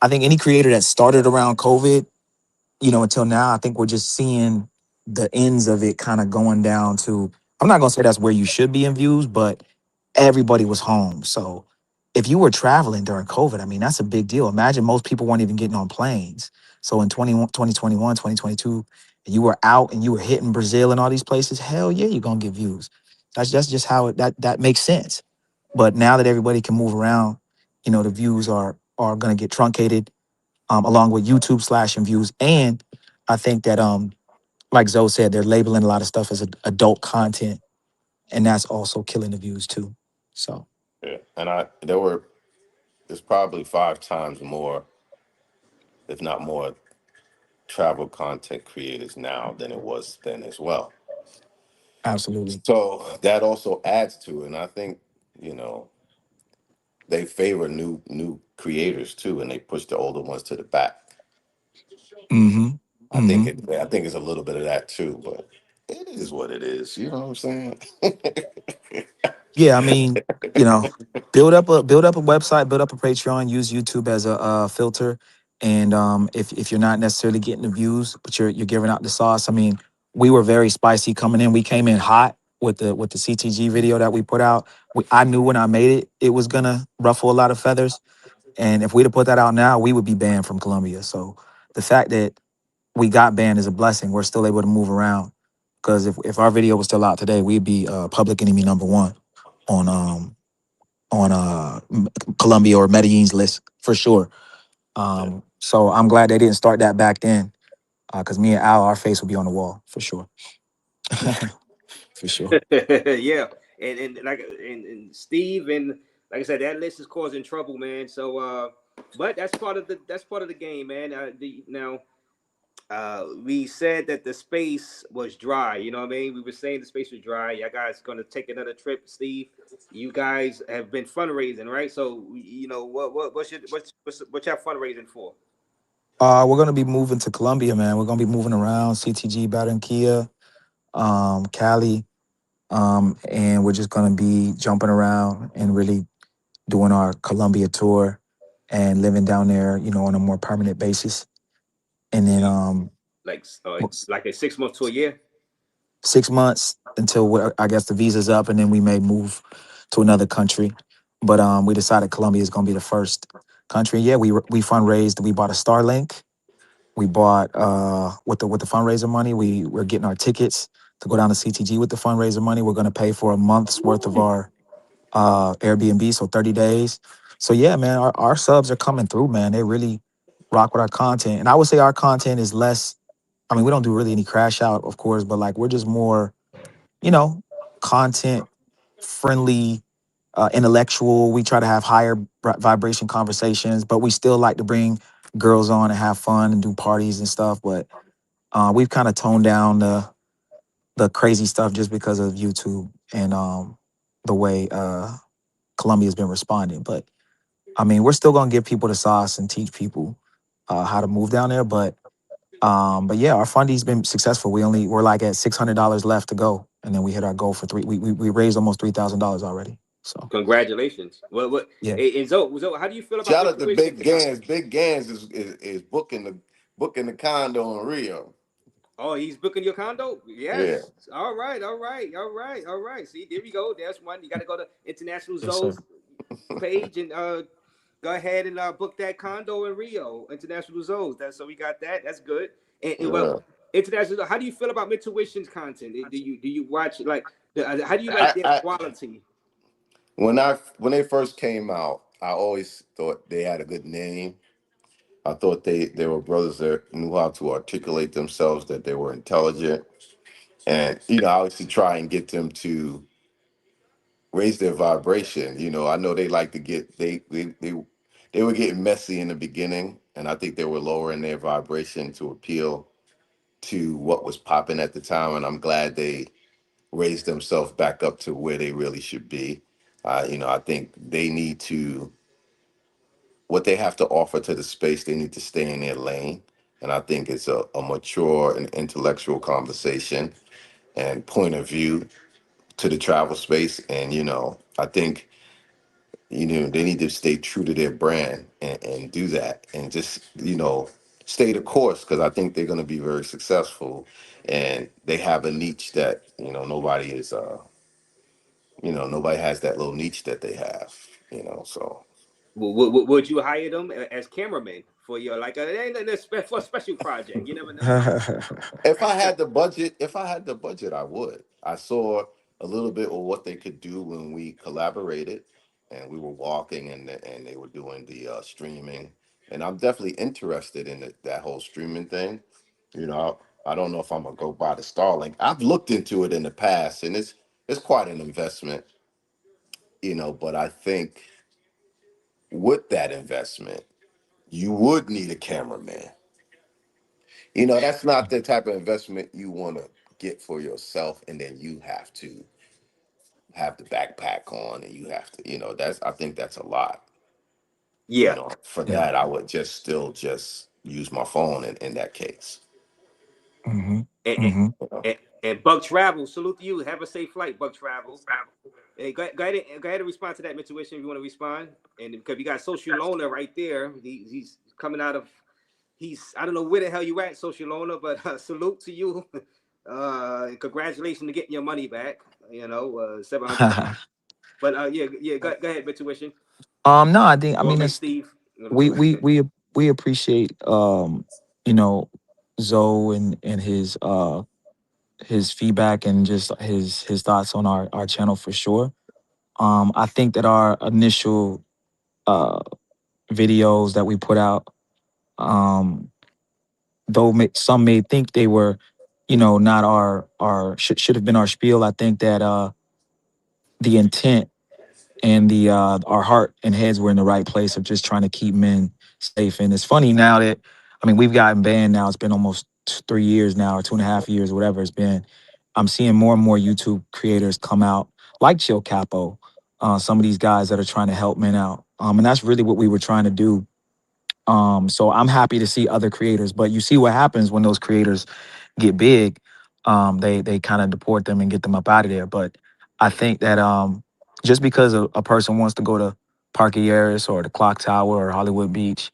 I think any creator that started around COVID, until now, I think we're just seeing the ends of it kind of going down to, I'm not gonna say that's where you should be in views, but everybody was home. So if you were traveling during COVID, I mean, that's a big deal. Imagine most people weren't even getting on planes. So in 2021, 2022, and you were out and you were hitting Brazil and all these places, hell yeah, you're gonna get views. That's just how that makes sense. But now that everybody can move around, the views are gonna get truncated, along with YouTube slashing views. And I think that, like Zoe said, they're labeling a lot of stuff as adult content, and that's also killing the views too. So Yeah, and there's probably 5 times more, if not more, travel content creators now than it was then as well. absolutely. So that also adds to it. And I think, you know, they favor new creators too, and they push the older ones to the back. Mm-hmm. I think it's a little bit of that too, but it is what it is. You know what I'm saying? Yeah, I mean, you know, build up a website, build up a Patreon, use YouTube as a filter. And if you're not necessarily getting the views, but you're giving out the sauce. I mean, we were very spicy coming in. We came in hot with the CTG video that we put out. I knew when I made it, it was gonna ruffle a lot of feathers. And if we'd have put that out now, we would be banned from Colombia. So the fact that we got banned is a blessing. We're still able to move around. Because if our video was still out today, we'd be public enemy number 1 on Colombia or Medellin's list for sure. So I'm glad they didn't start that back then, because me and Al, our face would be on the wall for sure. For sure. Yeah, and Steve, and like I said, that list is causing trouble, man. So but that's part of the game, man. Now we said that the space was dry. You know what I mean? We were saying the space was dry. Y'all guys gonna take another trip, Steve. You guys have been fundraising, right? So what's your fundraising for? We're gonna be moving to Colombia, man. We're gonna be moving around CTG, Barranquilla, Cali, and we're just gonna be jumping around and really doing our Colombia tour and living down there, on a more permanent basis. And then Like a 6 months to a year? 6 months until I guess the visa's up, and then we may move to another country. But we decided Colombia is going to be the first country. Yeah, we fundraised. We bought a Starlink. We bought with the fundraiser money. We're getting our tickets to go down to CTG with the fundraiser money. We're going to pay for a month's worth of our Airbnb, so 30 days. So yeah, man, our subs are coming through, man. They really rock with our content, and I would say our content is less. I mean, we don't do really any crash out, of course, but like we're just more, content friendly, intellectual. We try to have higher vibration conversations, but we still like to bring girls on and have fun and do parties and stuff. But we've kind of toned down the crazy stuff just because of YouTube and the way Colombia's been responding. But I mean, we're still gonna give people the sauce and teach people how to move down there. But yeah, our funding's been successful. We're like at $600 left to go, and then we hit our goal for three. We raised almost $3,000 already. So Congratulations. What? yeah, And Zoe, how do you feel about Shout the out to tuition? Big Gans. Big Gans is booking the condo in Rio. Oh, he's booking your condo? Yeah. Yes. All right. See, there we go. There's one. You got to go to International yes, sir. Zoe's page and go ahead and book that condo in Rio, International Zoe's. So we got that. That's good. And well, International. How do you feel about Mentorship's content? Do you watch how do you like their quality? When they first came out, I always thought they had a good name. I thought they were brothers that knew how to articulate themselves, that they were intelligent. And I obviously try and get them to raise their vibration. I know they like to get they were getting messy in the beginning, and I think they were lowering their vibration to appeal to what was popping at the time. And I'm glad they raised themselves back up to where they really should be. I think they need to what they have to offer to the space. They need to stay in their lane, and I think it's a mature and intellectual conversation and point of view to the travel space. And I think they need to stay true to their brand and do that, and just stay the course, because I think they're going to be very successful, and they have a niche that nobody is nobody has that little niche that they have. So Would you hire them as cameramen for your for a special project? You never know. if I had the budget, I would. I saw a little bit of what they could do when we collaborated, and we were walking, and they were doing the streaming, and I'm definitely interested in that whole streaming thing. I don't know if I'm gonna go buy the Starlink. I've looked into it in the past, and it's quite an investment, but I think with that investment, you would need a cameraman. That's not the type of investment you want to get for yourself, and then you have to have the backpack on, and you have to, I think that's a lot. Yeah. For Yeah. that, I would just use my phone in that case. Mm-hmm. And, Mm-hmm. and Bug Travel, salute to you. Have a safe flight, Bug Travel. Hey, go ahead and respond to that, Intuition, if you want to respond. And because you got Social Loner right there, he's coming out of. I don't know where the hell you at, Social Loner, but salute to you. And congratulations to getting your money back. $700. But yeah, go ahead, Intuition. No, I Or mean, maybe it's Steve. we appreciate you know Zoe and his feedback and just his thoughts on our channel for sure. I think that our initial uh videos that we put out, um though some may think they were, not our should have been our spiel. I think that the intent and the our heart and heads were in the right place of just trying to keep men safe. And it's funny now that, I mean, we've gotten banned now. It's been almost 3 years now, or 2.5 years, whatever it's been. I'm seeing more and more YouTube creators come out like Chill Capo, some of these guys that are trying to help men out. And that's really what we were trying to do. So I'm happy to see other creators, but you see what happens when those creators get big. They kind of deport them and get them up out of there. But I think that just because a person wants to go to Parque Aris or the Clock Tower or Hollywood Beach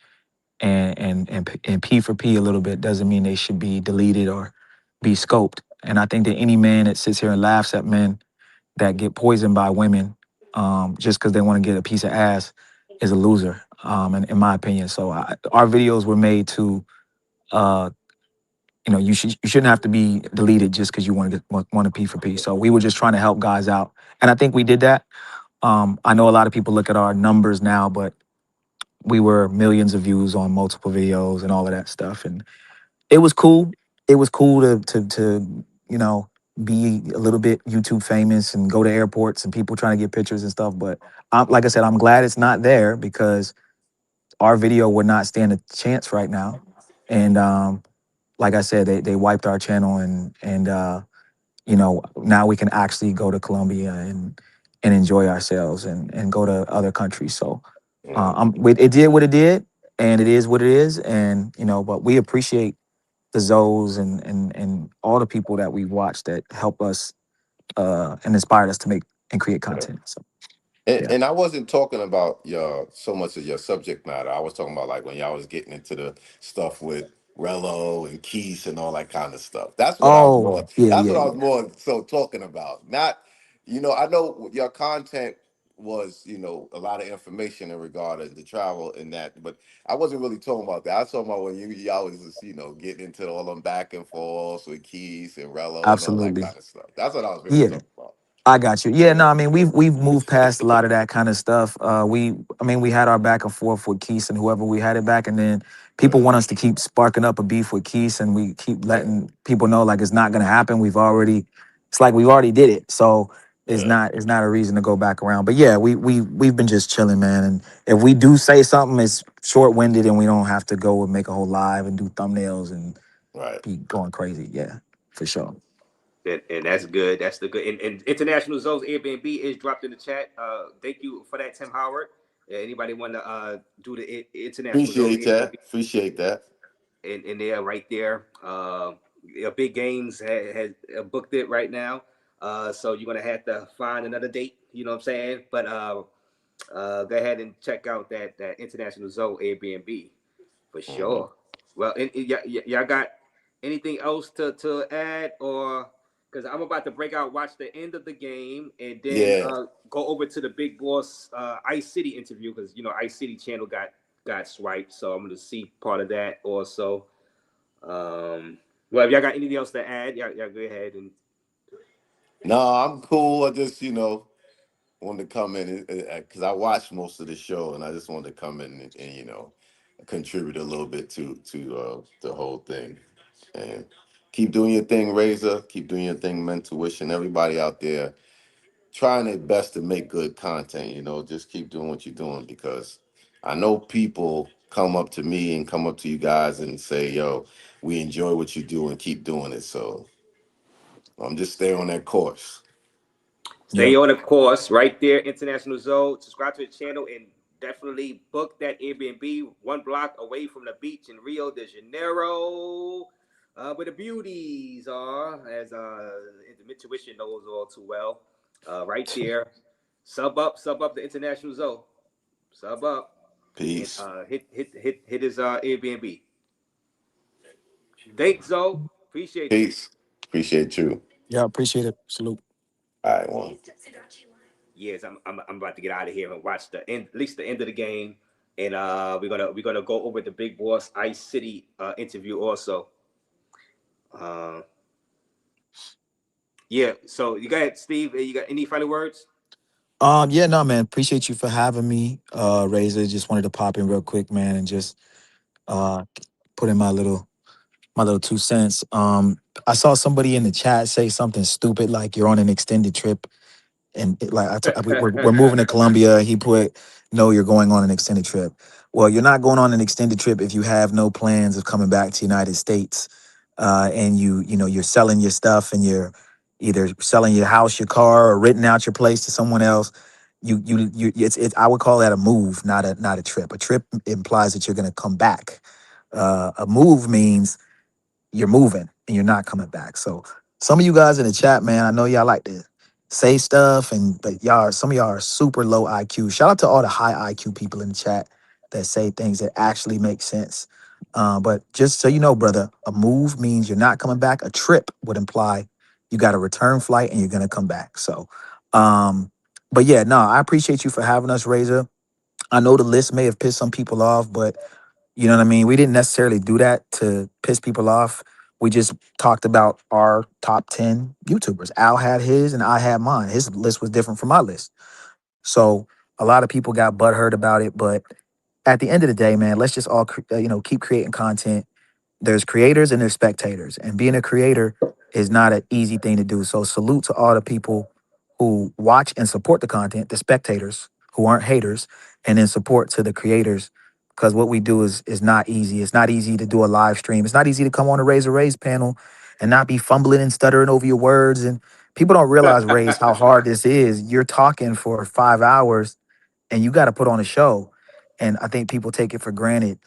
and P for P a little bit doesn't mean they should be deleted or be scoped. And I think that any man that sits here and laughs at men that get poisoned by women just because they want to get a piece of ass is a loser, in my opinion. So our videos were made to, you shouldn't have to be deleted just because you want a P for P. So we were just trying to help guys out, and I think we did that. I know a lot of people look at our numbers now, but we were millions of views on multiple videos and all of that stuff, and it was cool. It was cool to be a little bit YouTube famous and go to airports and people trying to get pictures and stuff. But like I said, I'm glad it's not there because our video would not stand a chance right now. And like I said, they wiped our channel and now we can actually go to Colombia and enjoy ourselves and go to other countries. So it did what it did, and it is what it is. And but we appreciate the Zoes and all the people that we watched that help us and inspired us to make and create content. So yeah. And I wasn't talking about your so much of your subject matter. I was talking about like when y'all was getting into the stuff with Rello and Keith and all that kind of stuff. That's what I was Oh more. yeah, That's yeah, what I was yeah. more so talking about. Not, I know your content was, a lot of information in regard to the travel and that, but I wasn't really talking about that. I was talking about when y'all was just, getting into all them back and forths with Keith and Rello and all that Absolutely. kind of stuff. That's what I was really Yeah. talking about. I got you. Yeah, no, I mean we've moved past a lot of that kind of stuff. We had our back and forth with Keith and whoever we had it back, and then people want us to keep sparking up a beef with Keith, and we keep letting people know like it's not gonna happen. It's like we've already did it, so it's not a reason to go back around. But yeah, we've been just chilling, man. And if we do say something, it's short winded, and we don't have to go and make a whole live and do thumbnails and Right. be going crazy. Yeah, for sure. And that's good. That's the good. And International Zones Airbnb is dropped in the chat. Thank you for that, Tim Howard. Anybody want to do the International Zones Appreciate Airbnb? that. Appreciate that. And they're right there. Big Games has booked it right now. So you're gonna have to find another date. You know what I'm saying? But go ahead and check out that International Zone Airbnb for sure. Well, y'all got anything else to add, or because I'm about to break out, watch the end of the game, and then Yeah. go over to the Big Boss Ice City interview, because Ice City channel got swiped, so I'm gonna see part of that also. Well, if y'all got anything else to add, y'all go ahead and. No, I'm cool. I just, wanted to come in because I watched most of the show, and I just wanted to come in and contribute a little bit to the whole thing. And keep doing your thing, Razor. Keep doing your thing, Mentorship. Everybody out there trying their best to make good content. Just keep doing what you're doing, because I know people come up to me and come up to you guys and say, "Yo, we enjoy what you do and keep doing it." So I'm just staying on that course. Stay on the course right there, International Zone. Subscribe to the channel and definitely book that Airbnb 1 block away from the beach in Rio de Janeiro, where the beauties are, as the intuition knows all too well. Right there. Sub up the International Zone. Sub up. Peace. And hit his Airbnb. Thanks, Zoe. Appreciate you. Peace. Appreciate you. Yeah, appreciate it. Salute. All right, one. Yes, I'm about to get out of here and watch the end, at least the end of the game, and we're gonna go over the Big Boss Ice City interview also. Yeah. So you got Steve. You got any final words? Yeah, no, man. Appreciate you for having me. Razor, just wanted to pop in real quick, man, and just uh put in my little 2 cents. I saw somebody in the chat say something stupid like you're on an extended trip, and we're moving to Colombia. He put, no, you're going on an extended trip. Well, you're not going on an extended trip if you have no plans of coming back to United States, and you're selling your stuff, and you're either selling your house, your car, or renting out your place to someone else. It's I would call that a move, not a trip. A trip implies that you're going to come back. A move means you're moving and you're not coming back. So some of you guys in the chat, man, I know y'all like to say stuff, but some of y'all are super low IQ. Shout out to all the high IQ people in the chat that say things that actually make sense. But just so you know, brother, a move means you're not coming back. A trip would imply you got a return flight and you're gonna come back. So, but yeah, no, I appreciate you for having us, Razor. I know the list may have pissed some people off, but you know what I mean? We didn't necessarily do that to piss people off. We just talked about our top 10 YouTubers. Al had his and I had mine. His list was different from my list. So a lot of people got butthurt about it. But at the end of the day, man, let's just all keep creating content. There's creators and there's spectators, and being a creator is not an easy thing to do. So salute to all the people who watch and support the content, the spectators who aren't haters, and then support to the creators, because what we do is not easy. It's not easy to do a live stream. It's not easy to come on a Raze panel and not be fumbling and stuttering over your words. And people don't realize, Raze, how hard this is. You're talking for 5 hours and you got to put on a show, and I think people take it for granted.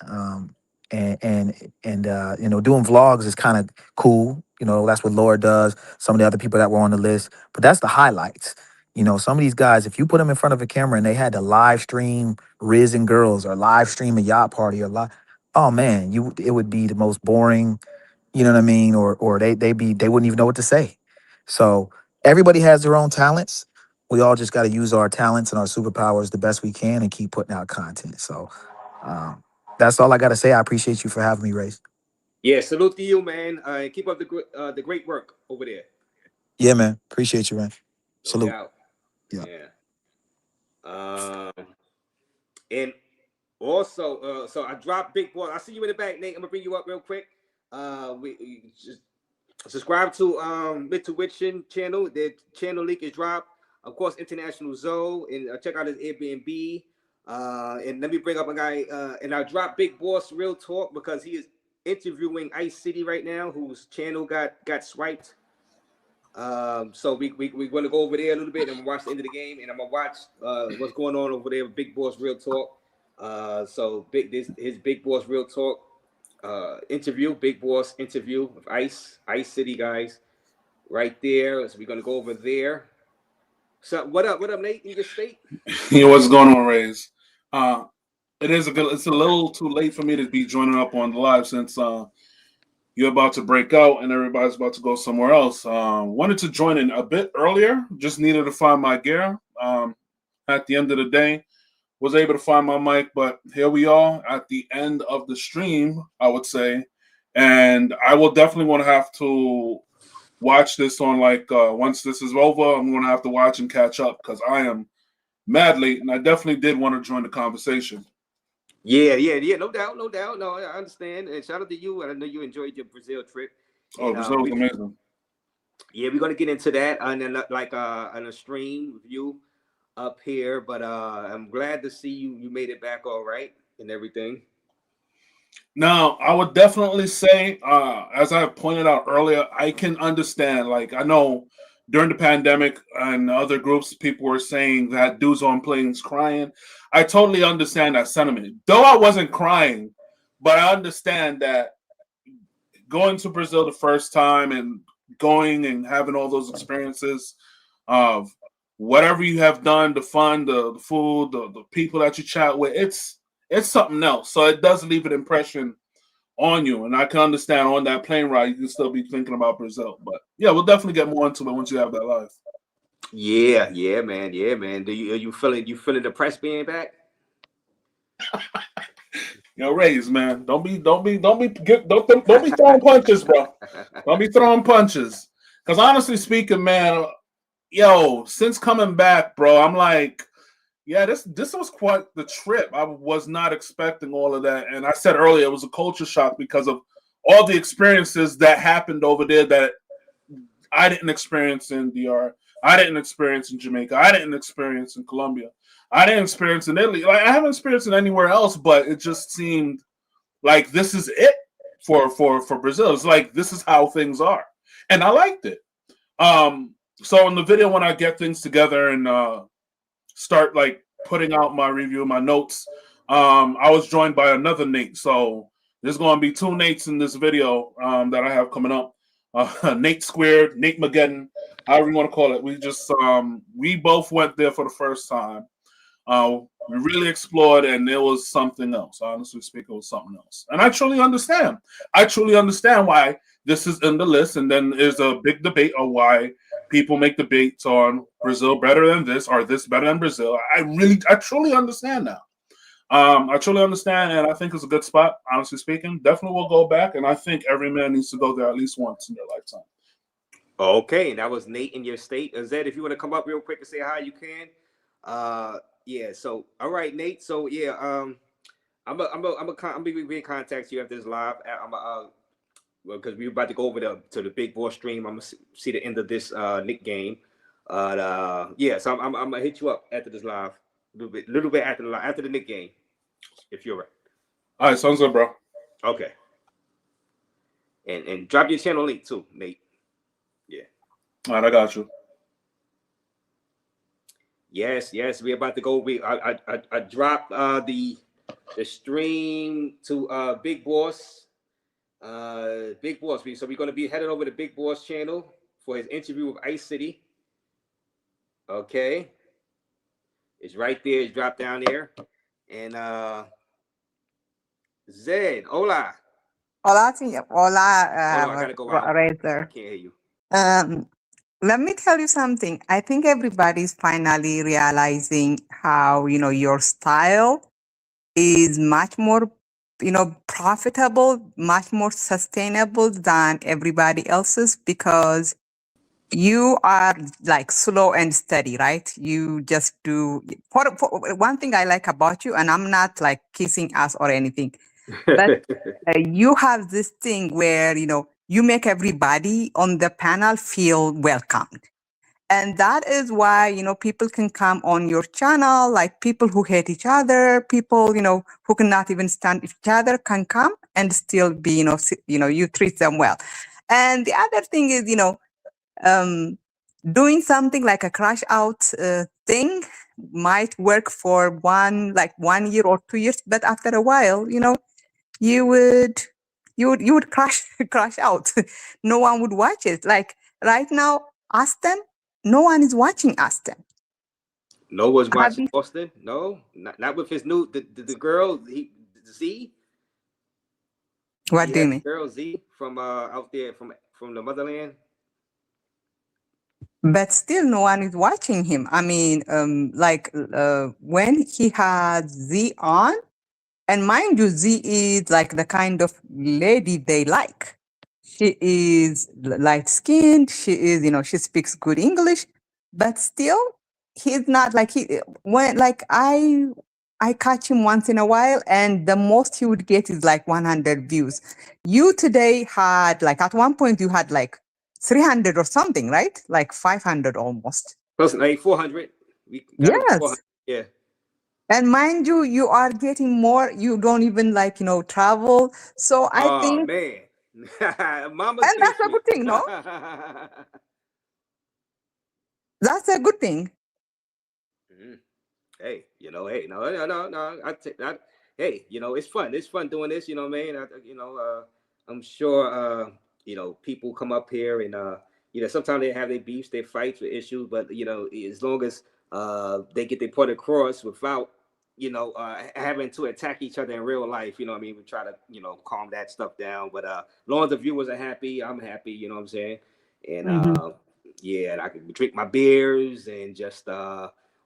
Doing vlogs is kind of cool. That's what Laura does. Some of the other people that were on the list, but that's the highlights. Some of these guys, if you put them in front of a camera and they had to live stream Riz and Girls or live stream a yacht party or oh man, it would be the most boring. You know what I mean? Or they wouldn't even know what to say. So everybody has their own talents. We all just got to use our talents and our superpowers the best we can and keep putting out content. So that's all I got to say. I appreciate you for having me, Race. Yeah, salute to you, man. Keep up the great work over there. Yeah, man. Appreciate you, man. Salute. doubt. Yeah. And also, so I dropped Big Boss. I see you in the back, Nate. I'm gonna bring you up real quick. We just subscribe to Mitchell channel. The channel link is dropped. Of course, International Zoe, and check out his Airbnb. And let me bring up a guy. And I dropped Big Boss Real Talk because he is interviewing Ice City right now, whose channel got swiped. So we're going to go over there a little bit and watch the end of the game, and I'm gonna watch what's going on over there with Big Boss Real Talk. So his Big Boss Real Talk interview, Big Boss interview with Ice City guys, right there. So we're gonna go over there. So what up, Nate? In your state? Yeah, what's going on, Raze? It's a little too late for me to be joining up on the live since you're about to break out and everybody's about to go somewhere else. Wanted to join in a bit earlier, just needed to find my gear. At the end of the day, was able to find my mic, but here we are at the end of the stream, I would say. And I will definitely want to have to watch this on once this is over, I'm going to have to watch and catch up because I am mad late and I definitely did want to join the conversation. Yeah, no doubt. No, I understand. And shout out to you. I know you enjoyed your Brazil trip. Oh, Brazil was amazing. Yeah, we're gonna get into that and then on a stream view up here. But I'm glad to see you made it back all right and everything. Now, I would definitely say, as I pointed out earlier, I can understand. Like, I know during the pandemic and other groups, people were saying that dudes on planes crying. I totally understand that sentiment. Though I wasn't crying, but I understand that going to Brazil the first time and going and having all those experiences of whatever you have done, the fun, the food, the people that you chat with, it's something else. So it does leave an impression on you. And I can understand on that plane ride, you can still be thinking about Brazil. But yeah, we'll definitely get more into it once you have that live. Yeah, man. Are you feeling the press being back? Raze, man, don't be throwing punches, bro. Don't be throwing punches. Because honestly speaking, man, since coming back, bro, I'm like, yeah, this was quite the trip. I was not expecting all of that. And I said earlier, it was a culture shock because of all the experiences that happened over there that I didn't experience in DR. I didn't experience in Jamaica. I didn't experience in Colombia. I didn't experience in Italy. Like, I haven't experienced it anywhere else, but it just seemed like this is it for Brazil. It's like, this is how things are. And I liked it. So in the video, when I get things together and start putting out my review, my notes, I was joined by another Nate. So there's going to be two Nates in this video that I have coming up. Nate Squared, Nate Mageddon, however you want to call it. We just we both went there for the first time. We really explored, and it was something else. Honestly speaking, it was something else. And I truly understand. I truly understand why this is in the list. And then there's a big debate on why people make debates on Brazil better than this or this better than Brazil. I truly understand now. I truly understand, and I think it's a good spot, honestly speaking. Definitely will go back, and I think every man needs to go there at least once in their lifetime. Okay, and that was Nate in your state. Zed, if you want to come up real quick and say hi, you can. Yeah. So, all right, Nate. So, yeah, I'm gonna be in contact with you after this live. Because we're about to go over to the Big Boss stream. I'm gonna see the end of this Nick game. Yeah. So I'm gonna hit you up after this live, a little bit after the Nick game, if you're right. All right, sounds good, bro. Okay. And drop your channel link too, Nate. Yeah. All right, I got you. Yes, we're about to go. I dropped the stream to Big Boss. Big Boss. So we're gonna be heading over to Big Boss channel for his interview with Ice City. Okay. It's right there, it's dropped down there. And Zed, hola. Hola, hola, Hold on, I gotta go out. Razor. I can't hear you. Let me tell you something. I think everybody's finally realizing how, your style is much more, profitable, much more sustainable than everybody else's, because you are like slow and steady, right? You just do. For one thing I like about you, and I'm not like kissing ass or anything, but you have this thing where you make everybody on the panel feel welcomed. And that is why, people can come on your channel, like people who hate each other, people, who cannot even stand each other can come and still be, you treat them well. And the other thing is, um, doing something like a crash out thing might work for 1 year or 2 years, but after a while, you would crash crash out. No one would watch it. Like right now, Aston, no one is watching Aston. No one's watching Austin. No, not with his new the girl Z. What do you mean? Girl Z from out there from the motherland. But still, no one is watching him. I mean, when he had Z on, and mind you, Z is like the kind of lady they like. She is light skinned. She is, she speaks good English, but still, he's not like I catch him once in a while, and the most he would get is like 100 views. You today had at one point you had 300 or something, right? Like 500 almost. Plus, like 400. Yes. 400. Yeah. And mind you, you are getting more. You don't even travel. So I think, man, Mama, and that's a good thing, no? That's a good thing. Hey, no. Hey, it's fun. It's fun doing this. Man. I'm sure. People come up here and sometimes they have their beefs, their fights, or issues, but as long as they get their point across without having to attack each other in real life, we try to calm that stuff down. But as long as the viewers are happy, I'm happy. You know what I'm saying? And and I can drink my beers and just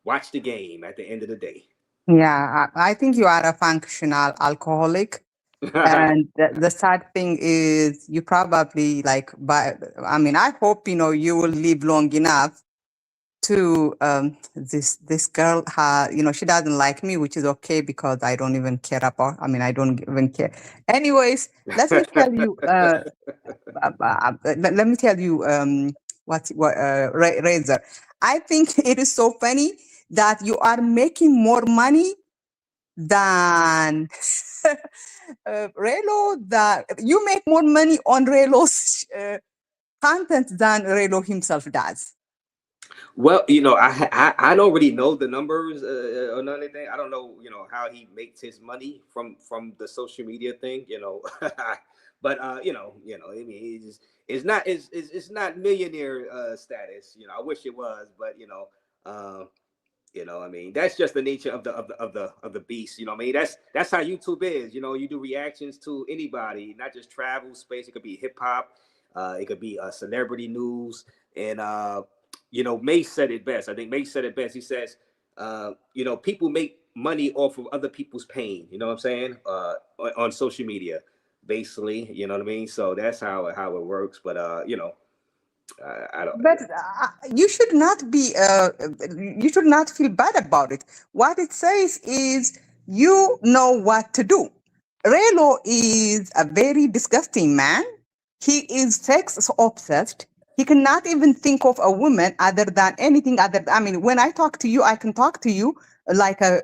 watch the game at the end of the day. Yeah, I think you are a functional alcoholic. And the sad thing is you probably I hope, you will live long enough to this girl, she doesn't like me, which is okay because I don't even care about, I don't even care. Anyways, let me tell you, let me tell you Razor. I think it is so funny that you are making more money than Relo. That you make more money on Relo's content than Relo himself does. Well, I don't really know the numbers or anything. I don't know, how he makes his money from the social media thing, but it's not millionaire status. I wish it was, but that's just the nature of the beast. That's how YouTube is. You do reactions to anybody, not just travel space. It could be hip hop, it could be celebrity news, and Mace said it best. I think Mace said it best. He says, people make money off of other people's pain. You know what I'm saying? On social media, basically. You know what I mean? So that's how it works. But I don't. But you should not be. You should not feel bad about it. What it says is you know what to do. Relo is a very disgusting man. He is sex obsessed. He cannot even think of a woman other than anything other. When I talk to you, I can talk to you like a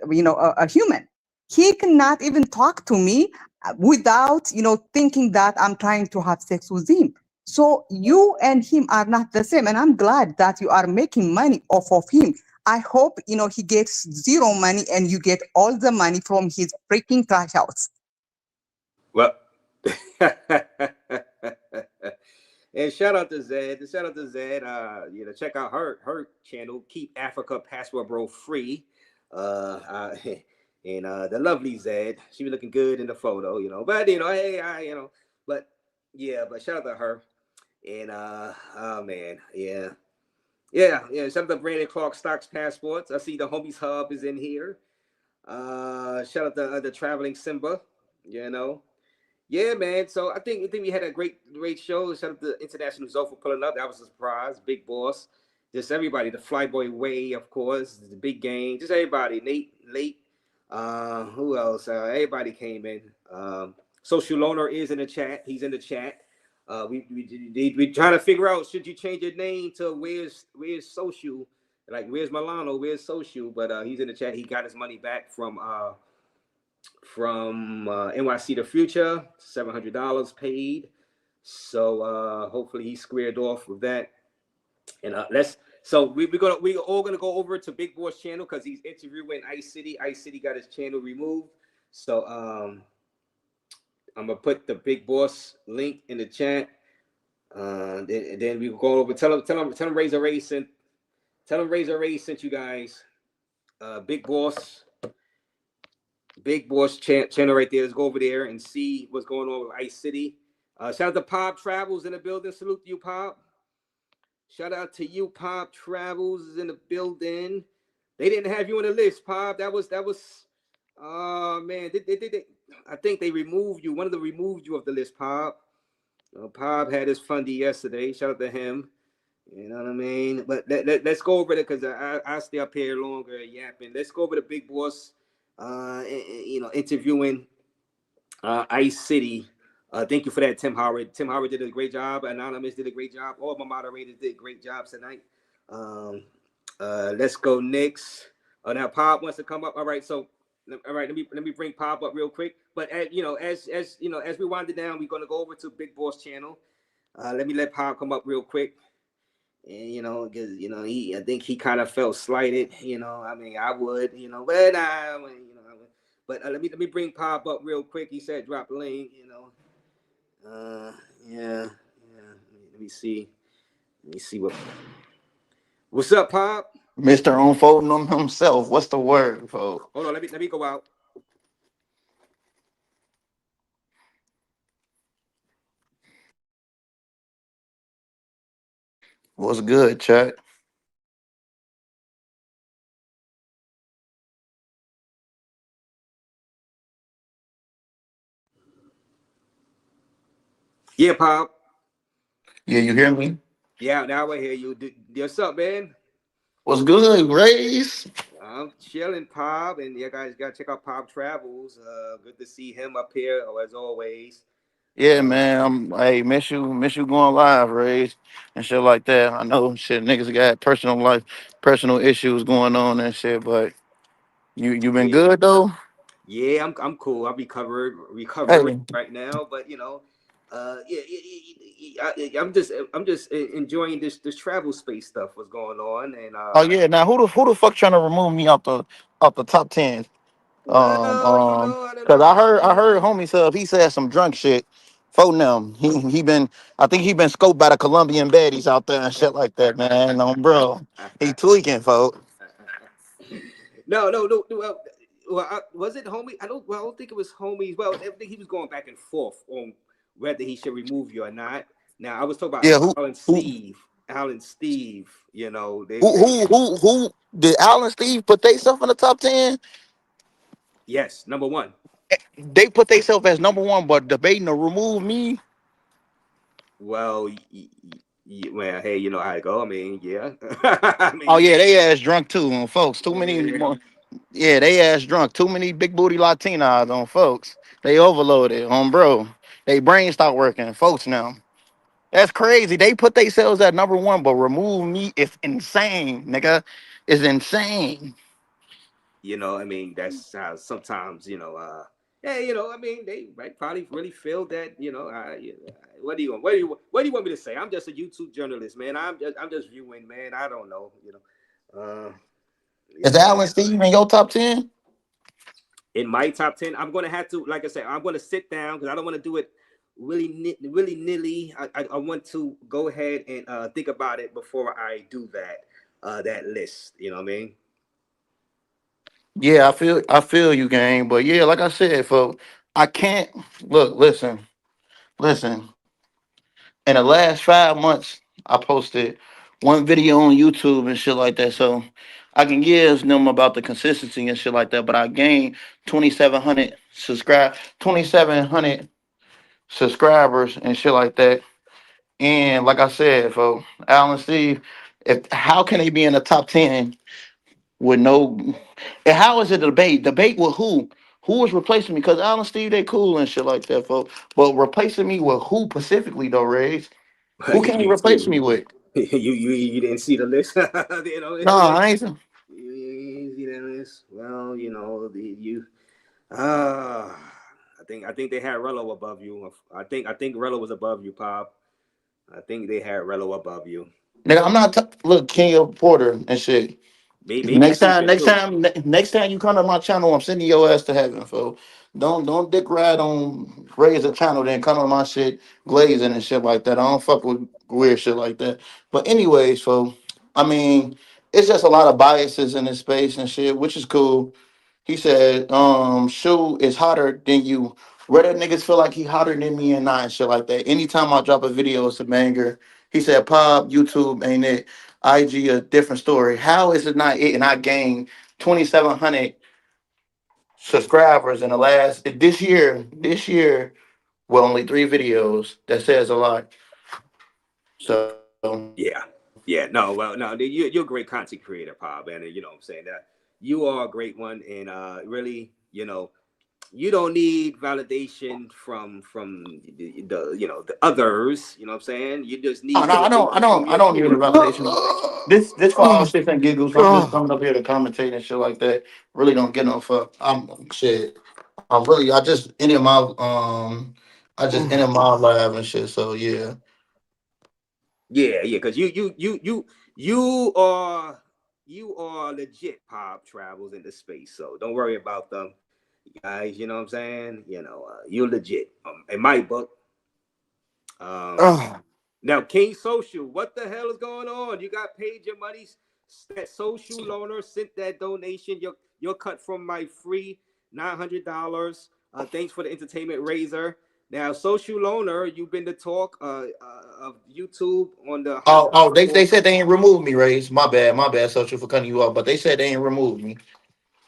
human. He cannot even talk to me without thinking that I'm trying to have sex with him. So you and him are not the same, and I'm glad that you are making money off of him. I hope he gets zero money and you get all the money from his freaking crash outs. Well. And shout out to Zed. Check out her channel, Keep Africa Passport Bro Free. And the lovely Zed. She was looking good in the photo, But but shout out to her. And oh man, yeah. Shout out to Brandon Clark Stocks Passports. I see the Homies Hub is in here. Shout out to the Traveling Simba, Yeah, man. So I think we had a great show. Shout out to International Zoe for pulling up. That was a surprise. Big Boss, just everybody. The Flyboy Way, of course. The Big Game. Just everybody. Nate, late. Who else? Everybody came in. Social Loner is in the chat. He's in the chat. We trying to figure out, should you change your name to where's Social, like where's Milano, where's Social? But he's in the chat. He got his money back from NYC The Future, $700 paid. So hopefully he squared off with that. And we're all gonna go over to Big Boss channel because he's interviewing Ice City. Ice City got his channel removed. So I'm gonna put the Big Boss link in the chat. Then we go over. Tell him Raze sent. Tell him Raze sent you guys. Big Boss channel right there. Let's go over there and see what's going on with Ice City. Shout out to Pop Travels in the building. Salute to you, Pop. Shout out to you, Pop Travels is in the building. They didn't have you on the list, Pop. That was. Oh man, they I think they removed you. One of them removed you off the list, Pop. Pop had his fundy yesterday. Shout out to him. You know what I mean? But let's go over it because I stay up here longer yapping. Let's go over the Big Boss. Interviewing Ice City. Thank you for that, Tim Howard. Tim Howard did a great job. Anonymous did a great job. All my moderators did great jobs tonight. Let's go next. Now Pop wants to come up. All right, so let me bring Pop up real quick. But as we wind it down, we're gonna go over to Big Boss channel. Let me let Pop come up real quick. And because I think he kind of felt slighted. I mean, I would, but let me bring Pop up real quick. He said drop a link. Yeah. Let me see what's up, Pop. Mr. Unfolding on himself. What's the word, folks? Hold on, let me go out. What's good, chat? Yeah, Pop. Yeah, you hear me? Yeah, now I hear you. What's up, man? What's good, Raze? I'm chilling, Pop, and you guys gotta check out Pop Travels. Good to see him up here, as always. Yeah, man. Hey, miss you going live, Raze, and shit like that. I know shit niggas got personal issues going on and shit, but you been good though? Yeah, I'm cool. I'm recovering Hey. right now, but I'm just enjoying this travel space stuff. What's going on? And Oh yeah. Now who the fuck trying to remove me off the top 10? Cause I heard homie sub, he said some drunk shit. For them, I think he been scoped by the Colombian baddies out there and shit like that, man. Bro, he tweaking, folks. No. Was it homie? I don't think it was homies. Well, I think he was going back and forth on whether he should remove you or not. Now I was talking about Alan Steve. Who did Alan Steve put themselves in the top 10? Yes, number one. They put themselves as number one, but debating to remove me. Well, hey, you know how it go. I mean, yeah. Oh yeah, they ass drunk too, folks. Too many more. Yeah, they ass drunk. Too many big booty Latinas on folks. They overloaded on bro. They brain start working, folks. Now that's crazy. They put themselves at number one, but remove me. It's insane, nigga. It's insane. I mean, that's how sometimes, I mean, they probably really feel that, what do you want me to say? I'm just a YouTube journalist, man. I'm just viewing, man. I don't know, Is Alan Steve in your top 10? In my top 10, I'm gonna have to, like I said, I'm gonna sit down because I don't want to do it willy nilly. I want to go ahead and think about it before I do that list. You know what I mean? Yeah, I feel you, gang. But yeah, like I said, folks, I can't listen. In the last 5 months, I posted one video on YouTube and shit like that. So I can give them about the consistency and shit like that. But I gained 2,700 subscribe, 2,700 subscribers and shit like that. And like I said, for Alan Steve, if how can they be in the top 10 with no, and how is it a debate? Debate with who? Who is replacing me? Because Alan Steve, they cool and shit like that, folks. But replacing me with who specifically though, Raze? Who you, can he you, replace me with? you didn't see the list, you know, No, I ain't. you see that list. Well, you know, I think they had Rello above you. I think Rello was above you, Pop. I think they had Rello above you. Nigga, I'm not look King Porter and shit. Maybe Next time, Future next too. time, next time you come to my channel, I'm sending your ass to heaven, fo. Don't dick ride on raise a channel, then come on my shit glazing and shit like that. I don't fuck with weird shit like that. But anyways, fo, I mean, it's just a lot of biases in this space and shit, which is cool. He said, Shu is hotter than you. Reddit niggas feel like he hotter than me and not and shit like that. Anytime I drop a video, it's a banger. He said, Pop, YouTube ain't it. IG a different story. How is it not it? And I gained 2,700 subscribers in the last this year. This year, with only 3 videos. That says a lot. So Yeah. No, well, no, you're a great content creator, Pop, and you know what I'm saying that you are a great one, and really, you know, you don't need validation from the you know the others. You know what I'm saying? You just no, need no, validation from I your don't need the viewers. validation. This for all shits and giggles. I'm just coming up here to commentate and shit like that. Really don't get no fuck. I'm shit. I just ended my live and shit. So yeah. Yeah, because you are legit, Pop travels into space, so don't worry about them guys. You know what I'm saying? You know, you're legit. In my book. Now, King Social, what the hell is going on? You got paid your money. That social loaner sent that donation. Your cut from my free $900. Thanks for the entertainment raiser. Now, social loaner, you've been the talk of YouTube on the hot They platform. said they ain't removed me, Race. My bad, social for cutting you off. But they said they ain't removed me.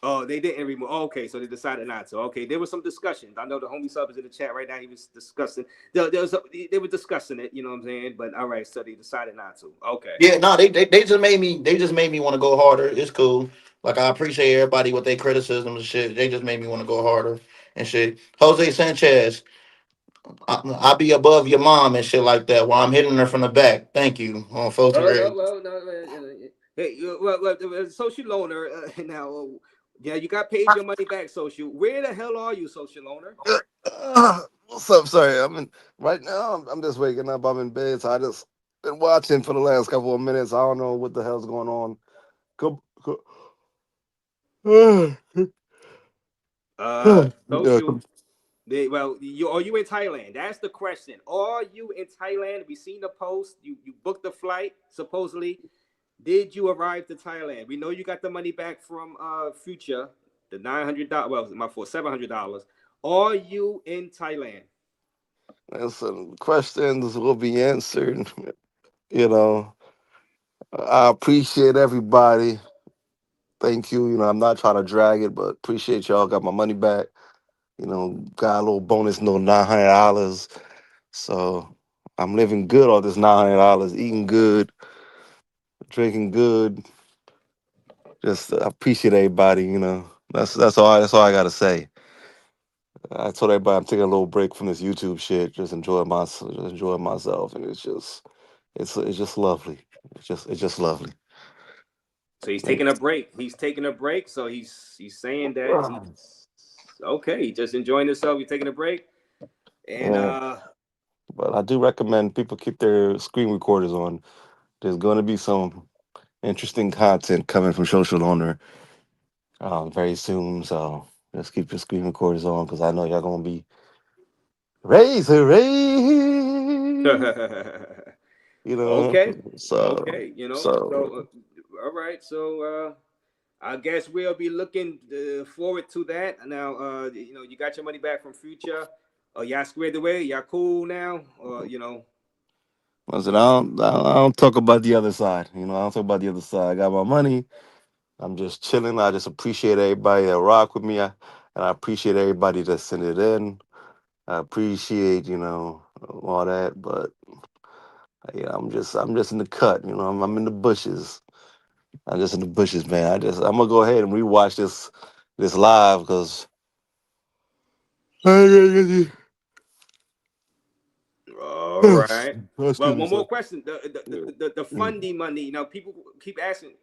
Oh, they didn't remove. Oh, okay, so they decided not to. Okay, there was some discussion. I know the homie sub is in the chat right now. He was discussing. They were discussing it. You know what I'm saying? But all right, so they decided not to. Okay. Yeah, no, they just made me want to go harder. It's cool. Like I appreciate everybody with their criticism and shit. They just made me want to go harder and shit. Jose Sanchez, I be above your mom and shit like that while I'm hitting her from the back. Thank you on folks. Oh no, well, no. Hey, social loaner. Now, yeah, you got paid your money back, social. Where the hell are you, social loaner? What's up? Sorry, right now. I'm just waking up. I'm in bed, so I just been watching for the last couple of minutes. I don't know what the hell's going on. Social. Well, are you in Thailand? That's the question. Are you in Thailand? We seen the post. You booked the flight supposedly. Did you arrive to Thailand? We know you got the money back from Future, the $900. Well, my for $700. Are you in Thailand? Listen, questions will be answered. You know, I appreciate everybody. Thank you. You know, I'm not trying to drag it, but appreciate y'all. Got my money back. You know, got a little bonus, no $900. So I'm living good on this $900, eating good, drinking good. Just appreciate everybody. You know, that's all. That's all I gotta say. I told everybody I'm taking a little break from this YouTube shit. Just enjoying myself, and it's just lovely. It's just lovely. So he's taking a break. He's taking a break. So he's saying that he's okay. Just enjoying himself. He's taking a break. And Yeah. But I do recommend people keep their screen recorders on. There's going to be some interesting content coming from Social Owner very soon. So just keep your screen recorders on because I know y'all going to be Raze. You know, okay. so Okay. You know. So all right. So I guess we'll be looking forward to that. Now, you know, you got your money back from Future. Y'all squared away. Y'all cool now, or you know. listen, I don't talk about the other side. You know, I don't talk about the other side. I got my money. I'm just chilling. I just appreciate everybody that rock with me, and I appreciate everybody that sent it in. I appreciate, all that, but yeah, I'm just in the cut, I'm in the bushes. I'm just in the bushes, man. I'm gonna go ahead and rewatch this live because All right. Well, excuse me, one more sir. question. The funding money. You know, people keep asking,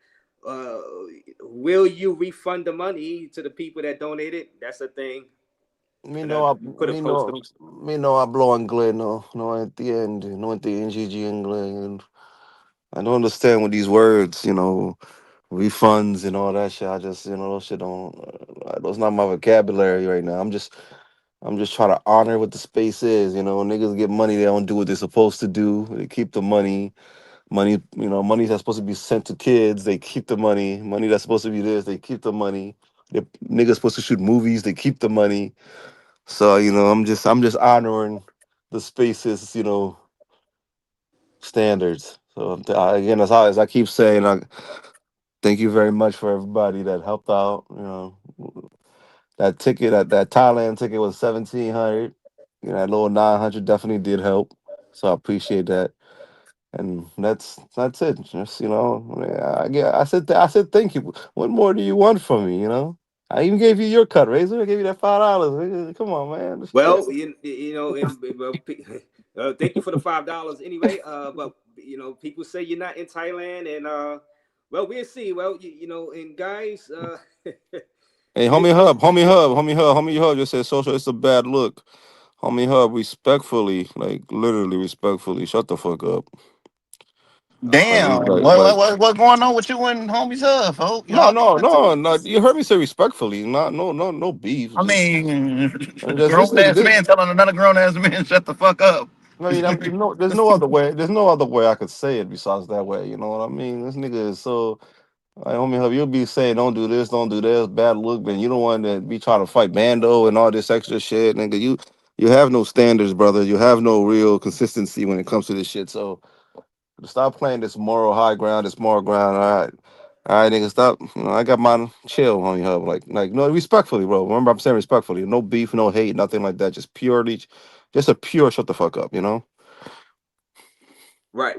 will you refund the money to the people that donated? That's the thing. Me And know, I, put a post up. me know I blow Anglais, no at the end, no at the NGG Anglais, and I don't understand with these words, refunds and all that shit. I just, those shit don't, those not my vocabulary right now. I'm just trying to honor what the space is. Niggas get money, they don't do what they're supposed to do. They keep the money. Money that's supposed to be sent to kids, they keep the money. Money that's supposed to be this, they keep the money. The niggas supposed to shoot movies, they keep the money. So, I'm just honoring the space's, standards. So again, as I keep saying, thank you very much for everybody that helped out. That ticket, that Thailand ticket was 1,700. That little 900 definitely did help. So I appreciate that. And that's it. Just I said thank you. What more do you want from me? I even gave you your cut, Razor. I gave you that $5. Come on, man. Well, thank you for the $5 anyway. But people say you're not in Thailand, and well, we'll see. Well, and guys, Hey, homie hub just said social. It's a bad look. Homie hub, respectfully, like literally respectfully, shut the fuck up. Damn, what's going on with you and homies hub, folks? No, Y'all no, beefing too? no, no. You heard me say respectfully. Not, no beef. I mean, Just this grown nigga. ass man telling another grown ass man shut the fuck up. There's no other way. There's no other way I could say it besides that way. You know what I mean? This nigga is so. Like, homie, hub, you'll be saying, don't do this, don't do this, bad look, man. You don't want to be trying to fight Bando and all this extra shit, nigga. You have no standards, brother. You have no real consistency when it comes to this shit. So stop playing this moral high ground, this moral ground. All right, nigga, stop. I got mine. Chill, homie, hub. Like, no, respectfully, bro. Remember, I'm saying respectfully. No beef, no hate, nothing like that. Just a pure shut the fuck up, right.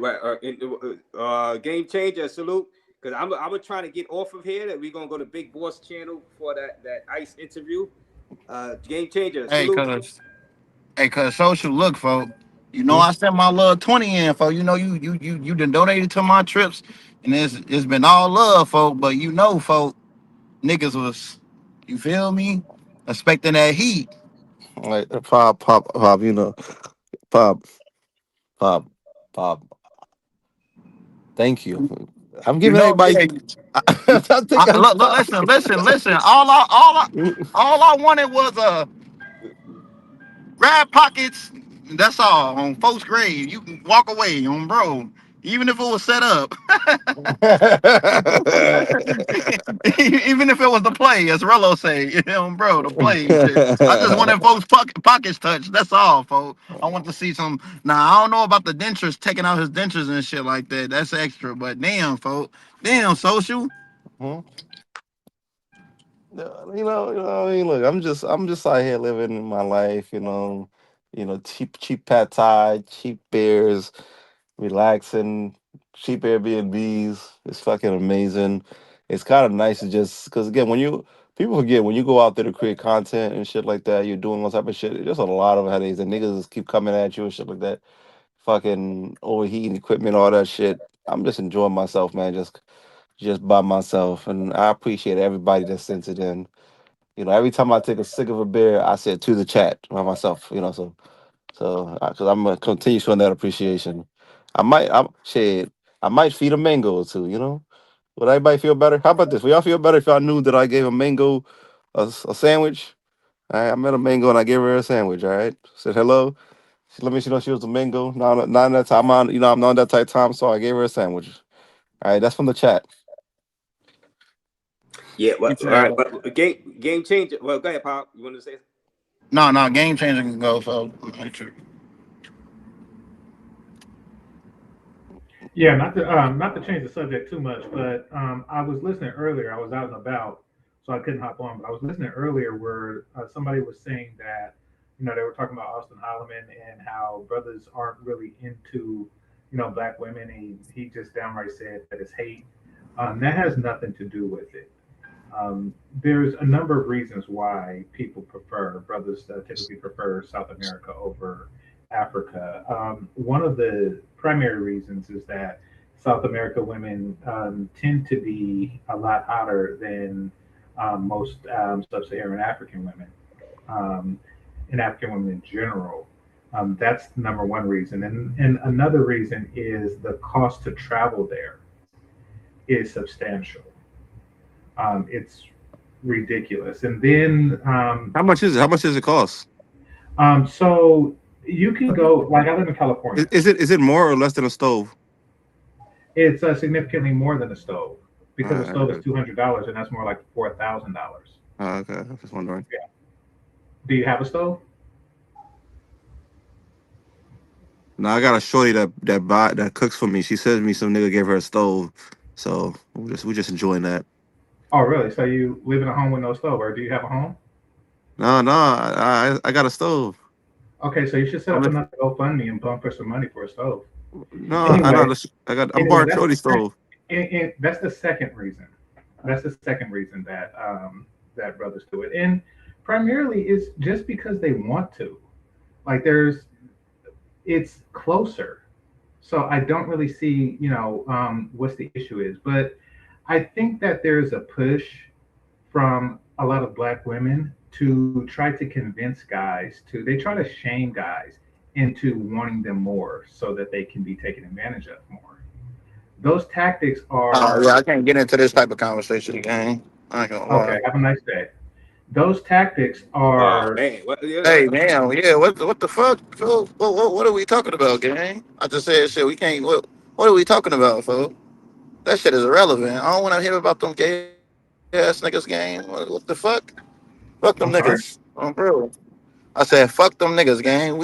Game changer, salute. Because I'm trying to get off of here. That we're gonna go to Big Boss channel for that ICE interview. Game changer, salute. Cause social look, folks. I sent my little 20 in, folks. You done donated to my trips, and it's been all love, folks. But folks, niggas was, you feel me, expecting that heat. Like pop, pop, pop, pop. Thank you. I'm giving everybody. Yeah. I think I'm. Look, listen. All I wanted was grab pockets. That's all on folks' grave. You can walk away on bro, even if it was set up. Even if it was the play, as Rello say, bro, the play and shit. I just wanted folks' pockets touched. That's all, folks. I want to see some. Now I don't know about the dentures taking out his dentures and shit like that. That's extra, but damn, folks, damn social. I mean, look, I'm just out here living my life, cheap pad thai, cheap beers, relaxing, cheap Airbnbs. It's fucking amazing. It's kind of nice to just, because again, people forget when you go out there to create content and shit like that, you're doing all type of shit. It's just a lot of headaches, and niggas just keep coming at you and shit like that. Fucking overheating equipment, all that shit. I'm just enjoying myself, man. Just by myself, and I appreciate everybody that sent it in. Every time I take a sip of a beer, I say it to the chat by myself. So because I'm gonna continue showing that appreciation. I might feed a mango or two. Would everybody feel better? How about this? Would y'all feel better if y'all knew that I gave a mango a sandwich? All right, I met a mango and I gave her a sandwich. All right, said hello. She let me know she was a mango. Not that time. I'm not that type time, so I gave her a sandwich. All right, that's from the chat. Yeah, well, all right. But game changer. Well, go ahead, Pop. You want to say? No, game changing can go. So, yeah, not to change the subject too much, but I was listening earlier. I was out and about, so I couldn't hop on. But I was listening earlier where somebody was saying that they were talking about Austin Holloman and how brothers aren't really into, black women. He just downright said that it's hate. That has nothing to do with it. There's a number of reasons why brothers typically prefer South America over Africa. One of the primary reasons is that South America women tend to be a lot hotter than most sub-Saharan African women, um, and African women in general. That's the number one reason. And another reason is the cost to travel there is substantial. It's ridiculous. And then, How much is it? How much does it cost? so you can go, like I live in California. Is it more or less than a stove? It's significantly more than a stove because a stove Okay. is $200 and that's more like $4,000. Okay. I'm just wondering. Yeah. Do you have a stove? No, I got a shorty that cooks for me. She says me some nigga gave her a stove, so we just enjoying that. Oh, really? So you live in a home with no stove, or do you have a home? No, I got a stove. Okay, so you should set I'm up just, another GoFundMe and bump for some money for a stove. no, I Anyway, know. I'm anyway, borrowing shorty stove. that's the second reason. That's the second reason that that brothers do it, and primarily it's just because they want to. Like it's closer, so I don't really see what's the issue is, but I think that there's a push from a lot of black women to try to convince guys they try to shame guys into wanting them more so that they can be taken advantage of more. Those tactics Oh are yeah, I can't get into this type of conversation, gang. I ain't gonna lie. okay. Have a nice day. Those tactics Oh are man, what, Hey, yeah. damn, yeah. What the fuck? Phil? What are we talking about, gang? I just said shit. We can't. What are we talking about, folks? That shit is irrelevant. I don't want to hear about them gay ass niggas, gang. What the fuck? Fuck them I'm sorry. niggas, bro. I said, fuck them niggas, gang.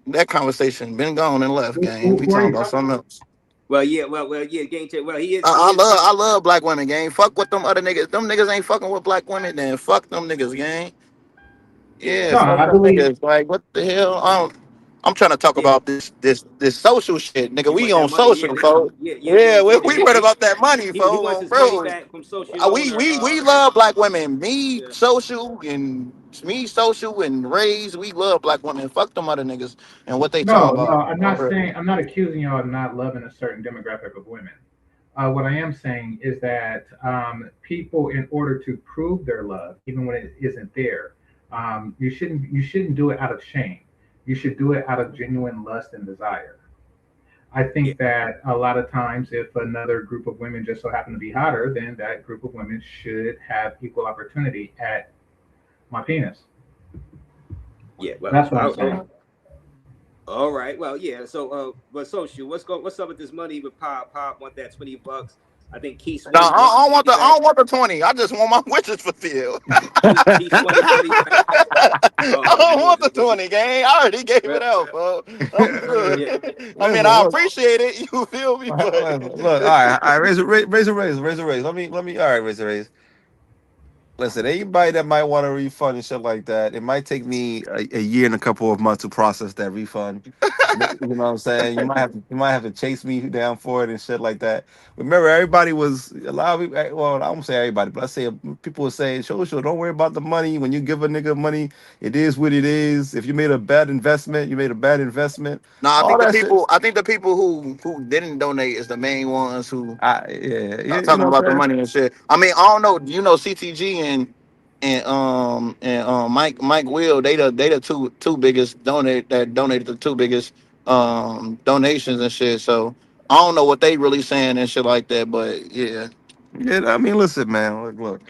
That conversation been gone and left, gang. We Who are talking you about talking something about? else. Yeah, game check. Well, he I is love getting. I love black women, gang. Fuck with them other niggas. Them niggas ain't fucking with black women. Then fuck them niggas, gang. Yeah, Yeah, No, fuck I them believe. niggas. Like, what the hell? I'm trying to talk yeah. about this social shit, nigga. He We want that on money. Yeah, social, folks. yeah. Yeah, we worried about that money, He wants folks, his money bro. back from social owner. We love black women. Yeah. Me social and Raze. We love black women. Fuck them other niggas and what they talking No, about. I'm not saying, I'm not accusing y'all of not loving a certain demographic of women. What I am saying is that people, in order to prove their love, even when it isn't there, you shouldn't do it out of shame. You should do it out of genuine lust and desire. I Yeah. think that a lot of times, if another group of women just so happen to be hotter, then that group of women should have equal opportunity at my penis. Yeah. Well, That's what I'm saying. all right. Well, yeah. So, but social, what's up with this money with Pop? Pop want that $20. I think Keith No, Sweat want I money back. don't want the 20. I just want my wishes fulfilled. Keith wanted money back. I Oh, don't want the 20, gang. I already gave well, it out, folks. I'm yeah. good. I mean, Listen, I look, appreciate it. You feel me? But look. All right. Raise a raise. Let me. All right, raise a raise. Listen, anybody that might want a refund and shit like that, it might take me a year and a couple of months to process that refund. You know what I'm saying? You might have to chase me down for it and shit like that. Remember, everybody was a lot of people. Well, I won't say everybody, but I say people were saying, "Sure, don't worry about the money. When you give a nigga money, it is what it is. If you made a bad investment, you made a bad investment. no, All that shit." I think the people who didn't donate is the main ones who Yeah, you talking know what about the I'm saying? money and shit. I mean, I don't know. You know, CTG and Mike Will, they the two biggest donated the two biggest donations and shit. So I don't know what they really saying and shit like that. But yeah, Yeah, I mean, listen, man. Look.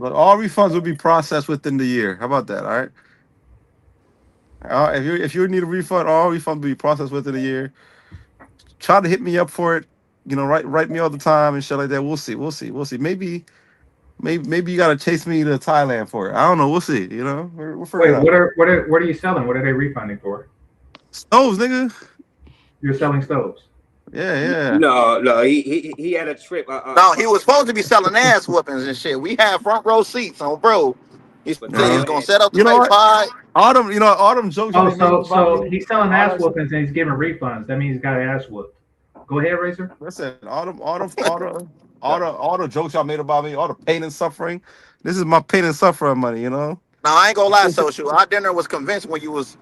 All refunds will be processed within the year. How about that? All right. If you need a refund, all refunds will be processed within a year. Try to hit me up for it. Write me all the time and shit like that. We'll see. Maybe you gotta chase me to Thailand for it. I don't know. We'll see. We'll figure it Wait, out. what are you selling? What are they refunding for? Stoves, nigga. You're selling stoves. Yeah. No. He had a trip. no, he was supposed to be selling ass whoopings and shit. We had front row seats on, bro. He But said go he's Uh, gonna ahead. set up the you know next what? pod. All them jokes Oh, y'all made about so me, he's selling all ass that shit. whoopings and he's giving refunds. That means he's got ass whooped. Go ahead, Razor. Listen, all the jokes y'all made about me, all the pain and suffering. This is my pain and suffering money, you know. Now I ain't gonna lie, social. Our dinner was convinced when you was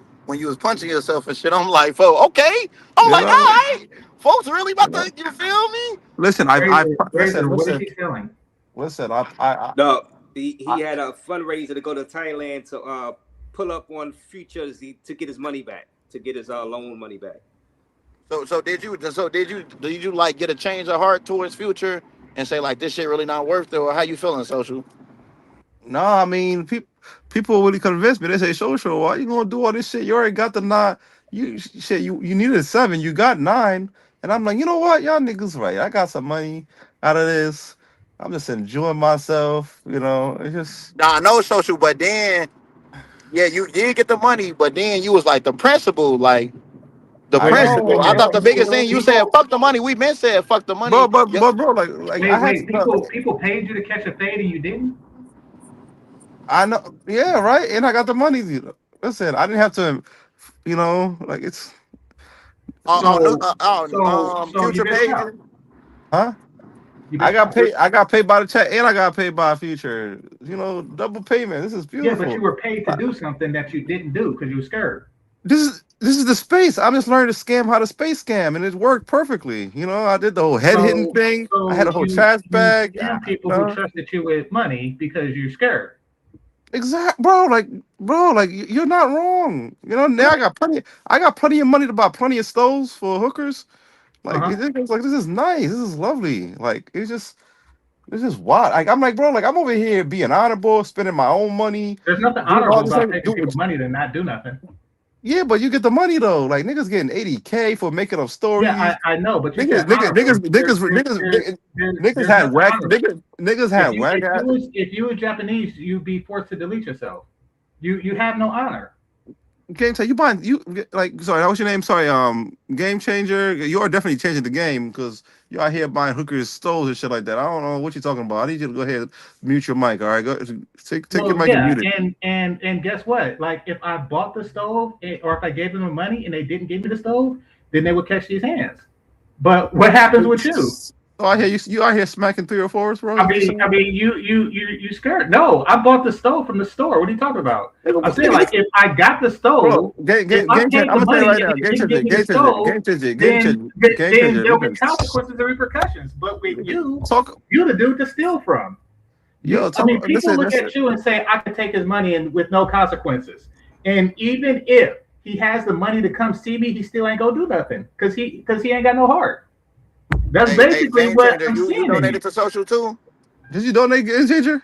punching yourself and shit. I'm like, okay. I'm You like, all know. right, folks really You about know. to, you feel me? Listen, Razor, what is he selling? listen. No, he I had a fundraiser to go to Thailand to pull up on futures to get his money back, to get his loan money back. So did you like get a change of heart towards future and say like this shit really not worth it, or how you feeling, social? no, I mean people really convinced me. They say, social, why you gonna do all this shit? You already got the 9. You needed 7, you got 9. And I'm like, you know what? Y'all niggas right. I got some money out of this. I'm just enjoying myself, you know. It's just Nah, I know social, but then yeah, you did get the money, but then you was like the principal, like the I Wait, wait, know, principal. I wait, thought the bro. biggest thing you said, people, fuck the money. We been said fuck the money. Yep. But bro, like I had wait, to know. people paid you to catch a fade and you didn't? I know, yeah, right. And I got the money. Listen, I didn't have to, you know, like it's, So, you Future missed out. pages. huh? You missed out. I got paid by the check, and I got paid by future. You know, double payment. This is Yeah, but beautiful. you were paid to do something that you didn't do because you were scared. This is the space. I'm just learning to scam how to space scam, and it worked perfectly. You know, I did the whole head hitting thing. I had a whole trash You bag. scam You people who know? trusted you with money because you're scared. Exact, bro, like you're not wrong. You know, now Right. I got plenty of money to buy plenty of stoves for hookers. Like Uh-huh. it's like this is nice. This is lovely. Like it's just wild. Like I'm like, bro, like I'm over here being honorable, spending my own money, There's nothing doing all honorable this about thing. taking people's money to not do nothing. Yeah, but you get the money though. Like niggas getting 80K for making up Yeah, stories. I know, but you Niggas, said niggas, honorable. niggas, niggas, niggas, niggas, niggas There's had nothing whack. honorable. Niggas had whack. If you was Japanese, you'd be forced to delete yourself. You have no honor. Game changer, you buying you like sorry, what's your name? Sorry, game changer. You are definitely changing the game because you out here buying hookers, stoves and shit like that. I don't know what you're talking about. I need you to go ahead and mute your mic. All right, go take your Well, mic and yeah, mute it. and guess what? Like if I bought the stove or if I gave them the money and they didn't give me the stove, then they would catch these hands. But what happens with you? So I hear you out here smacking 3 or 4s, bro. What you saying? You scared? No, I bought the stove from the store. What are you talking about? I'm saying Nigga, like if I got the bro, stove, if I game changer. paid I'm the gonna tell you money right and now, they game didn't changer, give me the game changer, stove, game changer, game then changer, game then changer. there'll be Listen, consequences and repercussions. But with you, talk, you're the dude to steal from. yo, I talk. mean, people Listen, look listen. at you and say, I can take his money and with no consequences. And even if he has the money to come see me, he still ain't gonna do nothing because he ain't got no heart. That's basically Game what changer, I'm you seeing in you. donated to social too? Did you donate game changer?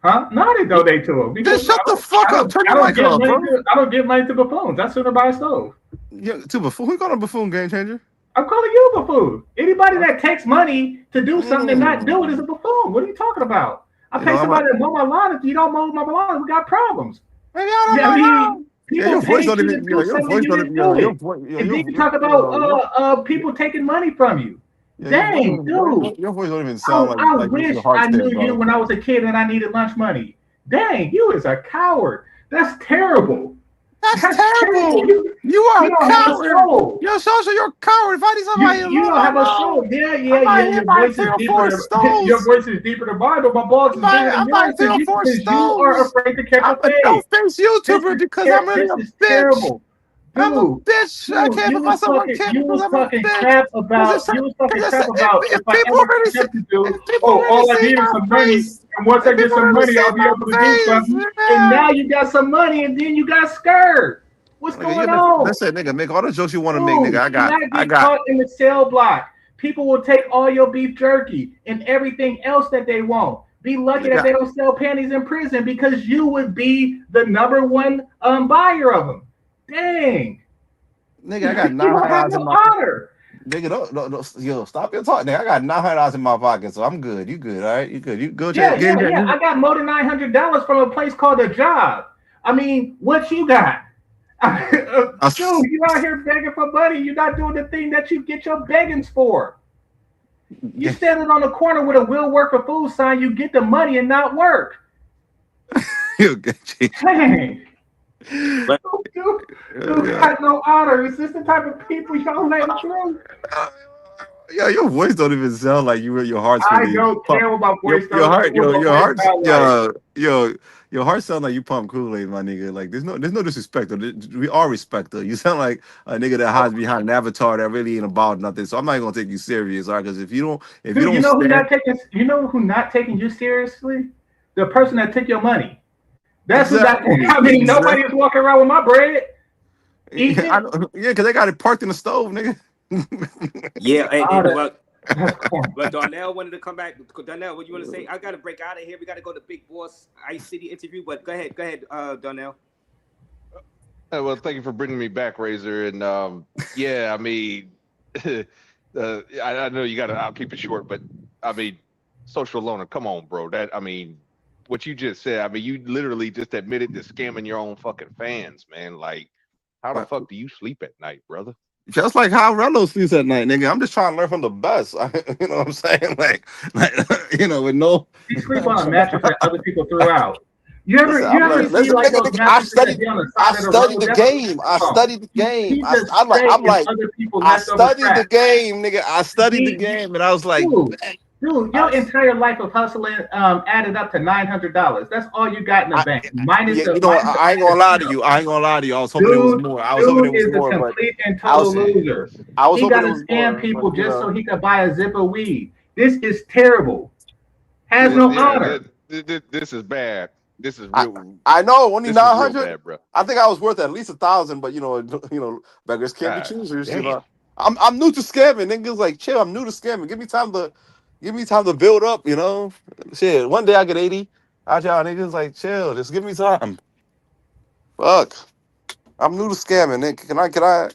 Huh? No, I didn't donate to him because Just shut the fuck up. Turn your mic off, bro. I don't give money to buffoons. I sooner buy a stove. Yeah, to buffoon. Who called a buffoon, game changer? I'm calling you a buffoon. Anybody that takes money to do something and not do it is a buffoon. What are you talking about? I You pay know, somebody to mow my lawn. If you don't mow my lawn, we got problems. Maybe Yeah, I mean, yeah, people your voice paid don't you to even. do Your something voice you don't didn't even. do Your it. voice. And then you talk about people taking money from you. Dang, dude. Your voice don't even sound I like wish your heart's I there, knew you bro. when I was a kid and I needed lunch money. Dang, you is a coward. That's terrible. That's terrible. You are a don't have a coward. soul. You're social. You're a coward. If I need somebody You don't have a soul. Yeah. Your voice is deeper. Your voice is deeper than mine, but my balls is bigger than I'm buying yours 3 or 4 because you are stoves. afraid to catch I'm a a fade. no-face YouTuber because I'm really This a is bitch. terrible. I'm a Dude, bitch. I can't put myself on camera you because was I'm a talking bitch. crap about if I People ever already see, attempted to if people oh already all I see need is my some money face, and once I if get people some already money see I'll be my able to do face, something and yeah. now you got some money and then you got scared. What's Nigga, going on? that's it, nigga. Make all the jokes you want to make, Dude, nigga. do not I get got. caught in the cell block. People will take all your beef jerky and everything else that they want. Be lucky that they don't sell panties in prison because you would be the #1 buyer of them. Dang. Nigga, I got You don't have $900 in no my honor. nigga. Don't, yo, stop your talk, nigga. I got $900 in my pocket, so I'm good. You good? All right, you good? You go check Yeah. game. I got more than $900 from a place called A Job. I mean, what you got? Dude, you out here begging for money. You're not doing the thing that you get your beggings for. You standing on the corner with a "will work for food" sign. You get the money and not work. You'll get changed. Dang. But Dude got no honor. Is this the type of people y'all let through? Yeah, your voice don't even sound like your heart's I really don't pump. care what my voice Your sounds like. heart, What my your voice heart's sound like. your heart sound like you pump Kool-Aid, my nigga. Like there's no disrespect. We all respect her. You sound like a nigga that hides behind an avatar that really ain't about nothing. So I'm not gonna take you serious, all right? Because if you Dude, don't stand, you know who not taking you seriously? The person that took your money. That's who got. exactly, I mean, nobody is walking around with my bread. Eating it. Yeah, because they got it parked in the stove, nigga. yeah, Oh, but that's corny. but Darnell wanted to come back. Darnell, what you want to say? I got to break out of here. We got to go to Big Boss Ice City interview. But go ahead, Darnell. Well, thank you for bringing me back, Razor. And yeah, I mean, I know you got to. I'll keep it short, but I mean, social loner. Come on, bro. I mean, what you just said. I mean, you literally just admitted to scamming your own fucking fans, man. Like, how the fuck do you sleep at night, brother? Just like how Rello sleeps at night, nigga. I'm just trying to learn from the best. You know what I'm saying? Like with no. You sleep on a mattress that other people threw out. You ever see Listen, like nigga, those nigga, mattresses that be on the I side of the studied road? the That's what game. you I sleep on. studied the game. He just stay in other people's I leftover studied the scraps. game, nigga. I studied the game, and I was like, Dude, your entire life of hustling added up to $900. That's all you got in the bank. Minus the. you know, I ain't gonna lie to you. I was hoping it was more. I was hoping it was Dude is a more, but complete and I total was loser. He hoping got it to was scam more. people But, just so he could buy a zip of weed. This is terrible. Has no honor. This is bad. This is I real. know only This is real 900. bad, bro. I think I was worth at least 1,000, but beggars can't be God choosers. You damn. know, I'm new to scamming. Niggas like chill. I'm new to scamming. Give me time to build up. You know, shit. One day I get 80. I tell y'all niggas like chill. Just give me time. Fuck. I'm new to scamming. Nigga. Can I?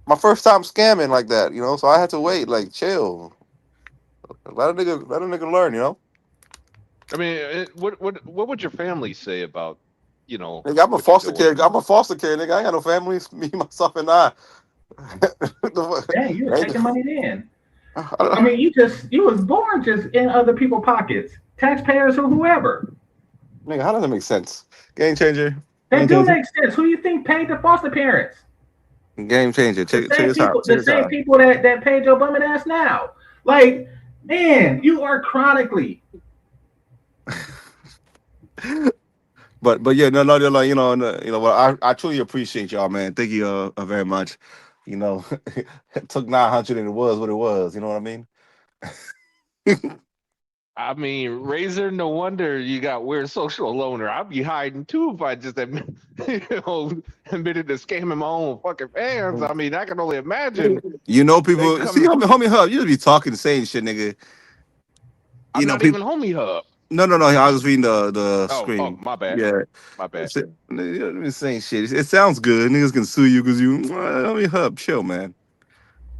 My first time scamming like that. You know, so I had to wait. Like chill. Let a nigga learn. You know. I mean, what would your family say about Nigga, I'm a what you're foster doing? kid. I'm a foster kid, nigga. I ain't got no family. It's me, myself, and I. Dang, you were taking money in. I mean, you was born just in other people's pockets, taxpayers or whoever. Nigga, how does that make sense? Game changer. That do make sense. Who do you think paid the foster parents? Game changer. Check this out. The same people that paid your bumming ass now. Like, man, you are chronically. But yeah, no, well, I truly appreciate y'all, man. Thank you very much. You know, it took 900 and it was what it was. You know what I mean? I mean, Razor, no wonder you got weird social loner. I'd be hiding too if I just admitted to scamming my own fucking fans. I mean, I can only imagine. You know, people see homie Hub. You just be talking, saying shit, nigga. I'm not even homie Hub. No. I was reading the screen. Oh, my bad. Yeah, my bad. You're saying shit. It sounds good. Niggas can sue you because homie Hub, chill, man.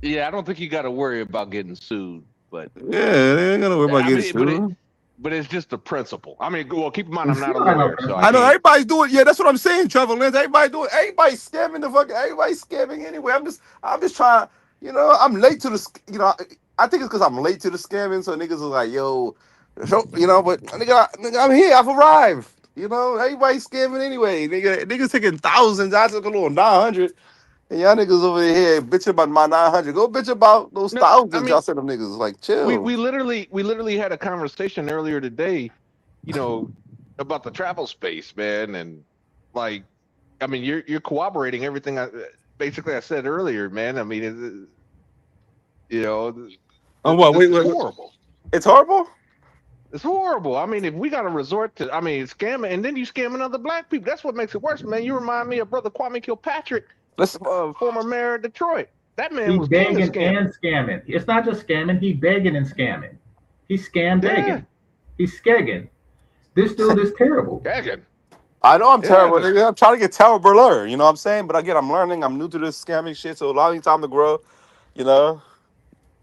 Yeah, I don't think you got to worry about getting sued, but yeah, they ain't gonna worry about getting sued. But it's just the principle. I mean, well, keep in mind I'm not a lawyer, so I know everybody's doing. Yeah, that's what I'm saying, Trevor Lynch. Everybody's scamming everybody's scamming anyway. I'm just trying. You know, I'm late to the. You know, I think it's because I'm late to the scamming. So niggas are like, yo, you know, but nigga, I'm here. I've arrived. You know, everybody's scamming anyway. Niggas taking thousands. I took a little 900. And y'all niggas over here bitch about my 900. Go bitch about those thousands y'all send them niggas. Like, chill. We literally had a conversation earlier today, about the travel space, man, and like, I mean, you're corroborating everything I said earlier, man. I mean, what? Wait, horrible. It's horrible. It's horrible. I mean, if we got to resort to, scamming, and then you scamming other black people, that's what makes it worse, man. You remind me of Brother Kwame Kilpatrick. Former mayor of Detroit. That man was begging and scamming. It's not just scamming. He begging and scamming. He scam begging. He's skegging. This dude is terrible. Skegging. I know I'm terrible. Nigga. I'm trying to get terribler. You know what I'm saying? But again, I'm learning. I'm new to this scamming shit, so a lot of time to grow. You know.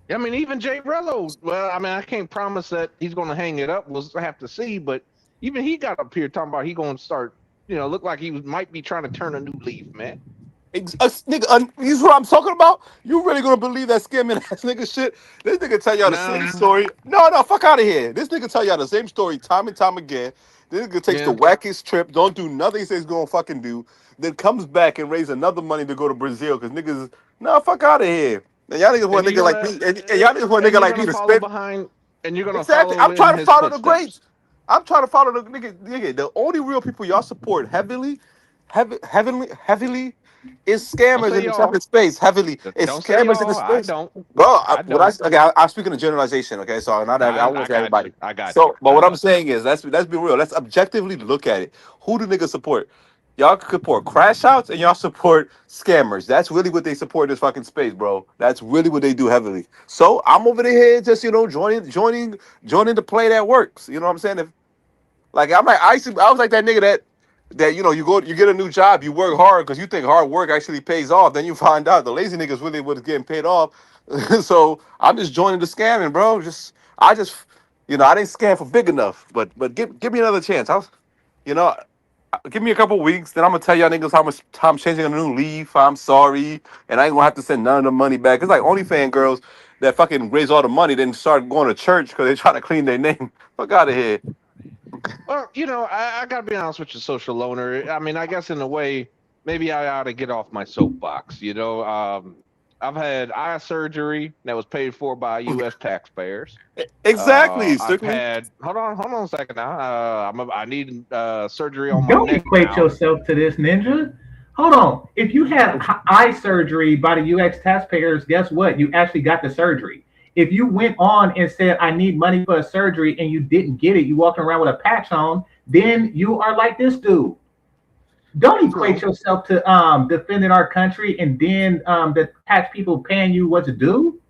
I mean, even Jay Rello. Well, I mean, I can't promise that he's going to hang it up. We'll have to see. But even he got up here talking about he going to start. Look like he might be trying to turn a new leaf, man. Nigga, you see what I'm talking about? You really gonna believe that scamming ass nigga shit? This nigga tell y'all the same No, story. No, fuck out of here. This nigga tell y'all the same story time and time again. This nigga takes the yeah. wackest trip, don't do nothing he says he's gonna fucking do, then comes back and raise another money to go to Brazil because niggas, no, fuck out of here. And y'all niggas And want a you're nigga like gonna me, and y'all niggas want a and nigga you're like gonna me to follow spend. behind and you're gonna Exactly. follow I'm in trying to his follow the footsteps. greats. I'm trying to follow the nigga. The only real people y'all support heavily is Don't scammers say in the fucking y'all. space. Heavily, it's Don't say scammers in the y'all. I space. don't. Well, I what I don't. okay, I'm speaking of generalization. Okay, so not every, I I won't I say got everybody. you. I got you. So, but I what I'm got you. saying is let's be real. Let's objectively look at it. Who do niggas support? Y'all support crash outs and y'all support scammers. That's really what they support in this fucking space, bro. That's really what they do heavily. So I'm over here just joining the play that works. You know what I'm saying? If like I was like that nigga that you get a new job, you work hard because you think hard work actually pays off. Then you find out the lazy niggas really was getting paid off. So I'm just joining the scamming, bro. I just I didn't scam for big enough, but give me another chance. You know give me a couple weeks, then I'm gonna tell y'all niggas how much time I'm changing a new leaf. I'm sorry, and I ain't gonna have to send none of the money back. It's like OnlyFans girls that fucking raise all the money, then start going to church because they trying to clean their name. Fuck out of here. Well, I gotta be honest with you, social loner. I mean, I guess in a way, maybe I ought to get off my soapbox. I've had eye surgery that was paid for by U.S. taxpayers. Exactly, I've strictly. had. Hold on a second now. I need surgery on my Don't neck equate now. yourself to this ninja. Hold on. If you had eye surgery by the U.S. taxpayers, guess what? You actually got the surgery. If you went on and said, I need money for a surgery and you didn't get it, you walking around with a patch on, then you are like this dude. Don't equate True. yourself to defending our country and then the tax people paying you what to do.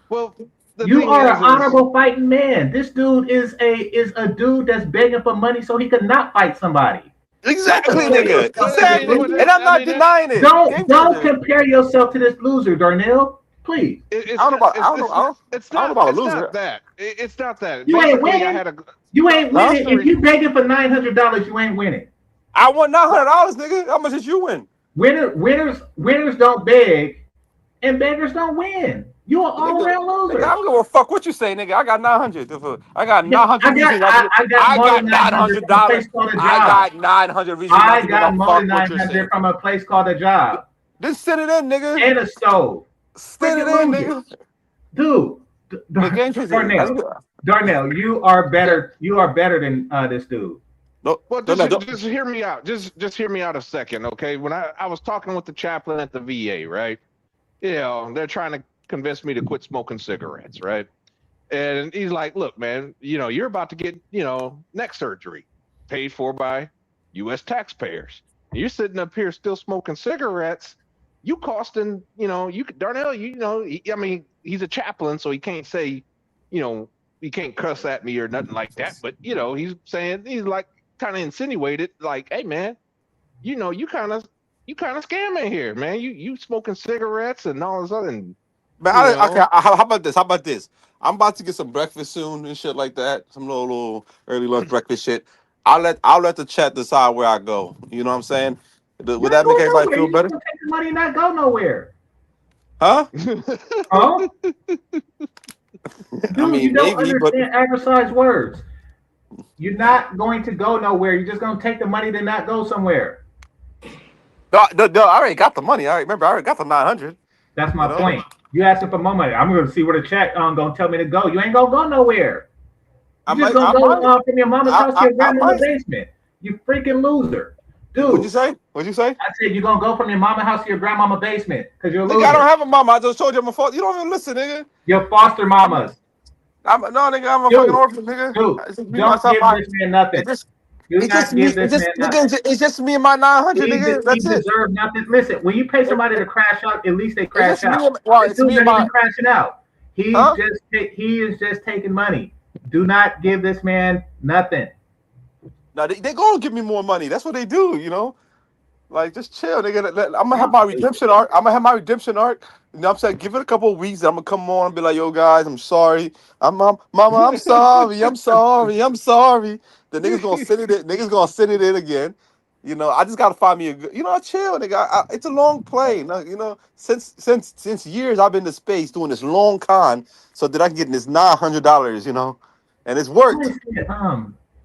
Well, the You thing are an is, honorable fighting man. This dude is a dude that's begging for money so he could not fight somebody. Don't Exactly, compare nigga. yourself to this Exactly. loser. And I'm not denying it. Game Don't changer. compare yourself to this loser, Darnell. Please. I don't know about I don't know. I don't know about a it's not loser. that. It's not that. You ain't Basically, I winning. had a You ain't Huh? winning. If you begging for $900, you ain't winning. I won $900, nigga. How much did you win? Winners don't beg, and beggars don't win. You an all Nigga, around I loser. don't give a fuck what you say, nigga. I got 900. I got Yeah, 900 reasons. I got I more than got 900 from a $900. place called a I job. got 900 reasons not I to give got a more than fuck what you're 900 saying. from a place called a job Just send it in, nigga. and a stove. Send it Freaking in, loser, nigga. dude. The game changer. Darnell, you are better. You are better than this dude. No, Well, no, no, just hear me out. Just hear me out a second, okay? When I was talking with the chaplain at the VA, right? They're trying to convince me to quit smoking cigarettes, right? And he's like, "Look, man, you're about to get, neck surgery, paid for by U.S. taxpayers. And you're sitting up here still smoking cigarettes. You costing, Darnell, I mean, he's a chaplain, so he can't say, he can't cuss at me or nothing like that. But he's saying he's like." Kind of insinuated like, hey man, you kind of scamming here, man. You smoking cigarettes and all this other, and Man, okay, how about this? How about this? I'm about to get some breakfast soon and shit like that. Some little early lunch breakfast shit. I'll let the chat decide where I go. You know what I'm saying? You Would ain't that make going everybody nowhere. feel You just better? gonna take the money and not go nowhere. Huh? Huh? I Dude, you mean, don't maybe, but understand adversarial words. You're not going to go nowhere. You're just going to take the money to not go somewhere. no, I already got the money. I already got the 900. That's my point. You asking for more money. I'm going to see where the check going to tell me to go. You ain't going to go nowhere. You're just going to go from your mama's house to your grandmama's basement. You freaking loser. Dude. What'd you say? What'd you say? I said you're going to go from your mama's house to your grandmama's basement because you're a loser. Nigga, I don't have a mama. I just told you I'm a foster. You don't even listen, nigga. Your foster mamas. No, nigga, I'm a fucking orphan, nigga. Dude, don't give this man nothing. It's just me and my 900, nigga. That's he it. deserves nothing. Listen, when you pay somebody to crash out, at least they crash just me out. and- This dude's not even crashing out. He is just taking money. Do not give this man nothing. No, they gonna give me more money. That's what they do, Like, just chill, nigga. I'm gonna have my redemption arc. You know what I'm saying? Give it a couple of weeks. I'm gonna come on and be like, yo, guys, I'm sorry. Mama, I'm sorry. I'm sorry. I'm sorry. The niggas gonna send it in. Niggas gonna send it in again. You know, I just gotta find me a good. You know, chill, nigga. It's a long play. No, you know, since years I've been to space doing this long con, so that I can get this $900. You know, and it's I worked. said,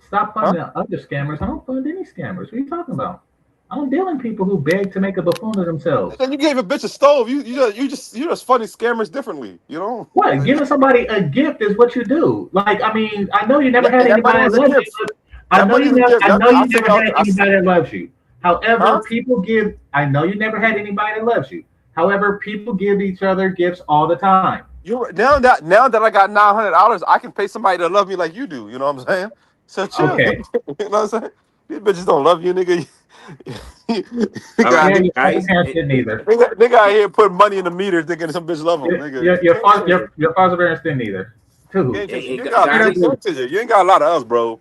stop Huh? funding other scammers. I don't fund any scammers. What are you talking about? I don't deal in people who beg to make a buffoon of themselves. Then you gave a bitch a stove. You just funny scammers differently. You know. What? Giving somebody a gift is what you do. Like, I mean, I know you never Yeah, had and that money anybody that was a loves you, gift. but I That know money you was a never. gift. I know you I sent never out. had anybody that loves you. Huh? However, people give. I know you never had anybody that loves you. However, people give each other gifts all the time. You now that I got $900, I can pay somebody to love me like you do. You know what I'm saying? So chill. Okay. You know what I'm saying? These bitches don't love you, nigga. All right, nigga, Yeah, your guys. parents didn't either. nigga out here putting money in the meter thinking some bitch love him, nigga. Your father parents didn't either. Too. You ain't got, nigga, Guys. talk to you. You ain't got a lot of us, bro.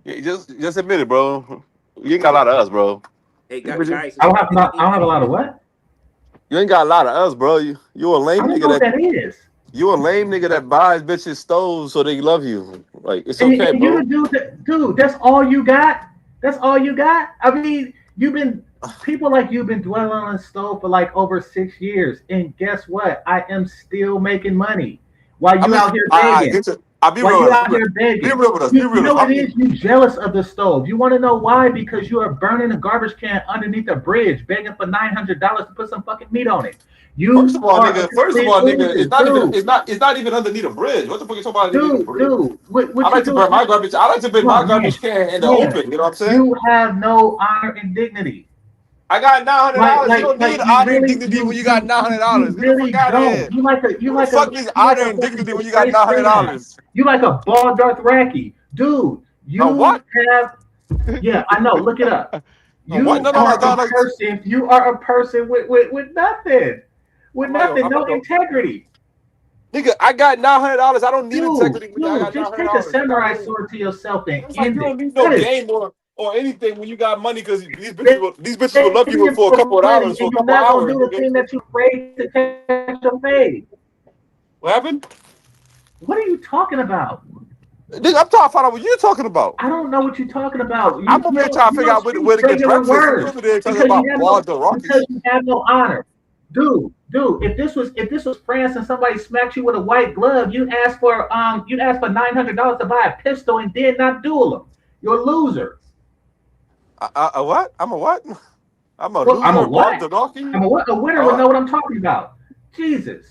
Just admit it, bro. You ain't got a lot of us, bro. Hey, These bitches- guys. I don't have not. I don't have a lot of what? You ain't got a lot of us, bro. You a lame I don't nigga know what that that is. you a lame nigga that buys bitches stoves so they love you. Like it's okay, And you bro. the dude that, dude, that's all you got? That's all you got? I mean, people like you've been dwelling on the stove for like over 6 years. And guess what? I am still making money while I you mean, out here I begging. get you. I be While real you with us. out here Be begging. real with us. Be real You with know us. what it is? You jealous of the stove. You want to know why? Because you are burning a garbage can underneath a bridge, begging for $900 to put some fucking meat on it. First You of all, are a nigga. First of complete all, nigga. loser, dude. It's not even underneath a bridge. What the fuck you talking about underneath a bridge? Dude, I what you like to do? burn my garbage. I like to burn my No, man, garbage can in the man, open. You know what I'm saying? you have no honor and dignity. I got $900. You don't need You honor and really, dignity when you got you $900. Get the fuck really out of don't. here. Who the fuck needs You like honor a and fucking dignity when you got disgraced freeman. $900? You like a bald Dothraki, dude. A You what? have, yeah, I know. Look it up. A what? You No, are a no. person. You are a person with nothing, with nothing, I'm no not gonna. integrity. Nigga, I got $900. I don't need Dude, integrity. I got just take a $900. Get out of samurai here. sword to yourself and It's like you end don't it. need no That is game or anything when you got money because these bitches will love you begging for a couple for of money dollars for and a you're couple of not gonna hours, do the nigga. thing that you afraid to catch your fade. What happened? What are you talking about? Nigga, I'm trying to find out what you're talking about. I don't know what you're talking about. I'm over here trying to You figure don't out speak where to get regular breakfast, and you words over there talking because about bars and Rockies. you have no honor. Dude, if this was France and somebody smacked you with a white glove, you'd ask for $900 to buy a pistol and then not duel them. You're a loser. A what? I'm a what? I'm a Well, I'm a loser, bar what? the Rocky. I'm a what? A winner would Uh, know what I'm talking about. Jesus.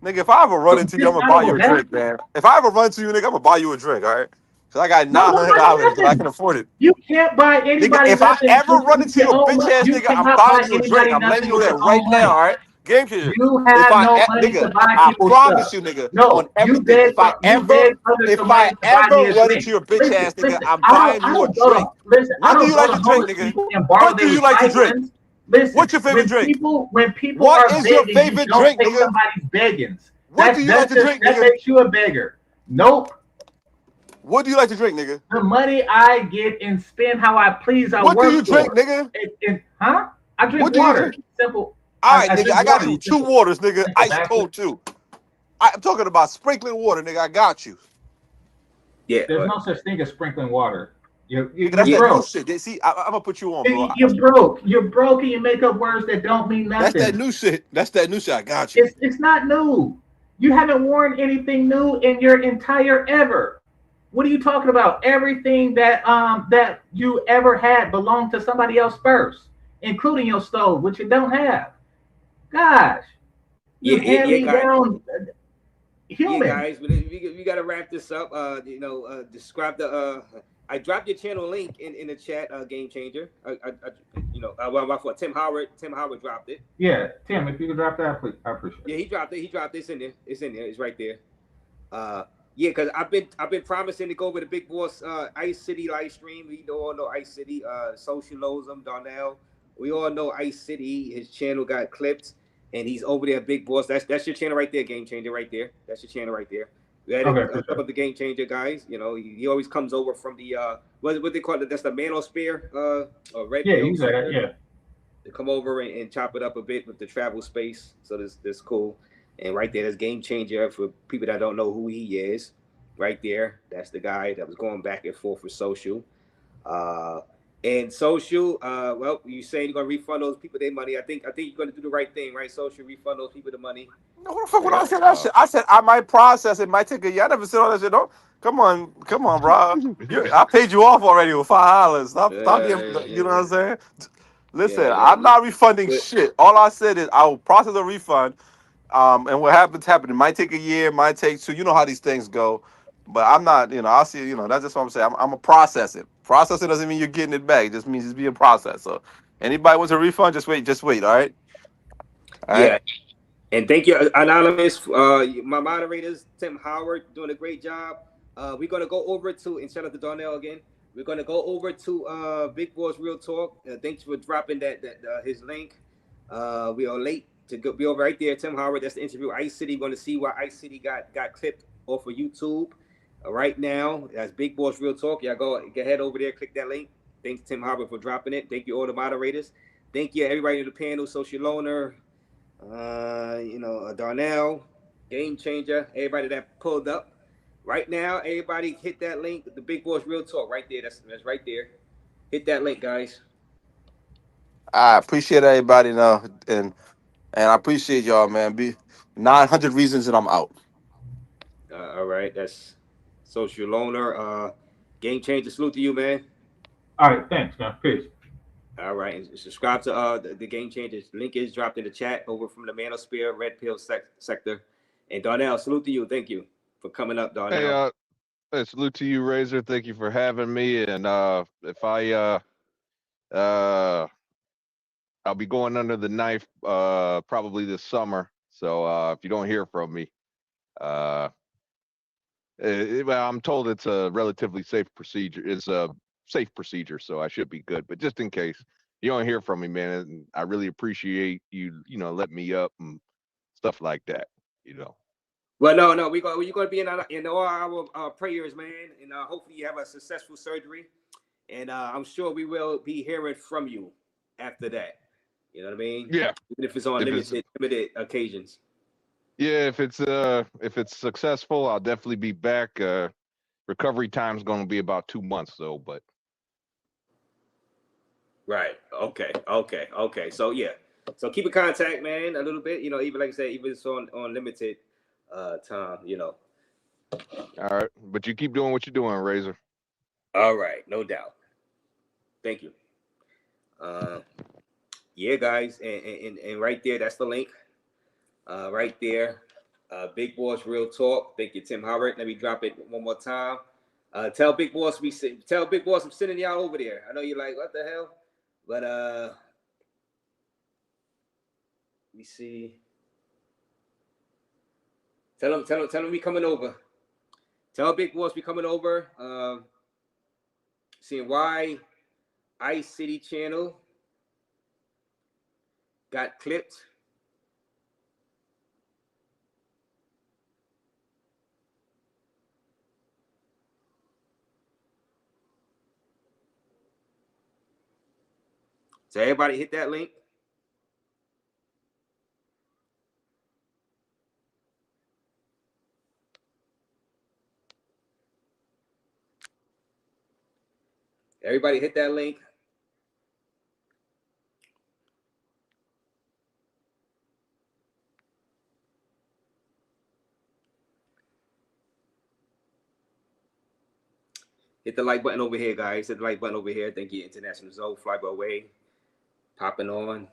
Nigga, if I ever run into you, I'm gonna buy you Dishonorable a that. drink, man. If I ever run into you, nigga, I'm gonna buy you a drink, all right? Cause I got No, don't buy me $900 because I can nothing. afford it. You can't buy Nigga, anybody if I nothing. ever run into you, a bitch ass You nigga, I'm cannot buying buy you a drink. anybody I'm letting nothing you know with that your right own now, money. all right? Game changer. You If have no money nigga, to buy I people promise stuff. you, nigga, on No, everything. you beg others If for I money to buy ever me a run drink. into your bitch ass nigga, I'm I buying you a don't go to drink. I What do don't you go like to to drink, homeless nigga? people and borrow What their do you like to drink? recyclings. Listen, What's your favorite drink? when people What are is your begging, you favorite don't drink, take nigga? somebody's beggings. What do you like to drink, That nigga? makes you a beggar. Nope. What do you like to drink, nigga? The money I get and spend how I please, I What do you work drink, for. nigga? Huh? I drink What do you water. drink? Simple. All right, I nigga, drink I got water. you 2 waters, nigga. Simple Ice bastard. cold too. I'm talking about sprinkling water, nigga. I got you. Yeah, There's no such thing as sprinkling water. You're Nigga, that's that new broke. shit. See, I'm gonna put you on, bro. You're broke. You're broke and you make up words that don't mean That's that nothing. new shit. That's that new shit. I got you. It's not new. You haven't worn anything new in your entire ever. What are you talking about? Everything that you ever had belonged to somebody else first, including your stove, which you don't have. Gosh, you hand me guys. down Yeah, human. guys, but we gotta wrap this up. Describe the. I dropped your channel link in the chat. Game changer. Well, for Tim Howard. Tim Howard dropped it. Yeah, Tim, if you could drop that, please, I appreciate it. Yeah, he dropped it. He dropped this in there. It's in there. It's right there. Yeah, because I've been promising to go with the big boss Ice City Livestream. We all know Ice City, Socialism, Darnell. We all know Ice City. His channel got clipped, and he's over there, big boss. That's your channel right there, Game Changer, right there. That's your channel right there. We had of the Game Changer guys. You know, he always comes over from the what they call it. That's the Manosphere, or Redbeard. Yeah, you said that. Yeah. To come over and chop it up a bit with the travel space. So this cool. And right there, that's Game Changer for people that don't know who he is. Right there, that's the guy that was going back and forth with social. And social, well, you saying you're gonna refund those people their money. I think you're gonna do the right thing, right? Social, refund those people the money. No, what the fuck would I say that shit? I said I might process it, might take a year. I never said all that shit. Don't come on, bro. I paid you off already with $5. Stop being, you know what I'm saying? Listen, I'm not refunding shit. All I said is I will process a refund. And what happens. It might take a year, might take two. You know how these things go. But I'm not, I'll see, that's just what I'm saying. I'm gonna process it. Process it doesn't mean you're getting it back. It just means it's being processed. So anybody wants a refund, just wait, all right? All right. Yeah. And thank you, Anonymous, my moderators, Tim Howard, doing a great job. We're gonna go over to, and shout out to Darnell again. We're gonna go over to Big Boss Real Talk. Thanks for dropping that his link. We are late to be over right there. Tim Howard, that's the interview. Ice City, going to see why Ice City got clipped off of YouTube. Right now, that's Big Boss Real Talk. Y'all go ahead over there, click that link. Thanks, Tim Howard, for dropping it. Thank you, all the moderators. Thank you, everybody in the panel, Social Loner, Darnell, Game Changer, everybody that pulled up. Right now, everybody hit that link, the Big Boss Real Talk, right there. That's right there. Hit that link, guys. I appreciate everybody now, and I appreciate y'all, man. Be 900 reasons that I'm out. All right, that's Social Loner. Game Changer, salute to you, man. All right, thanks, man. Peace. All right, and subscribe to the Game Changers. Link is dropped in the chat over from the Manosphere Red Pill sector. And Darnell, salute to you. Thank you for coming up, Darnell. Hey, salute to you, Razor. Thank you for having me. And if I'll be going under the knife probably this summer. So if you don't hear from me, well, I'm told it's a relatively safe procedure. It's a safe procedure, so I should be good. But just in case you don't hear from me, man, I really appreciate you, letting me up and stuff like that, Well, no, you're going to be in all our prayers, man. And hopefully you have a successful surgery. And I'm sure we will be hearing from you after that. You know what I mean? Yeah. Even if it's on limited occasions. Yeah, if it's successful, I'll definitely be back. Recovery time's going to be about 2 months, though. But right. Okay. So yeah. So keep in contact, man. A little bit. Even like I said, even if it's on limited time. All right, but you keep doing what you're doing, Razor. All right, no doubt. Thank you. Yeah, guys, and right there, that's the link. Right there, Big Boss Real Talk. Thank you, Tim Howard. Let me drop it one more time. Tell Big Boss I'm sending y'all over there. I know you're like, what the hell? But let me see. Tell him we coming over. Tell Big Boss we coming over. Seeing why Ice City channel got clipped. So everybody hit that link. Everybody hit that link. Hit the like button over here, guys. Hit the like button over here. Thank you, International Zone, Fly By Way, popping on.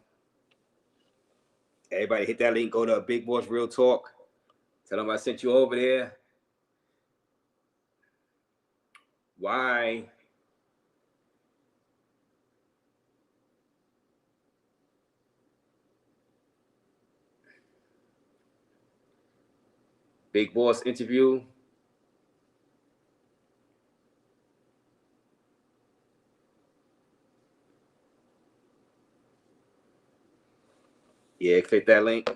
Everybody hit that link. Go to Big Boss Real Talk. Tell them I sent you over there. Why? Big Boss interview. Yeah, click that link.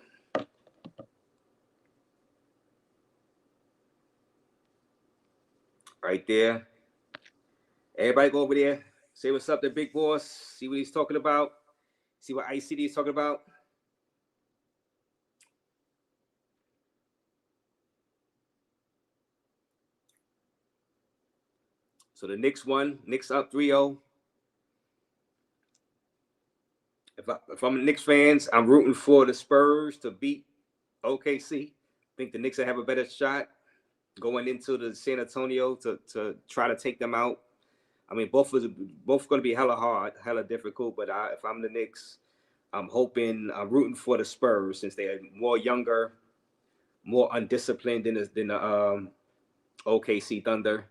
Right there. Everybody go over there. Say what's up to Big Boss. See what he's talking about. See what ICD is talking about. So the Knicks won. Knicks up 3-0. if I'm Knicks fans, I'm rooting for the Spurs to beat OKC. I think the Knicks will have a better shot going into the San Antonio to try to take them out. I mean, both going to be hella hard, hella difficult. But if I'm the Knicks, I'm rooting for the Spurs since they're more younger, more undisciplined than the OKC Thunder.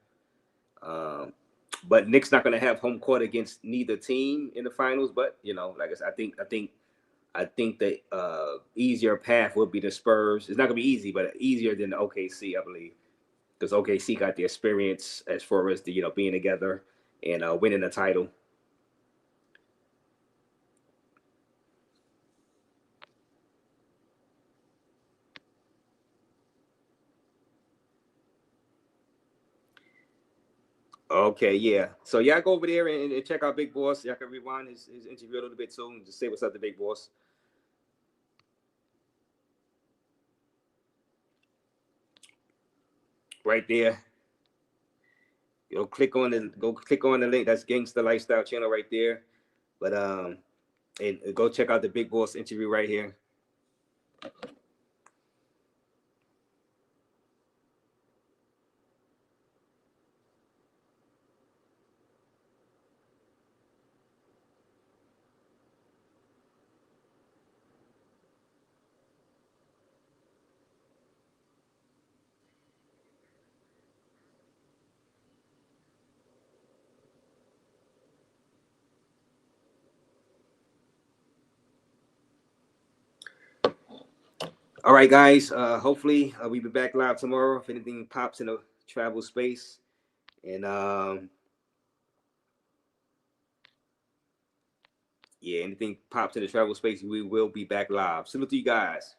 But Knicks not going to have home court against neither team in the finals. But like I said, I think the easier path will be the Spurs. It's not going to be easy, but easier than the OKC, I believe, because OKC got the experience as far as the being together and winning the title. Okay, yeah. So y'all go over there and check out Big Boss. Y'all can rewind his interview a little bit too and just say what's up to Big Boss. Right there. Go click on the link. That's Gangsta Lifestyle channel right there. But and go check out the Big Boss interview right here. All right, guys. Hopefully we'll be back live tomorrow if anything pops in the travel space. And yeah, anything pops in the travel space, we will be back live. Salute to you guys.